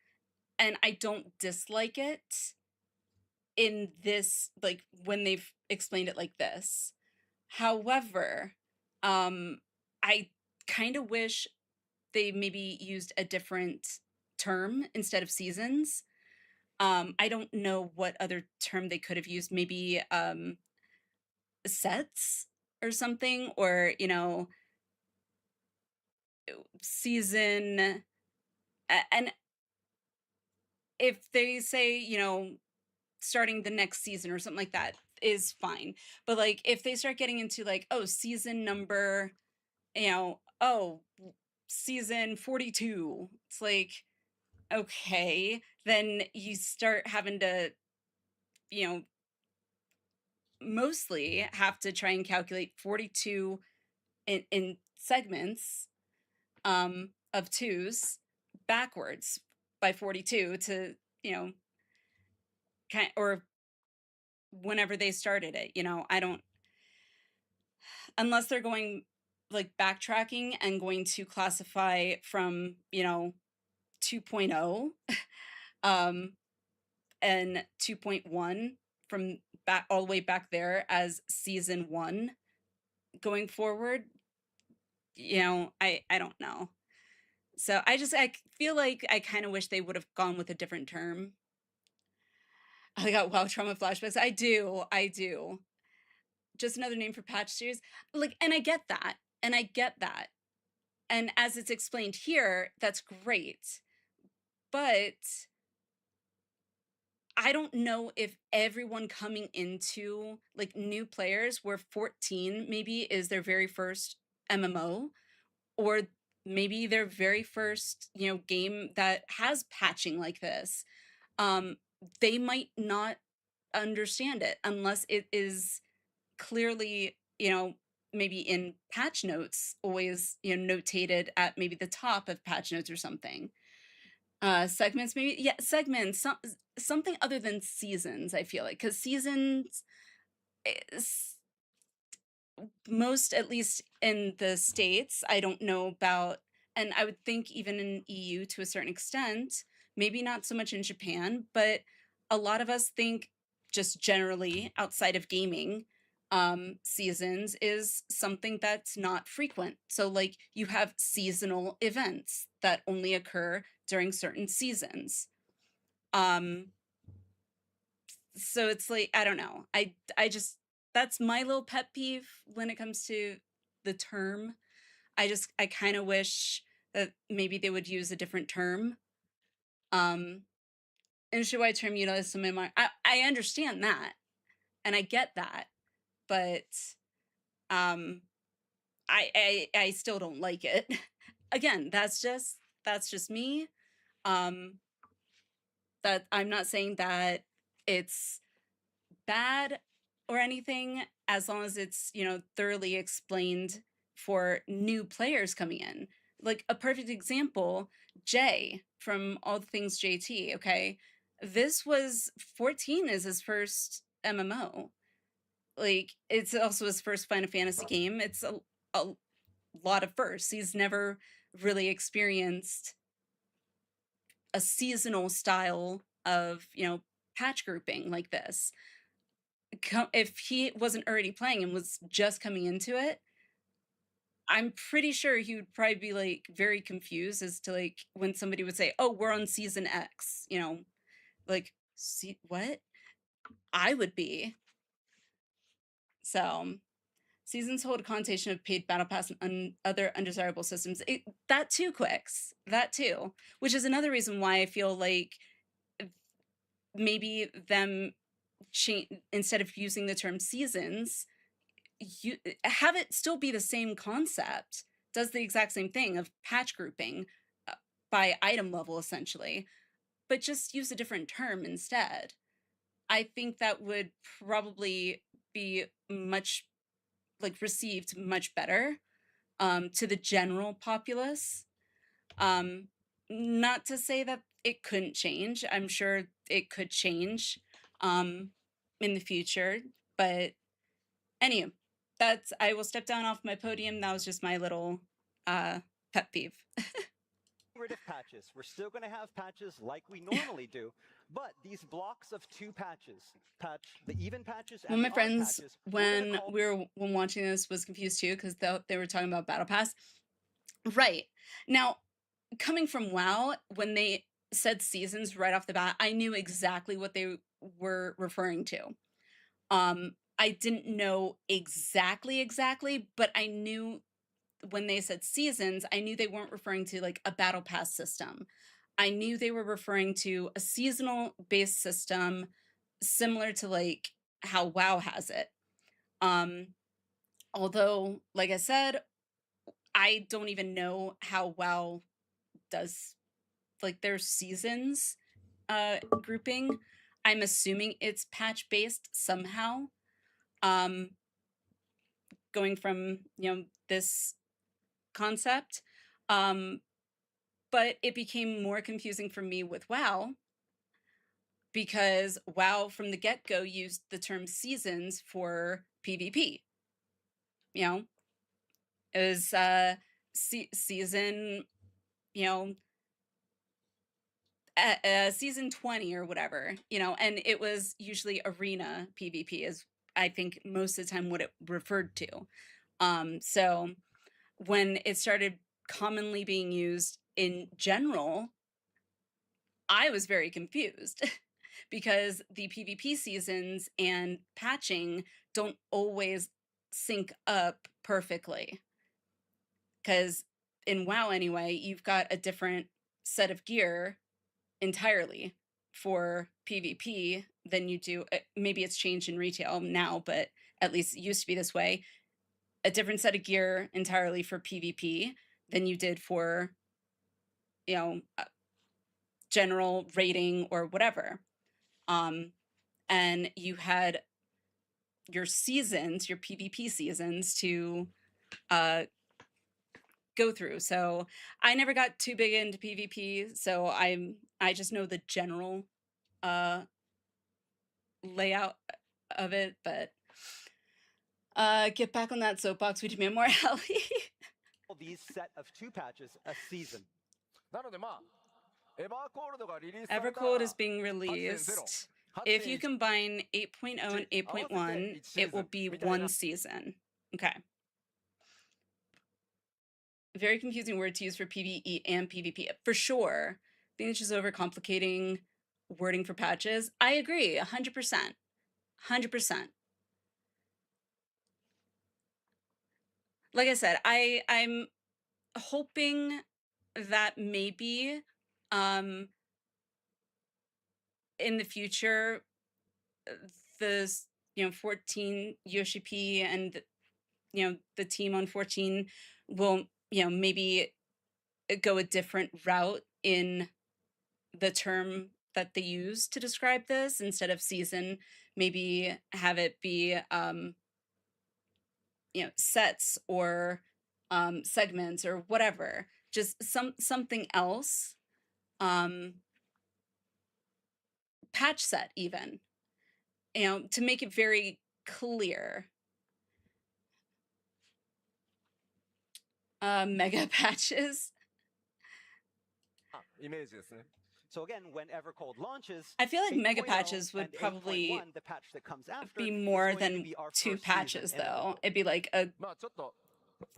and I don't dislike it in this, like when they've explained it like this. However, I kind of wish they maybe used a different term instead of seasons. I don't know what other term they could have used. Maybe sets or something, or season. And if they say starting the next season or something like that is fine. But like if they start getting into like, oh, season number, oh, season 42, it's like, okay, then you start having to, mostly have to try and calculate 42 in segments of twos backwards by 42 to, kind or whenever they started it. I don't, unless they're going like backtracking and going to classify from 2.0 and 2.1 from back all the way back there as season 1 going forward. I don't know. So I feel like I kind of wish they would have gone with a different term. I got WoW trauma flashbacks. I do. Just another name for patch series. Like, and I get that. And as it's explained here, that's great. But I don't know if everyone coming into like new players where 14 maybe is their very first MMO, or maybe their very first, game that has patching like this. They might not understand it unless it is clearly, maybe in patch notes, always, notated at maybe the top of patch notes or something. Segments, maybe, yeah, segments, something other than seasons, I feel like, because seasons is most, at least in the States, I don't know about, and I would think even in EU to a certain extent, maybe not so much in Japan, but a lot of us think just generally outside of gaming, seasons is something that's not frequent. So like you have seasonal events that only occur during certain seasons. So it's like, I don't know. I just, that's my little pet peeve when it comes to the term. I kind of wish that maybe they would use a different term. Industry-wide term utilized some I understand that, and I get that, but I still don't like it. Again, that's just me. That I'm not saying that it's bad or anything, as long as it's, thoroughly explained for new players coming in. Like a perfect example, Jay from All the Things JT, okay? This was 14 is his first MMO. Like it's also his first Final Fantasy game. It's a lot of firsts. He's never really experienced a seasonal style of, patch grouping like this. If he wasn't already playing and was just coming into it, I'm pretty sure he would probably be like very confused as to like when somebody would say, "Oh, we're on season X," like, see what? I would be. So, seasons hold a connotation of paid battle pass and other undesirable systems. That too, Quicks. That too, which is another reason why I feel like maybe them instead of using the term seasons, you have it still be the same concept, does the exact same thing of patch grouping by item level essentially, but just use a different term instead. I think that would probably be much like received much better to the general populace. Not to say that it couldn't change. I'm sure it could change in the future, but anyway, I will step down off my podium. That was just my little pet peeve. Rid of patches. We're still going to have patches like we normally do, but these blocks of 2 patches, the even patches and One of my the odd friends, patches, when watching this, was confused too because they were talking about Battle Pass. Right. Now, coming from WoW, when they said seasons right off the bat, I knew exactly what they were referring to. I didn't know exactly, but I knew when they said seasons, I knew they weren't referring to like a battle pass system. I knew they were referring to a seasonal based system similar to like how WoW has it. Although, like I said, I don't even know how WoW does like their seasons grouping. I'm assuming it's patch based somehow. Going from, this concept. But it became more confusing for me with WoW because WoW from the get-go used the term seasons for PvP. It was season, season 20 or whatever, and it was usually arena PvP is I think most of the time what it referred to. So when it started commonly being used in general, I was very confused because the PvP seasons and patching don't always sync up perfectly. Because in WoW anyway, you've got a different set of gear entirely for PvP than you do. Maybe it's changed in retail now, but at least it used to be this way. A different set of gear entirely for PvP than you did for, general rating or whatever. And you had your seasons, your PvP seasons to go through. So I never got too big into PvP, so I just know the general layout of it, but get back on that soapbox with me more, Ellie. These set of 2 patches a season. Evercold is being released. If you combine 8.0 and 8.1, it will be 1 season. Okay. Very confusing word to use for PvE and PvP. For sure. I think it's just overcomplicating wording for patches. I agree, 100%. 100%. Like I said, I'm hoping that maybe in the future the 14 Yoshi P and the team on 14 will maybe go a different route in the term that they use to describe this. Instead of season, maybe have it be sets or segments or whatever, just something else, patch set even, to make it very clear. Mega patches. So again, when Evercold launches, I feel like mega patches would probably the patch that comes after be more than 2 patches, though. It'd be like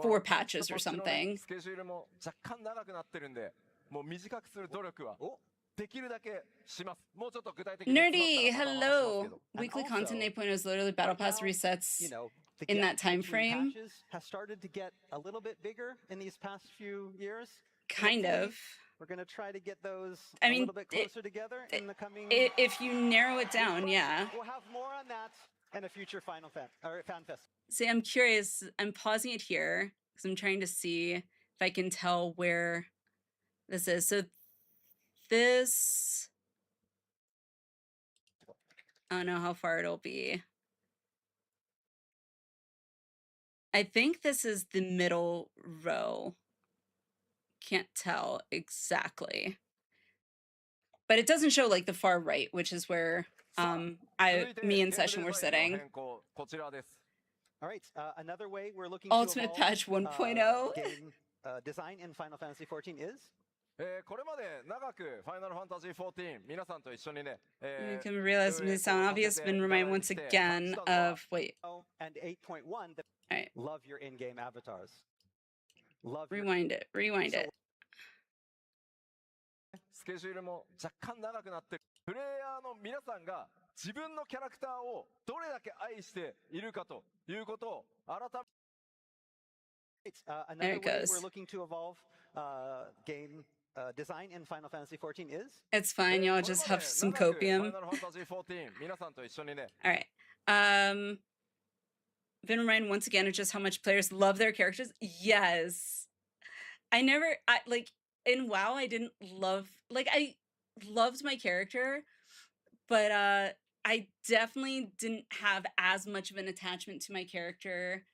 4 patches or something. Nerdy, hello. Weekly content 8.0 is literally battle pass resets in that time frame. Has started to get a little bit bigger in these past few years. Kind of. We're going to try to get those a little bit closer together in the coming... If you narrow it down, yeah. We'll have more on that in a future Fan Fest. See, I'm curious. I'm pausing it here because I'm trying to see if I can tell where this is. So this... I don't know how far it'll be. I think this is the middle row. Can't tell exactly. But it doesn't show like the far right, which is where me and Session were sitting. All right, another way we're looking Ultimate to Patch 1.0 game design in Final Fantasy XIV is? You can realize it may sound obvious, been reminded once again of and 8.1. All right. Love your in-game avatars. Rewind it. スケジュールも若干長くなってる。プレイヤーの皆さんが自分のキャラクターをどれだけ愛しているかということを改めて。Another way we're looking to evolve game design in Final Fantasy XIV is? It's fine, y'all just have some copium. Final Fantasy XIV 皆さんと一緒にね。 Alright. Vin remind once again of just how much players love their characters. Yes. I like in WoW I didn't love, like I loved my character, but I definitely didn't have as much of an attachment to my character,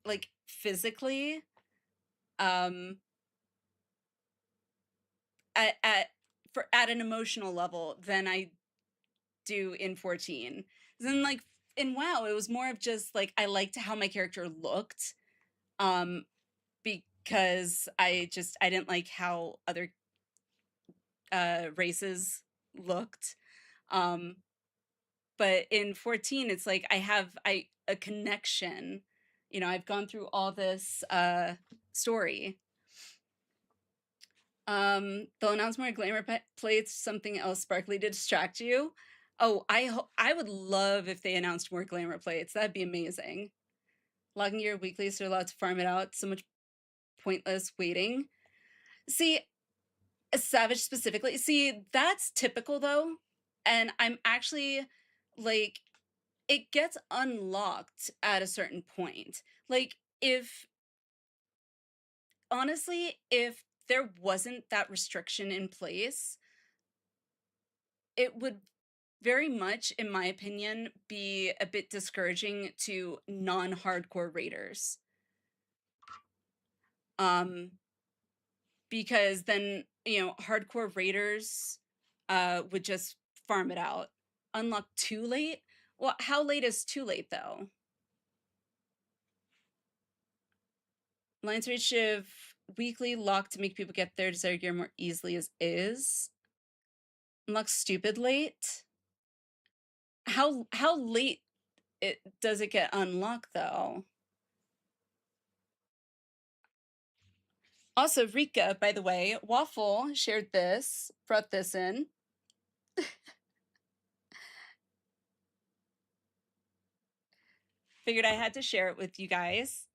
like physically, at an emotional level than I do in 14. Then like in WoW, it was more of just like I liked how my character looked, because I didn't like how other races looked. But in 14, it's like I have a connection. You know, I've gone through all this story. They'll announce more glamour plates, something else sparkly to distract you. Oh, I would love if they announced more glamour plates. That'd be amazing. Logging your weeklies so you're allowed to farm it out. So much pointless waiting. See, Savage specifically. See, that's typical though. And I'm actually like, it gets unlocked at a certain point. Like honestly, if there wasn't that restriction in place, it would very much, in my opinion, be a bit discouraging to non-hardcore raiders. Because then, you know, hardcore raiders would just farm it out. Unlock too late? Well, how late is too late though? Lines Reach of weekly lock to make people get their desired gear more easily as is. Unlock stupid late? How late does it get unlocked though? Also, Rika, by the way, Waffle shared this, brought this in. Figured I had to share it with you guys.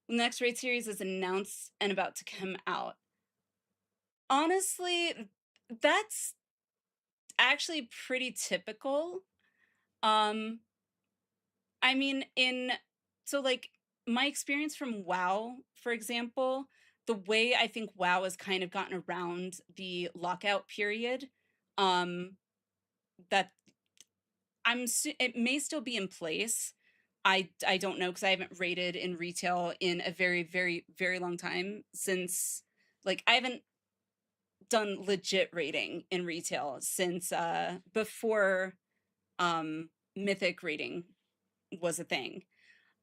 The next raid series is announced and about to come out. Honestly, that's actually pretty typical. I mean, so like my experience from WoW, for example, the way I think WoW has kind of gotten around the lockout period, that it may still be in place. I don't know because I haven't raided in retail in a very, very, very long time, since like I haven't done legit raiding in retail since before mythic raiding was a thing.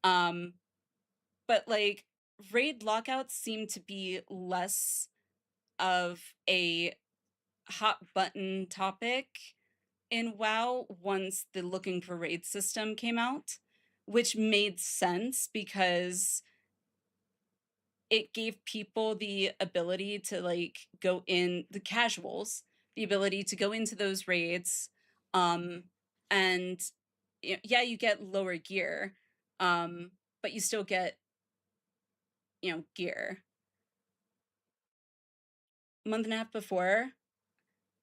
But like raid lockouts seem to be less of a hot button topic in WoW once the looking for raid system came out, which made sense because it gave people the ability to like go in, the casuals, the ability to go into those raids, and yeah, you get lower gear, but you still get, you know, gear. A month and a half before,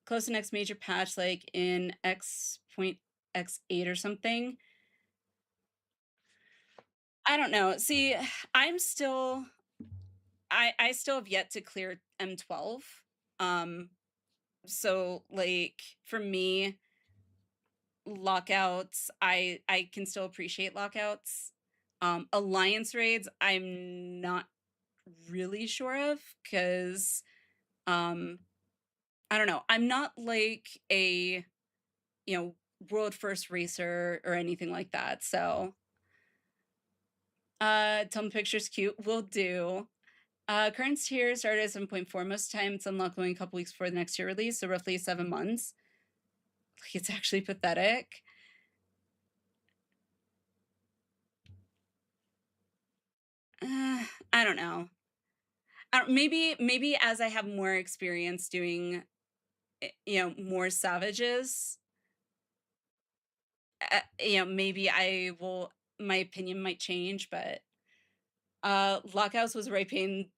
close to next major patch, like in X.X8 or something. I don't know. See, I'm still, I still have yet to clear M12. So like for me, lockouts, I can still appreciate lockouts. Alliance raids, I'm not really sure of because I don't know. I'm not like a, you know, world first racer or anything like that. So tell me picture's cute. Will do. Current tier started at 7.4. Most time it's unlocked only a couple weeks before the next tier release, so roughly 7 months. It's actually pathetic. I don't know. maybe as I have more experience doing, more savages, maybe my opinion might change, but lockouts was a right pain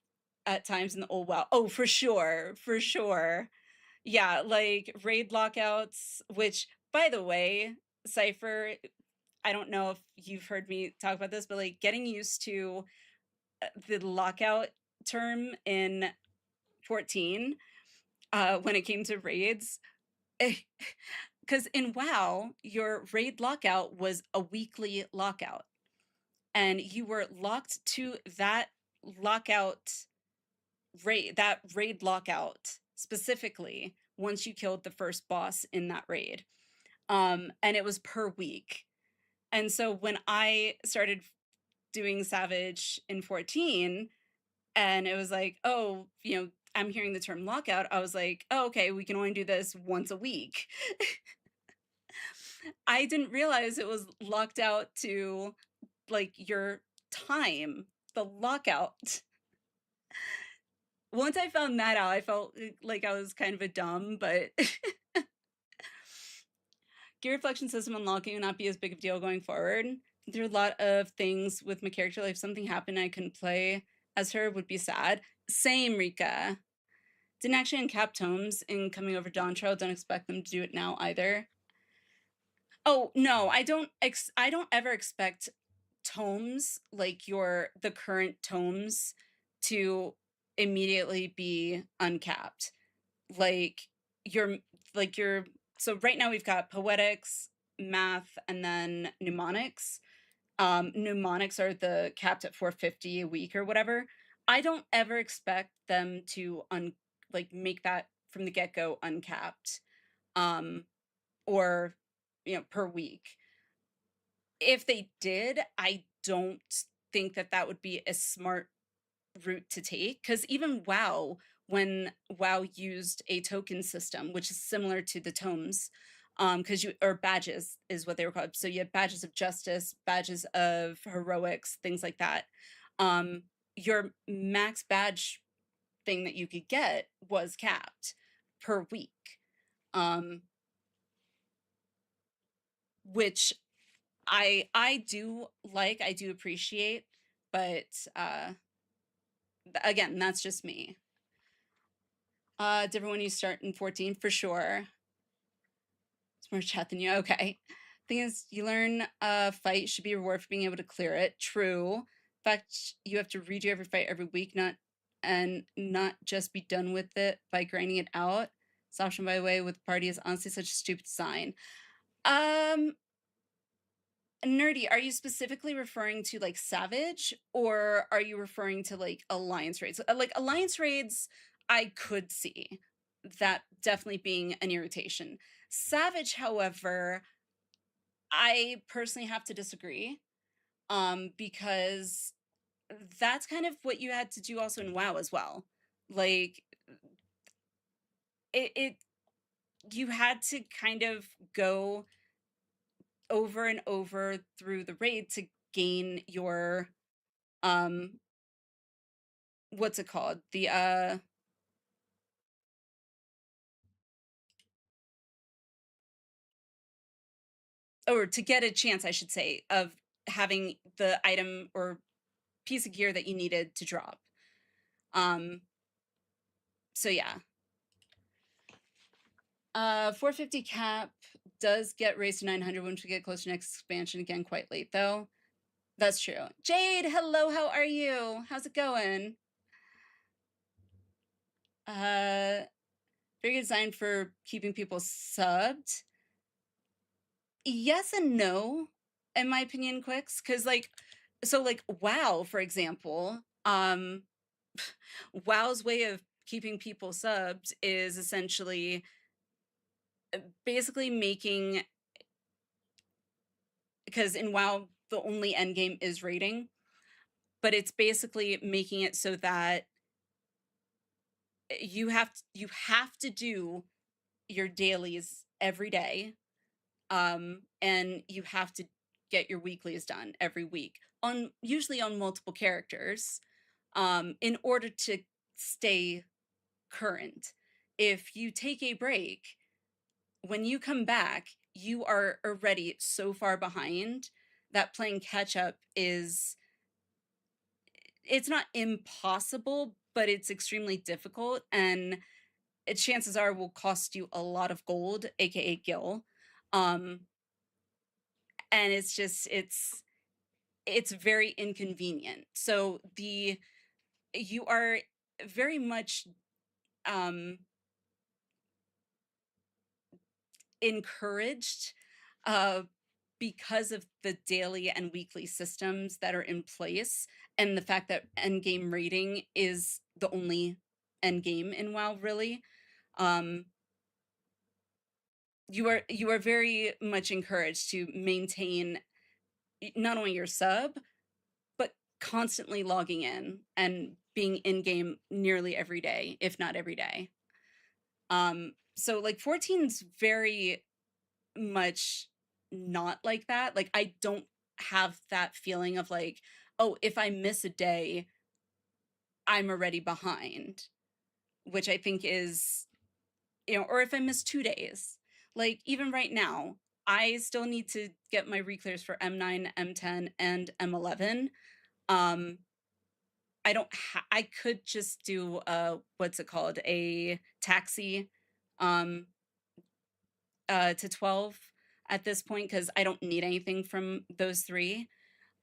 at times in the old WoW. Oh, for sure, for sure. Yeah, like raid lockouts, which, by the way, Cypher, I don't know if you've heard me talk about this, but like getting used to the lockout term in 14 when it came to raids. Because in WoW, your raid lockout was a weekly lockout, and you were locked to that raid lockout specifically once you killed the first boss in that raid. And it was per week. And so when I started doing Savage in 14, and it was like, oh, I'm hearing the term lockout, I was like, oh, okay, we can only do this once a week. I didn't realize it was locked out to like your time, the lockout. Once I found that out, I felt like I was kind of a dumb, but gear reflection system unlocking will not be as big of a deal going forward. There are a lot of things with my character. Like if something happened and I couldn't play as her, would be sad. Same, Rika. Didn't actually uncap tomes in coming over Dawn Trail. Don't expect them to do it now either. Oh no, I don't ever expect tomes like the current tomes to immediately be uncapped. So right now we've got poetics, math, and then mnemonics. Mnemonics are the capped at 450 a week or whatever. I don't ever expect them to make that from the get-go uncapped, or per week. If they did, I don't think that would be a smart route to take, because even WoW, when WoW used a token system, which is similar to the tomes, or badges is what they were called. So you have badges of justice, badges of heroics, things like that. Your max badge thing that you could get was capped per week, which I do appreciate, but again, that's just me. Different when you start in 14 for sure. It's more chat than you. Okay. Thing is, you learn a fight should be a reward for being able to clear it. True. In fact, you have to redo every fight every week, not just be done with it by grinding it out. This option, by the way, with the party is honestly such a stupid sign. Nerdy, are you specifically referring to like Savage, or are you referring to like Alliance raids? Like Alliance raids, I could see that definitely being an irritation. Savage, however, I personally have to disagree, because that's kind of what you had to do also in WoW as well. Like you had to kind of go over and over through the raid to gain your what's it called, or to get a chance, I should say, of having the item or piece of gear that you needed to drop. So yeah. 450 cap does get raised to 900 once we get closer to next expansion. Again, quite late though. That's true. Jade, hello, how are you? How's it going? Very good design for keeping people subbed. Yes and no, in my opinion, Quicks, because so WoW, for example, WoW's way of keeping people subbed is essentially basically making, because in WoW the only end game is raiding, but it's basically making it so that you have to do your dailies every day, and you have to get your weeklies done every week, usually on multiple characters, in order to stay current. If you take a break, when you come back, you are already so far behind that playing catch up is, it's not impossible, but it's extremely difficult, and chances are will cost you a lot of gold, aka gil. And it's just it's very inconvenient. So you are very much encouraged because of the daily and weekly systems that are in place, and the fact that endgame rating is the only endgame in WoW, really. You are very much encouraged to maintain not only your sub, but constantly logging in and being in game nearly every day, if not every day. So like 14's very much not like that. Like I don't have that feeling of like, oh, if I miss a day, I'm already behind, which I think is, or if I miss 2 days. Like even right now, I still need to get my reclears for M9, M10, and M11. I could just do what's it called? A taxi to 12 at this point, because I don't need anything from those 3.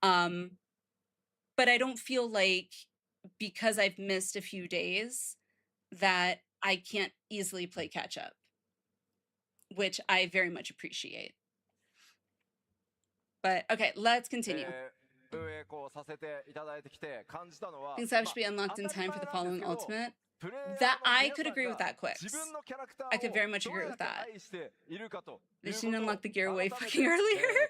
But I don't feel like, because I've missed a few days, that I can't easily play catch up, which I very much appreciate. But okay, let's continue. Things have to be unlocked in time for the following ultimate. That I could agree with that, Quicks. I could very much agree with that. They shouldn't unlock the gear way fucking earlier.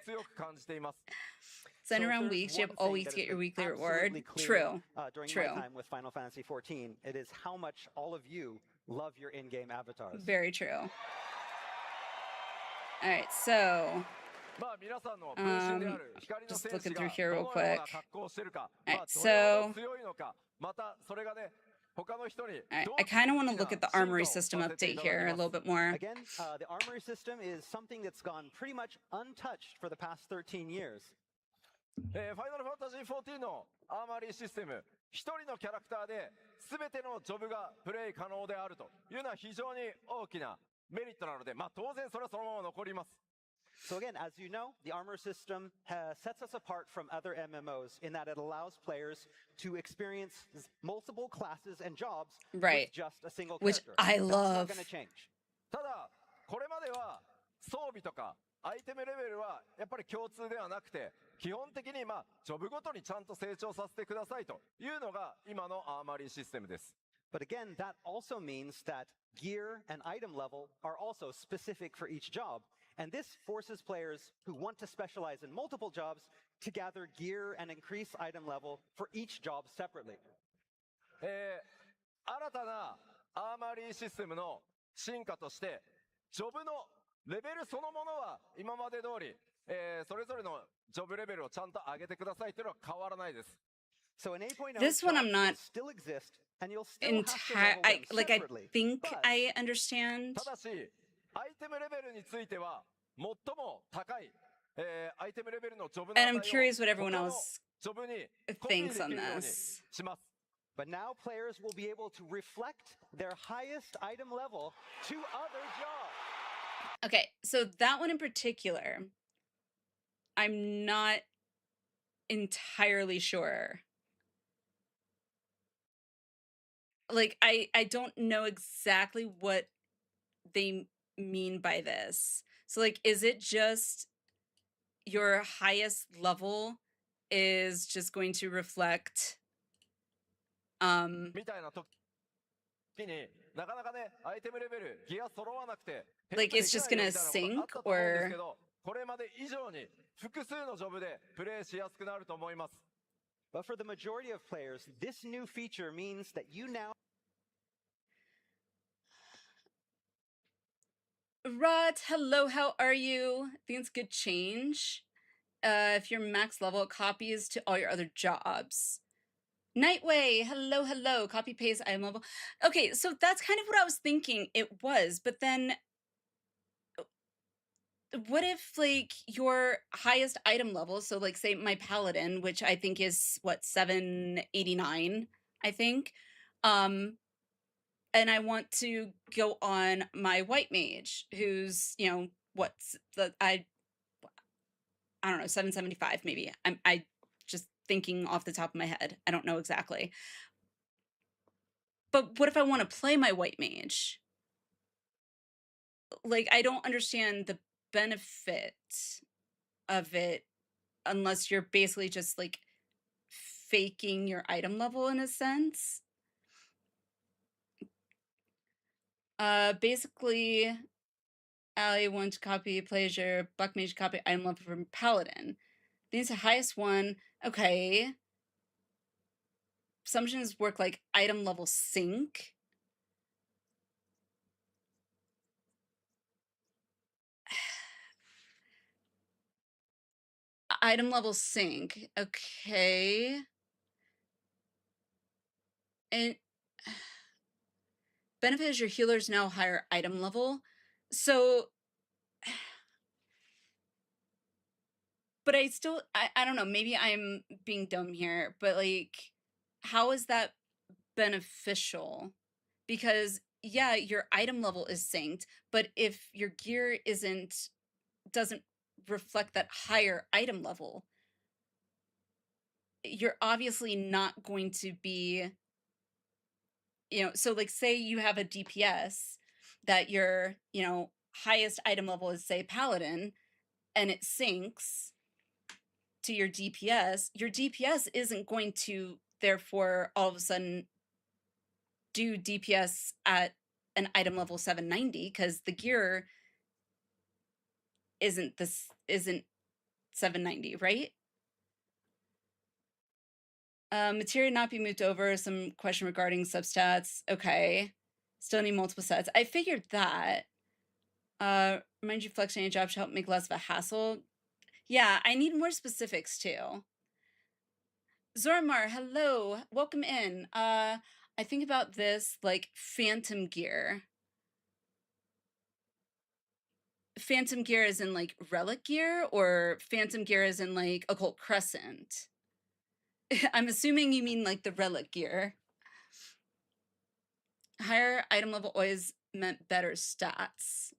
Send around weeks, you have all weeks to get your weekly reward. True. During True. my time with Final Fantasy XIV, it is how much all of you love your in-game avatars. Very true. All right, so just looking through here real quick. All right, so I kind of want to look at the armory system update here a little bit more. Again, the armory system is something that's gone pretty much untouched for the past 13 years. ファイナルファンタジー14のアーマリーシステム、一人のキャラクターで全てのジョブがプレイ可能であるというのは非常に大きなメリットなので、当然それはそのまま残ります。So again, as you know, the armor system sets us apart from other MMOs in that it allows players to experience multiple classes and jobs with just a single Which character. I That's love. not going to change. ただ、これまでは装備とかアイテムレベルはやっぱり共通ではなくて、基本的にジョブごとにちゃんと成長させてくださいというのが今のアーマリーシステムです。But again, that also means that gear and item level are also specific for each job. And this forces players who want to specialize in multiple jobs to gather gear and increase item level for each job separately. 新たなアーマリーシステムの進化として、ジョブのレベルそのものは今まで通り、それぞれのジョブレベルをちゃんと上げてくださいというのは変わらないです。So in 8.0, This one I'm not still exist, and you'll still have to level them I separately, think but I understand. ただし、アイテムレベルについては最も高い、アイテムレベルのジョブの値を And I'm curious what everyone 他の else ジョブにコピーで thinks き on るように this. します。But now players will be able to reflect their highest item level to other jobs. Okay, so that one in particular, I'm not entirely sure. Like, I don't know exactly what they mean by this. So, like, is it just your highest level is just going to reflect みたいな時になかなかねアイテムレベルギア揃わなくて like it's just gonna sync or これまで以上に複数のジョブでプレイしやすくなると思います。 But for the majority of players, this new feature means that you now Rod, hello, how are you? I think it's good change. If you're max level, it copies to all your other jobs. Nightway, hello, hello. Copy paste item level. Okay, so that's kind of what I was thinking it was, but then what if like your highest item level, so like say my paladin, which I think is what 789, I think, and I want to go on my white mage, who's what's the I don't know 775 maybe. I just thinking off the top of my head. I don't know exactly. But what if I want to play my white mage? Like I don't understand the benefit of it unless you're basically just like faking your item level in a sense. Basically, Ally wants to copy plays your Buck Mage copy item level from Paladin. These the highest one. Okay. Assumptions work like item level sync. Item level sync. Okay. And benefit is your healer's now higher item level. So, but I still, I don't know, maybe I'm being dumb here, but like, how is that beneficial? Because yeah, your item level is synced, but if your gear doesn't reflect that higher item level, you're obviously not going to be, so like say you have a DPS that your, highest item level is say Paladin, and it syncs to your DPS isn't going to therefore all of a sudden do DPS at an item level 790 because the gear isn't 790, right? Materia not be moved over. Some question regarding substats. Okay. Still need multiple sets. I figured that. Remind you flexing a job to help make less of a hassle. Yeah, I need more specifics too. Zormar, hello. Welcome in. I think about this like phantom gear. Phantom gear is in like relic gear, or phantom gear is in like occult crescent? I'm assuming you mean like the relic gear. Higher item level always meant better stats.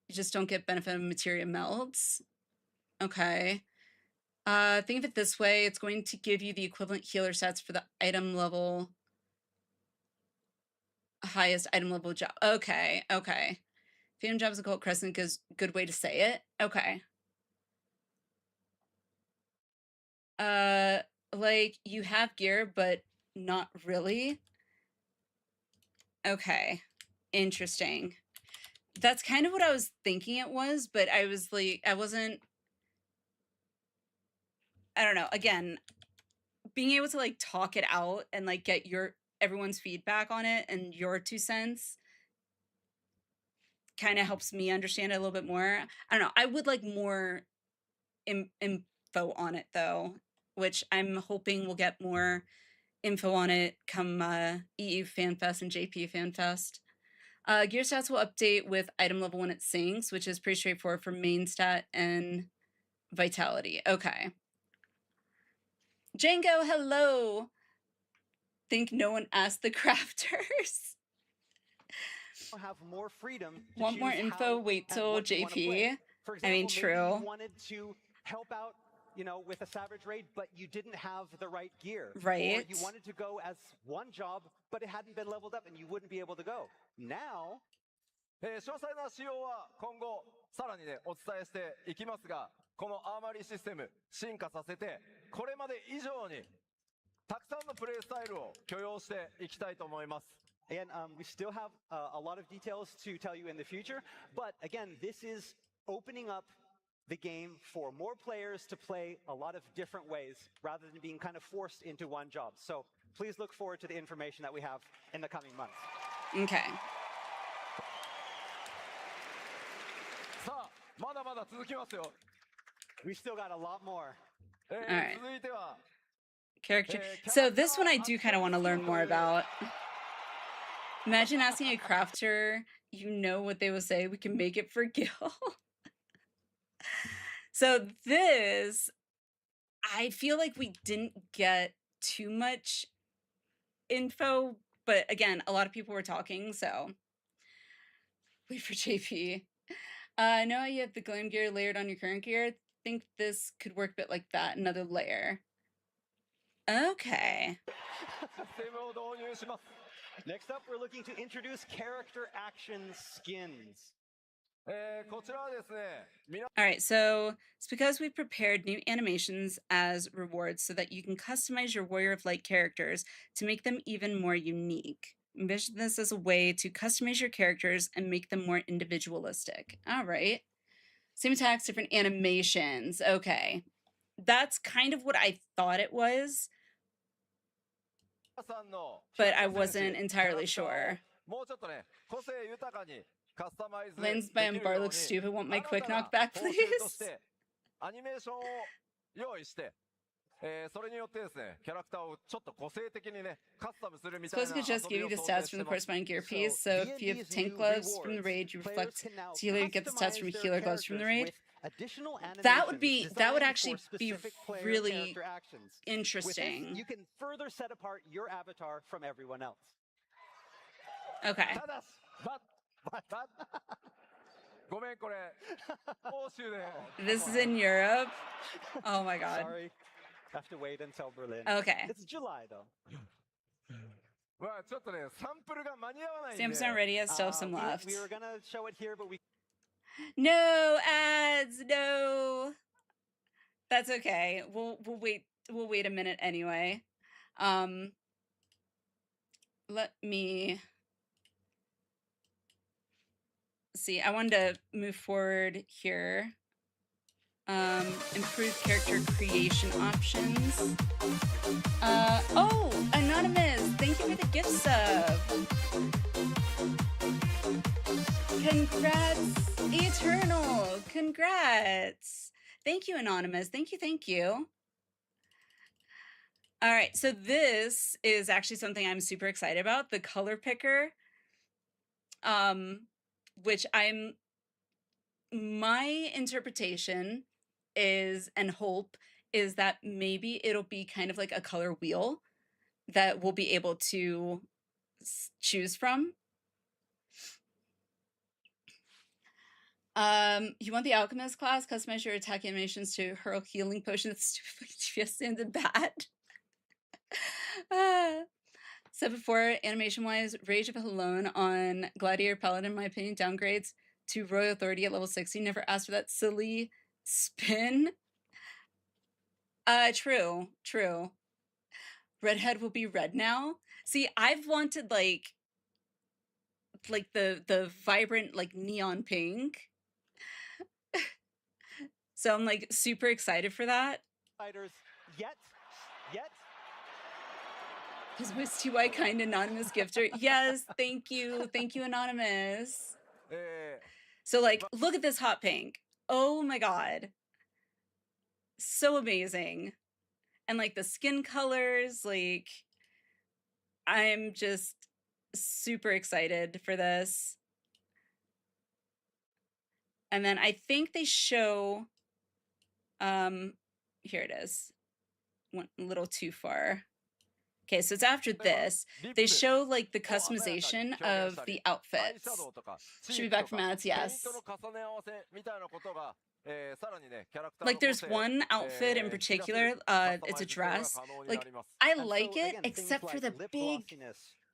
You just don't get benefit of materia melds. Okay. Think of it this way. It's going to give you the equivalent healer stats for the item level. Highest item level job. Okay. Okay. Phantom job is occult crescent is a good way to say it. Okay. Like you have gear, but not really. Okay. Interesting. That's kind of what I was thinking it was, but I was like, I don't know. Again, being able to like talk it out and like get everyone's feedback on it and your 2 cents kind of helps me understand it a little bit more. I don't know. I would like more info on it though, which I'm hoping we'll get more info on it come EU FanFest and JP FanFest. Gear stats will update with item level when it syncs, which is pretty straightforward for main stat and vitality. Okay. Django, hello. Think no one asked the crafters. Have more freedom. Want more info? Wait till JP. For example, I mean, true. Maybe you wanted to help out, with a savage raid, but you didn't have the right gear. Right. Or you wanted to go as one job, but it hadn't been leveled up and you wouldn't be able to go. Now, 詳細な仕様は今後さらにねお伝えしていきますが、このアーマリーシステム進化させてこれまで以上にたくさんのプレイスタイルを許容していきたいと思います。 And we still have a lot of details to tell you in the future, but again, this is opening up the game for more players to play a lot of different ways rather than being kind of forced into one job. So please look forward to the information that we have in the coming months. Okay. さあ、まだまだ続きますよ。 We still got a lot more. All right. 続いては Character. So this one I do kind of want to learn more about. Imagine asking a crafter, you know what they will say. We can make it for Gil. So this, I feel like we didn't get too much info, but again, a lot of people were talking, so wait for JP. I know you have the glam gear layered on your current gear. I think this could work a bit like that, another layer. Okay. Next up, we're looking to introduce character action skins. All right, so it's because we prepared new animations as rewards so that you can customize your Warrior of Light characters to make them even more unique. Envision this as a way to customize your characters and make them more individualistic. All right. Same attacks, different animations. Okay. That's kind of what I thought it was, but I wasn't entirely sure. Lens by Bar looks stupid. Want my quick knockback, please? Suppose I could just give you the stats from the corresponding gear piece. So if you have tank gloves from the raid, you reflect healer, you get the stats from healer gloves from the raid. That would actually be really interesting. You can further set apart your avatar from everyone else. Okay. This is in Europe. Oh my god. Sorry. Have to wait until Berlin. Okay. It's July though. Samples aren't ready yet, still have some left. We were gonna show it here, but we No ads, no. That's okay. We'll wait a minute anyway. Let me see. I wanted to move forward here. Improve character creation options. Oh, Anonymous, thank you for the gift sub. Congrats, Eternal. Congrats. Thank you, Anonymous. Thank you. All right, so this is actually something I'm super excited about, the color picker, which my interpretation is, and hope, is that maybe it'll be kind of like a color wheel that we'll be able to choose from. You want the Alchemist class? Customize your attack animations to hurl healing potions. Just in the bad. Said before, animation-wise, Rage of Alone on Gladiator Paladin, in my opinion, downgrades to Royal Authority at level 60. Never asked for that silly spin. True. Redhead will be red now. See, I've wanted like the vibrant like neon pink. So I'm like super excited for that. Yet. His Misty White kind anonymous gifter. Yes, thank you, Anonymous. So like, look at this hot pink. Oh my god, so amazing. And like the skin colors, like I'm just super excited for this. And then I think they show, here it is. Went a little too far. Okay, so it's after this. They show like the customization of the outfits. Should be back from ads, yes. Like there's one outfit in particular, it's a dress. Like I like it except for the big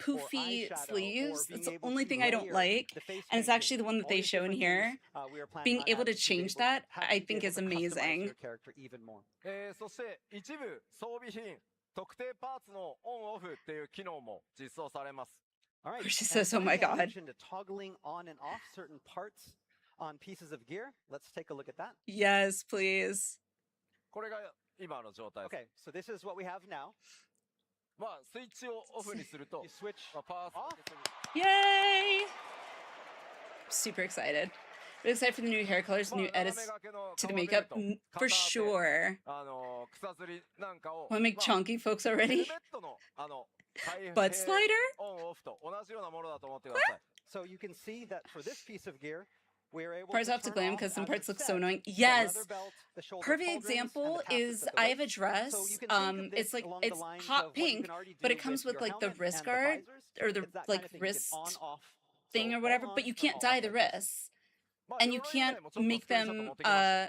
poofy sleeves. That's the only thing I don't like. And it's actually the one that they show in here. Being able to change that, I think is amazing. All right. She says, "Oh my god." To toggling on and off certain parts on pieces of gear. Let's take a look at that. Yes, please. Okay, so this is what we have now. You switch off. Yay! Super excited. But excited for the new hair colors, new edits to the makeup, for sure. Want to make chunky folks already? Butt slider? So you can see that for this piece of gear, we're able parts to off to turn glam off, because some as parts it look so says, annoying. the Yes. leather belt, the shoulder Perfect pauldrons, and example the tassets is at the I have a waist. dress. So you can think of this It's like along it's the lines hot of what you pink, can already but do it comes with with your like the helmet wrist and guard visors. or the It's that like kind of thing. You can wrist on-off. thing So or whatever, on, but you or can't off dye the like this. wrists. And you can't make them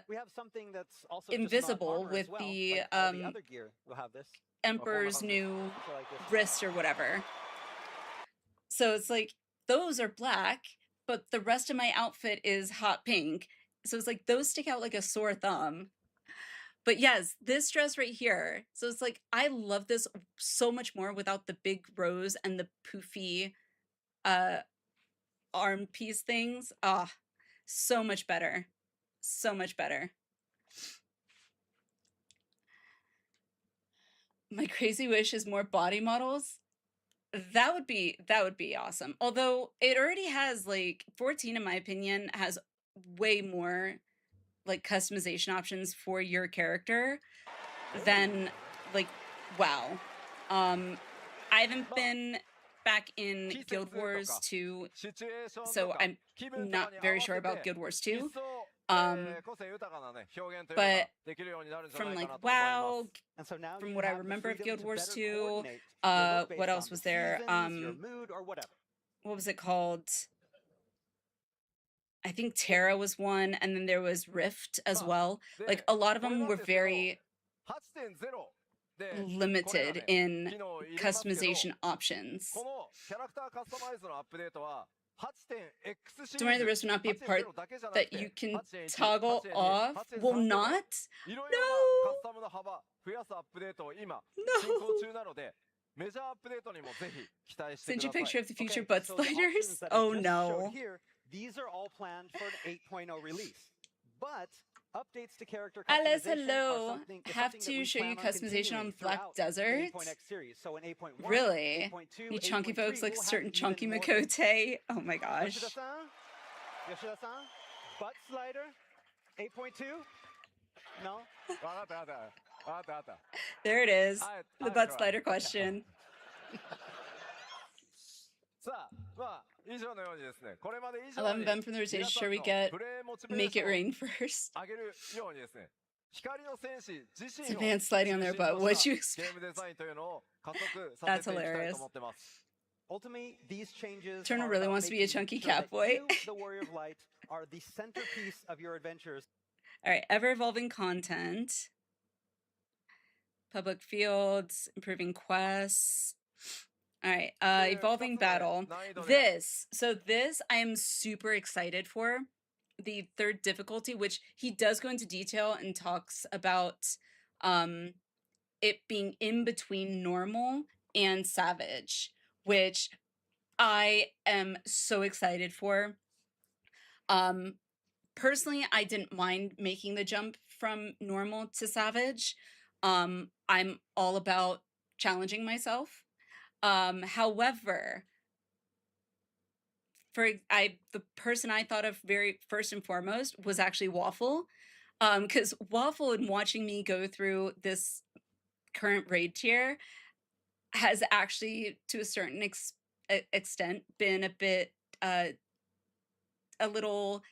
We have something that's also just not invisible armor as with well, the like all the other gear will have this. Emperor's new So like this. wrist or whatever. So it's like those are black, but the rest of my outfit is hot pink. So it's like those stick out like a sore thumb. But yes, this dress right here. So it's like I love this so much more without the big rose and the poofy arm piece things. Ah, so much better. So much better. My crazy wish is more body models. That would be awesome. Although it already has like 14 in my opinion has way more like customization options for your character than like WoW. I haven't been back in Guild Wars 2, so I'm not very sure about Guild Wars 2. But from like WoW, And so now from you what I have the remember of freedom Guild to Wars better 2, coordinate your look based what on else the was there? seasons, your mood, or whatever. What was it called? I think Terra was one, and then there was Rift as well. Like a lot of them were very limited in customization options. So many of the wrist will not be a part that you can toggle off. Will not? No. Send you a picture of the future butt so the sliders? options that I Oh just no. showed here, these are all planned for an 8.0 release. But updates to character Alice, customization are hello. something, is Have something that to we show you plan on customization on continuing Black throughout Desert. the 8.x series. So in 8.1, Really? 8.2, You chunky 8.3, folks like we'll have certain even chunky more Makote. Oh my gosh. Yoshida-san? Yoshida-san? Butt slider? 8.2? No? There it is. The butt slider question. 11 Ben from the rotation. Sure we get make it rain first. It's advanced sliding on their butt. What'd you expect? That's hilarious. Ultimately, these changes Turner are really about wants to be a making chunky sure that catboy. you, the Warrior of Light, are the centerpiece of your adventures. All right, ever evolving content, public fields, improving quests. All right, evolving battle. This I am super excited for. The third difficulty, which he does go into detail and talks about it being in between normal and savage, which I am so excited for. Personally, I didn't mind making the jump from normal to savage. I'm all about challenging myself. However, the person I thought of very first and foremost was actually Waffle. Because Waffle, in watching me go through this current raid tier, has actually, to a certain extent, been a bit, a little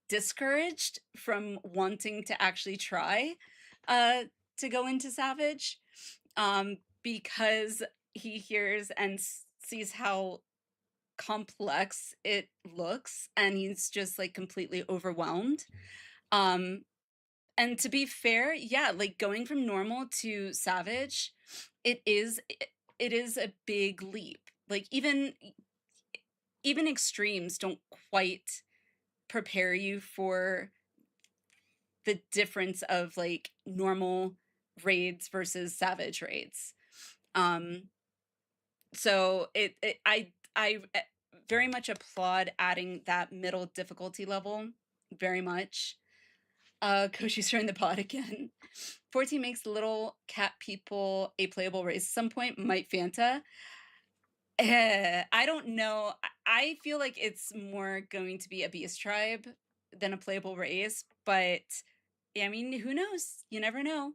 discouraged from wanting to actually try to go into Savage, because he hears and sees how complex it looks, and he's just like completely overwhelmed. And to be fair, yeah, like going from normal to savage, it is a big leap. Like even extremes don't quite prepare you for the difference of like normal raids versus savage raids. So I very much applaud adding that middle difficulty level, very much. Koshi's throwing the pot again. 14 makes little cat people a playable race at some point. Might Fanta. I don't know. I feel like it's more going to be a beast tribe than a playable race, but yeah, I mean, who knows? You never know.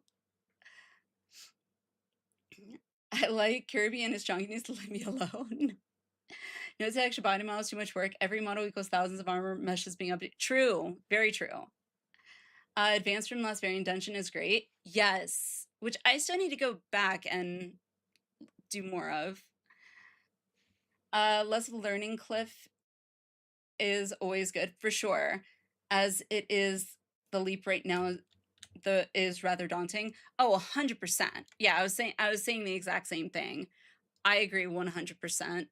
I like Kirby and his chunk. He needs to leave me alone. No extra body models, too much work. Every model equals thousands of armor meshes being updated. True. Very true. Advanced from Last Variant Dungeon is great. Yes. Which I still need to go back and do more of. Less of a learning cliff is always good, for sure. As it is, the leap right now is rather daunting. Oh, 100%. Yeah, I was saying the exact same thing. I agree 100%.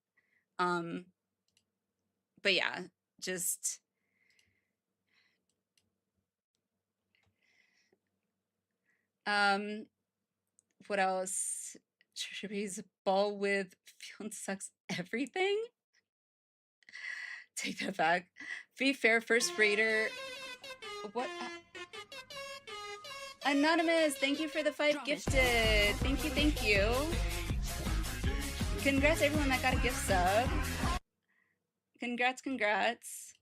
But yeah, just what else? Should be a ball with feeling sucks everything. Take that back. Be fair, first raider. What? Anonymous, thank you for the 5 gifted. Thank you, thank you. Congrats everyone that got a gift sub. Congrats, congrats.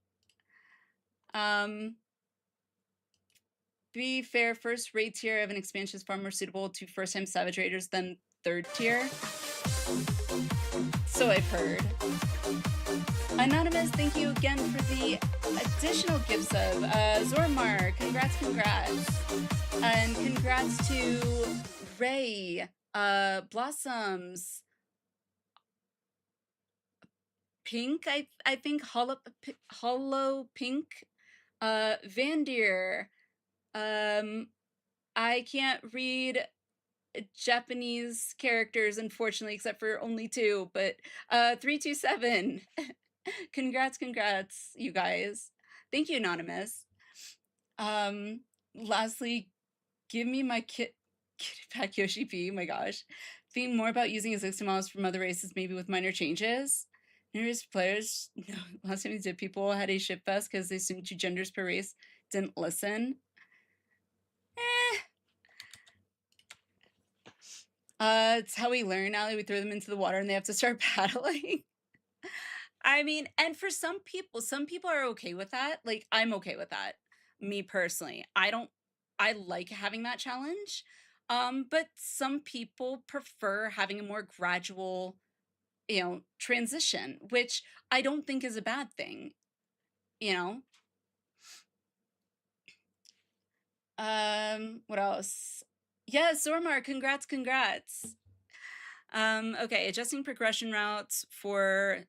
Be fair, first raid tier of an expansion is far more suitable to first-time Savage Raiders than third tier. So I've heard. Anonymous, thank you again for the additional gift sub. Zormar, congrats, congrats. And congrats to Ray, Blossoms, Pink, I think, Hollow Pink, Vandir. I can't read Japanese characters, unfortunately, except for only 2, but 327. Congrats, congrats, you guys. Thank you, Anonymous. Lastly, give me my kitty pack Yoshi P. My gosh. Think more about using existing models from other races, maybe with minor changes. Nearest players, no, last time we did, people had a ship fest because they assumed 2 genders per race, didn't listen. It's how we learn now that we throw them into the water and they have to start paddling. I mean, and for some people are okay with that. Like, I'm okay with that. Me personally. I like having that challenge. But some people prefer having a more gradual, transition, which I don't think is a bad thing, What else? Yes, Zormar, congrats, congrats. Okay, adjusting progression routes for,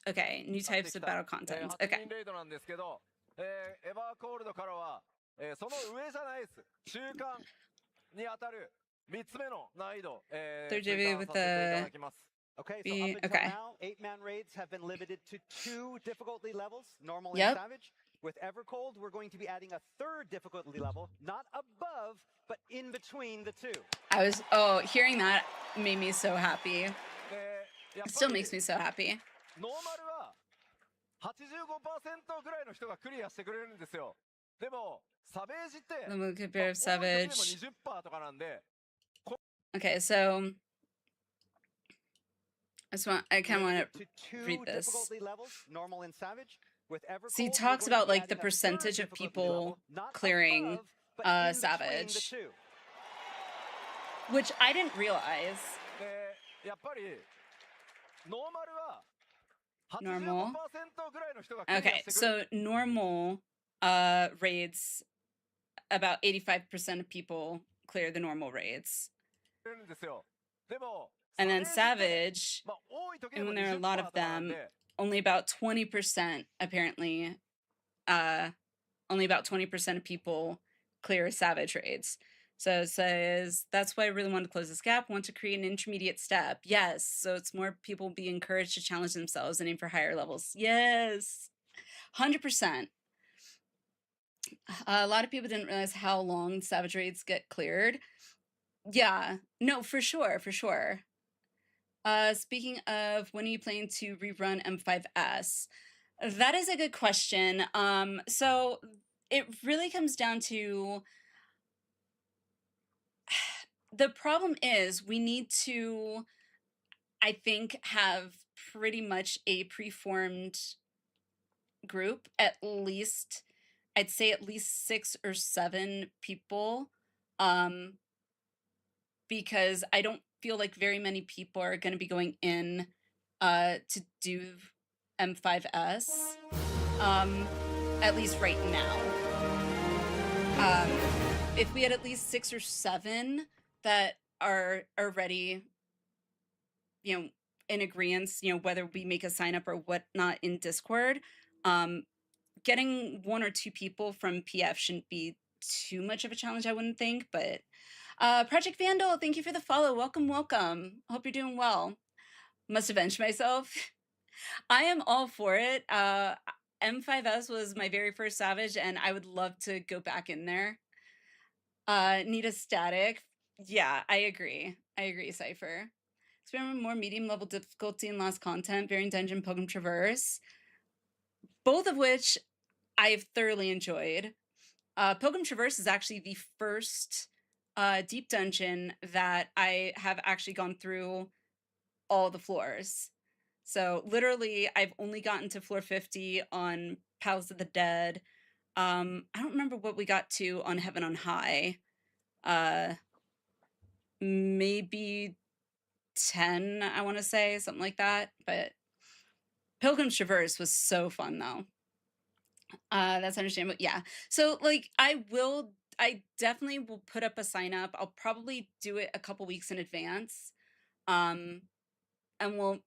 okay, new types of battle content. Okay. 3つ目の難易度、Third JV with the Okay, so up until now, 8-man raids have been limited to 2 difficulty levels, normal and savage. With Evercold, we're going to be adding a 3rd difficulty level, not above, but in between the 2. Hearing that made me so happy. It still makes me so happy. ノーマルは 85% ぐらいの人がクリアしてくれるんですよ。でも、サベージって、20% とかなんで。Okay, so I kind of want to read this. So he talks about like the percentage of people clearing Savage, which I didn't realize. Normal. Okay, so normal raids, about 85% of people clear the normal raids. And then Savage, and when there are a lot of them, only about 20% apparently, only about 20% of people clear Savage raids. So it says, that's why I really want to close this gap, want to create an intermediate step. Yes, so it's more people be encouraged to challenge themselves and aim for higher levels. Yes, 100%. A lot of people didn't realize how long Savage raids get cleared. Yeah, no, for sure, for sure. Speaking of, when are you planning to rerun M5S? That is a good question. So it really comes down to, the problem is we need to, I think, have pretty much a preformed group, at least, I'd say at least 6 or 7 people, because I don't feel like very many people are going to be going in to do M5S, at least right now. If we had at least 6 or 7 that are already, you know, in agreement, you know, whether we make a sign up or whatnot in Discord, getting 1 or 2 people from PF shouldn't be too much of a challenge, I wouldn't think. But Project Vandal, thank you for the follow. Welcome, welcome. Hope you're doing well. Must avenge myself. I am all for it. M5S was my very first Savage, and I would love to go back in there. Need a static. Yeah, I agree. I agree, Cypher. Experiment with more medium level difficulty and lost content, varying dungeon, Pilgrim Traverse. Both of which I've thoroughly enjoyed. Pilgrim Traverse is actually the first deep dungeon that I have actually gone through all the floors. So literally, I've only gotten to floor 50 on Palace of the Dead. I don't remember what we got to on Heaven on High. Maybe 10, I want to say, something like that. But Pilgrim's Traverse was so fun, though. That's understandable. Yeah. So, like, I definitely will put up a sign up. I'll probably do it a couple weeks in advance. And we'll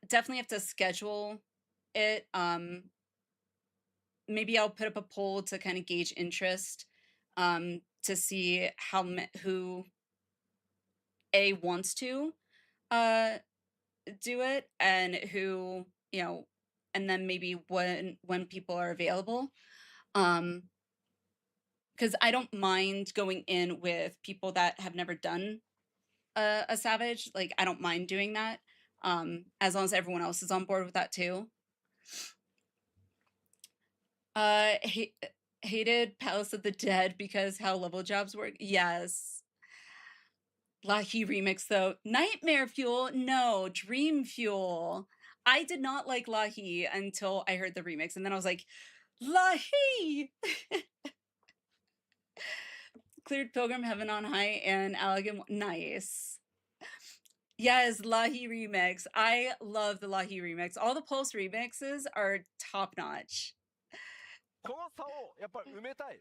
definitely have to schedule it. Maybe I'll put up a poll to kind of gauge interest, to see who wants to do it, and who, you know, and then maybe when people are available. Because I don't mind going in with people that have never done a Savage. Like, I don't mind doing that, as long as everyone else is on board with that too. Hated Palace of the Dead because how level jobs work. Yes. Lahi remix though. Nightmare Fuel? No, Dream Fuel. I did not like Lahi until I heard the remix, and then I was like, Lahi! Cleared Pilgrim, Heaven on High, and Allegan. Nice. Yes, Lahi remix. I love the Lahi remix. All the Pulse remixes are top notch.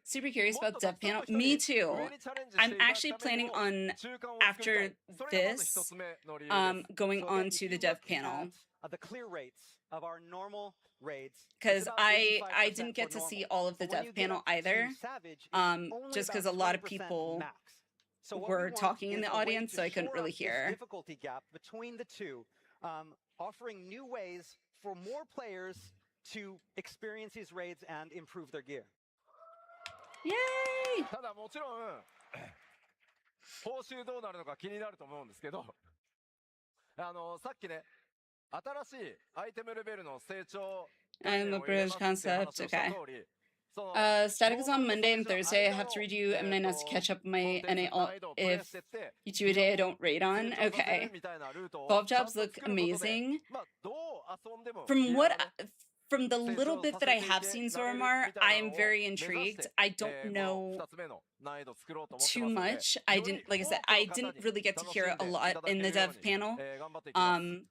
Super curious about Dev Panel. Me too. I'm actually planning on, after this, going on to the Dev Panel. The clear rates of our normal raids, because I didn't get to see all of the Dev Panel either, just because a lot of people were talking in the audience, so I couldn't really hear. Difficulty gap between the two, offering new ways for more players to experience these raids and improve their gear. Yay! ただもちろん報酬どうなるのか気になると思うんですけど、さっきね、新しいアイテムレベルの成長 And the British concept, okay. Static is on Monday and Thursday. I have to redo M9S to catch up my NA if you do a day I don't raid on. Okay. Golf jobs look amazing. From the little bit that I have seen Zoramar, I am very intrigued. I don't know too much. Like I said, I didn't really get to hear a lot in the dev panel.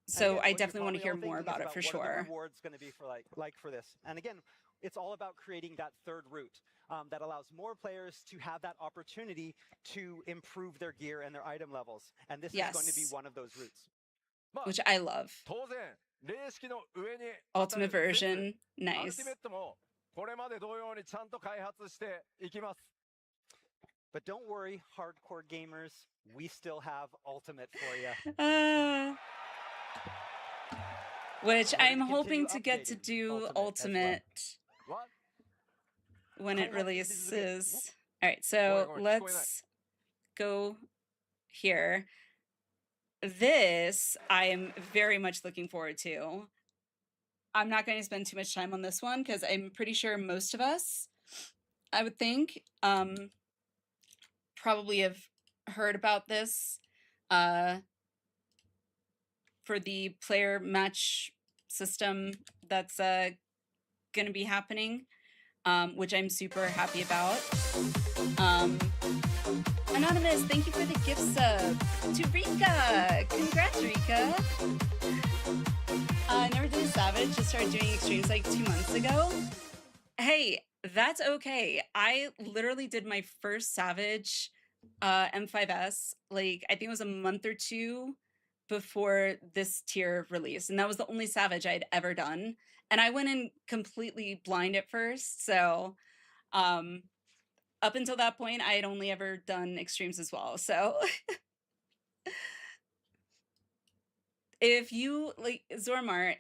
So I definitely want to hear more about it for sure. What are the rewards going to be for for this? And again, it's all about creating that third route that allows more players to have that opportunity to improve their gear and their item levels. And this is going to be one of those routes. Which I love. Ultimate version, nice. But don't worry, hardcore gamers, we still have Ultimate for you. Which I'm hoping to get to do Ultimate when it releases. All right, so let's go here. This I am very much looking forward to. I'm not going to spend too much time on this one because I'm pretty sure most of us, I would think, probably have heard about this for the player match system that's going to be happening, which I'm super happy about. Anonymous, thank you for the gift sub. To Rika, congrats, Rika. Never did a Savage, just started doing extremes like 2 months ago. Hey, that's okay. I literally did my first Savage M5S, like I think it was a month or two before this tier release, and that was the only Savage I'd ever done. And I went in completely blind at first, so up until that point, I had only ever done extremes as well. So if you like Zormar,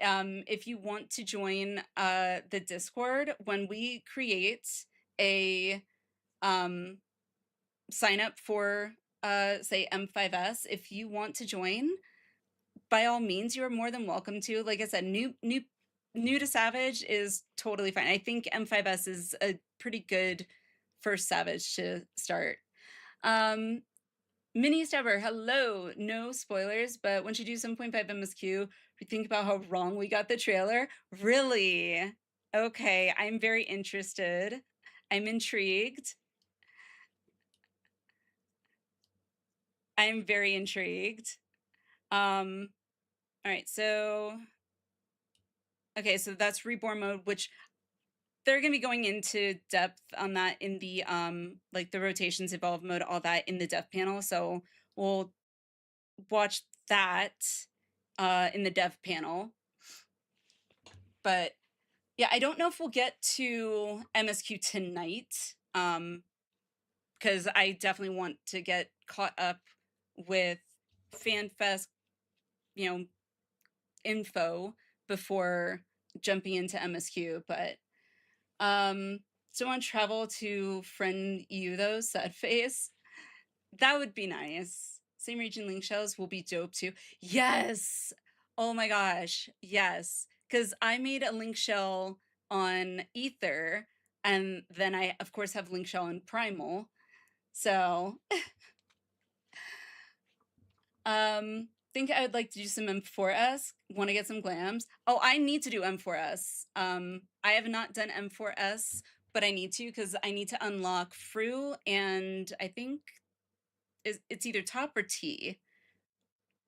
if you want to join the Discord, when we create a sign up for say M5S, if you want to join, by all means, you're more than welcome to. Like I said, new to Savage is totally fine. I think M5S is a pretty good first Savage to start. Mini Stabber, hello. No spoilers, but once you do 7.5 MSQ, we think about how wrong we got the trailer. Really? Okay, I'm very interested. I'm intrigued. I'm very intrigued. All right, so okay, so that's reborn mode, which they're going to be going into depth on that in the like the rotations, evolve mode, all that in the dev panel. So we'll watch that in the dev panel. But yeah, I don't know if we'll get to MSQ tonight, because I definitely want to get caught up with FanFest, you know, info before jumping into MSQ. But still want to travel to friend you though, sad face. That would be nice. Same region link shells will be dope too. Yes. Oh my gosh. Yes. Because I made a link shell on Ether, and then I of course have link shell on Primal. So think I would like to do some M4S. Want to get some glams. Oh, I need to do M4S. I have not done M4S, but I need to, because I need to unlock Fru, and I think it's either top or T.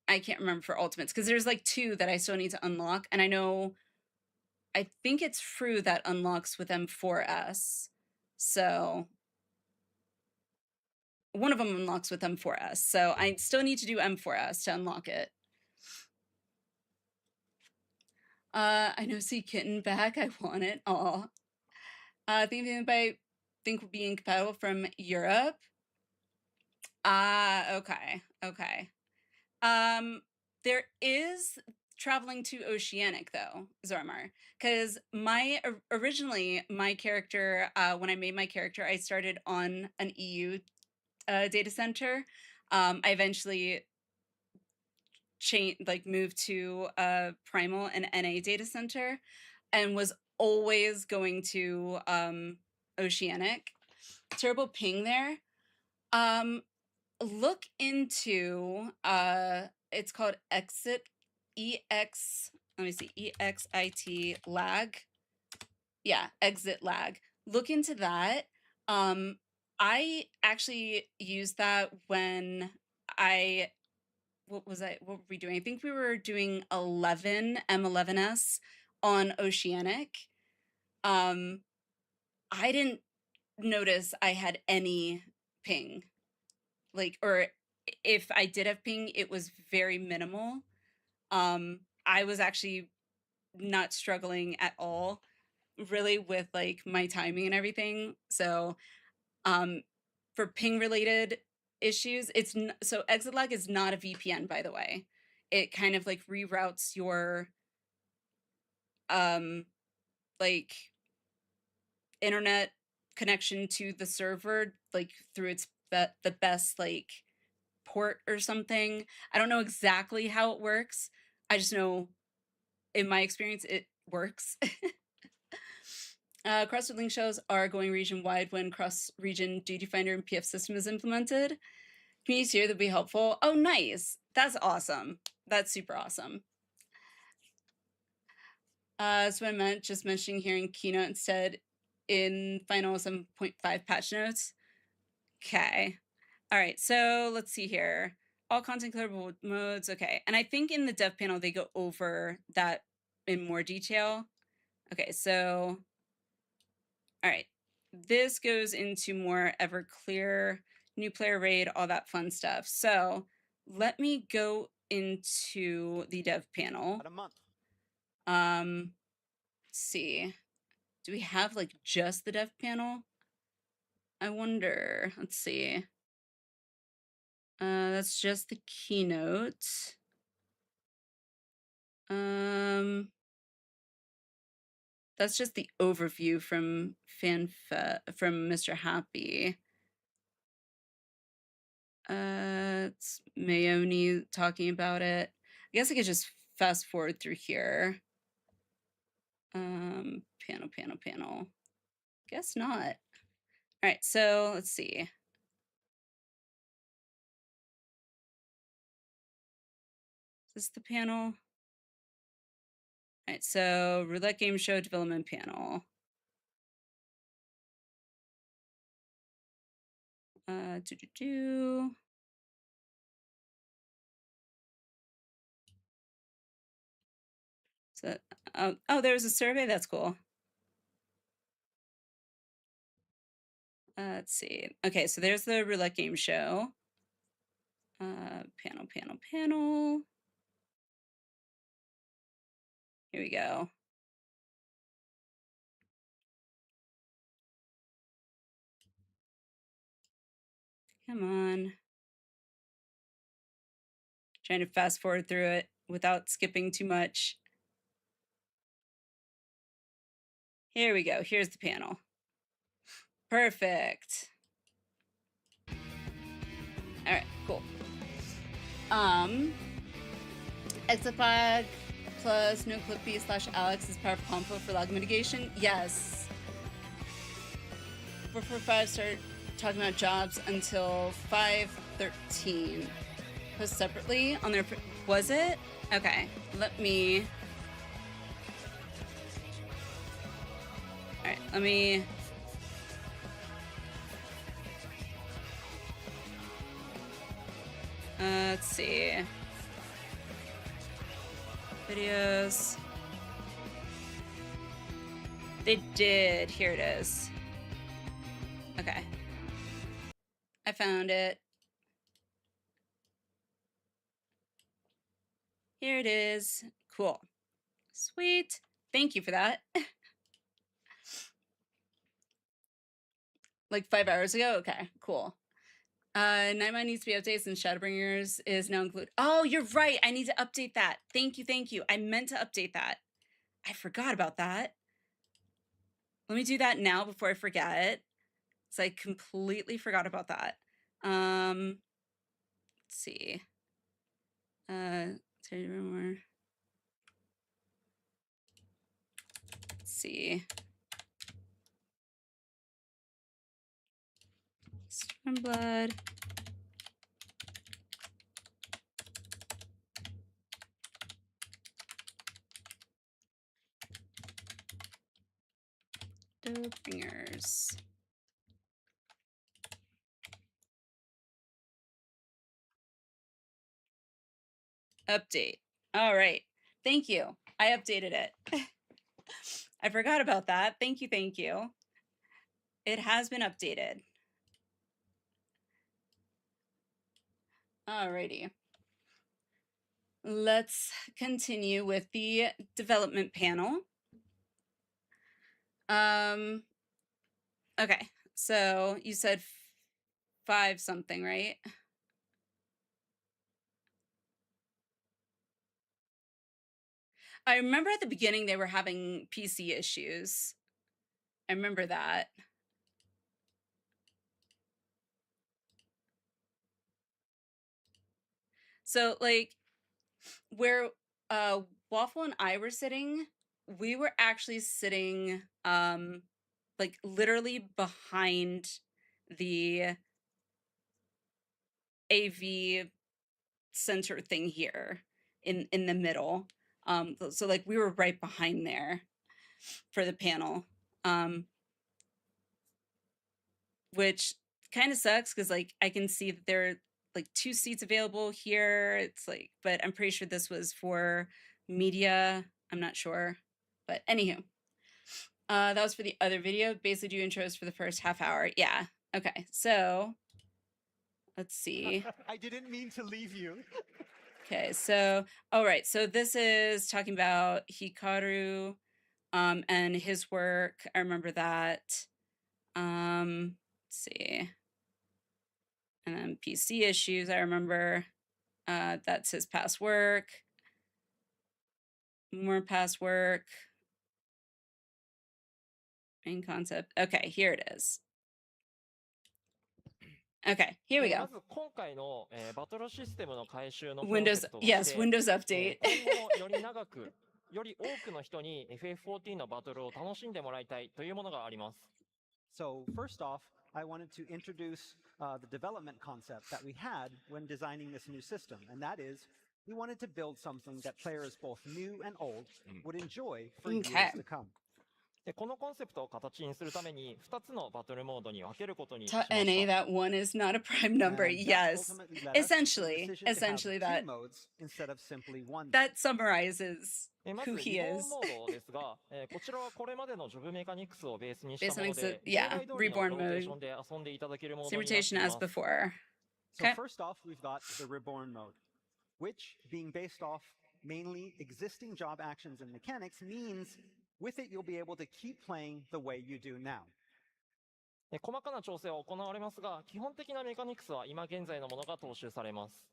I can't remember for ultimates, because there's like 2 that I still need to unlock, and I think it's Fru that unlocks with M4S. So one of them unlocks with M4S. So I still need to do M4S to unlock it. I know, see Kitten back. I want it. Aw. Think anybody think would be incompatible from Europe? Okay. Okay. There is traveling to Oceanic though, Zormar, because originally my character, when I made my character, I started on an EU data center. I eventually moved to Primal and NA data center, and was always going to Oceanic. Terrible ping there. Look into it's called Exit EX. Let me see, EXIT lag. Yeah, exit lag. Look into that. I actually used that when what were we doing? I think we were doing M11S on Oceanic. I didn't notice I had any ping. Or if I did have ping, it was very minimal. I was actually not struggling at all, really, with my timing and everything. So for ping related issues, so exit lag is not a VPN, by the way. It kind of reroutes your internet connection to the server through the best port or something. I don't know exactly how it works. I just know in my experience it works. Cross link shows are going region wide when cross region duty finder and PF system is implemented. Communities here that'd be helpful. Oh, nice. That's awesome. That's super awesome. That's what I meant, just mentioning here in Keynote instead in Final 7.5 patch notes. Okay. All right, so let's see here. All content colorable modes, okay. And I think in the dev panel, they go over that in more detail. Okay, so, all right. This goes into more Everclear, new player raid, all that fun stuff. So let me go into the dev panel. About a month. Let's see. Do we have like just the dev panel? I wonder. Let's see. That's just the keynote. That's just the overview from Mr. Happy. It's Mayoni talking about it. I guess I could just fast forward through here. Panel. Guess not. All right, so let's see. Is this the panel? All right, so Roulette Game Show Development Panel. So, oh, there's a survey. That's cool. Let's see. Okay, so there's the Roulette Game Show. Panel. Here we go. Come on. Trying to fast forward through it without skipping too much. Here we go. Here's the panel. Perfect. All right, cool. FFIX plus noclippy/Alex is powerful combo for lag mitigation. Yes. 445 start talking about jobs until 5:13. Post separately on their. Was it? Okay. Let me. All right. Let me. Let's see. Videos. They did. Here it is. Okay. I found it. Here it is. Cool. Sweet. Thank you for that. Like 5 hours ago? Okay, cool. Nightmare needs to be updated since Shadowbringers is now included. Oh, you're right. I need to update that. Thank you. I meant to update that. I forgot about that. Let me do that now before I forget. So I completely forgot about that. Let's see. Let's see. Stormblood. Shadowbringers. Update. All right. Thank you. I updated it. I forgot about that. Thank you. It has been updated. Alrighty. Let's continue with the development panel. Okay, so you said 5 something, right? I remember at the beginning they were having PC issues. I remember that. So like where Waffle and I were sitting, we were actually sitting like literally behind the AV center thing here in the middle. So like we were right behind there for the panel, which kind of sucks because like I can see that there are like 2 seats available here. It's like, but I'm pretty sure this was for media. I'm not sure, but anywho, that was for the other video. Basically, do intros for the first half hour. Yeah. Okay. So let's see. I didn't mean to leave you. Okay. So, all right. So this is talking about Hikaru, and his work. I remember that. Let's see. And then PC issues, I remember. That's his past work. More past work. Main concept. Okay, here it is. Okay, here we go. Windows, yes, Windows Update. より長く、より多くの人に FF14 のバトルを楽しんでもらいたいというものがあります。So first off, I wanted to introduce the development concept that we had when designing this new system, and that is we wanted to build something that players both new and old would enjoy for years to come. このコンセプトを形にするために2つのバトルモードに分けることにしました。NA, that one is not a prime number. Yes. Essentially that summarizes who he is. モードですが、こちらはこれまでのジョブメカニクスをベースにしたもので、 yeah, reborn ローテーションで遊んでいただけるモードになってい Simulation ま as す。 before. So first off, we've got the reborn mode, which, being based off mainly existing job actions and mechanics, means with it you'll be able to keep playing the way you do now. 細かな調整は行われますが、基本的なメカニクスは今現在のものが踏襲されます。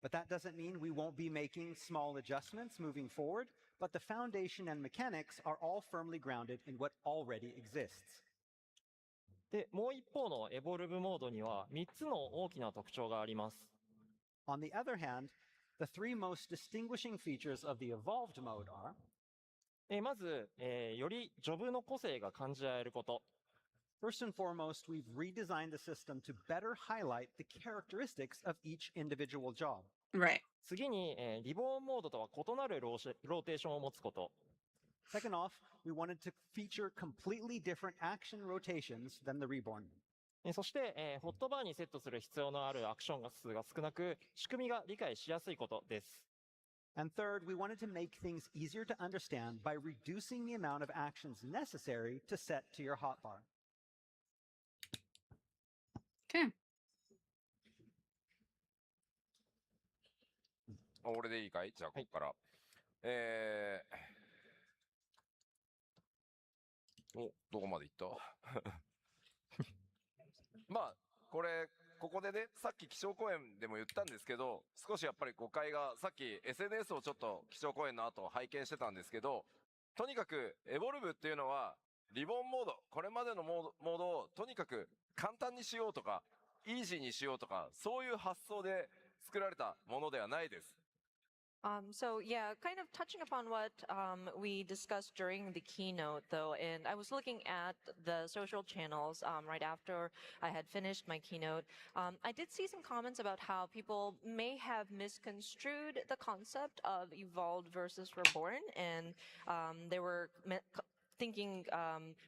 But that doesn't mean we won't be making small adjustments moving forward, but the foundation and mechanics are all firmly grounded in what already exists. で、もう一方のエボルブモードには3つの大きな特徴があります。 On the other hand, the 3 most distinguishing features of the evolved mode are まず、よりジョブの個性が感じられること。 First and foremost, we've redesigned the system to better highlight the characteristics of each individual job. Right. 次に、リボーンモードとは異なるローテーションを持つこと。 Second off, we wanted to feature completely different action rotations than the reborn. そして、ホットバーにセットする必要のあるアクション数が少なく、仕組みが理解しやすいことです。 And third, we wanted to make things easier to understand by reducing the amount of actions necessary to set to your hotbar. Okay. 俺でいいかい？じゃあここから。どこまで行ったまあ、ここでね、さっき基調講演でも言ったんですけど、少しやっぱり誤解が、さっき SNS をちょっと基調講演の後拝見してたんですけど、とにかくエボルブっていうのは、リボンモード、これまでのモードをとにかく簡単にしようとか、イージーにしようとか、そういう発想で作られたものではないです。So yeah, kind of touching upon what we discussed during the keynote though, and I was looking at the social channels right after I had finished my keynote. I did see some comments about how people may have misconstrued the concept of evolved versus reborn, and they were thinking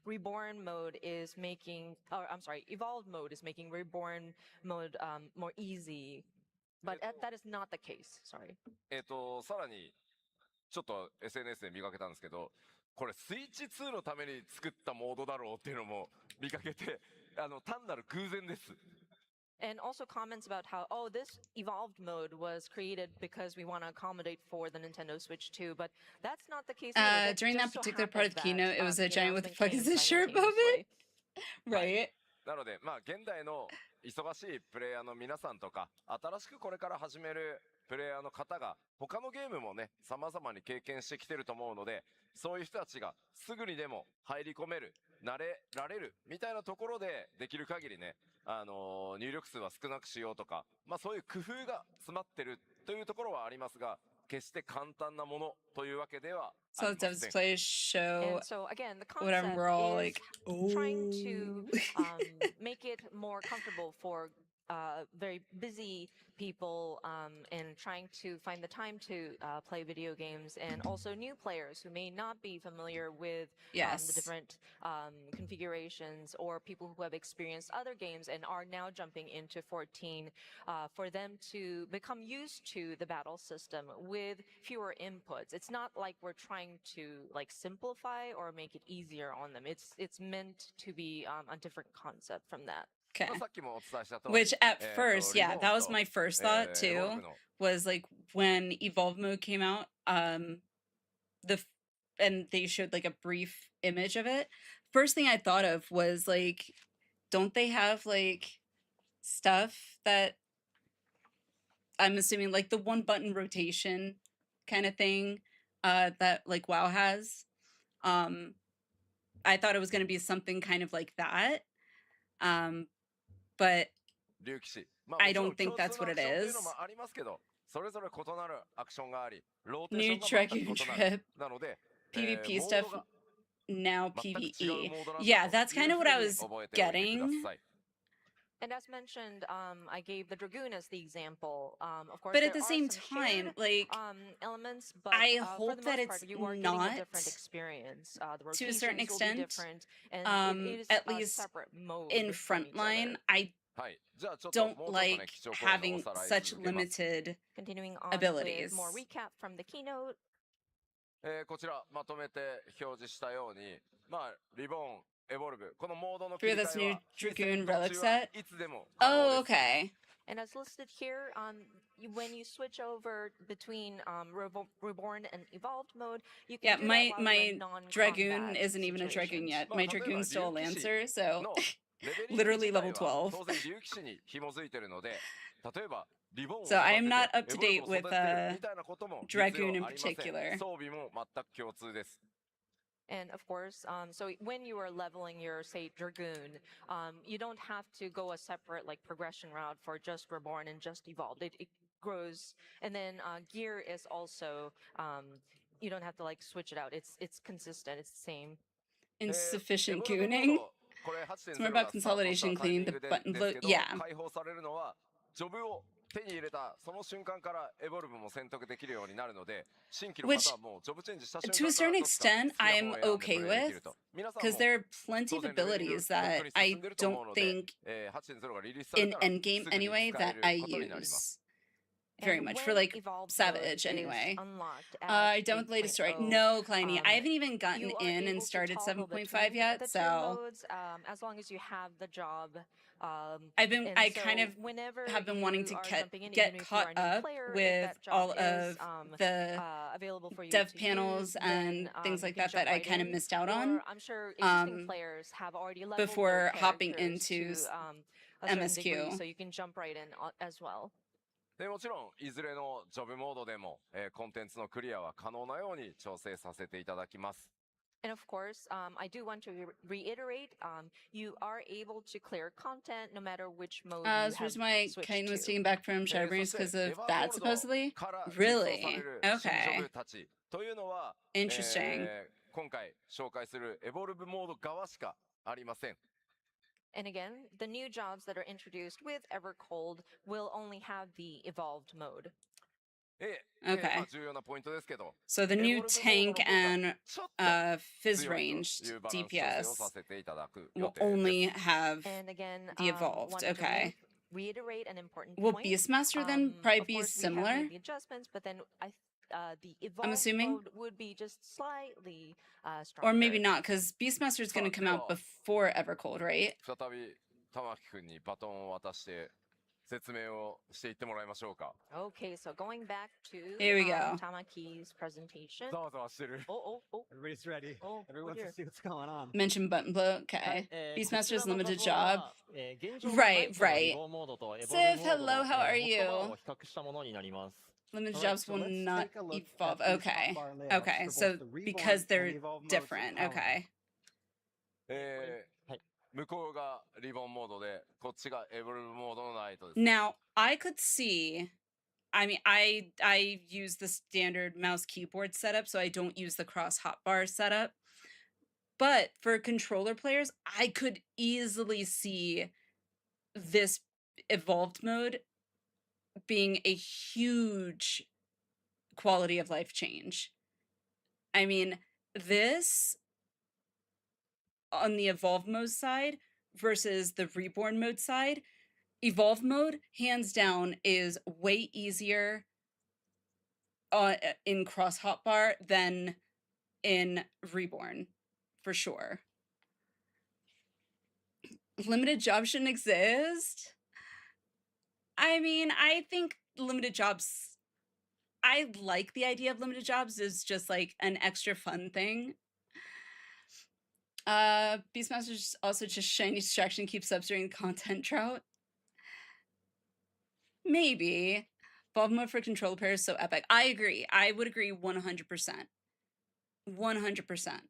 reborn mode is making, evolved mode is making reborn mode more easy. But that is not the case. Sorry. さらに、ちょっと SNS で見かけたんですけど、これスイッチ2のために作ったモードだろうっていうのも見かけて、単なる偶然です。And also comments about how, oh, this evolved mode was created because we want to accommodate for the Nintendo Switch 2, but that's not the case. During that particular part of the keynote, it was a giant what the fuck is this shirt moment? Right. なので、まあ、現代の忙しいプレイヤーの皆さんとか、新しくこれから始めるプレイヤーの方が、他のゲームもね、様々に経験してきてると思うので、そういう人たちがすぐにでも入り込める、慣れられる、みたいなところでできる限りね、入力数は少なくしようとか、まあそういう工夫が詰まってるというところはありますが、決して簡単なものというわけではありません。So the devs show so again, the whatever concept we're all is like, oh. trying to make it more comfortable for very busy people and trying to find the time to play video games, and also new players who may not be familiar with the different configurations, or people who have experienced other games and are now jumping into 14, for them to become used to the battle system with fewer inputs. It's not like we're trying to like simplify or make it easier on them. It's meant to be a different concept from that. Okay. Which at first, yeah, that was my first thought too, was like when Evolve mode came out, and they showed like a brief image of it. First thing I thought of was like, don't they have like stuff that I'm assuming like the one button rotation kind of thing that like WoW has? I thought it was going to be something kind of like that. But I don't think that's what it is. New Dragoon Trip, PvP stuff, now PvE. Yeah, that's kind of what I was getting. And as mentioned, I gave the Dragoon as the example. Of course, but at the same time, like, elements, but I for hope the that most it's part, you are not, getting a different experience. The to a certain rotations will be extent, different, and it is at a least separate mode in from each Frontline, other. I don't like having such limited Continuing on abilities. with more recap from the keynote. こちらまとめて表示したように、まあリボン、エボルブ、このモードの切 For り this 替え new は Dragoon relic set. いつでも可 Oh, 能です。 okay. And as listed here, when you switch over between Reborn and Evolved mode, you can Yeah, do my that while you're in Dragoon non-combat isn't even a Dragoon situations. yet. My Dragoon's still a Lancer, so literally level 12. 当然竜騎士に紐づいているので、例えば So I am not up to date with Dragoon in particular. And of course, so when you are leveling your, say, Dragoon, you don't have to go a separate like progression route for just Reborn and just Evolved. It grows, and then gear is also you don't have to like switch it out. It's consistent. It's the same. Insufficient gooning. It's more about consolidation, cleaning the button bloat. Yeah. ジョブを手に入れたその瞬間からエボルブも選択できるようになるので、新規の方はもうジョブチェンジした瞬間 To a certain extent, I'm okay with, because there are plenty of abilities that I don't think in endgame anyway that I use very much for like Savage anyway. I don't with the latest story. No, Kleiny, I haven't even gotten in and started 7.5 yet, so as long as you have the job. I kind of have been wanting to get caught up with all of the dev panels and things like that that I kind of missed out on before hopping into MSQ. So you can jump right in as well. でもちろんいずれのジョブモードでも、コンテンツのクリアは可能なように調整させていただきます。 And of course, I do want to reiterate, you are able to clear content no matter which mode you have switched my Kane was to. taken back from Shadowbringers because of that, supposedly? Really? Okay. というのは、 Interesting. 今回紹介するエボルブモード側しかありません。 And again, the new jobs that are introduced with Evercold will only have the evolved mode. Okay. So the new tank and fizz range DPS will only have the evolved. Okay. Reiterate an important Will point. Beastmaster then probably be We have similar? made the adjustments, but then the evolved I'm assuming? mode would be just slightly stronger. Or maybe not, because Beastmaster is going to come out before Evercold, right? 再び玉木くんにバトンを渡して説明をしていってもらいましょうか。 Okay, so going back to Here we go. Tamaki's presentation. ざわざわしてる。 Oh. Everybody's ready. Oh, Everyone wants to see what's going on. Mention button blow. Okay. Beastmaster's limited job. 現状の Right, タイプの right. リボンモードとエボルブ Sif, モードの hello, how are 言 you? 葉を比較したものになります。 Limited Alright, jobs so will let's not take a look evolve. at these Okay. hotbar layouts Okay. for So both the Reborn because and they're Evolved modes different. of power. Okay. 向こうがリボンモードで、こっちがエボルブモードのナイトです。 Now, I could see, I mean, I use the standard mouse keyboard setup, so I don't use the cross hotbar setup. But for controller players, I could easily see this evolved mode being a huge quality of life change. I mean, this on the evolved mode side versus the reborn mode side, evolved mode hands down is way easier in cross hotbar than in reborn, for sure. Limited jobs shouldn't exist. I mean, I think limited jobs, I like the idea of limited jobs as just like an extra fun thing. Beastmaster's also just shiny distraction keeps subs during the content drought. Maybe. Evolved mode for controller players is so epic. I agree. I would agree 100%. 100%.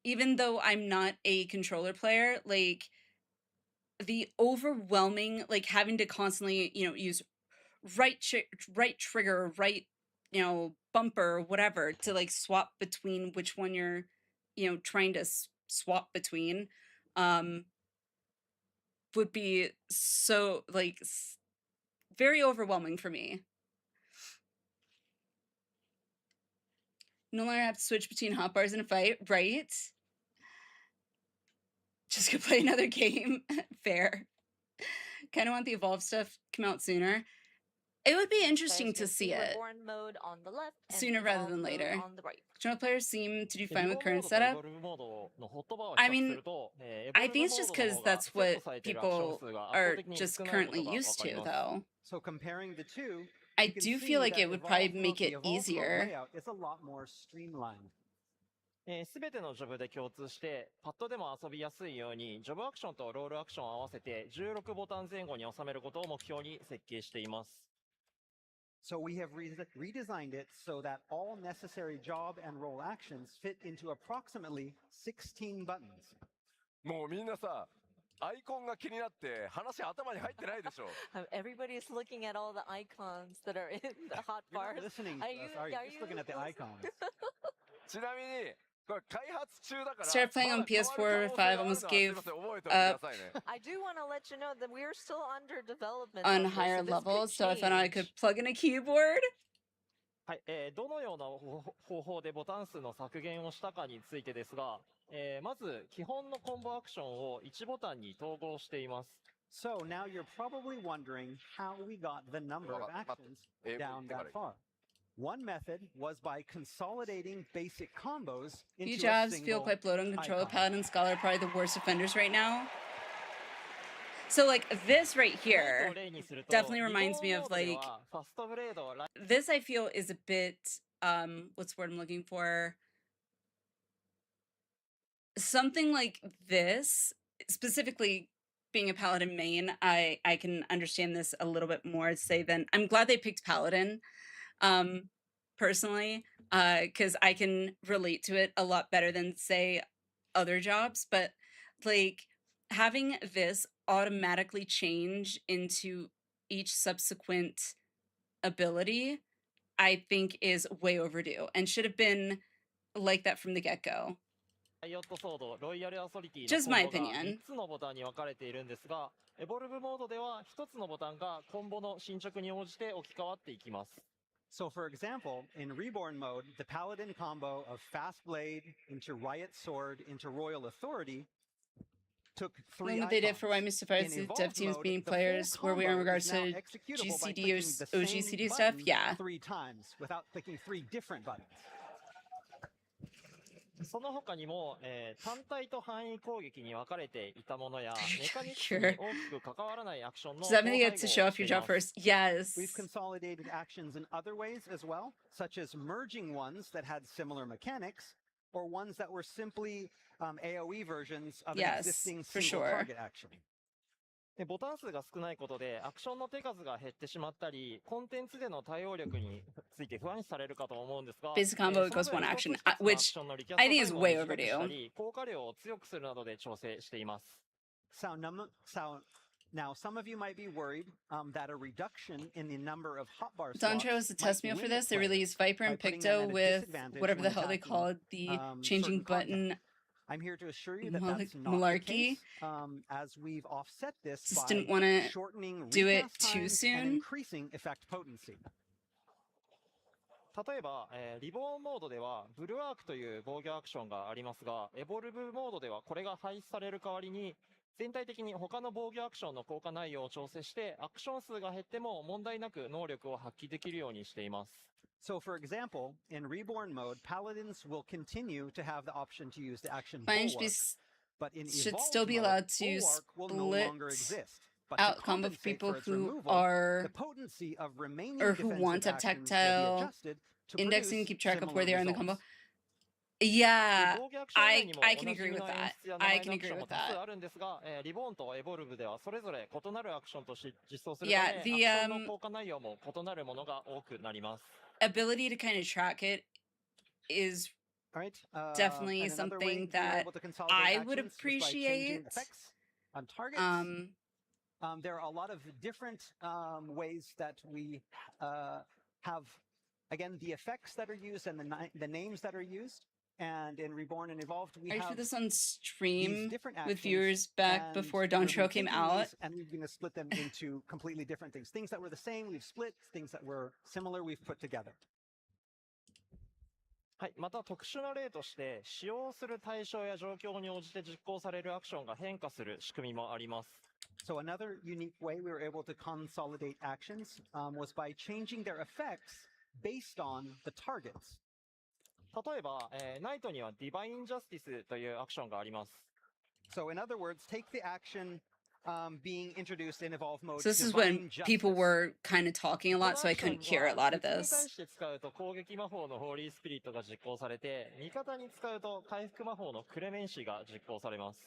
Even though I'm not a controller player, like the overwhelming, like having to constantly, you know, use right trigger, right, you know, bumper, whatever, to like swap between which one you're, you know, trying to swap between, would be so like very overwhelming for me. No longer have to switch between hotbars in a fight, right? Just go play another game. Fair. Kind of want the evolved stuff come out sooner. It would be interesting to see it Reborn mode on the left and sooner rather evolved than mode later. on the right. Controller players seem to do fine with current setup. I mean, I think it's just because that's what people are just currently used to, though. So comparing the two, I do feel like it would probably make it easier. It's a lot more streamlined. すべてのジョブで共通して、パッドでも遊びやすいように、ジョブアクションとロールアクションを合わせて16ボタン前後に収めることを目標に設計しています。So we have redesigned it so that all necessary job and role actions fit into approximately 16 buttons. もうみんなさ、アイコンが気になって話頭に入ってないでしょ。Everybody is looking at all the icons that are in the hotbar. You're not listening. Sorry, you're just looking at the icons. ちなみに。Started playing on PS4 5, almost gave up I do want to let you know that we are still under development on higher levels, so I found out I could plug in a keyboard. はい、どのような方法でボタン数の削減をしたかについてですが、まず基本のコンボアクションを1ボタンに統合しています。So now you're probably wondering how we got the number of actions down that far. One method was by consolidating basic combos into You jobs feel quite bloated on controller. Paladin and Scholar are probably the worst offenders right now. So like this right here definitely reminds me of like this. I feel is a bit what's the word I'm looking for? Something like this, specifically being a Paladin main, I can understand this a little bit more. Say than I'm glad they picked Paladin. Personally, because I can relate to it a lot better than say other jobs, but like having this automatically change into each subsequent ability, I think is way overdue and should have been like that from the get-go. Just my opinion. 3つのボタンに分かれているんですが、エボルブモードでは1つのボタンがコンボの進捗に応じて置き換わっていきます。So for example, in Reborn mode, the Paladin combo of Fast Blade into Riot Sword into Royal Authority took 3 icons. They did for why Mr. Fire's dev teams being players where we are in regards to GCD or OGCD stuff? Yeah. 3 times without clicking 3 different buttons. その他にも、単体と範囲攻撃に分かれていたものや、メカニクスに大きく関わらないアクションの Does that mean you get to show off your job first? Yes. We've consolidated actions in other ways as well, such as merging ones that had similar mechanics, or ones that were simply AoE versions of an existing single target action. ボタン数が少ないことでアクションの手数が減ってしまったり、コンテンツでの対応力について不安視されるかと思うんですが、 Basic combo goes one action, which I think is way overdue. 効果量を強くするなどで調整しています。So now some of you might be worried that a reduction in the number of hotbar slots Dontre was the test meal for this. They released Viper and Picto with whatever the hell they called the changing button I'm here to assure you that Mal- that's not malarkey. the case, as we've offset this Just by didn't want to shortening do it recast too times and soon. increasing effect potency. 例えば、リボーンモードでは、ブルワークという防御アクションがありますが、エボルブモードではこれが廃止される代わりに、全体的に他の防御アクションの効果内容を調整して、アクション数が減っても問題なく能力を発揮できるようにしています。So, for example, in Reborn mode, Paladins will continue to have the option to use the action Fine Bulwark, but in should Evolved still be mode, allowed to Bulwark will no split longer exist. But to out combo for compensate people for its who removal, are the potency of remaining or who defensive want to have actions will be tactile adjusted to indexing, produce keep track of similar where they are in the results. combo. Yeah, I can agree with that. I can agree with that. あるんですが、リボーンとエボルブではそれぞれ異なるアクションとして実装するため、 Yeah, アク the ションの効果内容も異なるものが多くなります。ability to kind of track it is Right, definitely and another way something you're that able to consolidate I would actions is by changing appreciate. effects on targets. There are a lot of different ways that we have, again, the effects that are used and the names that are used. And in Reborn and Evolved, we I have for this on these stream different with actions, viewers back and before we've Dawn been Trail came taking out. these and we're going to split them into completely different things. Things that were the same, we've split. Things that were similar, we've put together. はい、また特殊な例として、使用する対象や状況に応じて実行されるアクションが変化する仕組みもあります。So another unique way we were able to consolidate actions was by changing their effects based on the targets. 例えば、ナイトにはディバインジャスティスというアクションがあります。So in other words, take the action being introduced in Evolve mode. So this is when people were kind of talking a lot, so I couldn't hear a lot of 敵に this. 対して使うと攻撃魔法のホーリースピリットが実行されて、味方に使うと回復魔法のクレメンシが実行されます。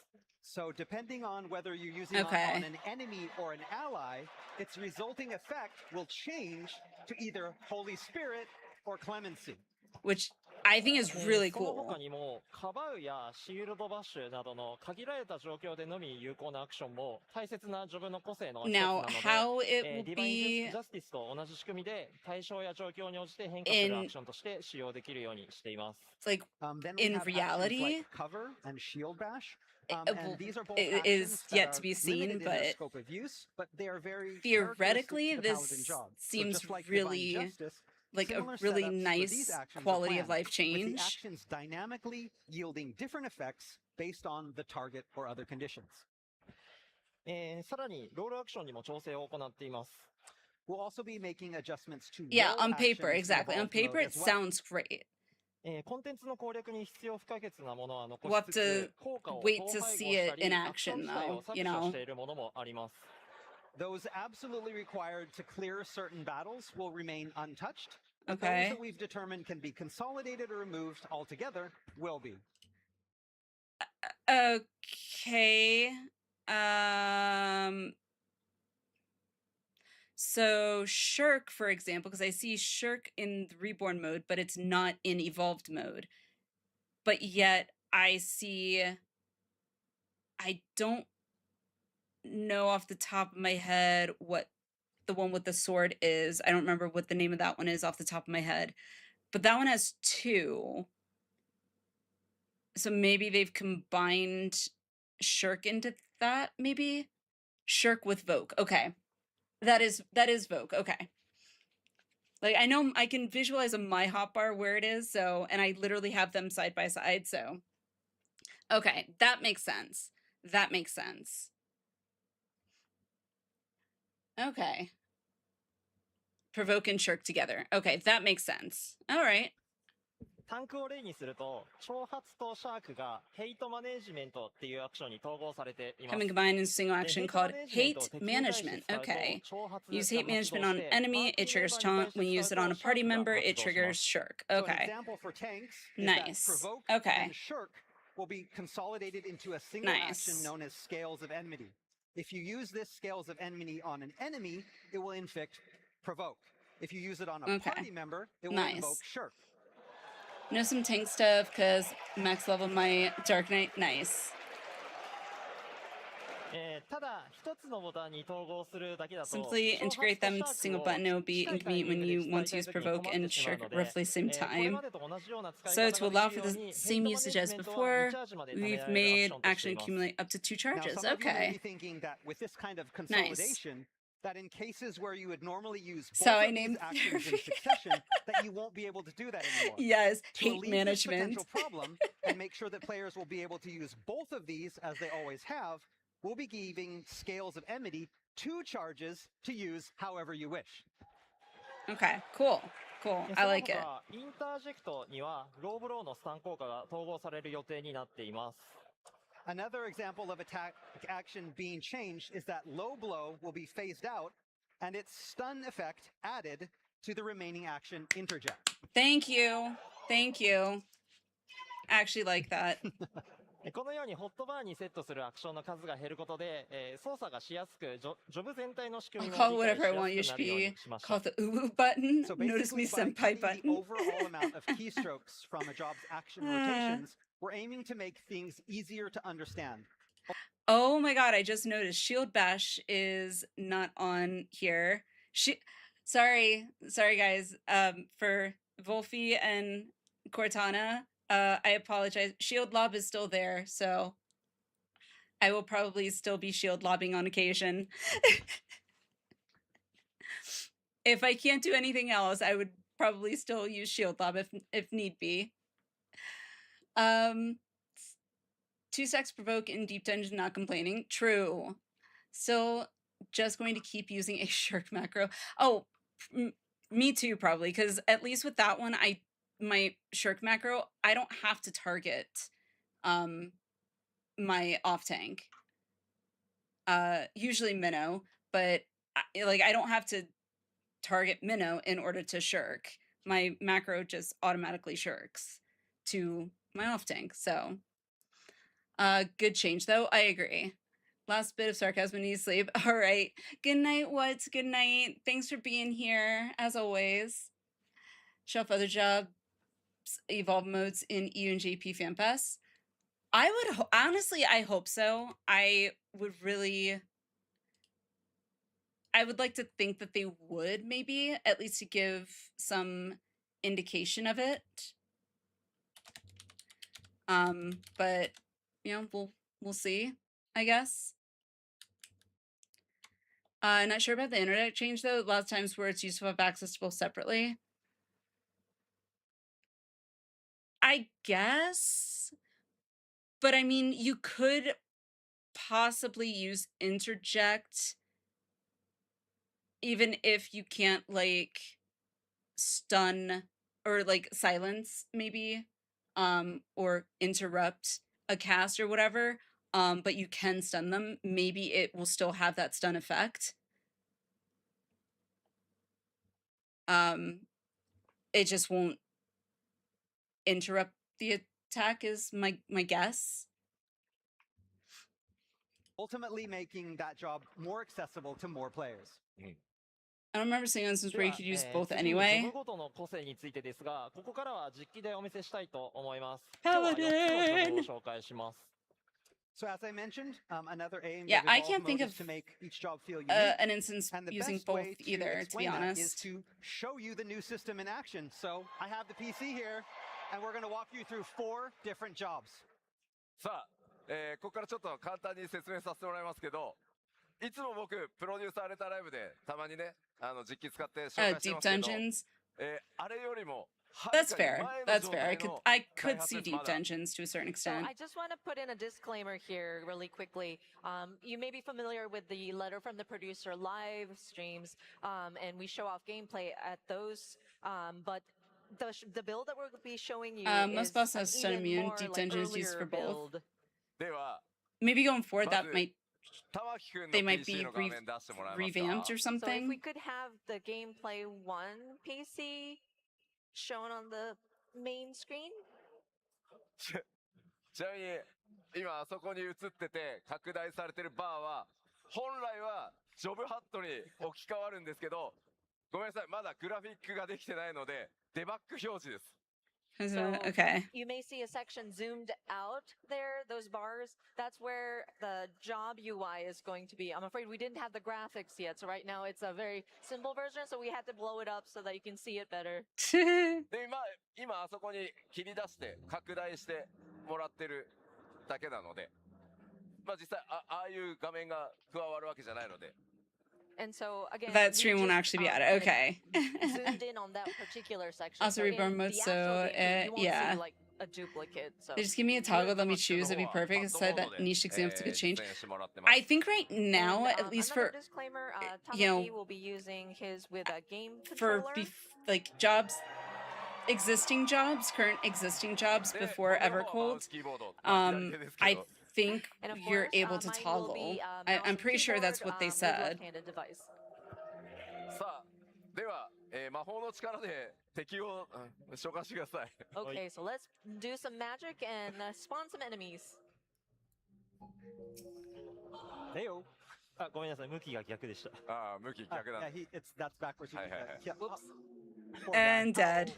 So depending on whether you're using Okay. on an enemy or an ally, its resulting effect will change to either Holy Spirit or Clemency. Which I think is really その cool. 他にも、カバウやシールドバッシュなどの限られた状況でのみ有効なアクションも大切なジョブの個性の一つな Now, ので、 how it デ will ィバイン be ジャスティスと同じ仕組みで対象や状況に応じて変化するアクションとして使用できるようにしています。like Then we in have actions reality, like cover and shield bash. And these are both it is actions that yet are to be seen, limited in their but scope of use, but they are very theoretically, characteristic to the Paladin this job. So seems just like Divine really Justice, like a similar really setups for nice these actions are quality of planned, life with the change. actions dynamically yielding different effects based on the target or other conditions. さらに、ロールアクションにも調整を行っています。We'll also be making adjustments to Yeah, role on paper, actions in exactly. On Evolved paper, mode it as well. sounds great. コンテンツの攻略に必要不可欠なものは残 We'll し have つつ、 to 効果を wait 統 to 廃合 see した it in り、アクション action, 自体 though, を削 you 除 know. しているものもあります。Those absolutely required to clear certain battles will remain untouched. But Okay. those that we've determined can be consolidated or removed altogether will be. Okay. So Shirk, for example, because I see Shirk in the Reborn mode, but it's not in Evolved mode. But yet I don't know off the top of my head what the one with the sword is. I don't remember what the name of that one is off the top of my head. But that one has 2. So maybe they've combined Shirk into that, maybe? Shirk with Vogue. Okay. That is Vogue. Okay. Like, I know I can visualize on my hotbar where it is, so, and I literally have them side by side, so. Okay, that makes sense. That makes sense. Okay. Provoke and Shirk together. Okay, that makes sense. All right. タンクを例にすると、挑発とシャークがヘイトマネージメントっていうアクションに統合されています。 Coming combined in a single action called Hate Management. Okay. Use Hate Management on an enemy, it triggers taunt. When you use it on a party member, it triggers Shirk. So an Okay. example for tanks is that Nice. Provoke Okay. and Shirk will be consolidated into a single Nice. action known as Scales of Enmity. If you use this Scales of Enmity on an enemy, it will inflict Provoke. If you use it on a Okay. party member, it will Nice. invoke Shirk. Know some tank stuff because max level my Dark Knight. Nice. ただ一つのボタンに統合するだけだと Simply integrate them into single button. It will be inconvenient when you want to use provoke and shirk at roughly the same time. So to allow for the same usage as before, we've made action accumulate up to 2 charges. Now, some of you may Okay. be thinking that with this kind of Nice. consolidation, that in cases where you would normally use both So I of these named actions in succession, that you won't be able to do that anymore. Yes, To hate alleviate this management. potential problem and make sure that players will be able to use both of these as they always have, we'll be giving Scales of Enmity 2 charges to use however you wish. Okay, cool. Cool. I like it. インタージェクトにはローブローのスタン効果が統合される予定になっています。Another example of attack action being changed is that low blow will be phased out and its stun effect added to the remaining action interject. Thank you. Thank you. Actually like that. このようにホットバーにセットするアクションの数が減ることで、操作がしやすく、ジョブ全体の仕組 I'll み call も理 it 解 whatever I しや want. You すく should なるよう be にしました。 called the uwu button. So Notice me basically, by senpai tweaking button. the overall amount of keystrokes from a job's action rotations, we're aiming to make things easier to understand. Oh my god, I just noticed Shield Bash is not on here. Sorry guys. For Wolfie and Cortana, I apologize. Shield Lob is still there, so I will probably still be shield lobbing on occasion. If I can't do anything else, I would probably still use shield lob if need be. 2 stacks provoke in deep dungeon, not complaining. True. So just going to keep using a shirk macro. Oh, me too, probably, because at least with that one, my shirk macro, I don't have to target my off tank. Usually Minnow, but I don't have to target Minnow in order to shirk. My macro just automatically shirks to my off tank. So good change though. I agree. Last bit of sarcasm when you sleep. All right. Good night, What's good night. Thanks for being here as always. Show off other jobs, evolve modes in EU and JP Fan Pass. I would honestly, I hope so. I would like to think that they would, maybe at least to give some indication of it. But you know, we'll see, I guess. Not sure about the internet change though. A lot of times where it's useful to have access to both separately. I guess, but I mean, you could possibly use interject even if you can't like stun or like silence maybe or interrupt a cast or whatever, but you can stun them. Maybe it will still have that stun effect. It just won't interrupt the attack is my guess. Ultimately making that job more accessible to more players. I don't remember seeing instances where you could use both 次に anyway. ジョブごとの個性についてですが、ここからは実機でお見せしたいと思います。 Paladin! 今日は4つのジョブを紹介します。 So as I mentioned, another aim Yeah, of I evolve can't think mode is of to make each job feel unique. an instance And the using best both way to either, to be explain that is honest. to show you the new system in action. So I have the PC here, and we're going to walk you through 4 different jobs. さあ、ここからちょっと簡単に説明させてもらいますけど、いつも僕プロデューサーレターライブでたまにね、実機使って紹介して Deep ますけど、 dungeons. あれよりも That's fair. That's fair. I could see deep dungeons to a certain So extent. I just want to put in a disclaimer here really quickly. You may be familiar with the letter from the producer live streams, and we show off gameplay at those. But the build that we'll be showing you Most is boss an has stun even immune. more, Deep like, dungeons used earlier for both. build. では、 Maybe going forward, ま that ず might 玉木くんの they might PC be の画面出してもらえますか revamped or So if something. we could have the gameplay 1 PC shown on the main screen. ちなみに今あそこに映ってて拡大されてるバーは本来はジョブハットに置き換わるんですけど、ごめんなさい、まだグラフィックができてないのでデバッグ表示です。So Okay. you may see a section zoomed out there, those bars. That's where the job UI is going to be. I'm afraid we didn't have the graphics yet, so right now it's a very simple version, so we had to blow it up so that you can see it better. で、今あそこに切り出して拡大してもらってるだけなので、まあ実際ああいう画面が加わるわけじゃないので。And so again, That stream won't actually be added. Okay. zoomed in on that particular section. Also, so in reborn mode, the so, actual game, you won't yeah. see like a duplicate. So They just give me a toggle, let me choose, it'd be perfect. Inside that niche example could change. I think right now, and, at least another for disclaimer, you know, Tamaki will be using his with a game for controller. like jobs, current existing jobs before Evercold, I think you're able to toggle. I'm pretty sure that's what they said. さあ、では、魔法の力で敵を召喚してください。Okay, so let's do some magic and spawn some enemies. Heyo. あ、ごめんなさい、向きが逆でした。ああ、向き逆だ。Yeah, that's backwards. はいはいはい。Yeah. Whoops. Poor And guy. dead.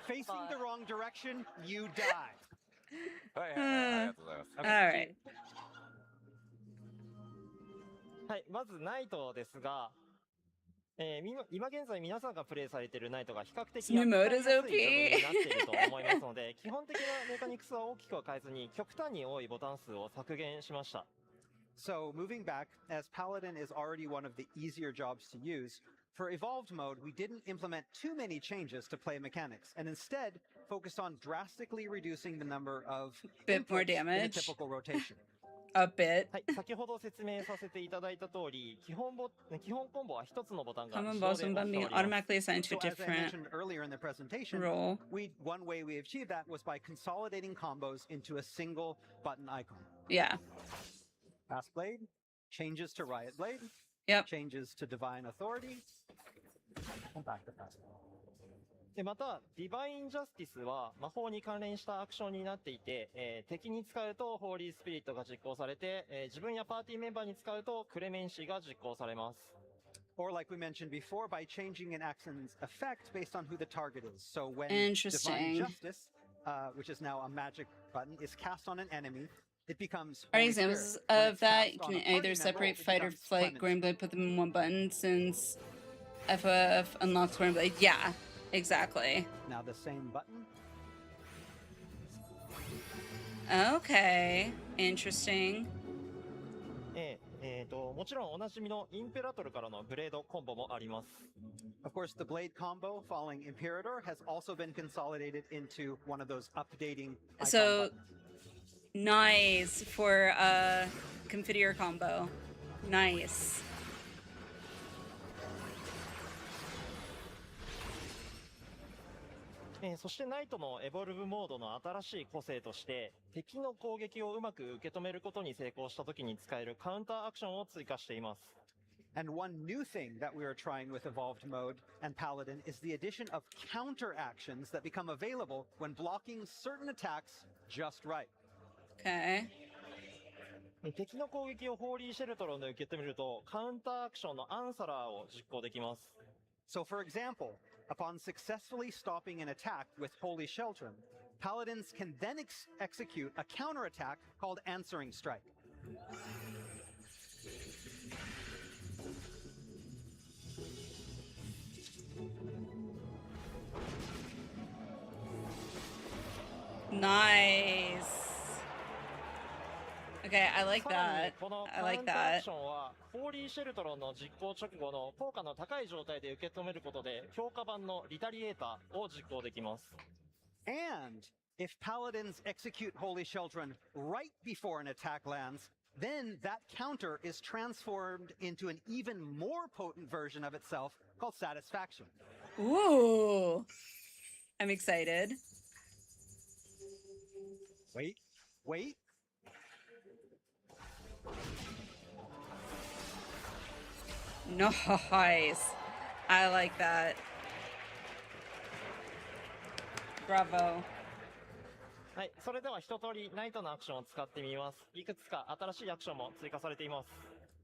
Facing the wrong direction, you die. はいはいはい、ありがとうございます。Alright. はい、まずナイトですが、今現在皆さんがプレイされているナイトが比較的New mode 扱い is やすい OP. ジョブになっていると思いますので、基本的なメカニクスは大きくは変えずに極端に多いボタン数を削減しました。So moving back, as Paladin is already one of the easier jobs to use, for Evolved mode, we didn't implement too many changes to play mechanics, and instead focused on drastically reducing the number of Bit more inputs in a damage. typical rotation. A bit. はい、先ほど説明させていただいた通り、基本コンボは一つのボタンが Common 自動 boss で and 押してお being ります。 automatically assigned to So a as I different mentioned earlier in the presentation, role. one way we achieved that was by consolidating combos into a single button icon. Yeah. Fast Blade, changes to Riot Blade, Yep. changes to Divine Authority, and back to Fast Blade. でまた、ディバインジャスティスは魔法に関連したアクションになっていて、敵に使うとホーリースピリットが実行されて、自分やパーティーメンバーに使うとクレメンシーが実行されます。Or like we mentioned before, by changing an action's effect based on who the target is. So when Interesting. Divine Justice, which is now a magic button, is cast on an enemy, it becomes Are Holy examples Spirit. When of it's that? cast You on can a party either member, separate it fight or becomes flight, Clemency. Grandblade, put them in one button since FF unlocks Grandblade. Yeah, exactly. Now the same button. Okay, interesting. もちろんおなじみのインペラトルからのブレードコンボもあります。Of course, the blade combo following Imperator has also been consolidated into one of those updating icon So buttons. nice for Confiteor combo. Nice. そしてナイトのエボルブモードの新しい個性として、敵の攻撃をうまく受け止めることに成功した時に使えるカウンターアクションを追加しています。And one new thing that we are trying with Evolved Mode and Paladin is the addition of counter actions that become available when blocking certain attacks just right. Okay. 敵の攻撃をホーリーシェルトロンで受け止めると、カウンターアクションのアンサラーを実行できます。So for example, upon successfully stopping an attack with Holy Sheltron, Paladins can then execute a counterattack called Answering Strike. Nice. Okay, I like さらに that. この I カウ like ンターア that. クションは、ホーリーシェルトロンの実行直後の効果の高い状態で受け止めることで、強化版のリタリエーターを実行できます。And if Paladins execute Holy Sheltron right before an attack lands, then that counter is transformed into an even more potent version of itself called Satisfaction. Ooh. I'm excited. Wait. Nice. I like that. Bravo. はい、それでは一通りナイトのアクションを使ってみます。いくつか新しいアクションも追加されています。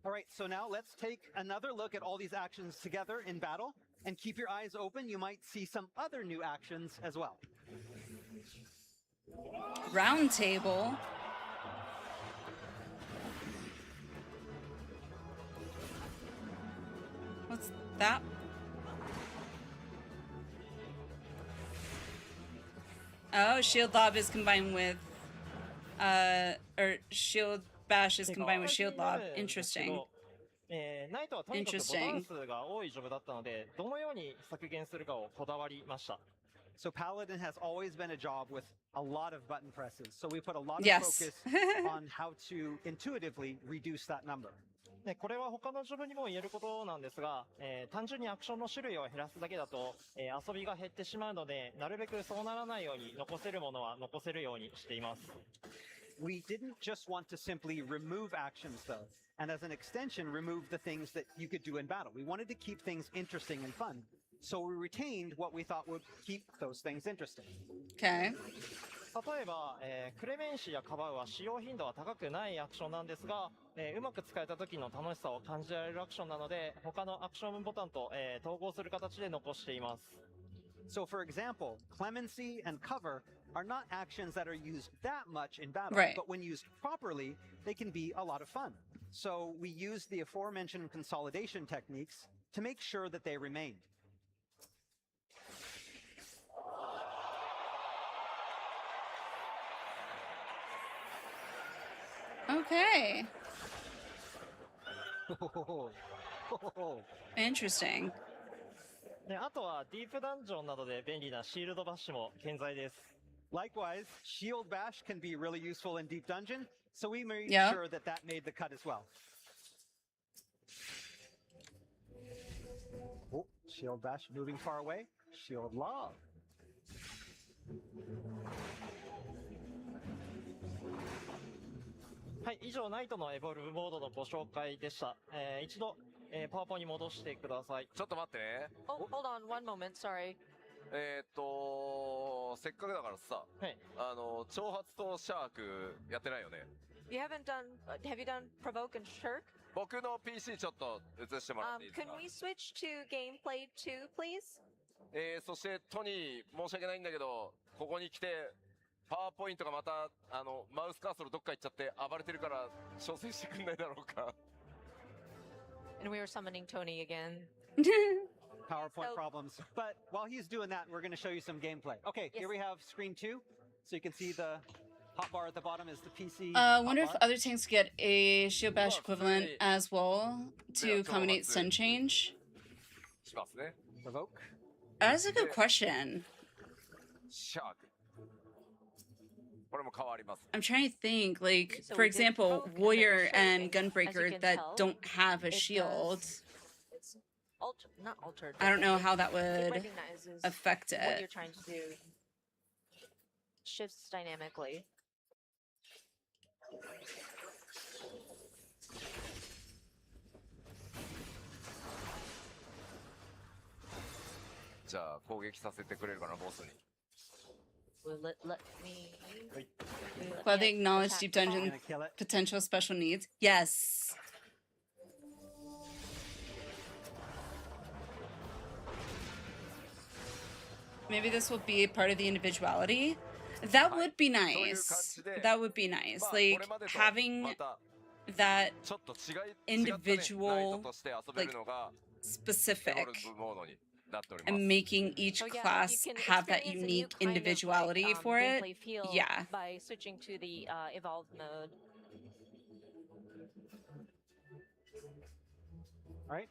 Alright, so now let's take another look at all these actions together in battle, and keep your eyes open, you might see some other new actions as well. Round table. What's that? Oh, shield lob is combined with, or shield bash is combined with shield lob. Interesting. ナイトはとにかくボタン数が多いジョブだったので、どのように削減するかをこだわりました。So Paladin has always been a job with a lot of button presses. So we put a lot of Yes. focus on how to intuitively reduce that number. これは他のジョブにも言えることなんですが、単純にアクションの種類を減らすだけだと、遊びが減ってしまうので、なるべくそうならないように残せるものは残せるようにしています。We didn't just want to simply remove actions though, and as an extension remove the things that you could do in battle. We wanted to keep things interesting and fun. So we retained what we thought would keep those things interesting. Okay. 例えば、クレメンシやカバウは使用頻度は高くないアクションなんですが、うまく使えた時の楽しさを感じられるアクションなので、他のアクションボタンと、統合する形で残しています。So for example, clemency and cover are not actions that are used that much in battle, Right. but when used properly, they can be a lot of fun. So we used the aforementioned consolidation techniques to make sure that they remained. Okay. Interesting. で、あとはディープダンジョンなどで便利なシールドバッシュも健在です。Likewise, shield bash can be really useful in deep dungeon, so we made Yeah. sure that that made the cut as well. Oh, shield bash moving far away. Shield lob. はい、以上ナイトのエボルブモードのご紹介でした。一度、パワポに戻してください。ちょっと待ってね。Oh, hold on one moment, sorry. せっかくだからさ、はい、挑発とシャークやってないよね。You haven't done, have you done provoke and shirk? 僕の PC ちょっと映してもらっていいです Can か we switch to gameplay 2, please? そしてトニー、申し訳ないんだけど、ここに来て、パワーポイントがまた、マウスカーソルどっか行っちゃって暴れてるから、調整してくんないだろうか。And we were summoning Tony again. PowerPoint problems. But while he's doing that, we're going to show you some gameplay. Okay, here we have screen 2. So you can see the hotbar at the bottom is the PC. Wonder if other tanks get a shield bash equivalent as well to accommodate stun change. しますね。Provoke. That's a good question. シャーク。これも変わります。 I'm trying to think, like, So for we did example, provoke and Warrior then and shirking. As you Gunbreaker can that tell, don't have a it shield. It's not altered. I don't know how that It would recognizes affect what you're it. trying to do. Shifts dynamically. じゃあ攻撃させてくれるかな、ボスに。Will it let me? Well, they acknowledge Deep Dungeon Gonna kill it. potential special needs. Yes. Maybe this will be part of the individuality. That would be nice. That would be nice. Like having that ちょっと違い、 individual, ナイトとして遊べるのが、 specific エボルブモードになっております。 and making each Oh yeah, class you can have that experience a new unique kind of, individuality like, for it. gameplay feel Yeah. by switching to the evolved mode. All right.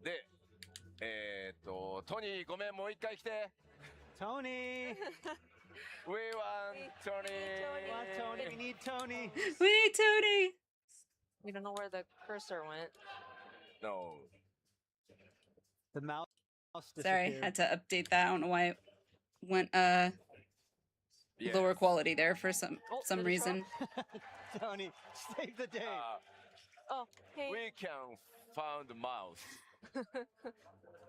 で、トニーごめん、もう一回来て。Tony! We want Tony! Tony, we need Tony! We need Tony! We don't know where the cursor went. No. The mouse Sorry, disappeared. had to update that. I don't know why it went Yes. lower quality there for some did it reason. Tony, save the day! Oh, hey. We can find the mouse.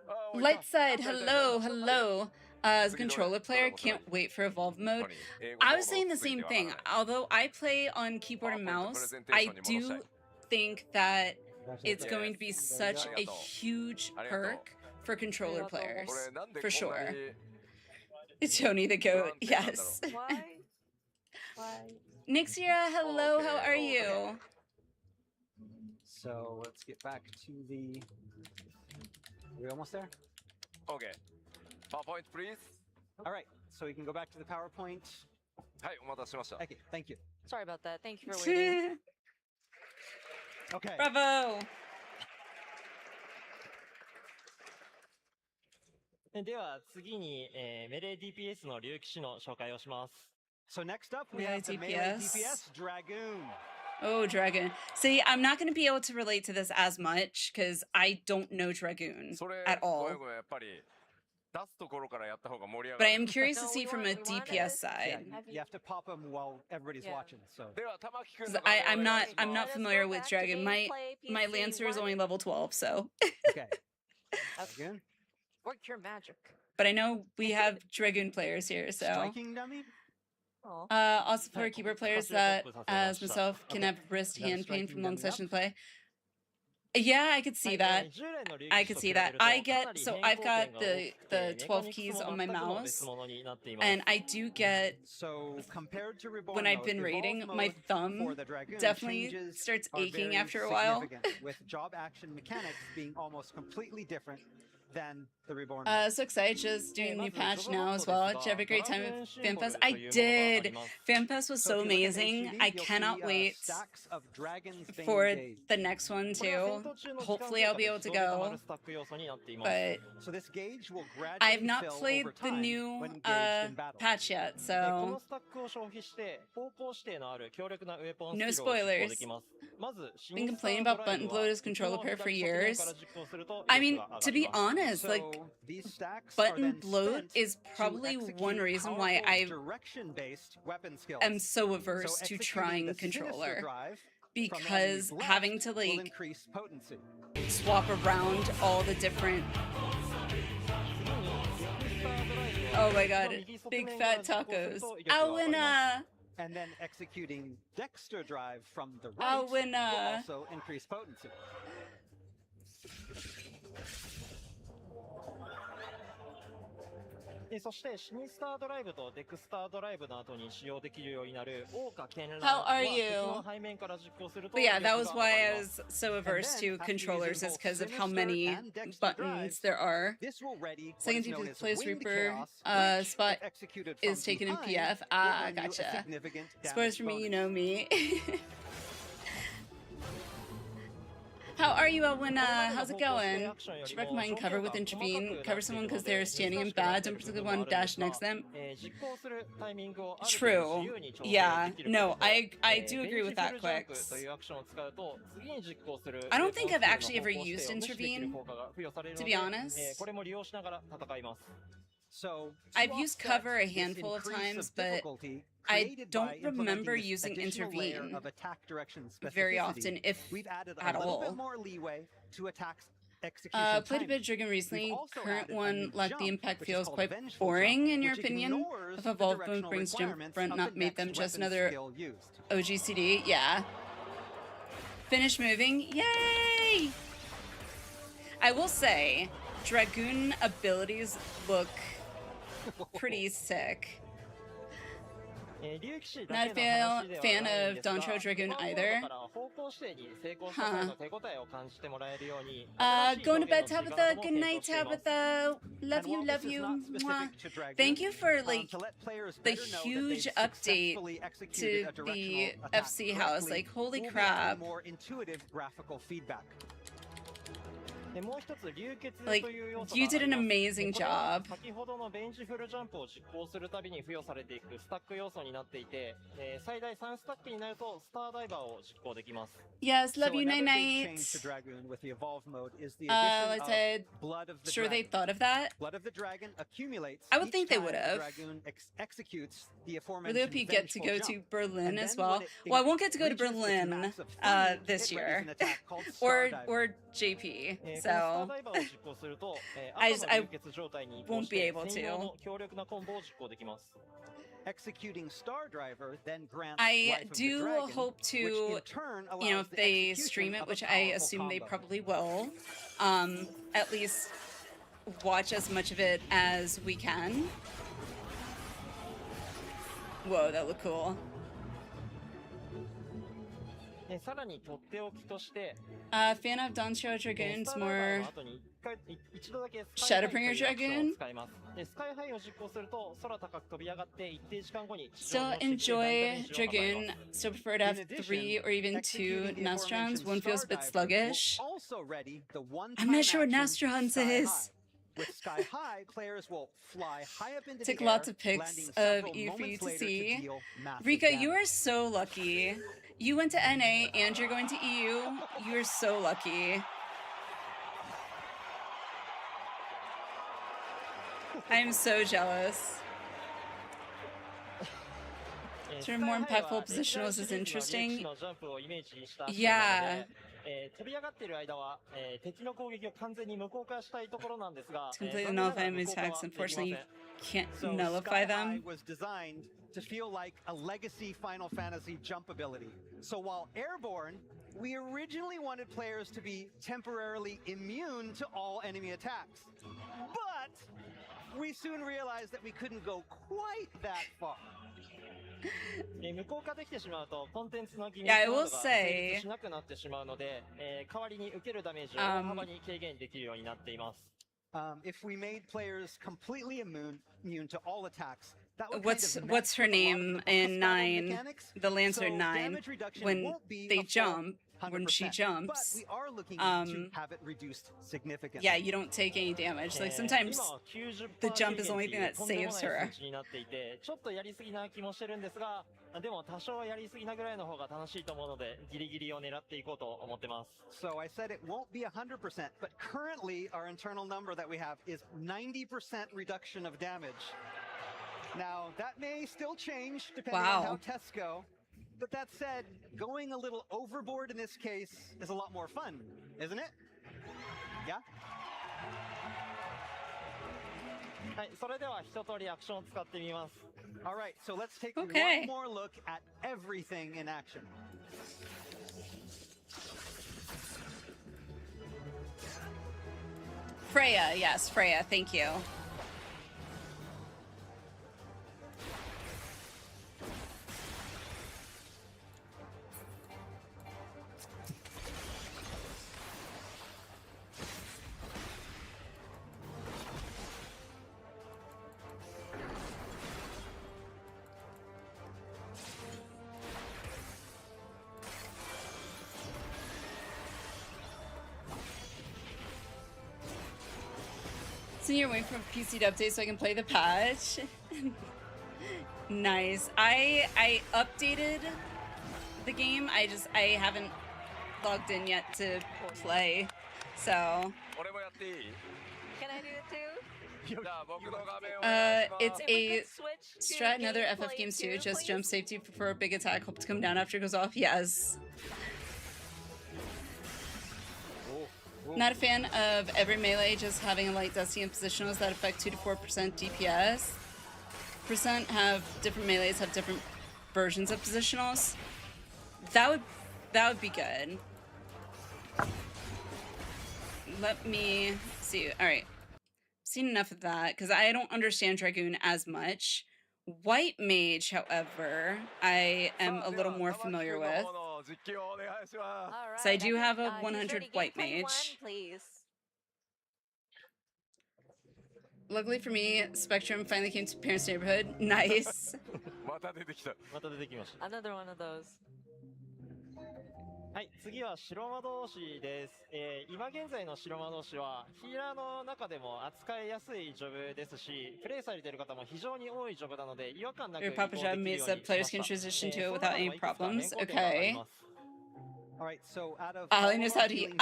Oh, Light side, hello, hello. As a controller player, can't wait for evolved mode. I was saying the same thing. Although I play on keyboard and mouse, I do think that it's going to be such a huge perk for controller players, for sure. It's Tony the goat, yes. Why? Nixia, hello, how are you? So let's get back to the. Are we almost there? Okay. PowerPoint, please. All right, so we can go back to the PowerPoint. はい、お待たせしました。 Okay, thank you. Sorry about that. Thank you for waiting. Okay. Bravo. では次に、メレー DPS の竜騎士の紹介をします。So next up we Melee have the melee DPS. DPS Dragoon. Oh, Dragoon. See, I'm not going to be able to relate to this as much because I don't know Dragoon それ at ご all. めんごめんやっぱり出すところからやった方が盛り上 But が I る。 am curious to No, see we from want- a we want DPS it. side. You have to pop them while everybody's Yeah. watching. So では玉木くん 'Cause の画面 I'm お願い not します I'm not Let's familiar go with back to Dragon. My gameplay, Lancer is PC1. only level 12, so okay. Dragoon. Work your magic. but I know we have Dragoon players here, so Striking dummy. Oh. also for keyboard players that as myself can have wrist You got a hand pain striking from long dummy up? session play. Yeah, I could see that. I could see that. I get so I've got the 12 keys on my mouse, and I do get So compared to Reborn when I've mode, been Evolve raiding, mode my for thumb the Dragoon definitely changes starts are aching very after a while. significant, with job action mechanics being almost completely different than the Reborn mode. So excited, just doing a new patch now as well. Did you have a great time at FanFest? I did. FanFest was so if you look at amazing. HUD, I you'll cannot see, wait stacks of dragons being for engaged. the next one too. Hopefully I'll be able to go. But So this gauge will gradually I have not fill played over the time new when engaged in battle. patch yet, こ so のスタックを消費して方向指定のある強力なウェポン No スキルを実行 spoilers. できます。まず been complaining about button bloat as controller pair for years. から実行すると I 威 mean, 力が to 上 be がります honest, like So these stacks are button then bloat spent is to probably execute one reason why powerful I direction-based weapon skills. am so averse So to executing trying the Sinister controller drive from because enemies left having to will like increase potency. swap around all the different. Oh my god, big fat tacos. Alliniea! And then executing Dexter drive from the right will Alliniea! also increase potency. そしてシニスタードライブとデクスタードライブの後に使用できるようになる桜花絢爛 How は are 敵 you? の背面から実行すると But yeah, that 威 was 力が why 上が I ります was so averse to And then, after controllers using is both because of how Sinister many and Dexter buttons drives, there are. This will ready what Second is known DPS as plays Winged Reaper Chaos, which, spot if executed is from taken in behind, PF. will Ah, earn you a gotcha. significant Spoilers damage for me, you bonus. know me. How are you, Alliniea? How's it going? Should recommend cover with intervene. Cover someone because they're standing in bad. Don't particularly want to dash next to them. 実行するタイミングをある程度 True. 自由に調整 Yeah. できる No, ことと I do agree with that, ベンチフルジャンプ Quicks. というアクションを使うと次に実行する I don't think I've ウェポン actually スキル ever の方向 used 性を無視できる intervene, 効果が付与される to の be で honest. これも利用しながら戦います。 So, I've to used offset cover a this handful of increase times, of but difficulty I created don't by implementing remember this using additional layer intervene of attack direction very specificity, often, if we've added at a little all. bit more leeway to attacks execution Played a bit timing. of Dragon recently. We've also Current added a one new lacked the jump, impact which is feels called quite Vengeful boring Jump, in your which opinion. ignores If the Evolved Mode directional brings jump requirements front, of not the made them next just weapon another skill used. OGCD. Yeah. Finish moving. Yay! I will say, Dragoon abilities look pretty sick. Not a fan of Dontro Dragoon either. Huh. Going to bed, Tabitha. Good night, Tabitha. Love you, love you. Mwah. Thank you for like the huge update to the FC house. Like, holy crap. More intuitive graphical feedback. Like, you did an amazing job. 先ほどのベンチフルジャンプを実行するたびに付与されていくスタック要素になっていて、最大3スタックになるとスターダイバーを実行できます。 Yes, love So you, night another big night. change to Dragoon with the evolve mode is the I addition said, of blood of the sure they dragon. thought of that. Blood of the dragon accumulates. I would each think they time would the have. Dragoon executes the Really aforementioned hope you get to vengeful go to jump. Berlin And as then well. when it Well, I won't get to go to reaches its Berlin max of three, this it readies year, an attack called Star or Diver. JP. このスタ So ーダイバーを実行すると、 I 赤 just- の I 流血状態に移行 won't し be て able 専用 to. の強力なコンボを実行できます。 Executing Star Driver then grants I life of the do dragon, hope which to, in turn you know, allows if the they execution stream it, of a which I powerful assume they combo. probably will, at least watch as much of it as we can. Whoa, that looked cool. さらにとっておきとして、fan of Dansho Dragoon's more Shadowbringer Dragoon. Still enjoy Dragoon, still prefer to have 3 or even 2 Nostrons. One feels a bit sluggish. I'm not sure what Nostrons is. With Sky High, players will fly high up into Took the lots air, of pics landing of you for you moments to later see. deal massive Rika, you damage. are so lucky. You went to NA and you're going to EU. You are so lucky. I'm so jealous. Sort of more impactful positionals is interesting. Yeah. It's completely nullify enemy attacks. Unfortunately, you can't nullify them. Was designed to feel like a legacy Final Fantasy jump ability. So while airborne, we originally wanted players to be temporarily immune to all enemy attacks. But we soon realized that we couldn't go quite that far. Yeah, I will say, if we made players completely immune to all attacks, that would what's her name in 9, the Lancer 9, when they jump, when she jumps, we are looking to have it reduced significantly. yeah, you don't take any damage. Like sometimes the jump is the only thing that saves her. So I said it won't be 100%, but currently our internal number that we have is 90% reduction of damage. Now, that may still change depending on how tests go. But that said, going a little overboard in this case is a lot more fun, isn't it? Yeah? All right, so let's take one more look at everything in action. Freya, yes, Freya, thank you. So you're waiting for a PC to update so I can play the patch? Nice. I updated the game. I haven't logged in yet to play. So Can I do it too? it's a strat and other FF games too. Just jump safety for a big attack. Hope to come down after it goes off. Yes. Not a fan of every melee just having a light dusty and positionals that affect 2 to 4% DPS. Percent have different melees have different versions of positionals. That would be good. Let me see. All right, seen enough of that because I don't understand Dragoon as much. White Mage, however, I am a little more familiar with. So I do have a 100 White Mage. Luckily for me, Spectrum finally came to Parents' Neighborhood. Nice. Another one of those. はい、次は白魔導士です。今現在の白魔導士はヒーラーの中でも扱いやすいジョブですし、プレイされている方も非常に多いジョブなので違和感なく移行できるようにしました。 Your Papa Job means that players can transition to it without any problems. Okay. All right, so out of Ali knows how to heal.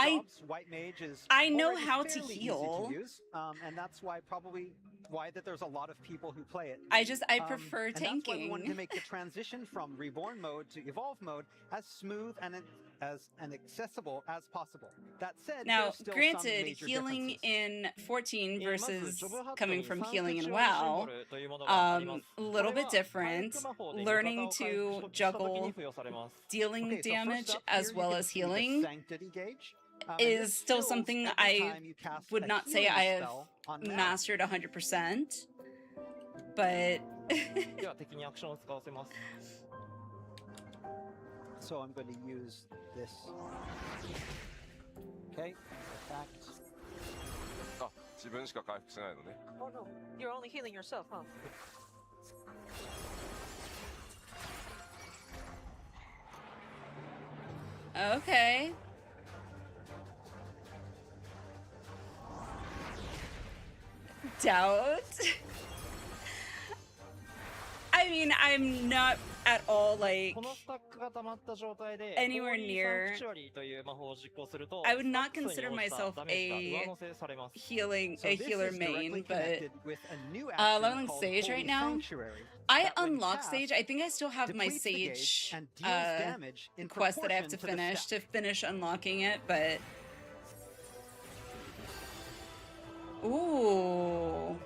White Mage is I know already how to fairly heal. easy to use, and that's why that there's a lot of people who play it. I prefer and that's why we wanted to tanking. make the transition from Reborn mode to Evolve mode as smooth and as accessible as possible. That said, Now, there's still some granted, major healing differences. in 14 versus coming from healing in WoW, a little bit different. Learning to juggle dealing damage as well as healing is still something I would not say I have mastered 100%, but So I'm going to use this. Okay, effect. あ、自分しか回復しないのね。 Oh no, you're only healing yourself, huh? Okay. Doubt. I mean, I'm not at all like このスタックが溜まった状態で anywhere near. I would not consider myself a healing healer main, but leveling Sage right now. I unlock Sage. I think I still have my Sage quest that I have to finish unlocking it, but ooh.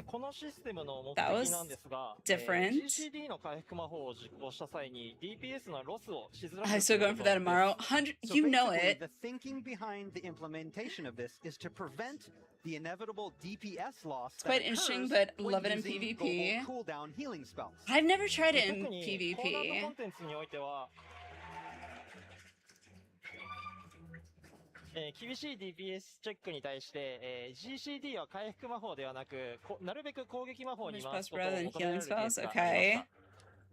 このシステムの目 That 的なんですが、different. GCD の回復魔法を実行した際に DPS のロスをしづらく I'm still going for that tomorrow. 100, So you know basically, it. The thinking behind the implementation of this is to prevent the inevitable DPS loss. It's quite interesting, but love it in PvP. Cooldown healing spells. I've never tried it in 特に PvP. コンテンツにおいては、厳しい DPS チェックに対して、GCD は回復魔法ではなく、なるべく攻撃魔法に回すことを求められるケースがありました。 Okay.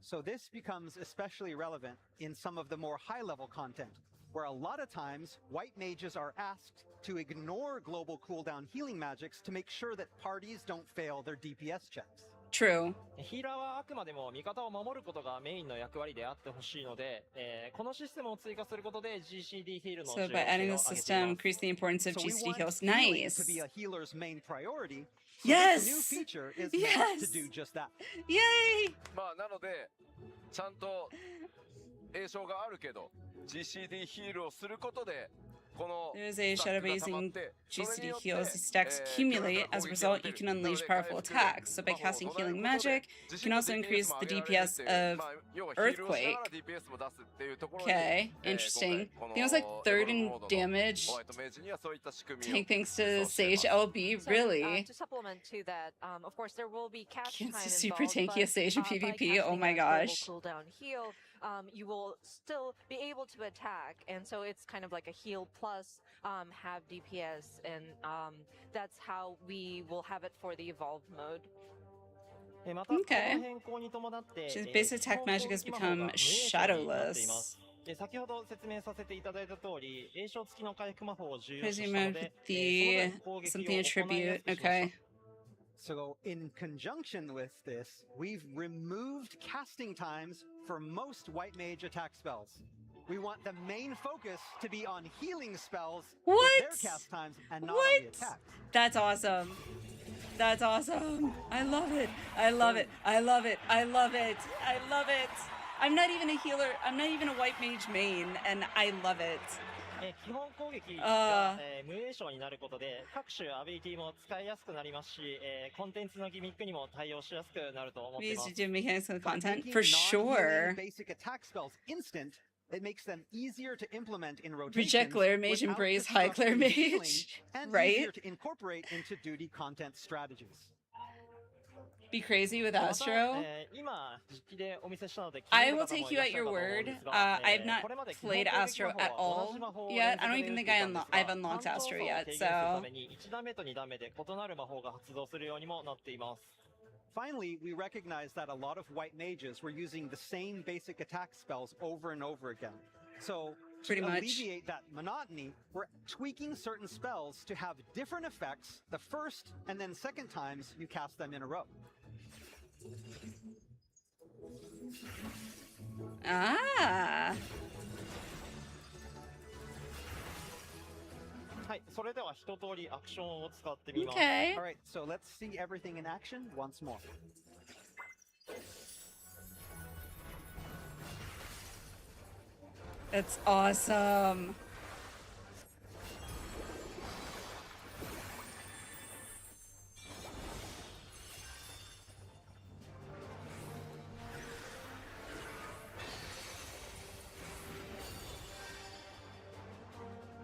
So this becomes especially relevant in some of the more high-level content, where a lot of times white mages are asked to ignore global cooldown healing magics to make sure that parties don't fail their DPS checks. True. ヒーラーはあくまでも味方を守ることがメインの役割であってほしいので、このシステムを追加することで GCD ヒールの So by adding this system, increase the importance of So we GCD want heals. healing Nice. to be a healer's main priority. So Yes! this new feature is Yes! meant to do just that. Yay! まあなのでちゃんと栄称があるけど GCD ヒールをすることで There's a shadow basing GCD heals. These stacks accumulate. As a result, you can unleash powerful attacks. So by casting healing magic, you can also increase the DPS of Earthquake. Okay, interesting. I think it was like third in damage. Take thanks to Sage LB, really. To supplement to that, of course, there will be cast time It's super involved, tanky but, Sage in by PvP. casting Oh my that global gosh. cooldown heal, you will still be able to attack, and so it's kind of like a heal plus have DPS, and that's how we will have it for the evolved mode. Okay. His base attack magic has become shadowless. 先ほど説明させていただいた通り、栄称付きの回復魔法を重要視 Crazy したの amount で、 with the something attribute. Okay. So in conjunction with this, we've removed casting times for most white mage attack spells. We want the main focus to be on healing spells with their cast times and not on the attacks. That's awesome. That's awesome. I love it. I love it. I love it. I love it. I love it. I'm not even a healer. I'm not even a white mage main, and I love it. 基本攻撃が、無栄称になることで各種アビリティも使いやすくなりますし、コンテンツのギミックにも対応しやすくなると思っています。We used to do mechanics of the content Making for sure. non-healing basic attack spells instant. It makes them easier to implement in rotations. Reject glare mage, without embrace high glare disrupting healing, mage, and right? easier to incorporate into duty content strategies. Be crazy with また Astro. 今実機でお見せしたので I will take you at your word. I have not played Astro at all yet. I don't even think I've unlocked Astro yet, so. 1ダメと2ダメで異なる魔法が発動するようにもなっています。Finally, we recognize that a lot of white mages were using the same basic attack spells over and over again. So, to Pretty much. alleviate that monotony, we're tweaking certain spells to have different effects the first and then second times you cast them in a row. Ah. はい、それでは一通りアクションを使ってみます。Okay. All right, so let's see everything in action once more. That's awesome.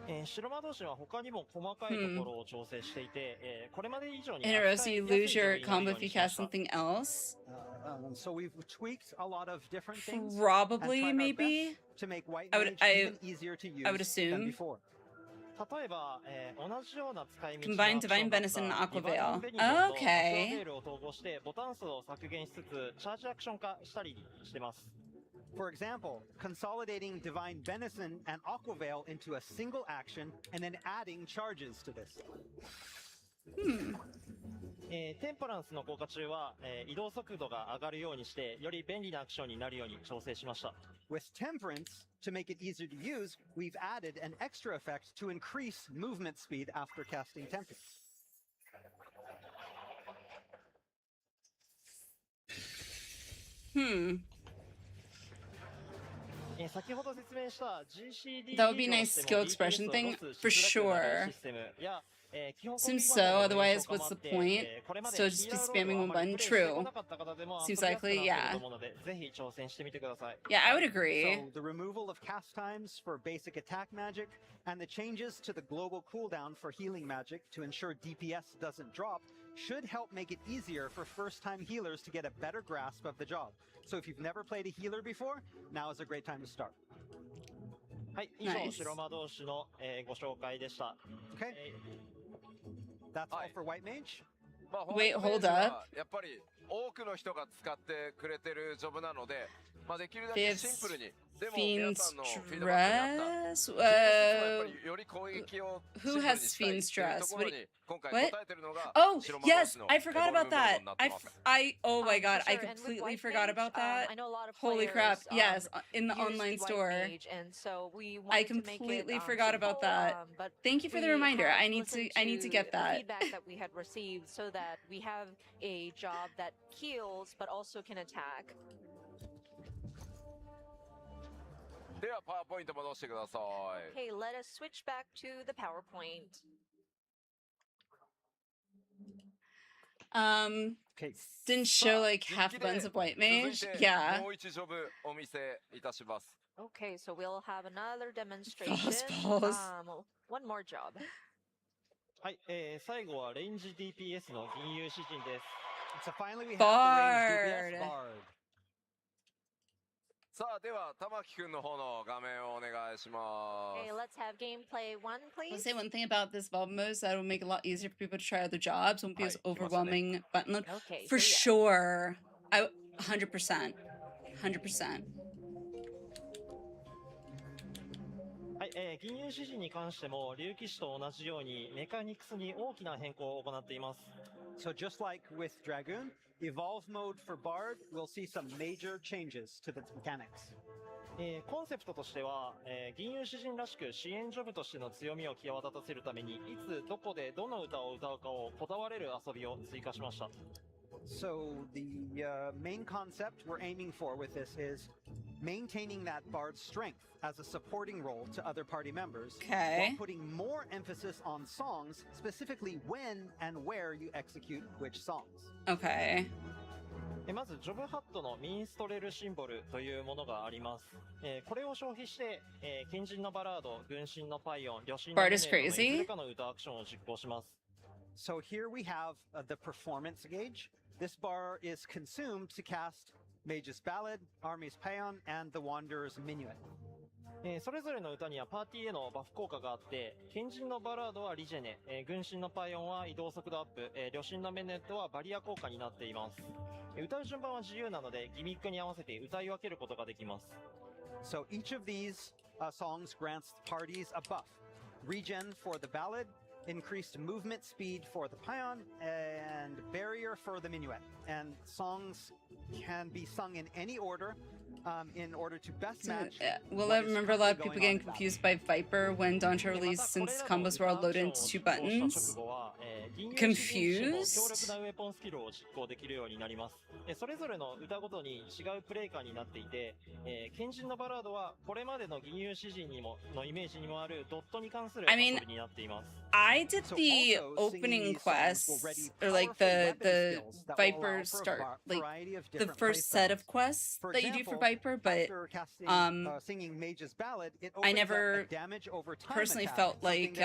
Interesting, 白魔導士は他にも細かいところを調整していて、これまで以上に you lose your combo if you cast something else. And so we've tweaked a lot of different things. Probably, and tried our maybe. best to make White I would- Mage even easier to use I would assume. than before. 例えば、同じような使い道 Combine のアクショ Divine ンだった Venison and リバージン Aquavale. ベニゾンとアクア Okay. ベールを統合してボタン数を削減しつつチャージアクション化したりしてます。For example, consolidating Divine Venison and Aquavale into a single action and then adding charges to this. テンポランスの効果中は、移動速度が上がるようにしてより便利なアクションになるように調整しました。With Temperance, to make it easier to use, we've added an extra effect to increase movement speed after casting Temperance. That would be a nice skill expression thing, for sure. Seems so, otherwise what's the point? So just be spamming one button? True. Seems likely, yeah. Yeah, I would agree. So the removal of cast times for basic attack magic and the changes to the global cooldown for healing magic to ensure DPS doesn't drop should help make it easier for first-time healers to get a better grasp of the job. So if you've never played a healer before, now is a great time to start. はい、以上、白魔導士の、ご紹介でした。Okay. That's all for White Mage. Wait, hold up. やっぱり多くの人が使ってくれてるジョブなので、まあできるだけシンプルに。でも皆さんのフィードバックにあった。より攻撃を Who has Fiend Stress? What? 今回答えてるのが Oh, 白魔導 yes, 士の I forgot about that. になってます。Oh my god, For I sure, and with completely White forgot Mage, about that. I know a lot of Holy players, crap, yes, in the use online White store. Mage, and so we I wanted to make it, completely forgot about simple, that. but Thank you for the we reminder. have I need to listened get the that. feedback that we had received so that we have a job that heals but also can attack. ではパワーポイント戻してください。 Okay, let us switch back to the PowerPoint. Didn't show like half buttons of White Mage. Yeah. もう一ジョブお見せいたします。 Okay, so we'll have another demonstration. Balls. One more job. はい、最後はレンジ DPS の銀融詩人です。So finally we have Bard. the range DPS Bard. さあでは玉木くんの方の画面をお願いしま Okay, す。 let's have gameplay one, I'll please. say one thing about this Valve mode is that it'll make it a lot easier for people to try other jobs. Won't be as はい、来ましたね。 overwhelming button load. Okay, For here we sure. 100%. 100%. はい、銀融詩人に関しても竜騎士と同じようにメカニクスに大きな変更を行っています。So just like with Dragoon, Evolve mode for Bard will see some major changes to the mechanics. コンセプトとしては、銀融詩人らしく支援ジョブとしての強みを際立たせるためにいつどこでどの歌を歌うかをこだわれる遊びを追加しました。So the main concept we're aiming for with this is maintaining that Bard's strength as a supporting role to other party members, Okay. while putting more emphasis on songs, specifically when and where you execute which songs. Okay. まずジョブハットのミンストレルシンボルというものがあります。これを消費して、賢人のバラード、軍神のパイオン、旅神のメネードのいずれかの歌アクションを実行します。So here we have the performance gauge. This bar is consumed to cast Mage's Ballad, Army's Paeon, and the Wanderer's Minuet. それぞれの歌にはパーティーへのバフ効果があって、賢人のバラードはリジェネ、軍神のパイオンは移動速度アップ、旅神のメネットはバリア効果になっています。歌う順番は自由なので、ギミックに合わせて歌い分けることができます。So each of these songs grants parties a buff. Regen for the ballad, increased movement speed for the paeon, and barrier for the minuet. And songs can be sung in any order in order to best match. Well, I remember a lot of people getting confused by Viper when Dawntrail released since combos were all loaded into 2 buttons. Confused? 強力なウェポンスキルを実行できるようになります。それぞれの歌ごとに違うプレイ感になっていて、賢人のバラードはこれまでの銀融詩人にものイメージにもあるドットに関する遊びになっています。I did the opening quests, or like the Viper start, like the first set of quests that you do for Viper, but I never personally felt like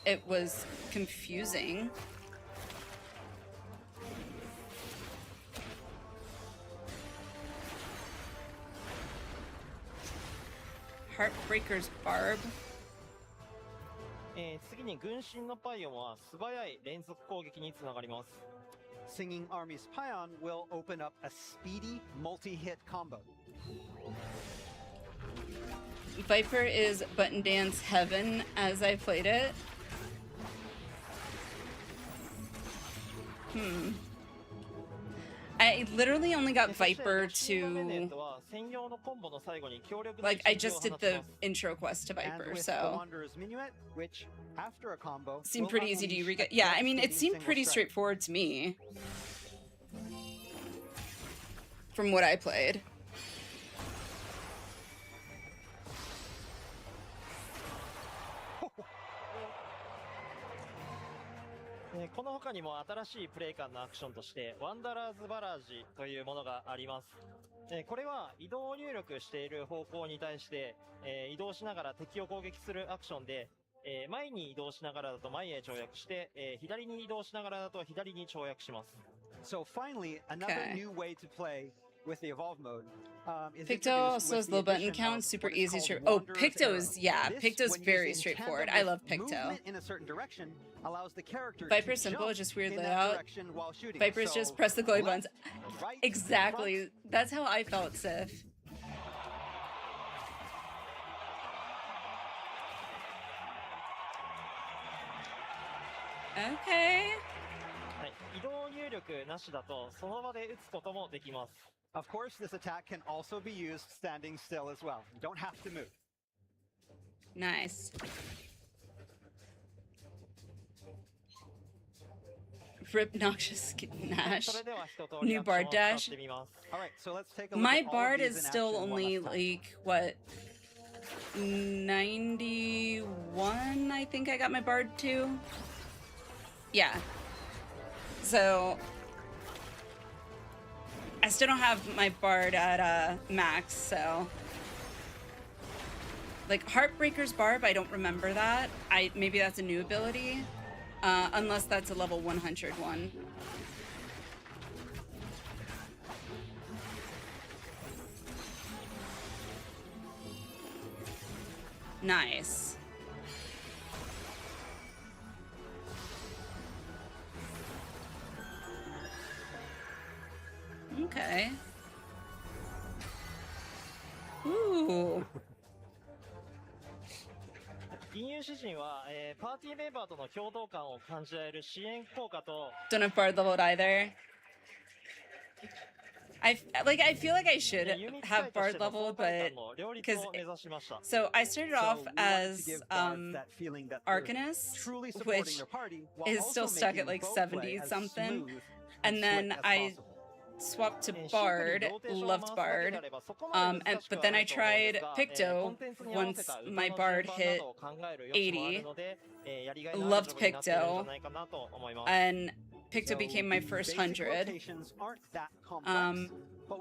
it was confusing. Heartbreaker's Barb. 次に軍神のパイオンは素早い連続攻撃につながります。 Singing Army's Pion will open up a speedy multi-hit combo. Viper is Button Dance Heaven as I played it. I literally only got Viper to... Like, I just did the intro quest to Viper, so... Seemed pretty easy to re-get. Yeah, I mean, it seemed pretty straightforward to me. From what I played. この他にも新しいプレイ感のアクションとしてワンダラーズバラージというものがあります。これは移動を入力している方向に対して、移動しながら敵を攻撃するアクションで、前に移動しながらだと前へ跳躍して、左に移動しながらだと左に跳躍します。So finally, another new way to play with the evolve mode. Picto also has low button count, super easy to... Oh, Picto is, yeah, Picto's very straightforward. I love Picto. Viper's simple, just weird layout. Viper's just press the glowy buttons. Exactly. That's how I felt, Sif. Okay. 移動入力なしだとその場で撃つこともできます。 Of course, this attack can also be used standing still as well. You don't have to move. Nice. Rip Noxious Nash. New Bard Dash. Alright, so let's take a look My at all Bard of these is in still action one only, last time. like, what? 91, I think I got my Bard to. Yeah. So... I still don't have my Bard at max, so... Like, Heartbreaker's Barb, I don't remember that. Maybe that's a new ability. Unless that's a level 100 one. Nice. Okay. Ooh. 銀融詩人は、パーティーメンバーとの共同感を感じられる支援効果と Don't have Bard leveled either. I feel like I should have Bard leveled, but because so I started off as Arcanist, which is still stuck at like 70 something, and then I swapped to Bard, loved Bard, but then I tried Picto once my Bard hit 80, loved Picto, and Picto became my first 100,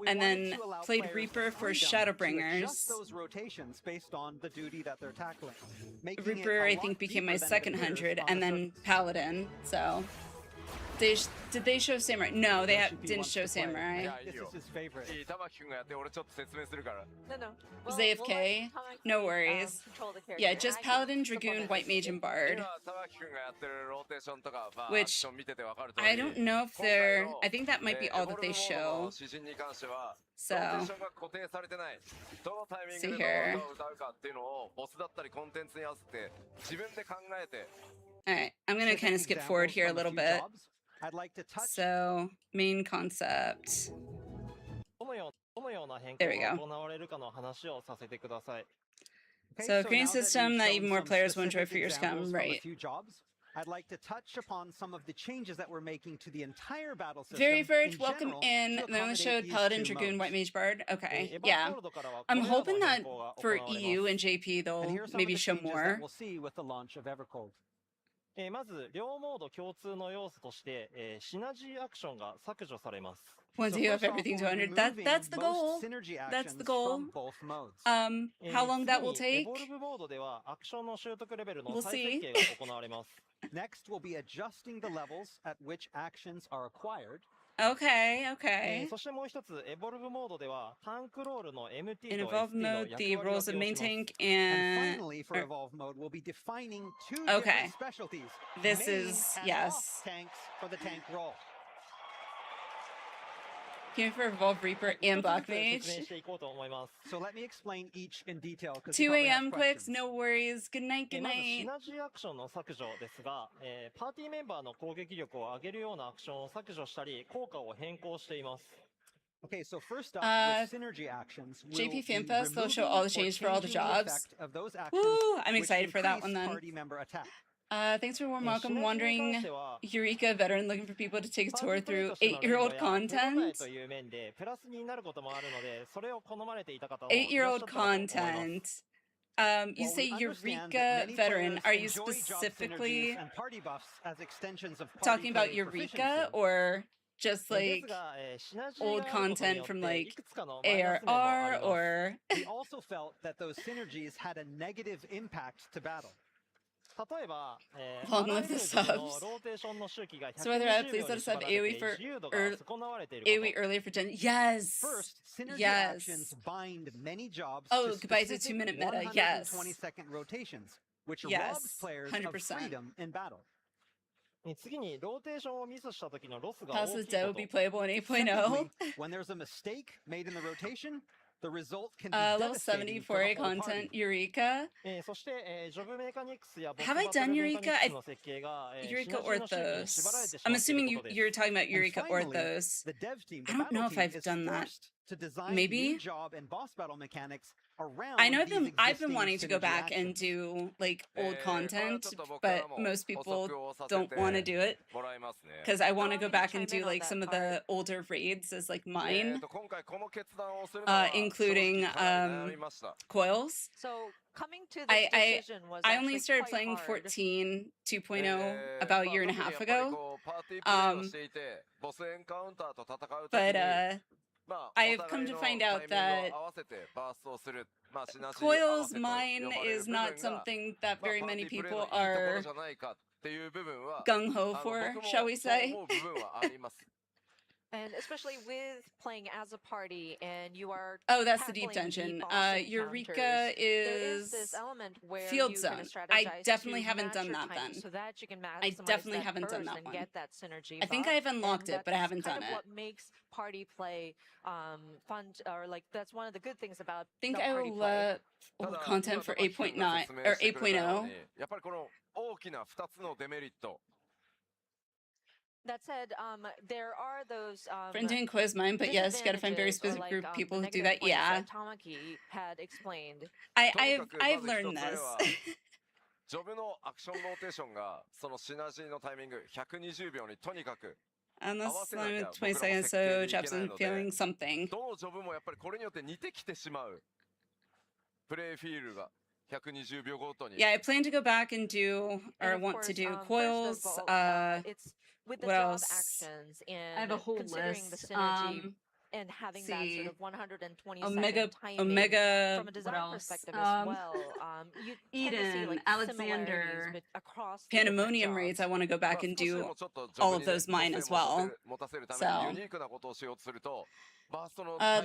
and then played Reaper for Shadowbringers. Reaper, I think, became my second 100, and then Paladin, so... Did they show Samurai? No, they didn't show Samurai. This is his favorite. No. Was AFK? No worries. Yeah, just Paladin, Dragoon, White Mage, and Bard. Which, I don't know if they're... I think that might be all that they show. So... See here. Alright, I'm gonna kind of skip forward here a little bit. So, main concept. There we go. So, creating a system that even more players will enjoy for years to come, right. I'd like to touch upon some of the changes that we're making to the entire battle system. Very welcome in. They only showed Paladin, Dragoon, White Mage, Bard. Okay, yeah. I'm hoping that for EU and JP they'll maybe show more. We'll see with the launch of Evercold. まず両モード共通の要素として、シナジーアクションが削除されます。 Once you have everything to 100, that's the goal. That's the goal. How long that will take? We'll see. Next, we'll be adjusting the levels at which actions are acquired. Okay, okay. そしてもう一つ、エボルブモードでは、タンクロールの MT In と Evolve ST の mode, 役 the 割 roles 分 of けをし main ます。 tank And and... finally, for Evolve mode, we'll be defining two Okay. different specialties. This main is, and yes. off tanks for the tank role. Came for Evolve Reaper 一 and つ Black ずつ説 Mage. 明していこうと思います。 So let me explain each in detail because 2 you probably have a.m. clicks, questions. no worries. Good night, good まずシ night. ナジーアクションの削除ですが、パーティーメンバーの攻撃力を上げるようなアクションを削除したり、効果を変更しています。Okay, so first up, with synergy actions, we'll JP be FanFest, they'll show removing all the or changes for all the changing the jobs. effect of those actions Woo! I'm which excited for that increase one then. party member attack. Thanks for warm welcome, wandering Eureka veteran looking for people to take a tour through 8-year-old content. という面でプラスになることもあるので、それを好まれていた方も 8-year-old content. You say Eureka veteran. Are you specifically talking about Eureka or just like old content from like ARR or? We also felt that those synergies had a negative impact to battle. 例えば、Long live the subs. ローテーションの周期が So whether please let us have AoE for AoE earlier for Gen. Yes. First, synergy yes. actions bind many jobs oh, to goodbye to specific 2-minute meta. Yes. 120-second rotations, which yes. robs players 100%. of freedom in battle. 次にローテーションをミスした時のロスが How's 大 this きい Dead こ will be と。 playable in 8.0? Secondly, when there's a mistake made in the rotation, the result can be level 70 devastating for the 4A whole content, party. Eureka. そして、ジョブメカニックスやボス Have I バトル done メカニ Eureka? ックスの設計が、Eureka シナジーの周期に縛られ Orthos. てし I'm まってい assuming ることです you're talking about Eureka And finally, Orthos. the dev team, I the don't know battle if team, I've is done that. forced to design Maybe? new job and boss battle mechanics around I know these I've been existing wanting to go synergy back and actions. do like old content, but most people don't want to do it because I want to go back and do like some of the older raids as like mine, including coils. So coming to this I decision was I only actually started quite playing hard. 14 2.0 about a year and a half ago. But I've come to find out that coils mine is not something that very many people are gung-ho for, shall we say. And especially with playing as a party and you are Oh, that's the deep tackling dungeon. boss Eureka encounters, there is this element where field you zone. Can I strategize definitely to haven't match done your that timing then. so that you can I maximize definitely that haven't done burst that and one. get that synergy I think buff. I've unlocked And it, but I that's haven't kind done of it. what makes party play fun, or like that's one of the good things about I think the I party will play. old content for 8.9 or 8.0. やっぱりこの大きな2つのデメリット。 That said, there are those For doing quiz mine, but yes, you gotta find very disadvantages or specific group of like, people who the do negative that. Yeah, points that Tamaki had explained. I've learned this. ジョブのアクションローテーションがそのシナジーのタイミング120秒にとにかく Unless I'm 20 seconds, so jobs and feeling something. どのジョブもやっぱりこれによって似てきてしまうプレイフィールが120秒ごとに Yeah, I plan to go back and do or want to do coils. With the what job else? actions and I have a whole considering list. the synergy and having that sort of 120 Omega, second timing Omega, from a design what else? perspective as well. You tend to see, Eden, like, Alexander, similarities across the different Pandemonium jobs. raids. I want to go back and do all of those mine as well. So,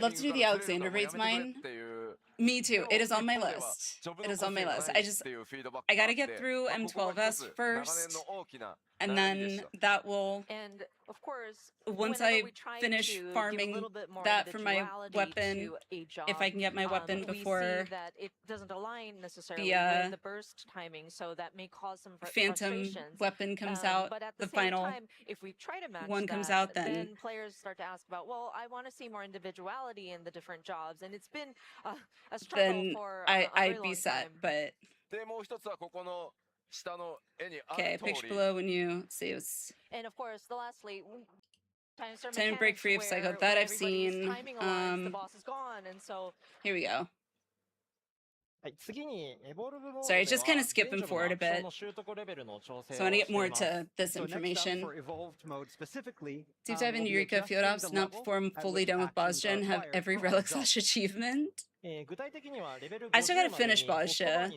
love to do the Alexander raids mine. Me too. It is on my list. It is on my list. I gotta get through M12S first, and then that will. And of course, once I finish farming that for my weapon, if I can get my weapon before we see that it doesn't align necessarily the with the burst timing, so that may cause some Phantom frustrations. weapon comes out, but at the the same final time, if we try to match one comes that, out, then players start to ask about, well, I want to see more individuality in the different jobs, and it's been a struggle then for I'd be set. But でもう一つはここの下の絵にあ okay, る通 picture り below when you see it's And of course, the lastly, time to break free of psycho. That I've seen. Here we go. はい次にエボルブモード Sorry, で just は kind of skipping forward a 全ジョブのアクション bit. の習得レベルの調整を So I want to し get てい more ます to this So next up, information. for evolved mode specifically, Deep dive we'll into be Eureka field adjusting ops, the not level before I'm at fully which done with boss actions are gen, have required every for all relic jobs. / achievement. I still gotta finish Bozja.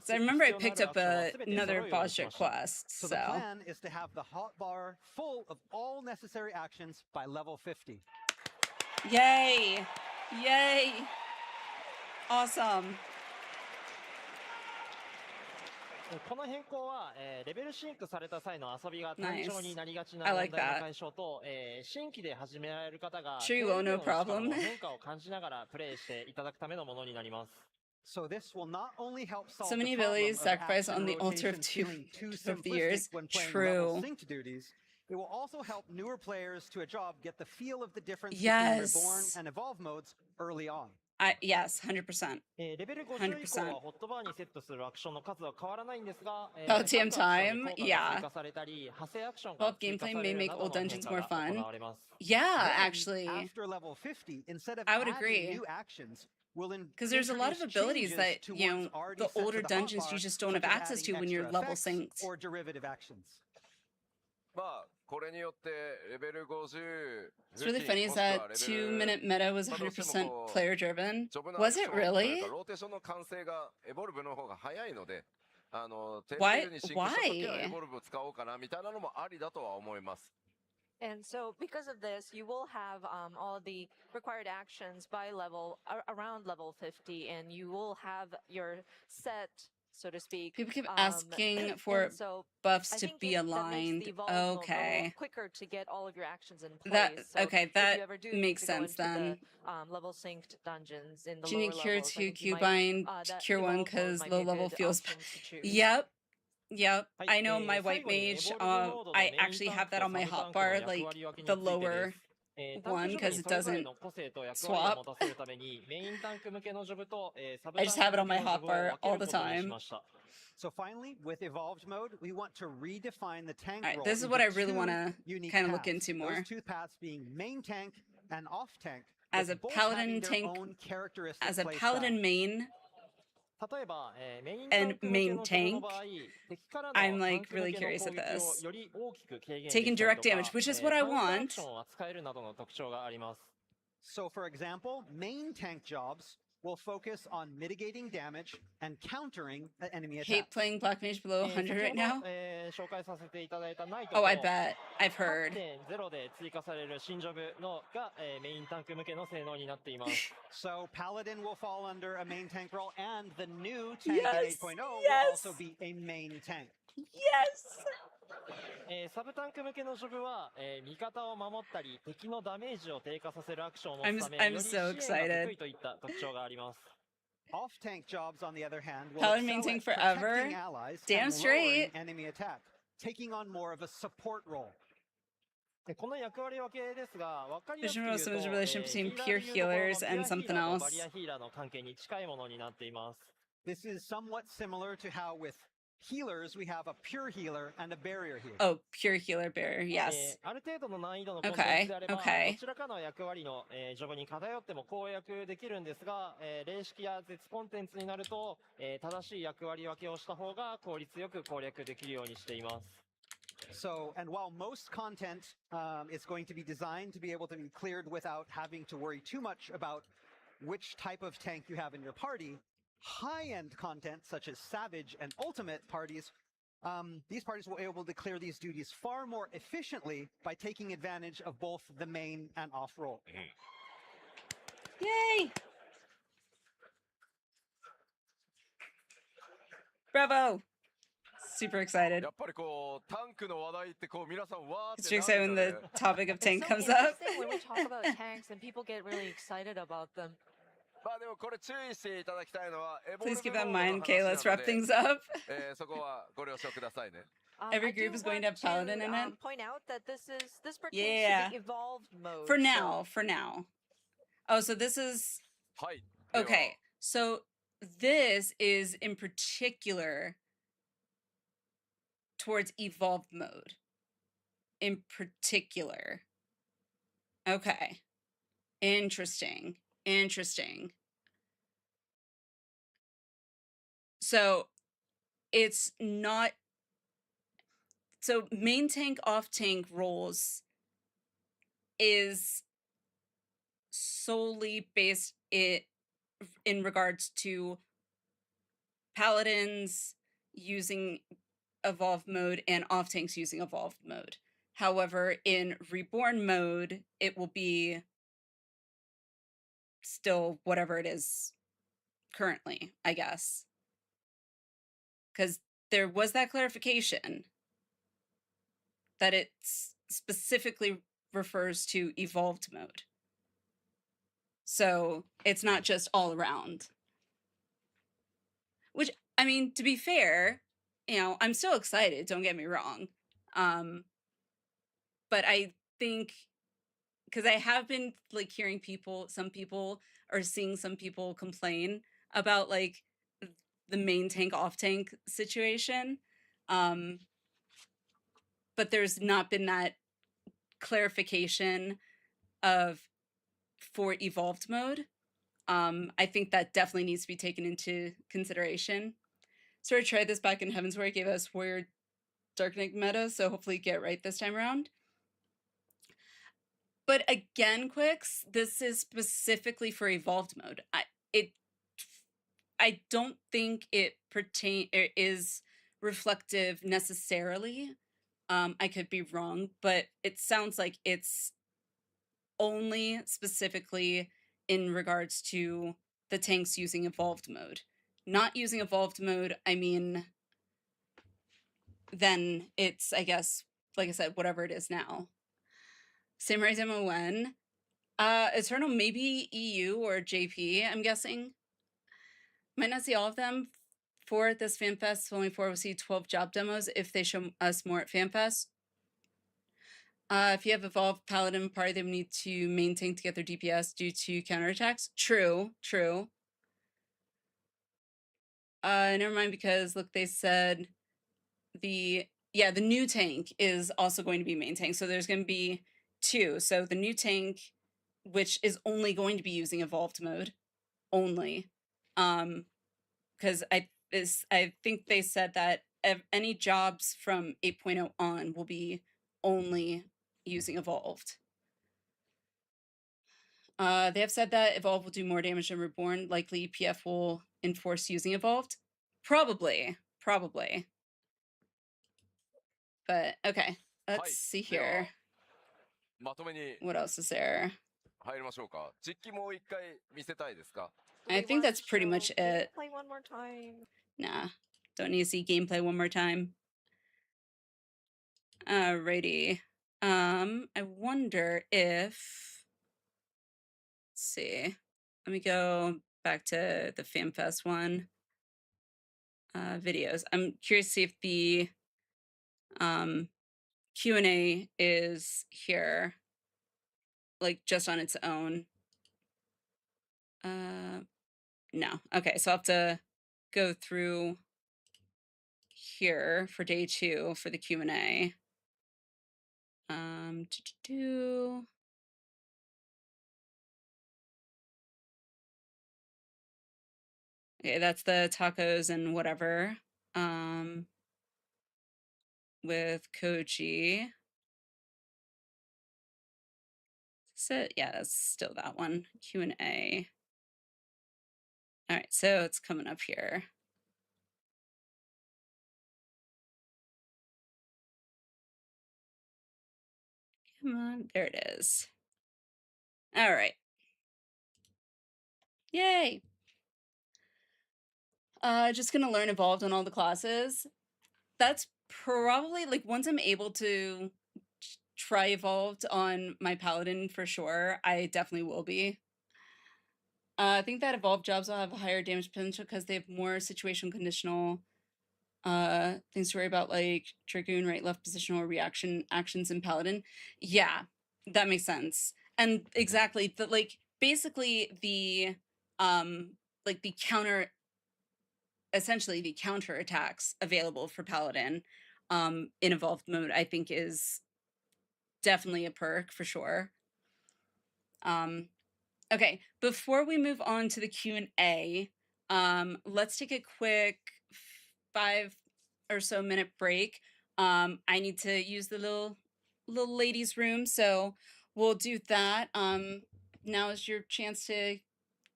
So I remember I picked up another Bozja quest. So the plan is to have the hotbar full of all necessary actions by level 50. Yay! Yay! Awesome. この変更は、レベルシンクされた際の遊びが単調になりがちな I 問 like 題の that. 解消と、新規で始められる方が Sure you won't, no 力の problem. 変化を感じながらプレイしていただくためのものになります。So this will not only help solve So many the problem abilities of sacrificed action on the altar of rotation feeling too of the simplistic years. when playing level True. synced duties. It will also help newer players to a job get the feel of the difference Yes. between Reborn and Evolve modes early on. Yes, 100%. レベル50以降はホットバーにセットするアクションの数は変わらないんですが、 About damn 各アクション time. に効果が追 Yeah. 加されたり、派生アクション Well, が追加 gameplay さ may れる make など old の変 dungeons 化 more が fun. 行われます。 Yeah, Then, actually. after level 50, instead of I would adding agree. new actions, we'll Because there's a lot of introduce abilities changes that, to you know, one's already the set to older the dungeons hotbar, you just don't such have as access adding to when you're extra level effects synced. or derivative actions. まあこれによってレベル50 What's really funny is that 2-minute meta was 100% player driven. Was it really? ローテーションの完成がエボルブの方が早いので、テ Why? ーブルにシンクした時はエ Why? ボルブを使おうかなみたいなのもありだとは思います。 And so, because of this, you will have all the required actions by level around level 50, and you will have your set, so to speak. People keep asking for and so buffs I to think be that makes aligned. the evolve mode a little Okay. quicker to get all of your actions in place. That So okay, if that you ever do makes need to go sense into then. the level synced dungeons in the Do you need lower cure levels, I 2, think you Q might, bind, that cure 1 evolve mode because might low be a level good feels. option to choose. Yep. Yep. はい、I know my 最 white 後にエ mage. ボルブモードの I メイン actually タン have ク that と on my サブタンクの hotbar, 役 like 割分け the についてで lower す。タンク one ジョブ because に it それぞれ doesn't の個性と役割を swap. 持たせるためにメインタンク向けのジョブと、サブ I タ just ン have ク it on 向け my のジョブを hotbar 分け all る the ことにし time. ました。 So finally, with Evolved mode, we want to redefine the tank Alright, role this is into what I really two want to unique kind of look paths. into more. Those two paths being main tank and off tank, As with a both paladin having their tank, own characteristic as a play paladin style. main 例えば、メインタン and ク向け main のジョブの tank, 場合、敵からの I'm タン like ク向 really けの curious 攻 at 撃を this. より大きく軽減で Taking きたり direct とか、 damage, which is what I 単一アク want. ションを扱えるなどの特徴があります。So for example, main tank jobs will focus on mitigating damage and countering enemy Hate attacks. playing Black Mage below 100 right 先ほ now. ど、紹介させていただいたナイト Oh, と I bet. I've heard. 8.0で追加される新ジョブのが、メインタンク向けの性能になっています。So Paladin will fall under a main tank role, and the new tank in Yes, 8.0 will yes. also be a main tank. Yes. サブタンク向けのジョブは、味方を守ったり敵のダメージを低下させるアクションを持つため I'm より so 支援が excited. 得意といった特徴があります。Off-tank jobs, on the other hand, will Paladin main excel tank at forever. protecting allies Damn and straight. lowering enemy attack, taking on more of a support role. この役割分けですが、分かりやすく Vision 言う Rose と、 is a relation between ヒーラー pure でいうところの healers ピュ and アヒー something ラーと else. バリアヒーラーの関係に近いものになっています。This is somewhat similar to how with healers we have a pure healer and a barrier healer. Oh, pure healer bearer. Yes. ある程度の難易度のコンテン Okay. ツであれば、 Okay. どちらかの役割の、ジョブに偏っても攻略できるんですが、霊式や絶コンテンツになると、正しい役割分けをした方が効率よく攻略できるようにしています。So, and while most content is going to be designed to be able to be cleared without having to worry too much about which type of tank you have in your party, high-end content such as Savage and Ultimate parties, these parties will be able to clear these duties far more efficiently by taking advantage of both the main and off role. Yay! Bravo! Super excited. やっぱりこうタンクの話題ってこう皆さんわーって It's excited な when る the よね。 topic of It's tank so comes up. interesting when we talk about tanks and people get really excited about them. まあでもこれ注意していただきたいのはエボル Please ブ keep that モー in ドの mind. Okay, 話 let's な wrap ので、 things up. そこはご了承くださいね。Every I group do is going to have want Paladin in it. point out that this pertains Yeah. to the evolved mode. For so- now, for now. Oh, so this is はい。では okay. So this is in particular towards evolved mode. In particular. Okay. Interesting. Interesting. So it's not so main tank off tank roles is solely based it in regards to paladins using evolved mode and off tanks using evolved mode. However, in reborn mode, it will be still whatever it is currently, I guess. Because there was that clarification that it specifically refers to evolved mode. So it's not just all around. Which, I mean, to be fair, you know, I'm still excited, don't get me wrong. But I think, because I have been like hearing some people or seeing some people complain about like the main tank off tank situation. But there's not been that clarification for evolved mode. I think that definitely needs to be taken into consideration. So I tried this back in Heavensward. It gave us Warrior Dark Knight meta, so hopefully get right this time around. But again, Quicks, this is specifically for evolved mode. I don't think it is reflective necessarily. I could be wrong, but it sounds like it's only specifically in regards to the tanks using evolved mode. Not using evolved mode, I mean, then it's, I guess, like I said, whatever it is now. Samurai's MON. Eternal, maybe EU or JP, I'm guessing. Might not see all of them for this FanFest. Only 4 will see 12 job demos if they show us more at FanFest. If you have evolved Paladin party, they would need to maintain to get their DPS due to counterattacks. True. Never mind, because look, they said the new tank is also going to be main tank. So there's going to be 2. So the new tank, which is only going to be using evolved mode, only. Because I think they said that any jobs from 8.0 on will be only using evolved. They have said that evolved will do more damage than reborn. Likely PF will enforce using evolved. Probably. But okay, let's see here. What else is there? I think that's pretty much it. Play one more time. Nah, don't need to see gameplay one more time. Alrighty. I wonder if, let's see. Let me go back to the FanFest one. Videos. I'm curious to see if the Q&A is here, like just on its own. No. Okay, so I'll have to go through here for day 2 for the Q&A. Okay, that's the tacos and whatever. With Koji. Is it? Yeah, that's still that one. Q&A. All right, so it's coming up here. Come on, there it is. All right. Yay. Just gonna learn evolved on all the classes. That's probably, like, once I'm able to try evolved on my paladin for sure, I definitely will be. I think that evolved jobs will have a higher damage potential because they have more situation conditional things to worry about, like Dragoon, right, left positional reaction actions in paladin. Yeah, that makes sense. And exactly, the like basically the like the counter, essentially the counter attacks available for paladin in evolved mode, I think is definitely a perk for sure. Okay, before we move on to the Q&A, let's take a quick 5 or so minute break. I need to use the little ladies' room, so we'll do that. now is your chance to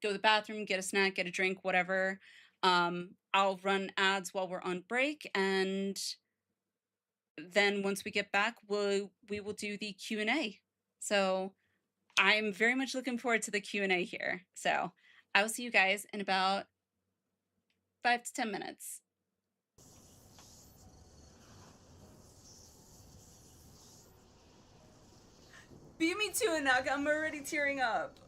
go to the bathroom, get a snack, get a drink, whatever. I'll run ads while we're on break, and then once we get back, we will do the Q&A. So I'm very much looking forward to the Q&A here. So I will see you guys in about 5 to 10 minutes. Beat me to it now, I'm already tearing up.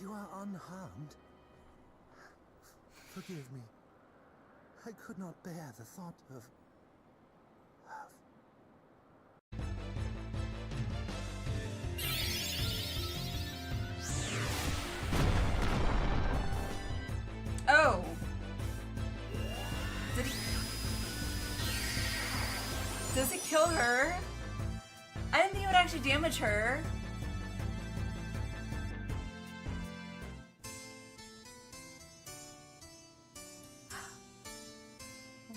You are unharmed? Forgive me. I could not bear the thought of... Oh. Does it kill her? I didn't think it would actually damage her.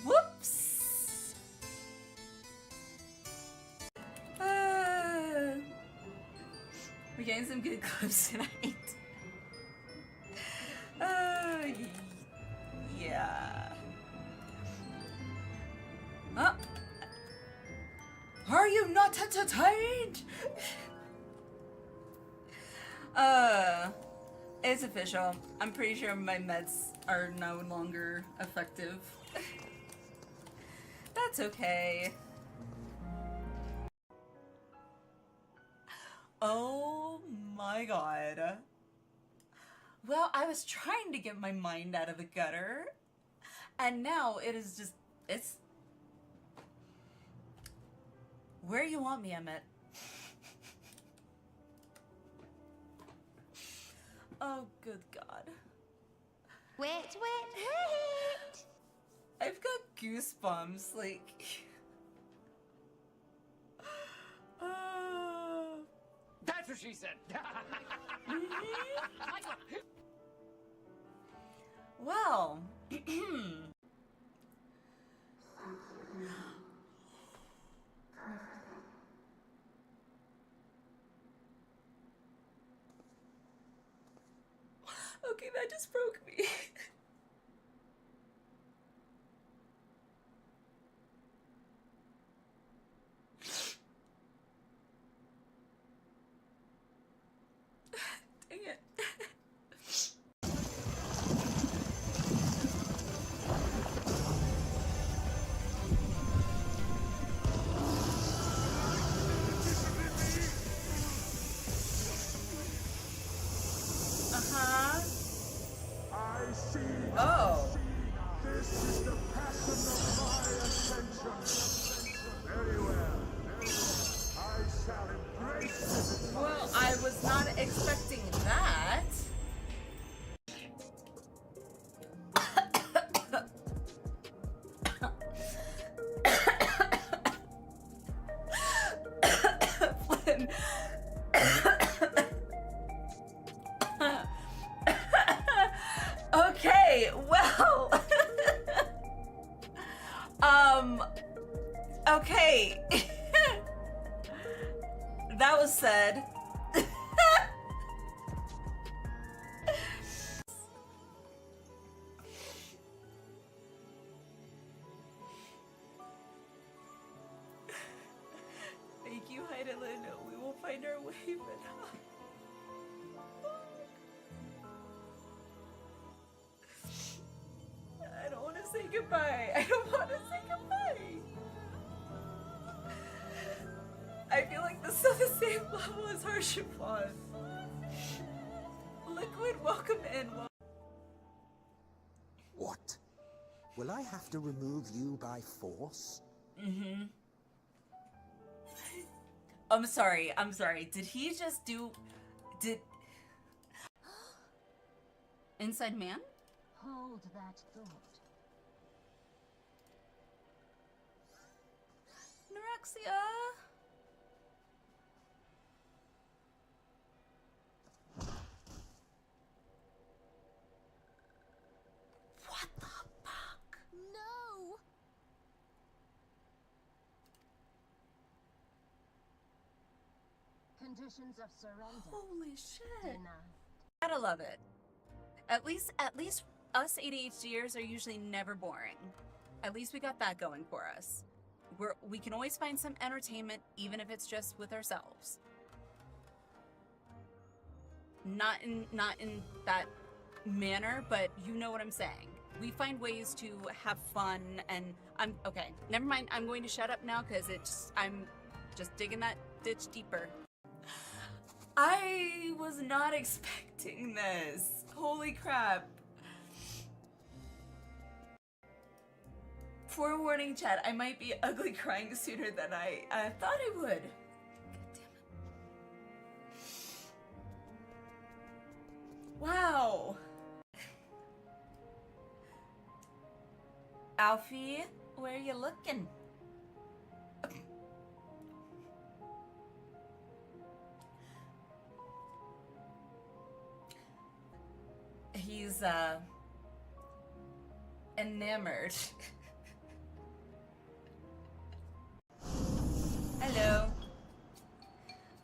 Whoops. We're getting some good clips tonight. Yeah. Oh. Are you not entertained? It's official. I'm pretty sure my meds are no longer effective. That's okay. Oh my god. Well, I was trying to get my mind out of the gutter, and now it is just, it's... Where you want me, Emmett? Oh, good God. Wait. I've got goosebumps, like... That's what she said. Well... Okay, that just broke me. Dang it. Uh-huh. I see. Oh. This is the passion of my ascension. Very well. I shall embrace this. Well, I was not expecting that. Flynn. Okay, well. Okay. That was said. Thank you, Heidelin. We will find our way, but I don't want to say goodbye. I don't want to say goodbye. I feel like this is on the same level as Harshipon. Liquid, welcome in. What? Will I have to remove you by force? Mm-hmm. I'm sorry. Did he just do... Inside Man? Hold that thought. Norexia. What the fuck? No! Conditions of surrender. Holy shit. Denied. Gotta love it. At least us ADHDers are usually never boring. At least we got that going for us. We can always find some entertainment, even if it's just with ourselves. Not in that manner, but you know what I'm saying. We find ways to have fun, and okay. Never mind. I'm going to shut up now because I'm just digging that ditch deeper. I was not expecting this. Holy crap. Forewarning, chat, I might be ugly crying sooner than I thought I would. God damn it. Wow. Alfie, where are you looking? He's enamored. Hello.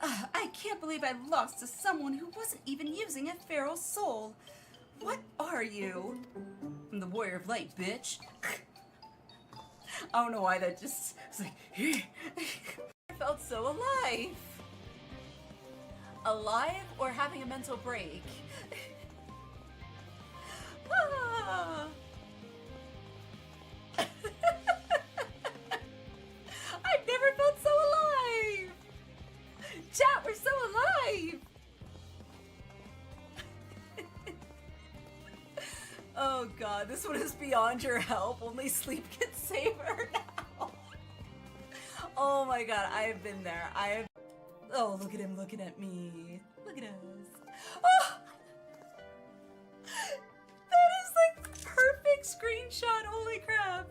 I can't believe I lost to someone who wasn't even using a feral soul. What are you? I'm the warrior of light, bitch. I don't know why that just was like, I felt so alive. Alive or having a mental break? Ah. I've never felt so alive! Chat, we're so alive! Oh god, this one is beyond your help. Only sleep can save her now. Oh my god, I have been there. Oh, look at him looking at me. Look at us. Oh! That is like the perfect screenshot. Holy crap.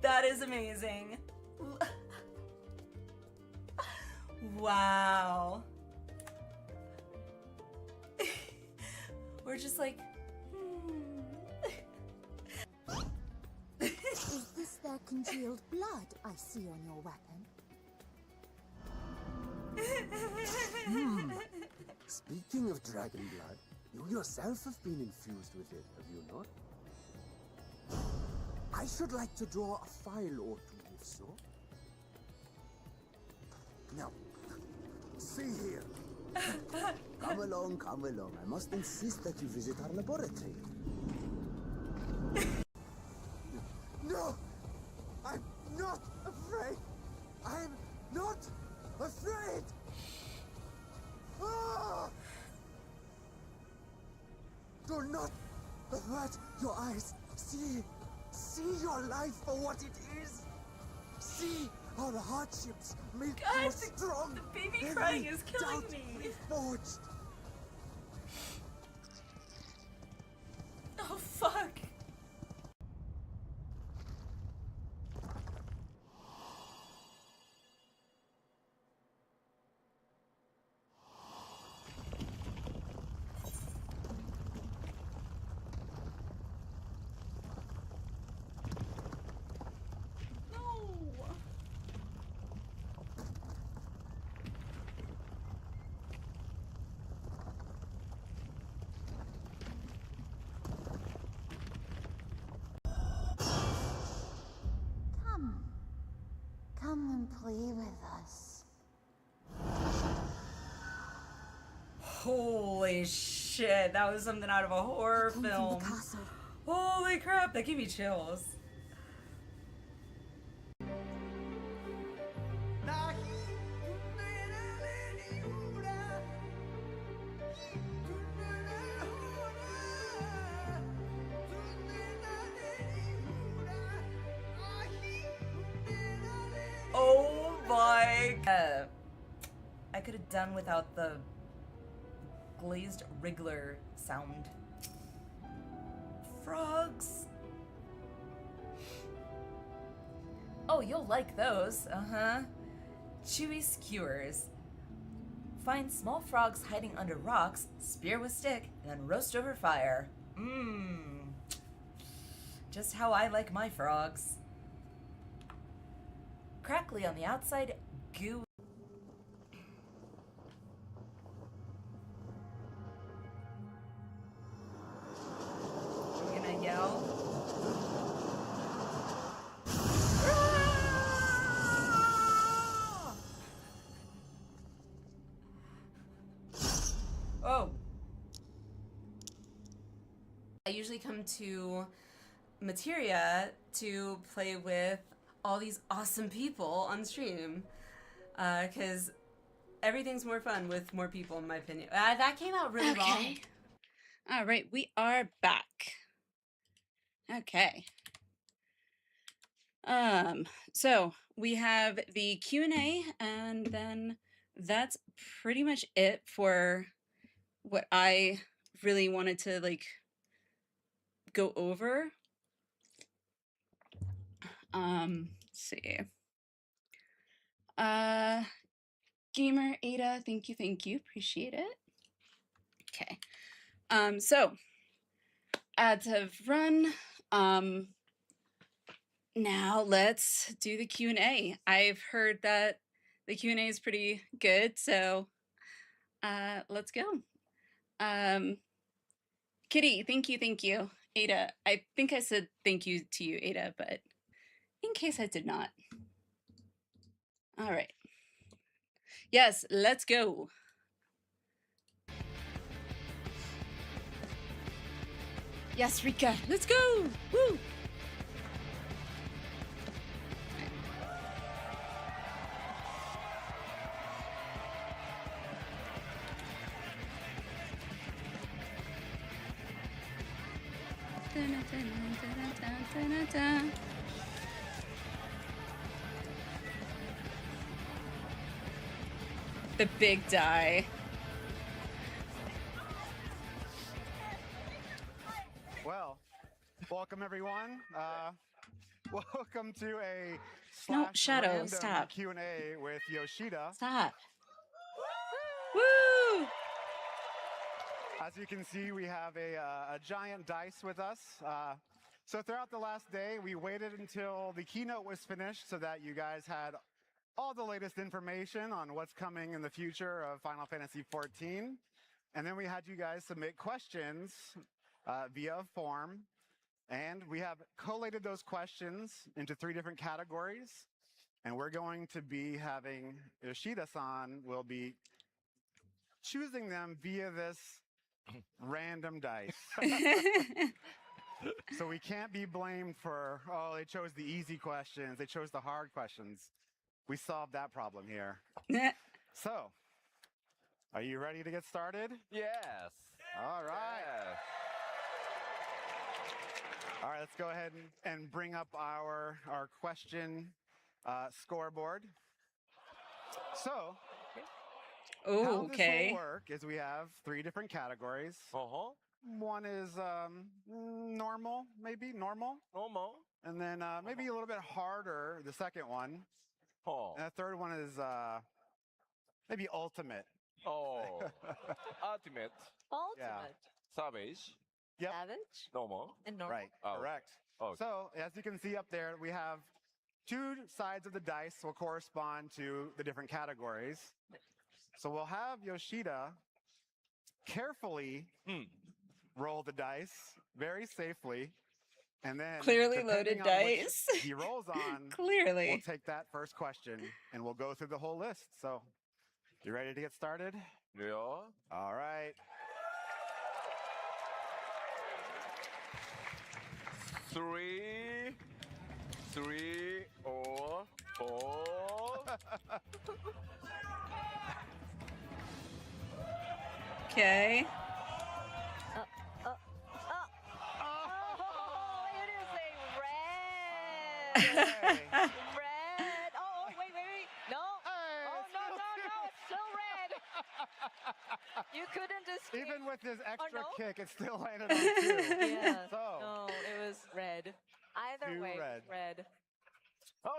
That is amazing. Wow. We're just like, Is this their congealed blood I see on your weapon? Speaking of dragon blood, you yourself have been infused with it, have you not? I should like to draw a file or two, if so. Now, see here. Come along, come along. I must insist that you visit our laboratory. No! I'm not afraid! I'm not afraid! Ah! Do not avert your eyes. See your life for what it is. See how the hardships make you strong. The baby crying is killing me. Forged. Oh fuck. Come and play with us. Holy shit, that was something out of a horror film. Holy crap, that gave me chills. Oh my I could have done without the glazed wriggler sound. Frogs! Oh, you'll like those. Uh-huh. Chewy skewers. Find small frogs hiding under rocks, spear with stick, and then roast over fire. Mmm. Just how I like my frogs. Crackly on the outside, goo. Are we gonna yell? Oh. I usually come to Materia to play with all these awesome people on stream. Because everything's more fun with more people, in my opinion. That came out really wrong. All right, we are back. Okay. So we have the Q&A, and then that's pretty much it for what I really wanted to like go over. Let's see. Gamer Ada, thank you, appreciate it. Okay. So ads have run. Now let's do the Q&A. I've heard that the Q&A is pretty good, so let's go. Kitty, thank you. Ada, I think I said thank you to you, Ada, but in case I did not. All right. Yes, let's go. Yes, Rika, let's go. Woo! The big die. Well, welcome everyone. Welcome to a No, Shadow, stop. Q&A with Yoshida. Stop. Woo! As you can see, we have a giant dice with us. So throughout the last day, we waited until the keynote was finished so that you guys had all the latest information on what's coming in the future of Final Fantasy XIV. And then we had you guys submit questions via form. And we have collated those questions into 3 different categories. And we're going to be having Yoshida-san will be choosing them via this random dice. So we can't be blamed for, oh, they chose the easy questions, they chose the hard questions. We solved that problem here. So, are you ready to get started? Yes. All right. Yes. All right, let's go ahead and bring up our question scoreboard. So, how this will work is we have 3 different categories. One is normal, maybe normal. And then maybe a little bit harder, the second one. And the third one is maybe ultimate. Oh. Ultimate. Ultimate. Yeah. Savage. Yep. Savage. Normal. And normal. Right, Oh. correct. Okay. So, as you can see up there, we have 2 sides of the dice will correspond to the different categories. So we'll have Yoshida carefully roll the dice very safely. And then Clearly loaded depending on dice. which he rolls on. Clearly. We'll take that first question and we'll go through the whole list. So, you ready to get started? Yeah. All right. 3, or 4. Okay. It is a red. Red. Oh, wait. No. Oh, no. It's still red. You couldn't escape. Even with his extra no? kick, it still landed on 2. Yeah. So, No, it was red. Either 2 way, red. red.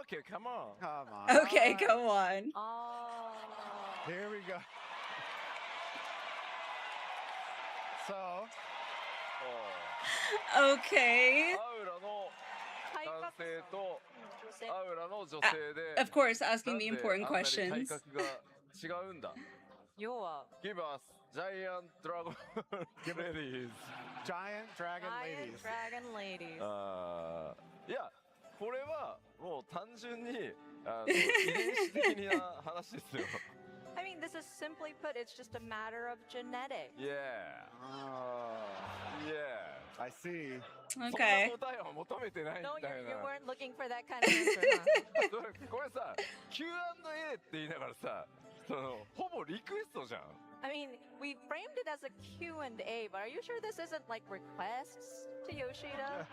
Okay, come on. Come on. Okay, All right. go on. Oh. Here we go. So, Okay. アウラの男性とアウラの女性で Of course, asking the なんで important あんなに体 questions. 格が違うんだ。要は Give us giant dragon ladies. Giant Dragon Giant Ladies. Dragon Ladies. いや、これはもう単純に遺伝子的な話ですよ。I mean, this is simply put, it's just a matter of genetics. Yeah. Yeah. I see. Okay. そんな答えを求めてないみ No, たい you な。 weren't looking for that kind of answer, huh? これさ、Q&A って言いながらさ、ほぼリクエストじゃん。I mean, we framed it as a Q&A, but are you sure this isn't like requests to Yoshida?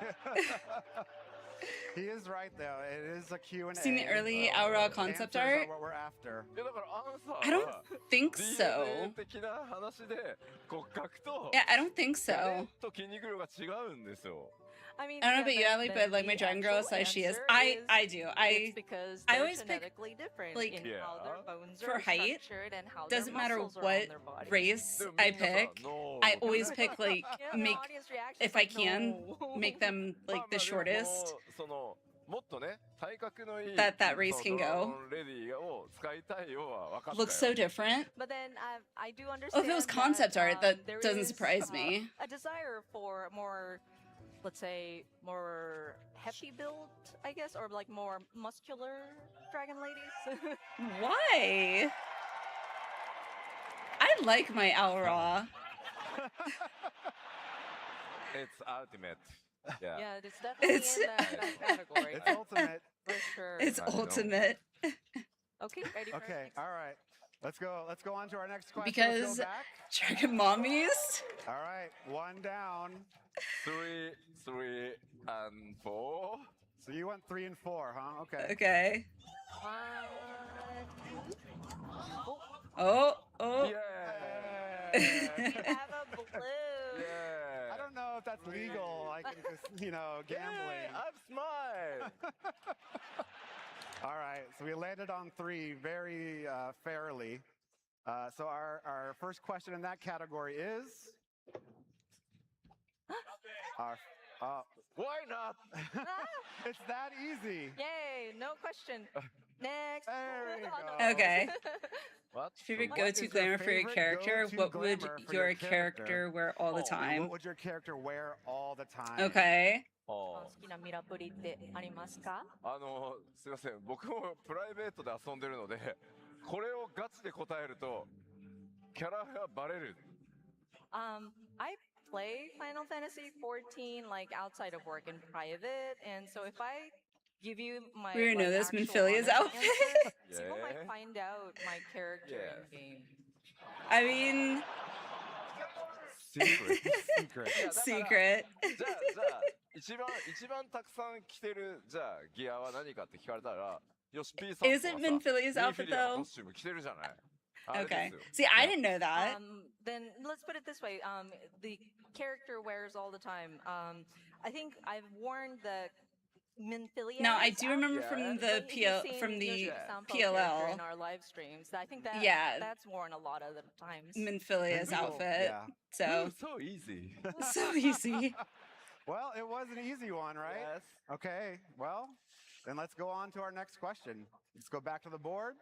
He is right though. It is a Q&A. Seen the early Aura concept Answers are art? what we're after. いやだからアンサーは I don't think so. DNA 的な話で骨格と Yeah, I don't think 骨 so. と筋肉量が違うんですよ。 I mean, I don't know about you, then- Allie, then but like my the dragon girl actual says she is. answer I do. it's because I they're always pick, genetically different like, in how their bones for are height, structured and how doesn't their matter muscles are what on their bodies. race I pick. I always pick like Yeah, the make audience reaction if is I like, can no. make them まあ like ま the あでも shortest. そのもっとね体格のいい That race can そのドラ go. ゴンレディーを使いたいようは分かった Looks so よ。 different. But then I do Oh, understand if it was that, concept art, that there doesn't is, surprise me. A desire for more, let's say, more hefty build, I guess, or like more muscular dragon ladies. Why? I like my Aura. It's ultimate. Yeah. Yeah, it's definitely It's- in that category. It's ultimate. For sure. It's I know. ultimate. Okay, ready for Okay, next? all right. Let's go on to our next question. Because Let's go back. Dragon Mommies. All right, 1 down. 3, 3, and 4. So you went 3 and 4, huh? Okay. Okay. Oh, Oh. Yeah. we have a blue. Yeah. I don't know if that's legal. I can just, gambling. Yeah, I'm smart. All right, so we landed on 3 very fairly. So our first question in that category is... Why not? It's that easy. Yay, no question. Next. There you Oh, go. no. Okay. What? Favorite What go-to is glamour your for your favorite character? go-to What would glamour for your your character? character wear all the Oh, time? What would your character wear all the time? Okay. 好きなミラプリってありますか？すいません僕もプライベートで遊んでるのでこれをガチで答えるとキャラがバレる I play Final Fantasy XIV like outside of work in private, and so if I give you my We already know like, this actual Minfilia's honest outfit. answer, people might Yeah. find out my character Yeah. in game. I mean, Secret. secret. じゃあ一番たくさん着てるじゃあギアは何かって聞かれたらよし P さん Is it Minfilia's outfit の though? コスチューム着てるじゃないあれ Okay. ですよ See, I didn't know that. Then let's put it this way: the character wears all the time. I think I've worn the Minfilia. Now, I do remember from the PLL. in our live streams. I think that Yeah. that's worn a lot of the times. Minfilia's outfit. Yeah. So so easy so easy. Well, it was an easy one, right? Yes. Okay, well, then let's go on to our next question. Let's go back to the board.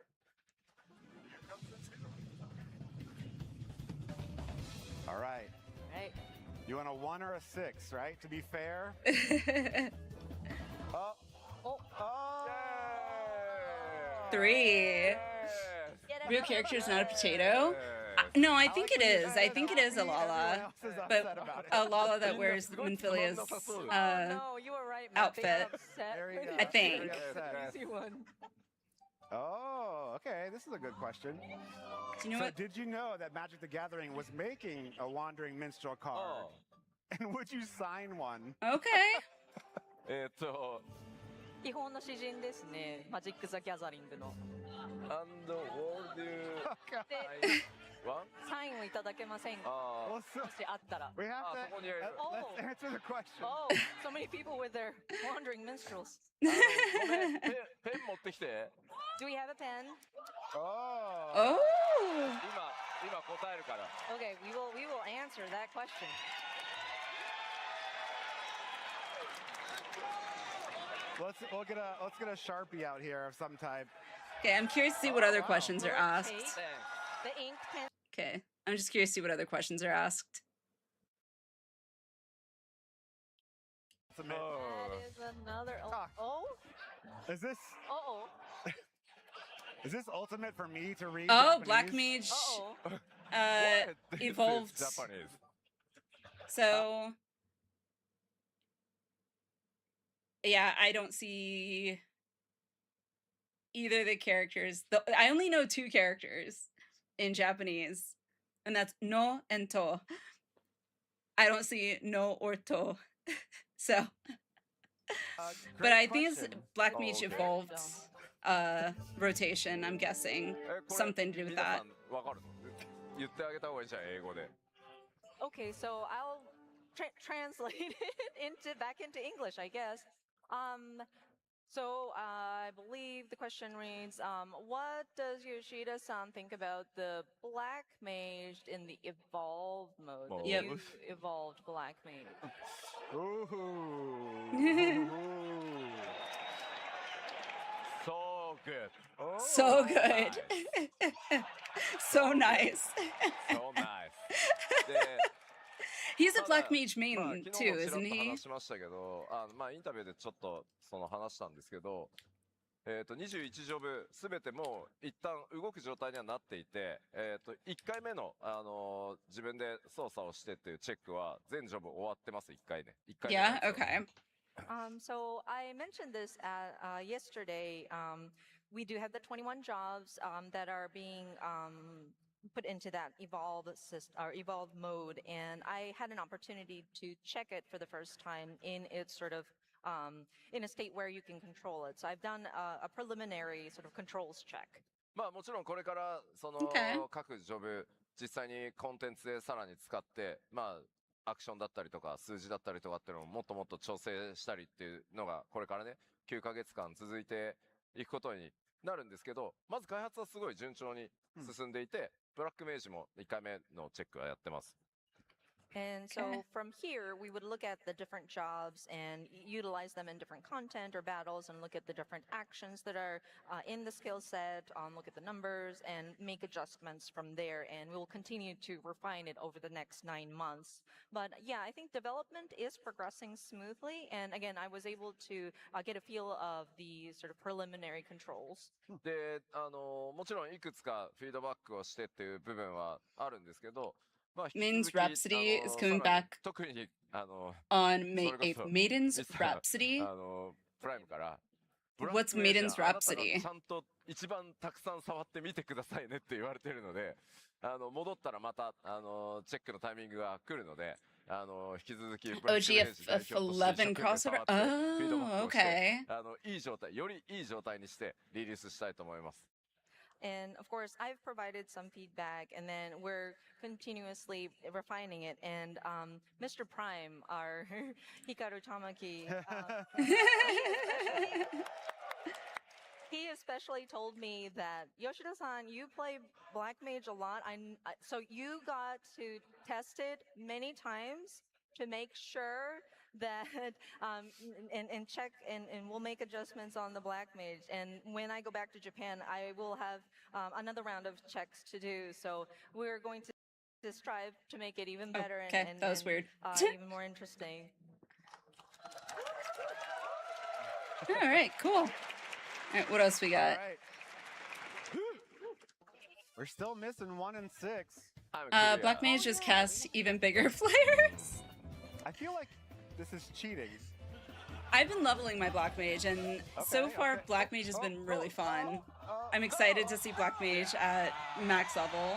All right. Right. You want a 1 or a 6, right? To be fair. Oh. Oh. Oh. 3. Real character is not a potato? No, I think it is. I think it is a Lala. But a Lala that wears Minfilia's No, you were right, man. They outfit. got upset. There you go. I think. Easy one. Oh, okay. This is a good question. Do you know So what? did you know that Magic the Gathering was making a Wandering Minstrel card? Oh. And would you sign one? Okay. 基本の詩人ですね。マジック・ザ・ギャザリングの。and what do you ワンサインをいただけませんか？もしあったら。 We have to. そこにいる。 Let's answer the question. Oh, so many people with their wandering minstrels. ごめん、ペン持ってきて。 Do we have a pen? Oh. 今答えるから。 Okay, we will answer that question. Let's get a Sharpie out here of some type. Okay, I'm curious to see what other questions are asked. The ink pen. Okay, I'm just curious to see what other questions are asked. That is another. Oh. Is this? Oh. Is this ultimate for me to read? Oh, Japanese? Black Mage evolved. Japanese. So yeah, I don't see either of the characters. I only know two characters in Japanese, and that's no and to. I don't see no or to. So, but I think it's Black Mage evolved rotation. I'm guessing something to do with that. わかる。言ってあげた方がいいじゃん、英語で。 Okay, so I'll translate it back into English, I guess. So I believe the question reads, what does Yoshida-san think about the Black Mage in the evolved mode? The new evolved Black Mage. So good. So good. So nice. So nice. He's a Black Mage main too, isn't he? 話しましたけど、インタビューでちょっとその話したんですけど、21ジョブすべてもう一旦動く状態にはなっていて、1回目の自分で操作をしてっていうチェックは全ジョブ終わってます。1回ね。Yeah. Okay. So I mentioned this yesterday. We do have the 21 jobs that are being put into that evolved mode, and I had an opportunity to check it for the first time in its sort of in a state where you can control it. So I've done a preliminary sort of controls check. まあもちろんこれからその各ジョブ実際にコンテンツでさらに使ってまあアクションだったりとか数字だったりとかっていうのをもっともっと調整したりっていうのがこれからね9ヶ月間続いていくことになるんですけど、まず開発はすごい順調に進んでいて、ブラックメージも1回目のチェックはやってます。 And so from here, we would look at the different jobs and utilize them in different content or battles and look at the different actions that are in the skill set, look at the numbers and make adjustments from there. And we will continue to refine it over the next 9 months. But yeah, I think development is progressing smoothly. And again, I was able to get a feel of the sort of preliminary controls. で、もちろんいくつかフィードバックをしてっていう部分はあるんですけど、Maiden's Rhapsody is coming back on Maiden's Rhapsody. プライムから What's Maiden's Rhapsody? ちゃんと一番たくさん触ってみてくださいねって言われてるので、戻ったらまたチェックのタイミングが来るので、引き続き FFXIV crossover. Oh, okay. いい状態、よりいい状態にしてリリースしたいと思います。 And of course, I've provided some feedback, and then we're continuously refining it. And Mr. Prime, our Hikaru Tamaki, he especially told me that Yoshida-san, you play Black Mage a lot. So you got to test it many times to make sure that and check and we'll make adjustments on the Black Mage. And when I go back to Japan, I will have another round of checks to do. So we're going to strive to make it even better and that was weird. Even more interesting. All right, cool. All right, what else we got? All right. We're still missing 1 and 6. Black Mage just cast even bigger flares. I feel like this is cheating. I've been leveling my Black Mage, and so far Black Mage has been really fun. I'm excited to see Black Mage at max level.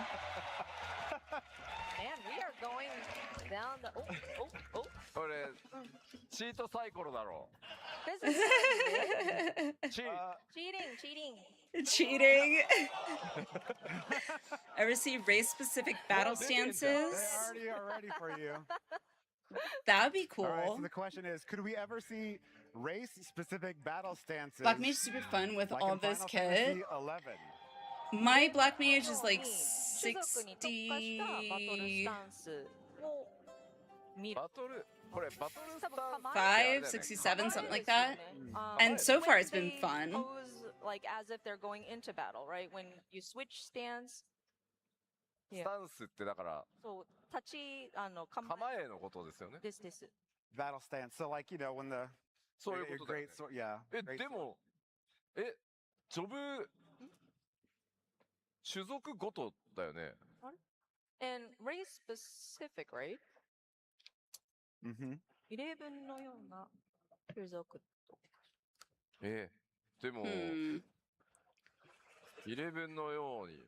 Man, we are going down the... Oh. これチートサイコロだろう。This is cheating. Cheating. Ever see race-specific battle stances? They already are ready for you. That would be cool. All right, so the question is, could we ever see race-specific battle stances? Black Mage is super fun with like all in this Final kit. Fantasy XI? My Black Mage is like 65, 67, something like that. And so far it's been fun. Pose, like as if they're going into battle, right? When you switch stance. スタンスってだからそう立ち構えのことですよね。です。Battle stance. So like, you know, when the そういうことだよね。 yeah. でもジョブ種族ごとだよね。And race specific, right? Mm-hmm. 11のような種族と。でも、11のように。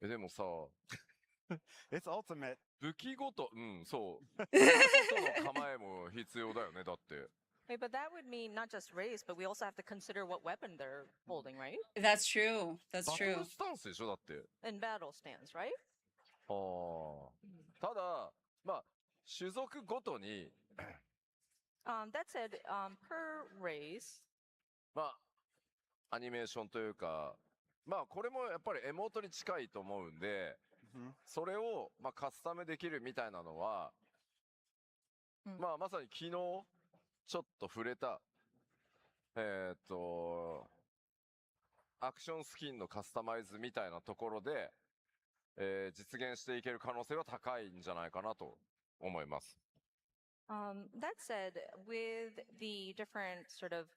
でもさ、It's ultimate. 武器ごと、そう。武器ごとの構えも必要だよね、だって。Wait, but that would mean not just race, but we also have to consider what weapon they're holding, right? That's true. That's バト true. ルスタンスでしょ、だって。 In battle stance, right? ただ、まあ、種族ごとに、that said, per race, まあ、アニメーションというか、まあ、これもやっぱりエモートに近いと思うんで、それを、まあ、カスタムできるみたいなのは、まあ、まさに昨日、ちょっと触れた、アクションスキンのカスタマイズみたいなところで、実現していける可能性は高いんじゃないかなと思います。That said, with the different sort of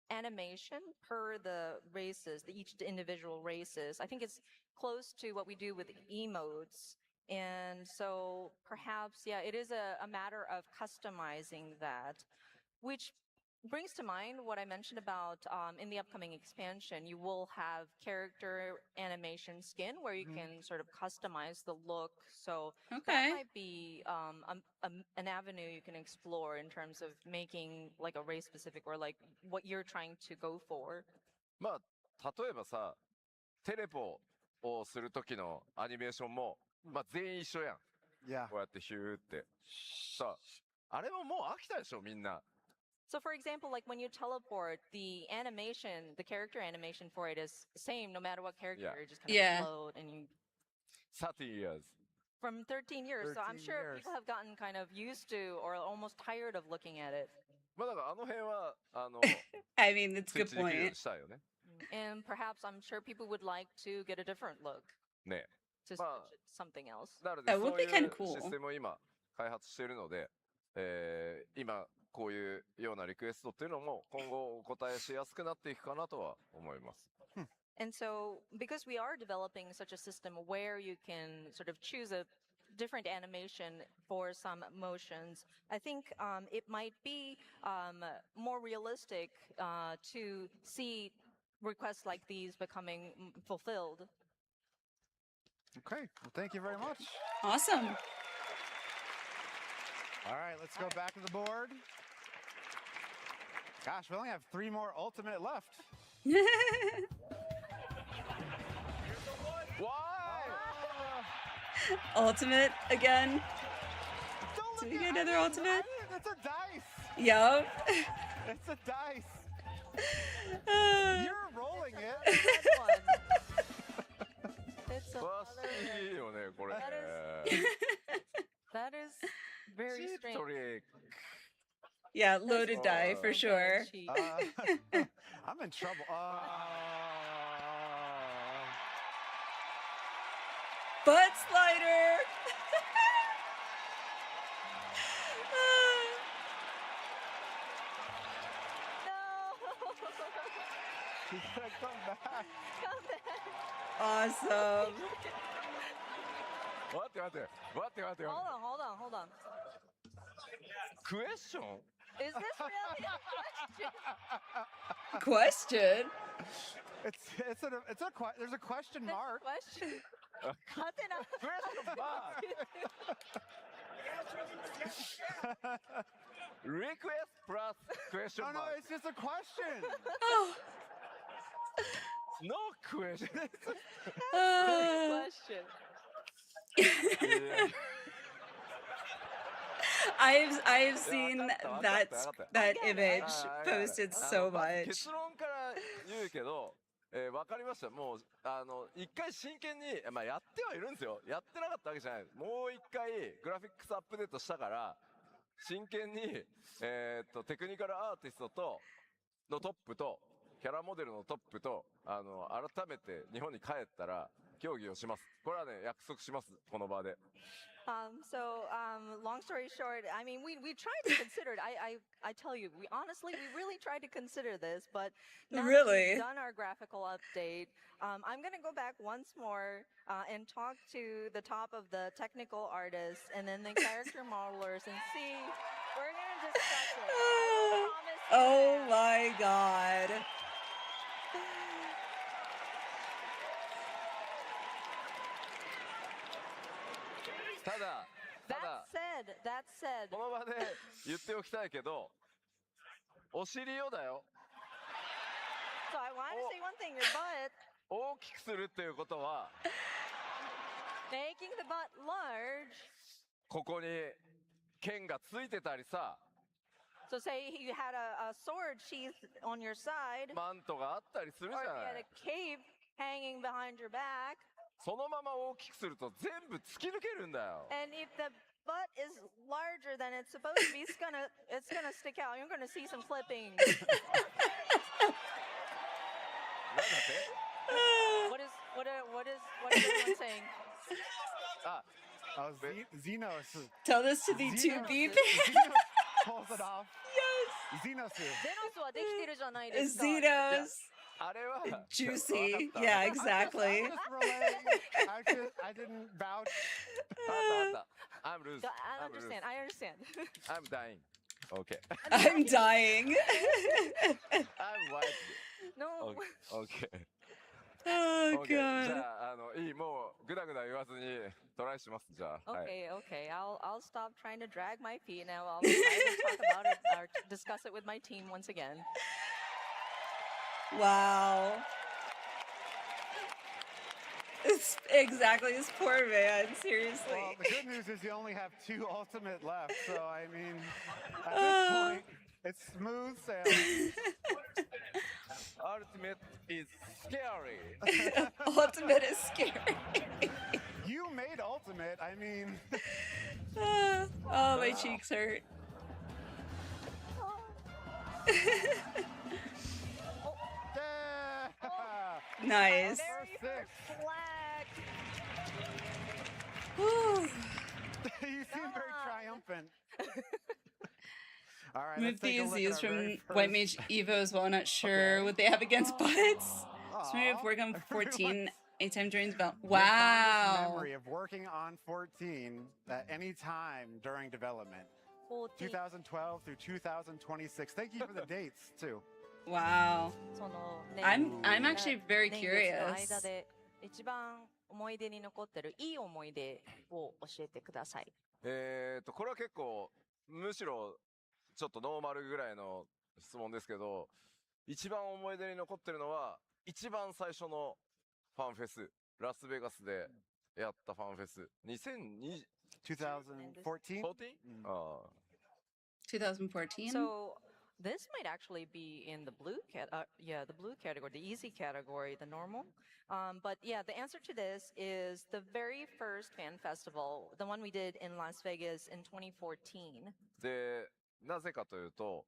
animation per the races, each individual races, I think it's close to what we do with emotes. And so perhaps, yeah, it is a matter of customizing that, which brings to mind what I mentioned about in the upcoming expansion, you will have character animation skin where you can sort of customize the look. So that might be an avenue you can explore in terms of making like a race specific or like what you're trying to go for. まあ、例えばさ、テレポをするときのアニメーションも、まあ全員一緒やん。こうやってヒューって。さあ、あれももう飽きたでしょ、みんな。So for example, like when you teleport, the animation, the character animation for it is the same no matter what character, you just kind of float and you... 13 years. From 13 years, so I'm sure people have gotten kind of used to or almost tired of looking at it. まあだからあの辺は、I mean, that's a good スイッチできるよう point. にしたいよね。And perhaps I'm sure people would like to get a different look. ね。 To switch it to something else. なので、 That そう would be い kind う of cool. システムを今開発しているので、今こういうようなリクエストっていうのも今後お答えしやすくなっていくかなとは思います。And so, because we are developing such a system where you can sort of choose a different animation for some motions, I think it might be more realistic to see requests like these becoming fulfilled. Okay, well, thank you very much. Awesome. All right, let's go back to the board. Gosh, we only have 3 more ultimate left. Why? Ultimate again. Did we get another ultimate? It's a dice. Yup. It's a dice. You're rolling it. It's a いいよね、これ。 That is very strange. Yeah, loaded die for sure. I'm in trouble. Butt slider. He's gonna come back. Come back. Awesome. 待って待って待って待って。 Hold on. クエスチョン Is this really a question? Question? There's a question mark. Question. Question mark. Request plus question No, mark. it's just a question. Oh. No question. Question. Yeah. I've seen that image posted so まず much. 結論から言うけど、わかりました。もう一回真剣に、まあやってはいるんですよ。やってなかったわけじゃない。もう一回グラフィックスアップデートしたから、真剣にテクニカルアーティストのトップとキャラモデルのトップと改めて日本に帰ったら協議をします。これはね約束します。この場で。Long story short, I mean, we tried to consider it. I tell you, we really tried to consider this, but now that Really? we've done our graphical update, I'm going to go back once more and talk to the top of the technical artists and then the character modelers and see. We're going to discuss it. I promise you Oh that. my god. That said, この場で言っておきたいけど、お尻よだよ。 so I want to say one thing, your butt, 大きくするっていうことは、 making the butt large. ここに剣がついてたりさ、 So say you had a sword sheath on your side, マントがあったりするじ or ゃ if you な had い a。cape hanging behind your back, そのまま大きくすると全部突き抜けるんだよ。 and if the butt is larger than it's supposed to be, it's gonna stick out. You're gonna see some flipping. なんだって？ What is everyone saying? あ、Xenos. Tell this to the Xenos- 2B. Xenos pulls it off. Yes. Xenos. ゼノスはできてるじゃないですか。 Xenos. あれは Juicy. わかった Yeah, exactly. Just relay. I didn't vouch. あったあった。I'm loose. I I'm loose. understand. I understand. I'm dying. Okay. I'm dying. I'm white. No. Okay. Oh Okay. じ god. ゃあいいもうぐだぐだ言わずにトライしますじゃあ。はい。 Okay. I'll stop trying to drag my feet now. I'll try to talk about it or discuss it with my team once again. Wow. It's exactly this poor man, seriously. Well, the good news is you only have 2 ultimate left, so I mean, at this point, it's smooth sailing. Ultimate is scary. Ultimate is scary. You made ultimate. I mean, Oh, my cheeks hurt. Nice. Very first flag. Whew. You seem very triumphant. All right, Move let's take a look at these our from very White first- Mage Evo as well. Not sure what they have against butts. So maybe if work on 14 anytime during development. Your fondest Wow. memory of working on 14 at any time during development. 2012 through 2026. Thank you for the dates too. Wow. そのね I'm actually very 年月の curious. 間で一番思い出に残ってるいい思い出を教えてください。これは結構むしろちょっとノーマルぐらいの質問ですけど、一番思い出に残ってるのは一番最初のファンフェス、ラスベガスでやったファンフェス、2020 2014? ああ。 2014. So this might actually be in the blue the blue category, the easy category, the normal. But yeah, the answer to this is the very first fan festival, the one we did in Las Vegas in 2014. で、なぜかというと、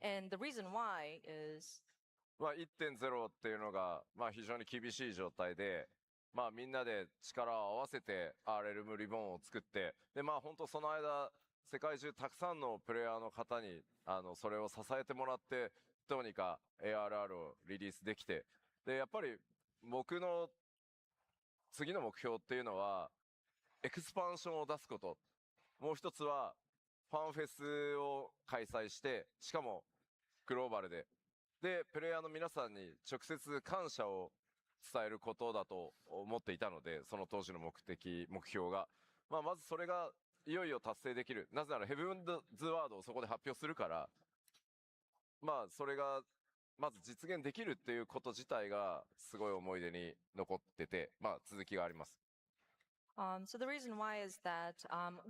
And the reason why is まあ、1.0 っていうのが、まあ、非常に厳しい状態で、まあ、みんなで力を合わせて RLM リボンを作って、で、まあ、本当その間、世界中たくさんのプレイヤーの方に、それを支えてもらって、どうにか ARR をリリースできて、で、やっぱり僕の次の目標っていうのは、エクスパンションを出すこと。もう一つは、ファンフェスを開催して、しかもグローバルで、で、プレイヤーの皆さんに直接感謝を伝えることだと思っていたので、その当時の目標が。まあ、まずそれがいよいよ達成できる。なぜならヘブンズワードをそこで発表するから、まあそれがまず実現できるっていうこと自体がすごい思い出に残ってて、まあ続きがあります。So the reason why is that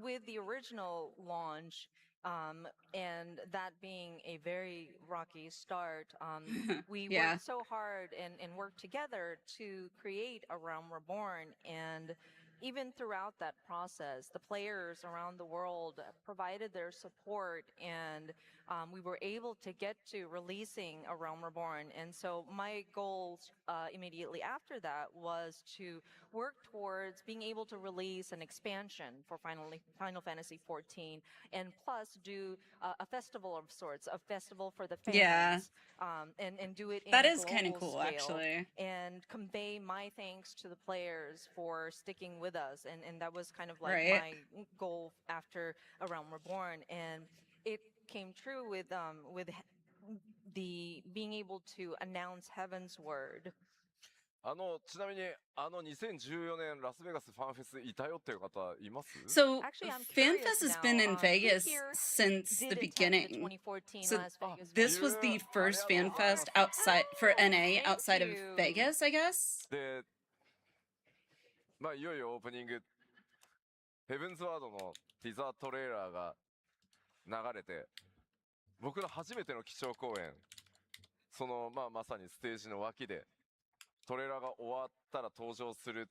with the original launch and that being a very rocky start, we Yeah. worked so hard and worked together to create A Realm Reborn. And even throughout that process, the players around the world provided their support, and we were able to get to releasing A Realm Reborn. And so my goals immediately after that was to work towards being able to release an expansion for Final Fantasy XIV, and plus do a festival of sorts, a festival for the fans. Yeah. And do it in That a is kind of global cool, scale, actually. and convey my thanks to the players for sticking with us. And that was kind of like Right. my goal after A Realm Reborn. And it came true with the being able to announce Heaven's Word. ちなみに2014年ラスベガスファンフェスいたよっていう方います So Actually, I'm FanFest curious has been now, in who Vegas here since did the attend beginning. 2014 So Las Vegas this was the first FanFest outside for NA outside of you. Vegas, I guess. で、まあいよいよオープニング、ヘブンズワードのティザートレーラーが流れて、僕の初めての基調講演、そのまさにステージの脇でトレーラーが終わったら登場する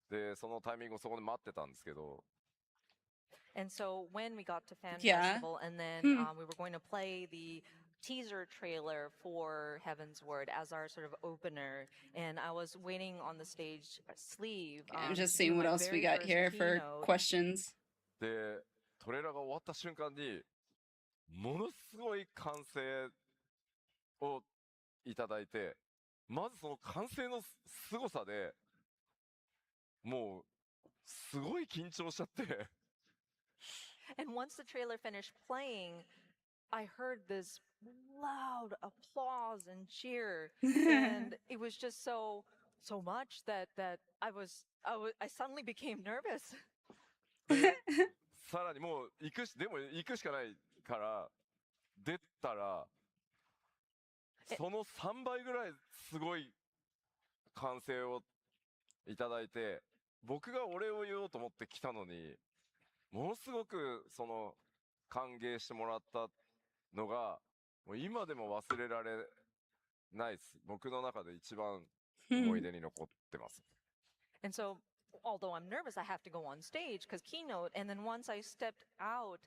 で、そのタイミングをそこで待ってたんですけど。And so when we got to Fan Yeah. Festival, and then we were going to play the teaser trailer for Heaven's Word as our sort of opener, and I was waiting on the stage sleeve. I'm just to do seeing what my else we very got first here for keynote. questions. で、トレーラーが終わった瞬間に、ものすごい歓声をいただいて、まずその歓声の凄さで、もう、すごい緊張しちゃって。And once the trailer finished playing, I heard this loud applause and cheer, and it was just so much that I suddenly became nervous. さらにもうでも行くしかないから出たらその3倍ぐらいすごい歓声をいただいて、僕がお礼を言おうと思って来たのにものすごくその歓迎してもらったのがもう今でも忘れられないです。僕の中で一番思い出に残ってます。And so, although I'm nervous, I have to go on stage because keynote. And then once I stepped out,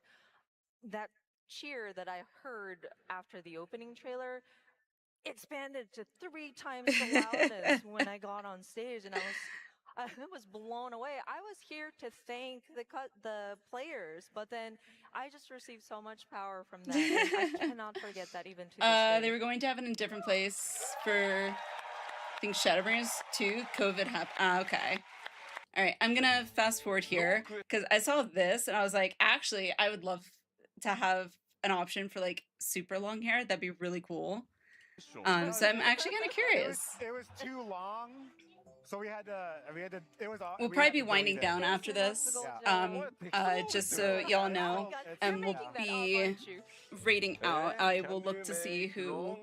that cheer that I heard after the opening trailer expanded to 3 times the loudness when I got on stage, and I was blown away. I was here to thank the players, but then I just received so much power from that. I cannot forget that even to this day. They were going to have it in a different place for, I think, Shadowbringers 2. COVID happened. Okay. All right, I'm gonna fast forward here because I saw this and I was like, actually, I would love to have an option for like super long hair. That'd be really cool. So I'm actually kind of curious. It was too long, so we had to. It was. We'll probably be winding down after this. Just so y'all know, and we'll be rating out. I will look to see who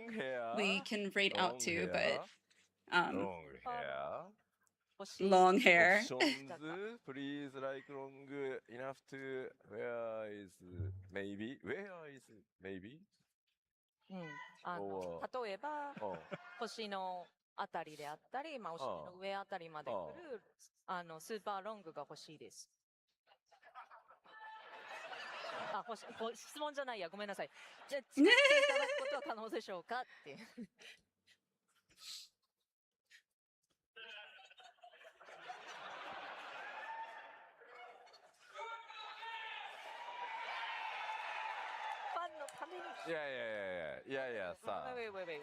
we can rate out to, but long hair. Please like long enough to where is maybe 例えば、星のあたりであったり、お尻の上あたりまで来るスーパーロングが欲しいです。質問じゃないや、ごめんなさい。じゃあ、作っていただくことは可能でしょうかって。Yeah, sa. Wait.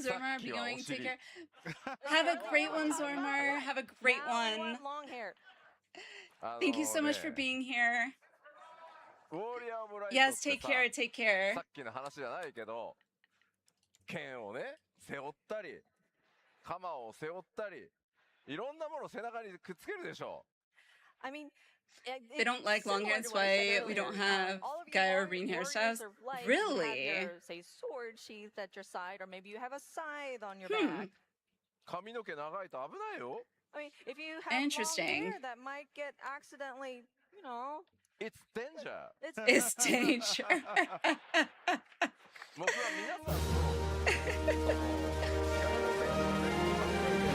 Zormar, be going. Take care. Have a great one, Zormar. Have a great one. Long hair. Thank you so much for being here. Yes, take care. Take care. さっきの話じゃないけど、剣をね、背負ったり、鎌を背負ったり、いろんなものを背中にくっつけるでしょ。I mean, They don't like long hair, that's why we don't have guy or green hairstyles. Really? You have your, say, sword sheath at your side, or maybe you have a scythe on your back. 髪の毛長いと危ないよ。 I mean, if you have long Interesting. hair, that might get accidentally, you know. It's danger. It's danger. 僕は皆さん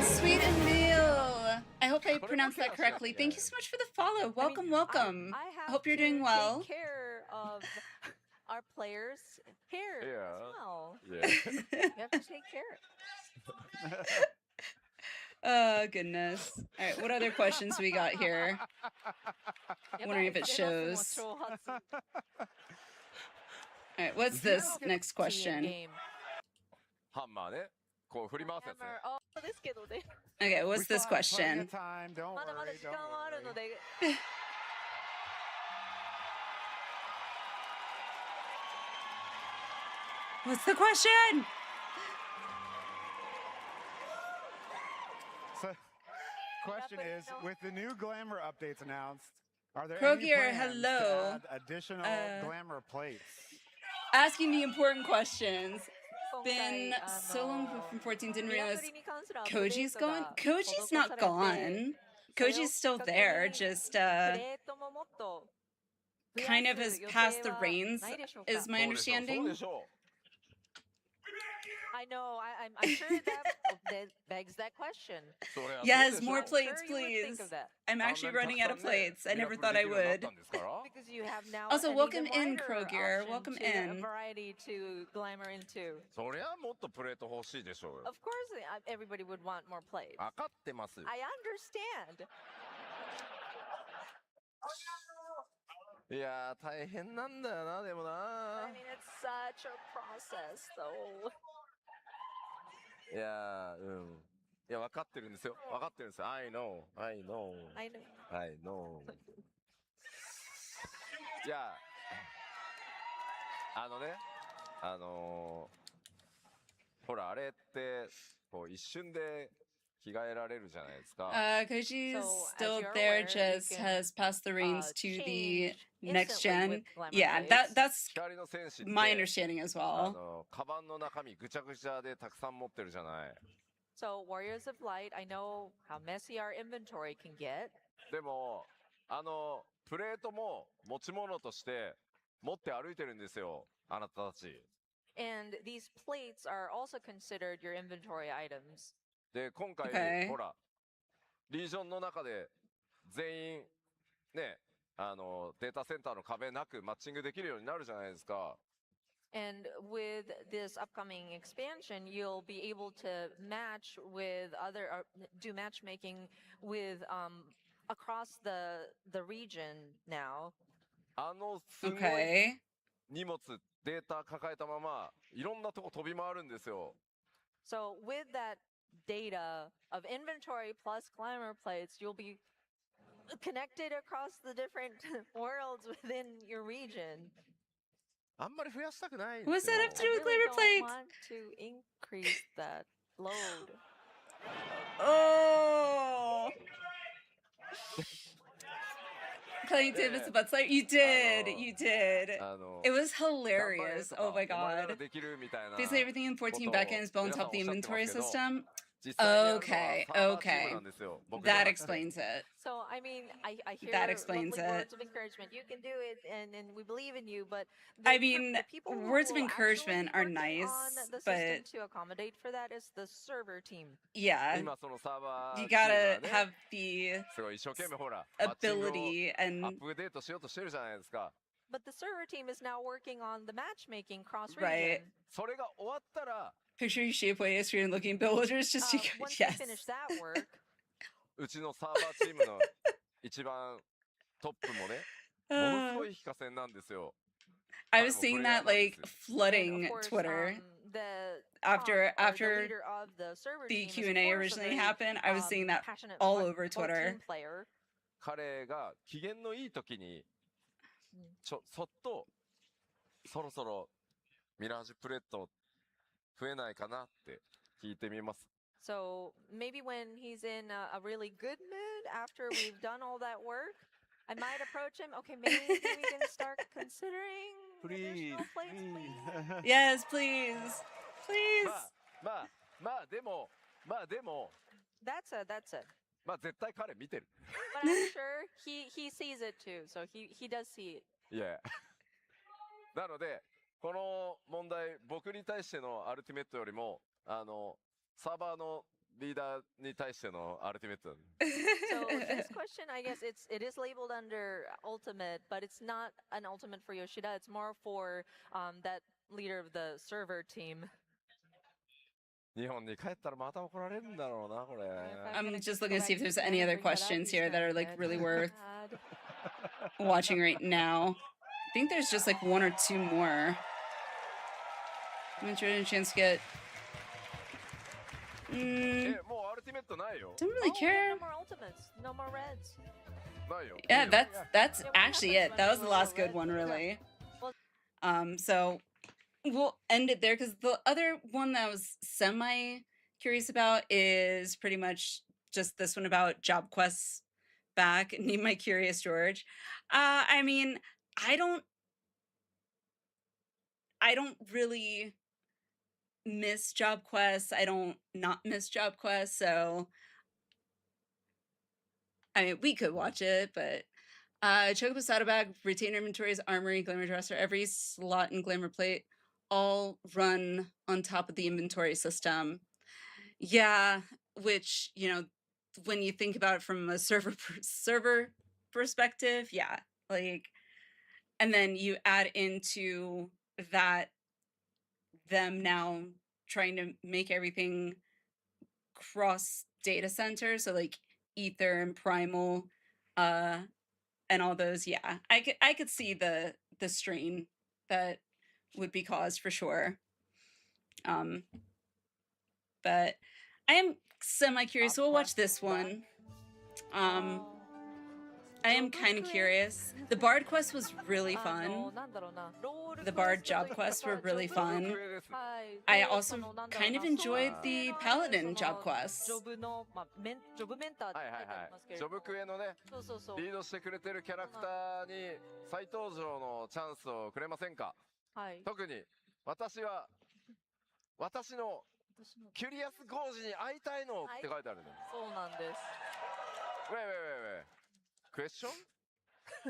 Sweet Emil. I hope I pronounced that correctly. Thank you so much for the follow. Welcome, welcome. I I hope you're doing well. Take care of our players' hair as well. Yeah. You have to take care. Oh, goodness. All right, what other questions we got here? Wondering if it shows. All right, what's this next question? ハンマーね。こう振り回すやつね。 ですけどね。 Okay, what's this question? まだまだ時間はあるので。 What's the question? So, question is, with the new glamour updates announced, are there any Krogier, plans hello. to add additional glamour plates? Asking the important questions. Been so long from 14, didn't realize Koji's gone. Koji's not gone. Koji's still there, just kind of has passed the reins, is my understanding. I know. I'm sure that begs that question. Yes, more plates, Sure you would think please. of that. I'm actually running out of plates. I never thought I would. Because you have now Also, an welcome even in, wider Krogier. option Welcome to a in. variety to glamour into. そりゃもっとプレート欲しいでしょうよ。 Of course, everybody would want more plates. 分かってます。 I understand. いやー大変なんだよなでもな。 I mean, it's such a process, though. いやーいや分かってるんですよ。分かってるんですよ。I know, I know, I know. I know. じゃあねほらあれってこう一瞬で着替えられるじゃないですか。Koji's still there, just has passed the reins to the next gen. Yeah, that's 光の戦士って my understanding as well. カバンの中身ぐちゃぐちゃでたくさん持ってるじゃない。 So, Warriors of Light, I know how messy our inventory can get. でもプレートも持ち物として持って歩いてるんですよ。あなたたち。 And these plates are also considered your inventory items. で今回、 Okay. ほらリージョンの中で全員ねデータセンターの壁なくマッチングできるようになるじゃないですか。 And with this upcoming expansion, you'll be able to match with other, do matchmaking with across the region now. すごい Okay. 荷物データ抱えたままいろんなとこ飛び回るんですよ。 So with that data of inventory plus glamour plates, you'll be connected across the different worlds within your region. あんまり増やしたくないん What's ですよ。 that have to do I with really glamour don't plates? want to increase that load. Oh. Playing Davis the Butt Slayer? You did. You did. It was hilarious. Oh my god. できるみたいな Basically everything in 14 backend is built on top of the inventory system. 実際にやるのは Okay, サーバーチーム okay. なんですよ。僕じゃ That なくて explains it. So, I mean, I hear That explains lovely it. words of encouragement. You can do it, and we believe in you, but I mean, the people who words of will encouragement actually are be nice, on the but system to accommodate for that is the server team. yeah, 今そのサーバー you チーム gotta はね have the すごい一生懸命ほらマッチングを ability ア and ップデートしようとしてるじゃないですか。 But the server team is now working on the matchmaking cross region. right. それが終わったら Picture you shape way screen looking villagers just Once yes. we finish that work, うちのサーバーチームの一番トップもねものすごい引かせんなんですよ。 I was seeing that like flooding of course, Twitter the after the after leader of the server the team is, of Q&A course, a originally very, happened. I was seeing that passionate all WoW over team Twitter. player. 彼が機嫌のいい時にそっとそろそろミラージュプレート増えないかなって聞いてみます。So maybe when he's in a really good mood after we've done all that work, I might approach him. Okay, maybe we can start considering additional plates, please. Yes, please. Please. まあでも That's it. まあ絶対彼見てる。 But I'm sure he sees it too. So he does see it. Yeah. なのでこの問題僕に対してのアルティメットよりもサーバーのリーダーに対してのアルティメット。 So this question, I guess it is labeled under ultimate, but it's not an ultimate for Yoshida. It's more for that leader of the server team. 日本に帰ったらまた怒られるんだろうなこれ。 I'm just looking to see if there's any other questions here that are like really worth watching right now. I think there's just like one or two more. I'm gonna try a chance to get. もうアルティメットないよ。 Don't really care. No more ultimates. No more reds. ないよ。 Yeah, that's actually it. That was the last good one, really. So we'll end it there because the other one that I was semi curious about is pretty much just this one about job quests back. Need my curious George. I mean, I don't really miss job quests. I don't not miss job quests. So I mean, we could watch it, but Chocobo Saddlebag, Retainer Inventories, Armory, Glamour Dresser, every slot and Glamour Plate all run on top of the inventory system. Yeah, which, you know, when you think about it from a server perspective, yeah, like, and then you add into that them now trying to make everything cross data center, so like Ether and Primal, and all those. Yeah, I could see the strain that would be caused for sure. But I am semi curious. So we'll watch this one. I am kind of curious. The Bard quest was really fun. The Bard job quests were really fun. I also kind of enjoyed the Paladin job quests. ジョブクエのね、リードしてくれてるキャラクターに再登場のチャンスをくれませんか？特に私は私のキュリアスゴージに会いたいのって書いてあるね。そうなんです。Wait. Question?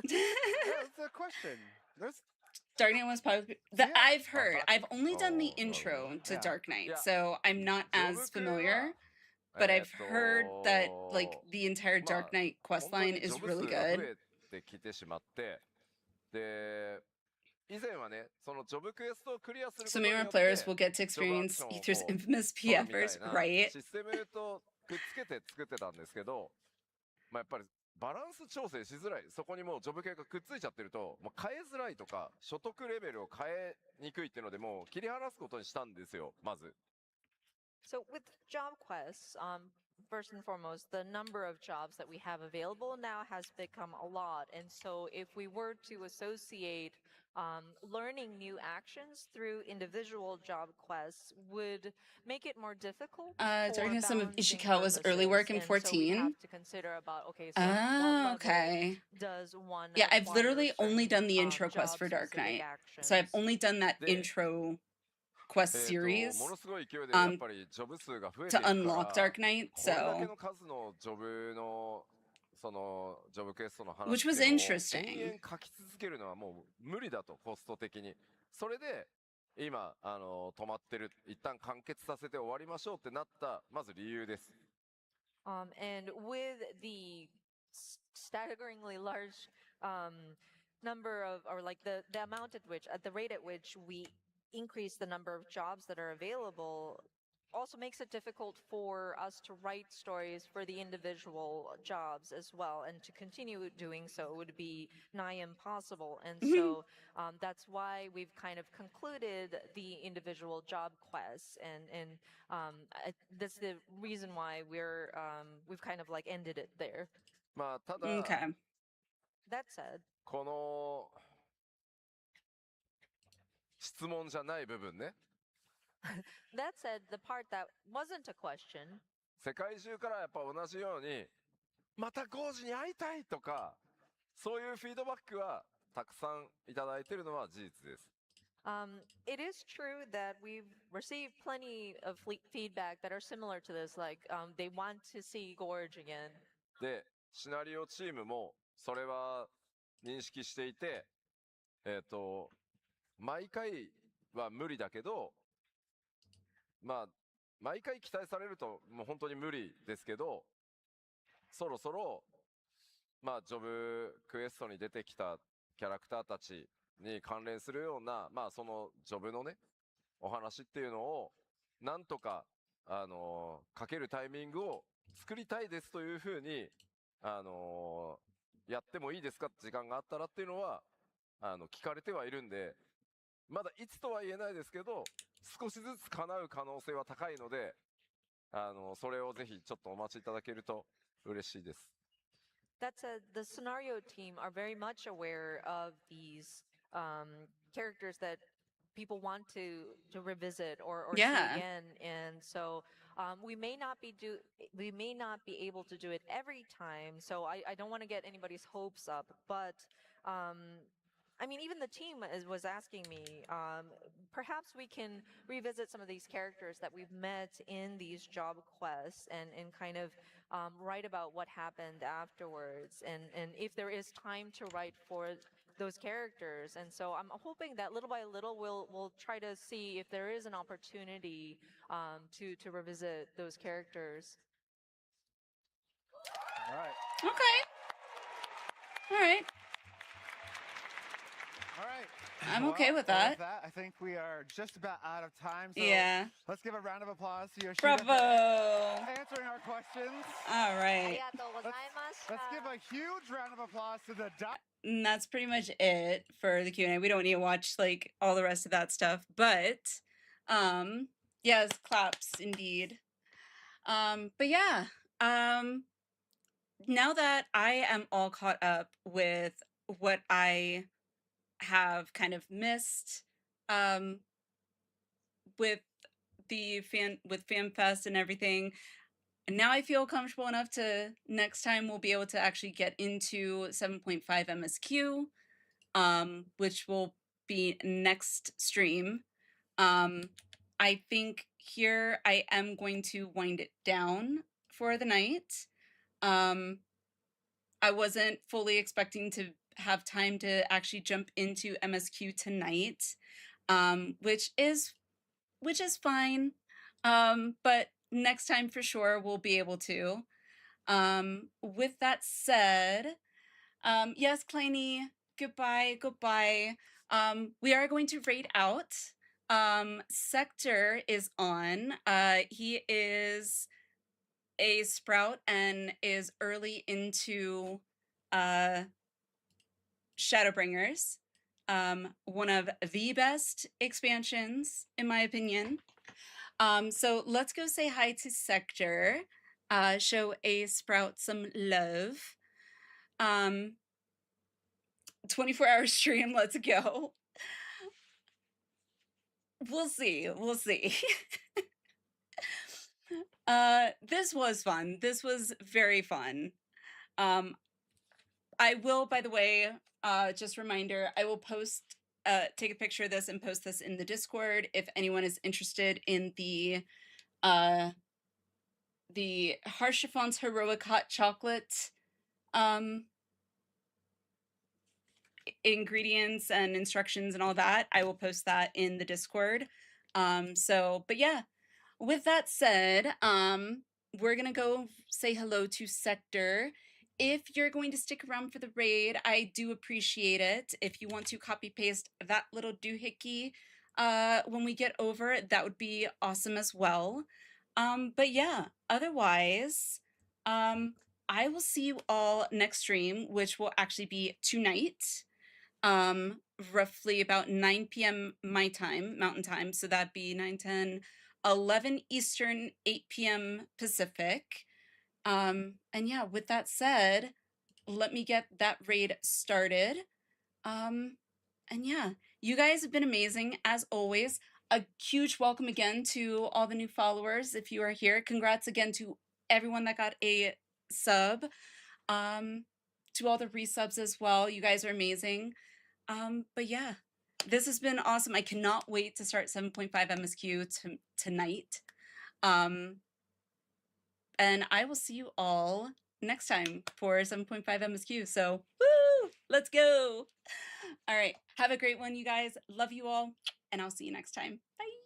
Yeah, it's a question. There's Dark Knight was probably that I've heard. I've only done the intro to Dark Knight, so I'm not as familiar. But I've heard that like the entire Dark Knight quest line is really good. 以前はね、そのジョブクエストをクリアする So maybe our players will get to experience Ether's infamous PFers, right? システムとくっつけて作ってたんですけど、まあやっぱりバランス調整しづらい。そこにもうジョブ系がくっついちゃってると、もう変えづらいとか、所得レベルを変えにくいっていうので、もう切り離すことにしたんですよ、まず。So with job quests, first and foremost, the number of jobs that we have available now has become a lot. And so if we were to associate learning new actions through individual job quests would make it more difficult. Darkness, some of Ishikawa's early work in 14. Okay. Yeah, I've literally only done the intro quest for Dark Knight. So I've only done that intro quest series to unlock Dark Knight. So, which was interesting. 書き続けるのはもう無理だと、コスト的に。それで今止まってる、一旦完結させて終わりましょうってなったまず理由です。And with the staggeringly large number of, or like the amount at which, at the rate at which we increase the number of jobs that are available, also makes it difficult for us to write stories for the individual jobs as well, and to continue doing so would be nigh impossible. And so that's why we've kind of concluded the individual job quests, and that's the reason why we've kind of like ended it there. まあただ、 Okay. That said, この質問じゃない部分ね。That said, the part that wasn't a question. 世界中からやっぱ同じように、またコウジに会いたいとか、そういうフィードバックはたくさんいただいているのは事実です。It is true that we've received plenty of feedback that are similar to this, like they want to see Gorge again. で、シナリオチームもそれは認識していて、毎回は無理だけど、まあ、毎回期待されるともう本当に無理ですけど、そろそろ、まあ、ジョブクエストに出てきたキャラクターたちに関連するような、まあ、そのジョブのね、お話っていうのを、なんとか、かけるタイミングを作りたいですというふうに、やってもいいですかって時間があったらっていうのは、聞かれてはいるんで、まだいつとは言えないですけど、少しずつ叶う可能性は高いので、それをぜひちょっとお待ちいただけると嬉しいです。That said, the scenario team are very much aware of these characters that people want to revisit or see again, and so we may not be able to do it every time. So I don't want to get anybody's hopes up, but I mean, even the team was asking me, perhaps we can revisit some of these characters that we've met in these job quests and kind of write about what happened afterwards, and if there is time to write for those characters. And so I'm hoping that little by little we'll try to see if there is an opportunity to revisit those characters. All right. Okay. All right. All right. I'm okay with that. I think we are just about out of time. So yeah. Let's give a round of applause to Yoshida Bravo. for answering our questions. All right. Let's give a huge round of applause to the And that's pretty much it for the Q&A. We don't need to watch like all the rest of that stuff, but yes, claps indeed. But yeah, now that I am all caught up with what I have kind of missed with FanFest and everything, and now I feel comfortable enough to next time we'll be able to actually get into 7.5 MSQ, which will be next stream. I think here I am going to wind it down for the night. I wasn't fully expecting to have time to actually jump into MSQ tonight, which is fine. But next time for sure we'll be able to. With that said, yes, Kleiny, goodbye. We are going to raid out. Sector is on. He is a sprout and is early into Shadowbringers, one of the best expansions in my opinion. So let's go say hi to Sector, show a sprout some love. 24-hour stream, let's go. We'll see. This was fun. This was very fun. I will, by the way, just reminder, I will post, take a picture of this and post this in the Discord if anyone is interested in the Harshifant's Heroic Hot Chocolate ingredients and instructions and all that. I will post that in the Discord. But yeah, with that said, we're gonna go say hello to Sector. If you're going to stick around for the raid, I do appreciate it. If you want to copy paste that little doohickey when we get over, that would be awesome as well. But yeah, otherwise, I will see you all next stream, which will actually be tonight, roughly about 9 p.m. my time, Mountain Time. So that'd be 9, 10, 11 Eastern, 8 p.m. Pacific. And yeah, with that said, let me get that raid started. And yeah, you guys have been amazing as always. a huge welcome again to all the new followers. If you are here, congrats again to everyone that got a sub. To all the resubs as well. You guys are amazing. But yeah, this has been awesome. I cannot wait to start 7.5 MSQ tonight. And I will see you all next time for 7.5 MSQ. So, woo! Let's go. All right. Have a great one, you guys. Love you all. And I'll see you next time. Bye.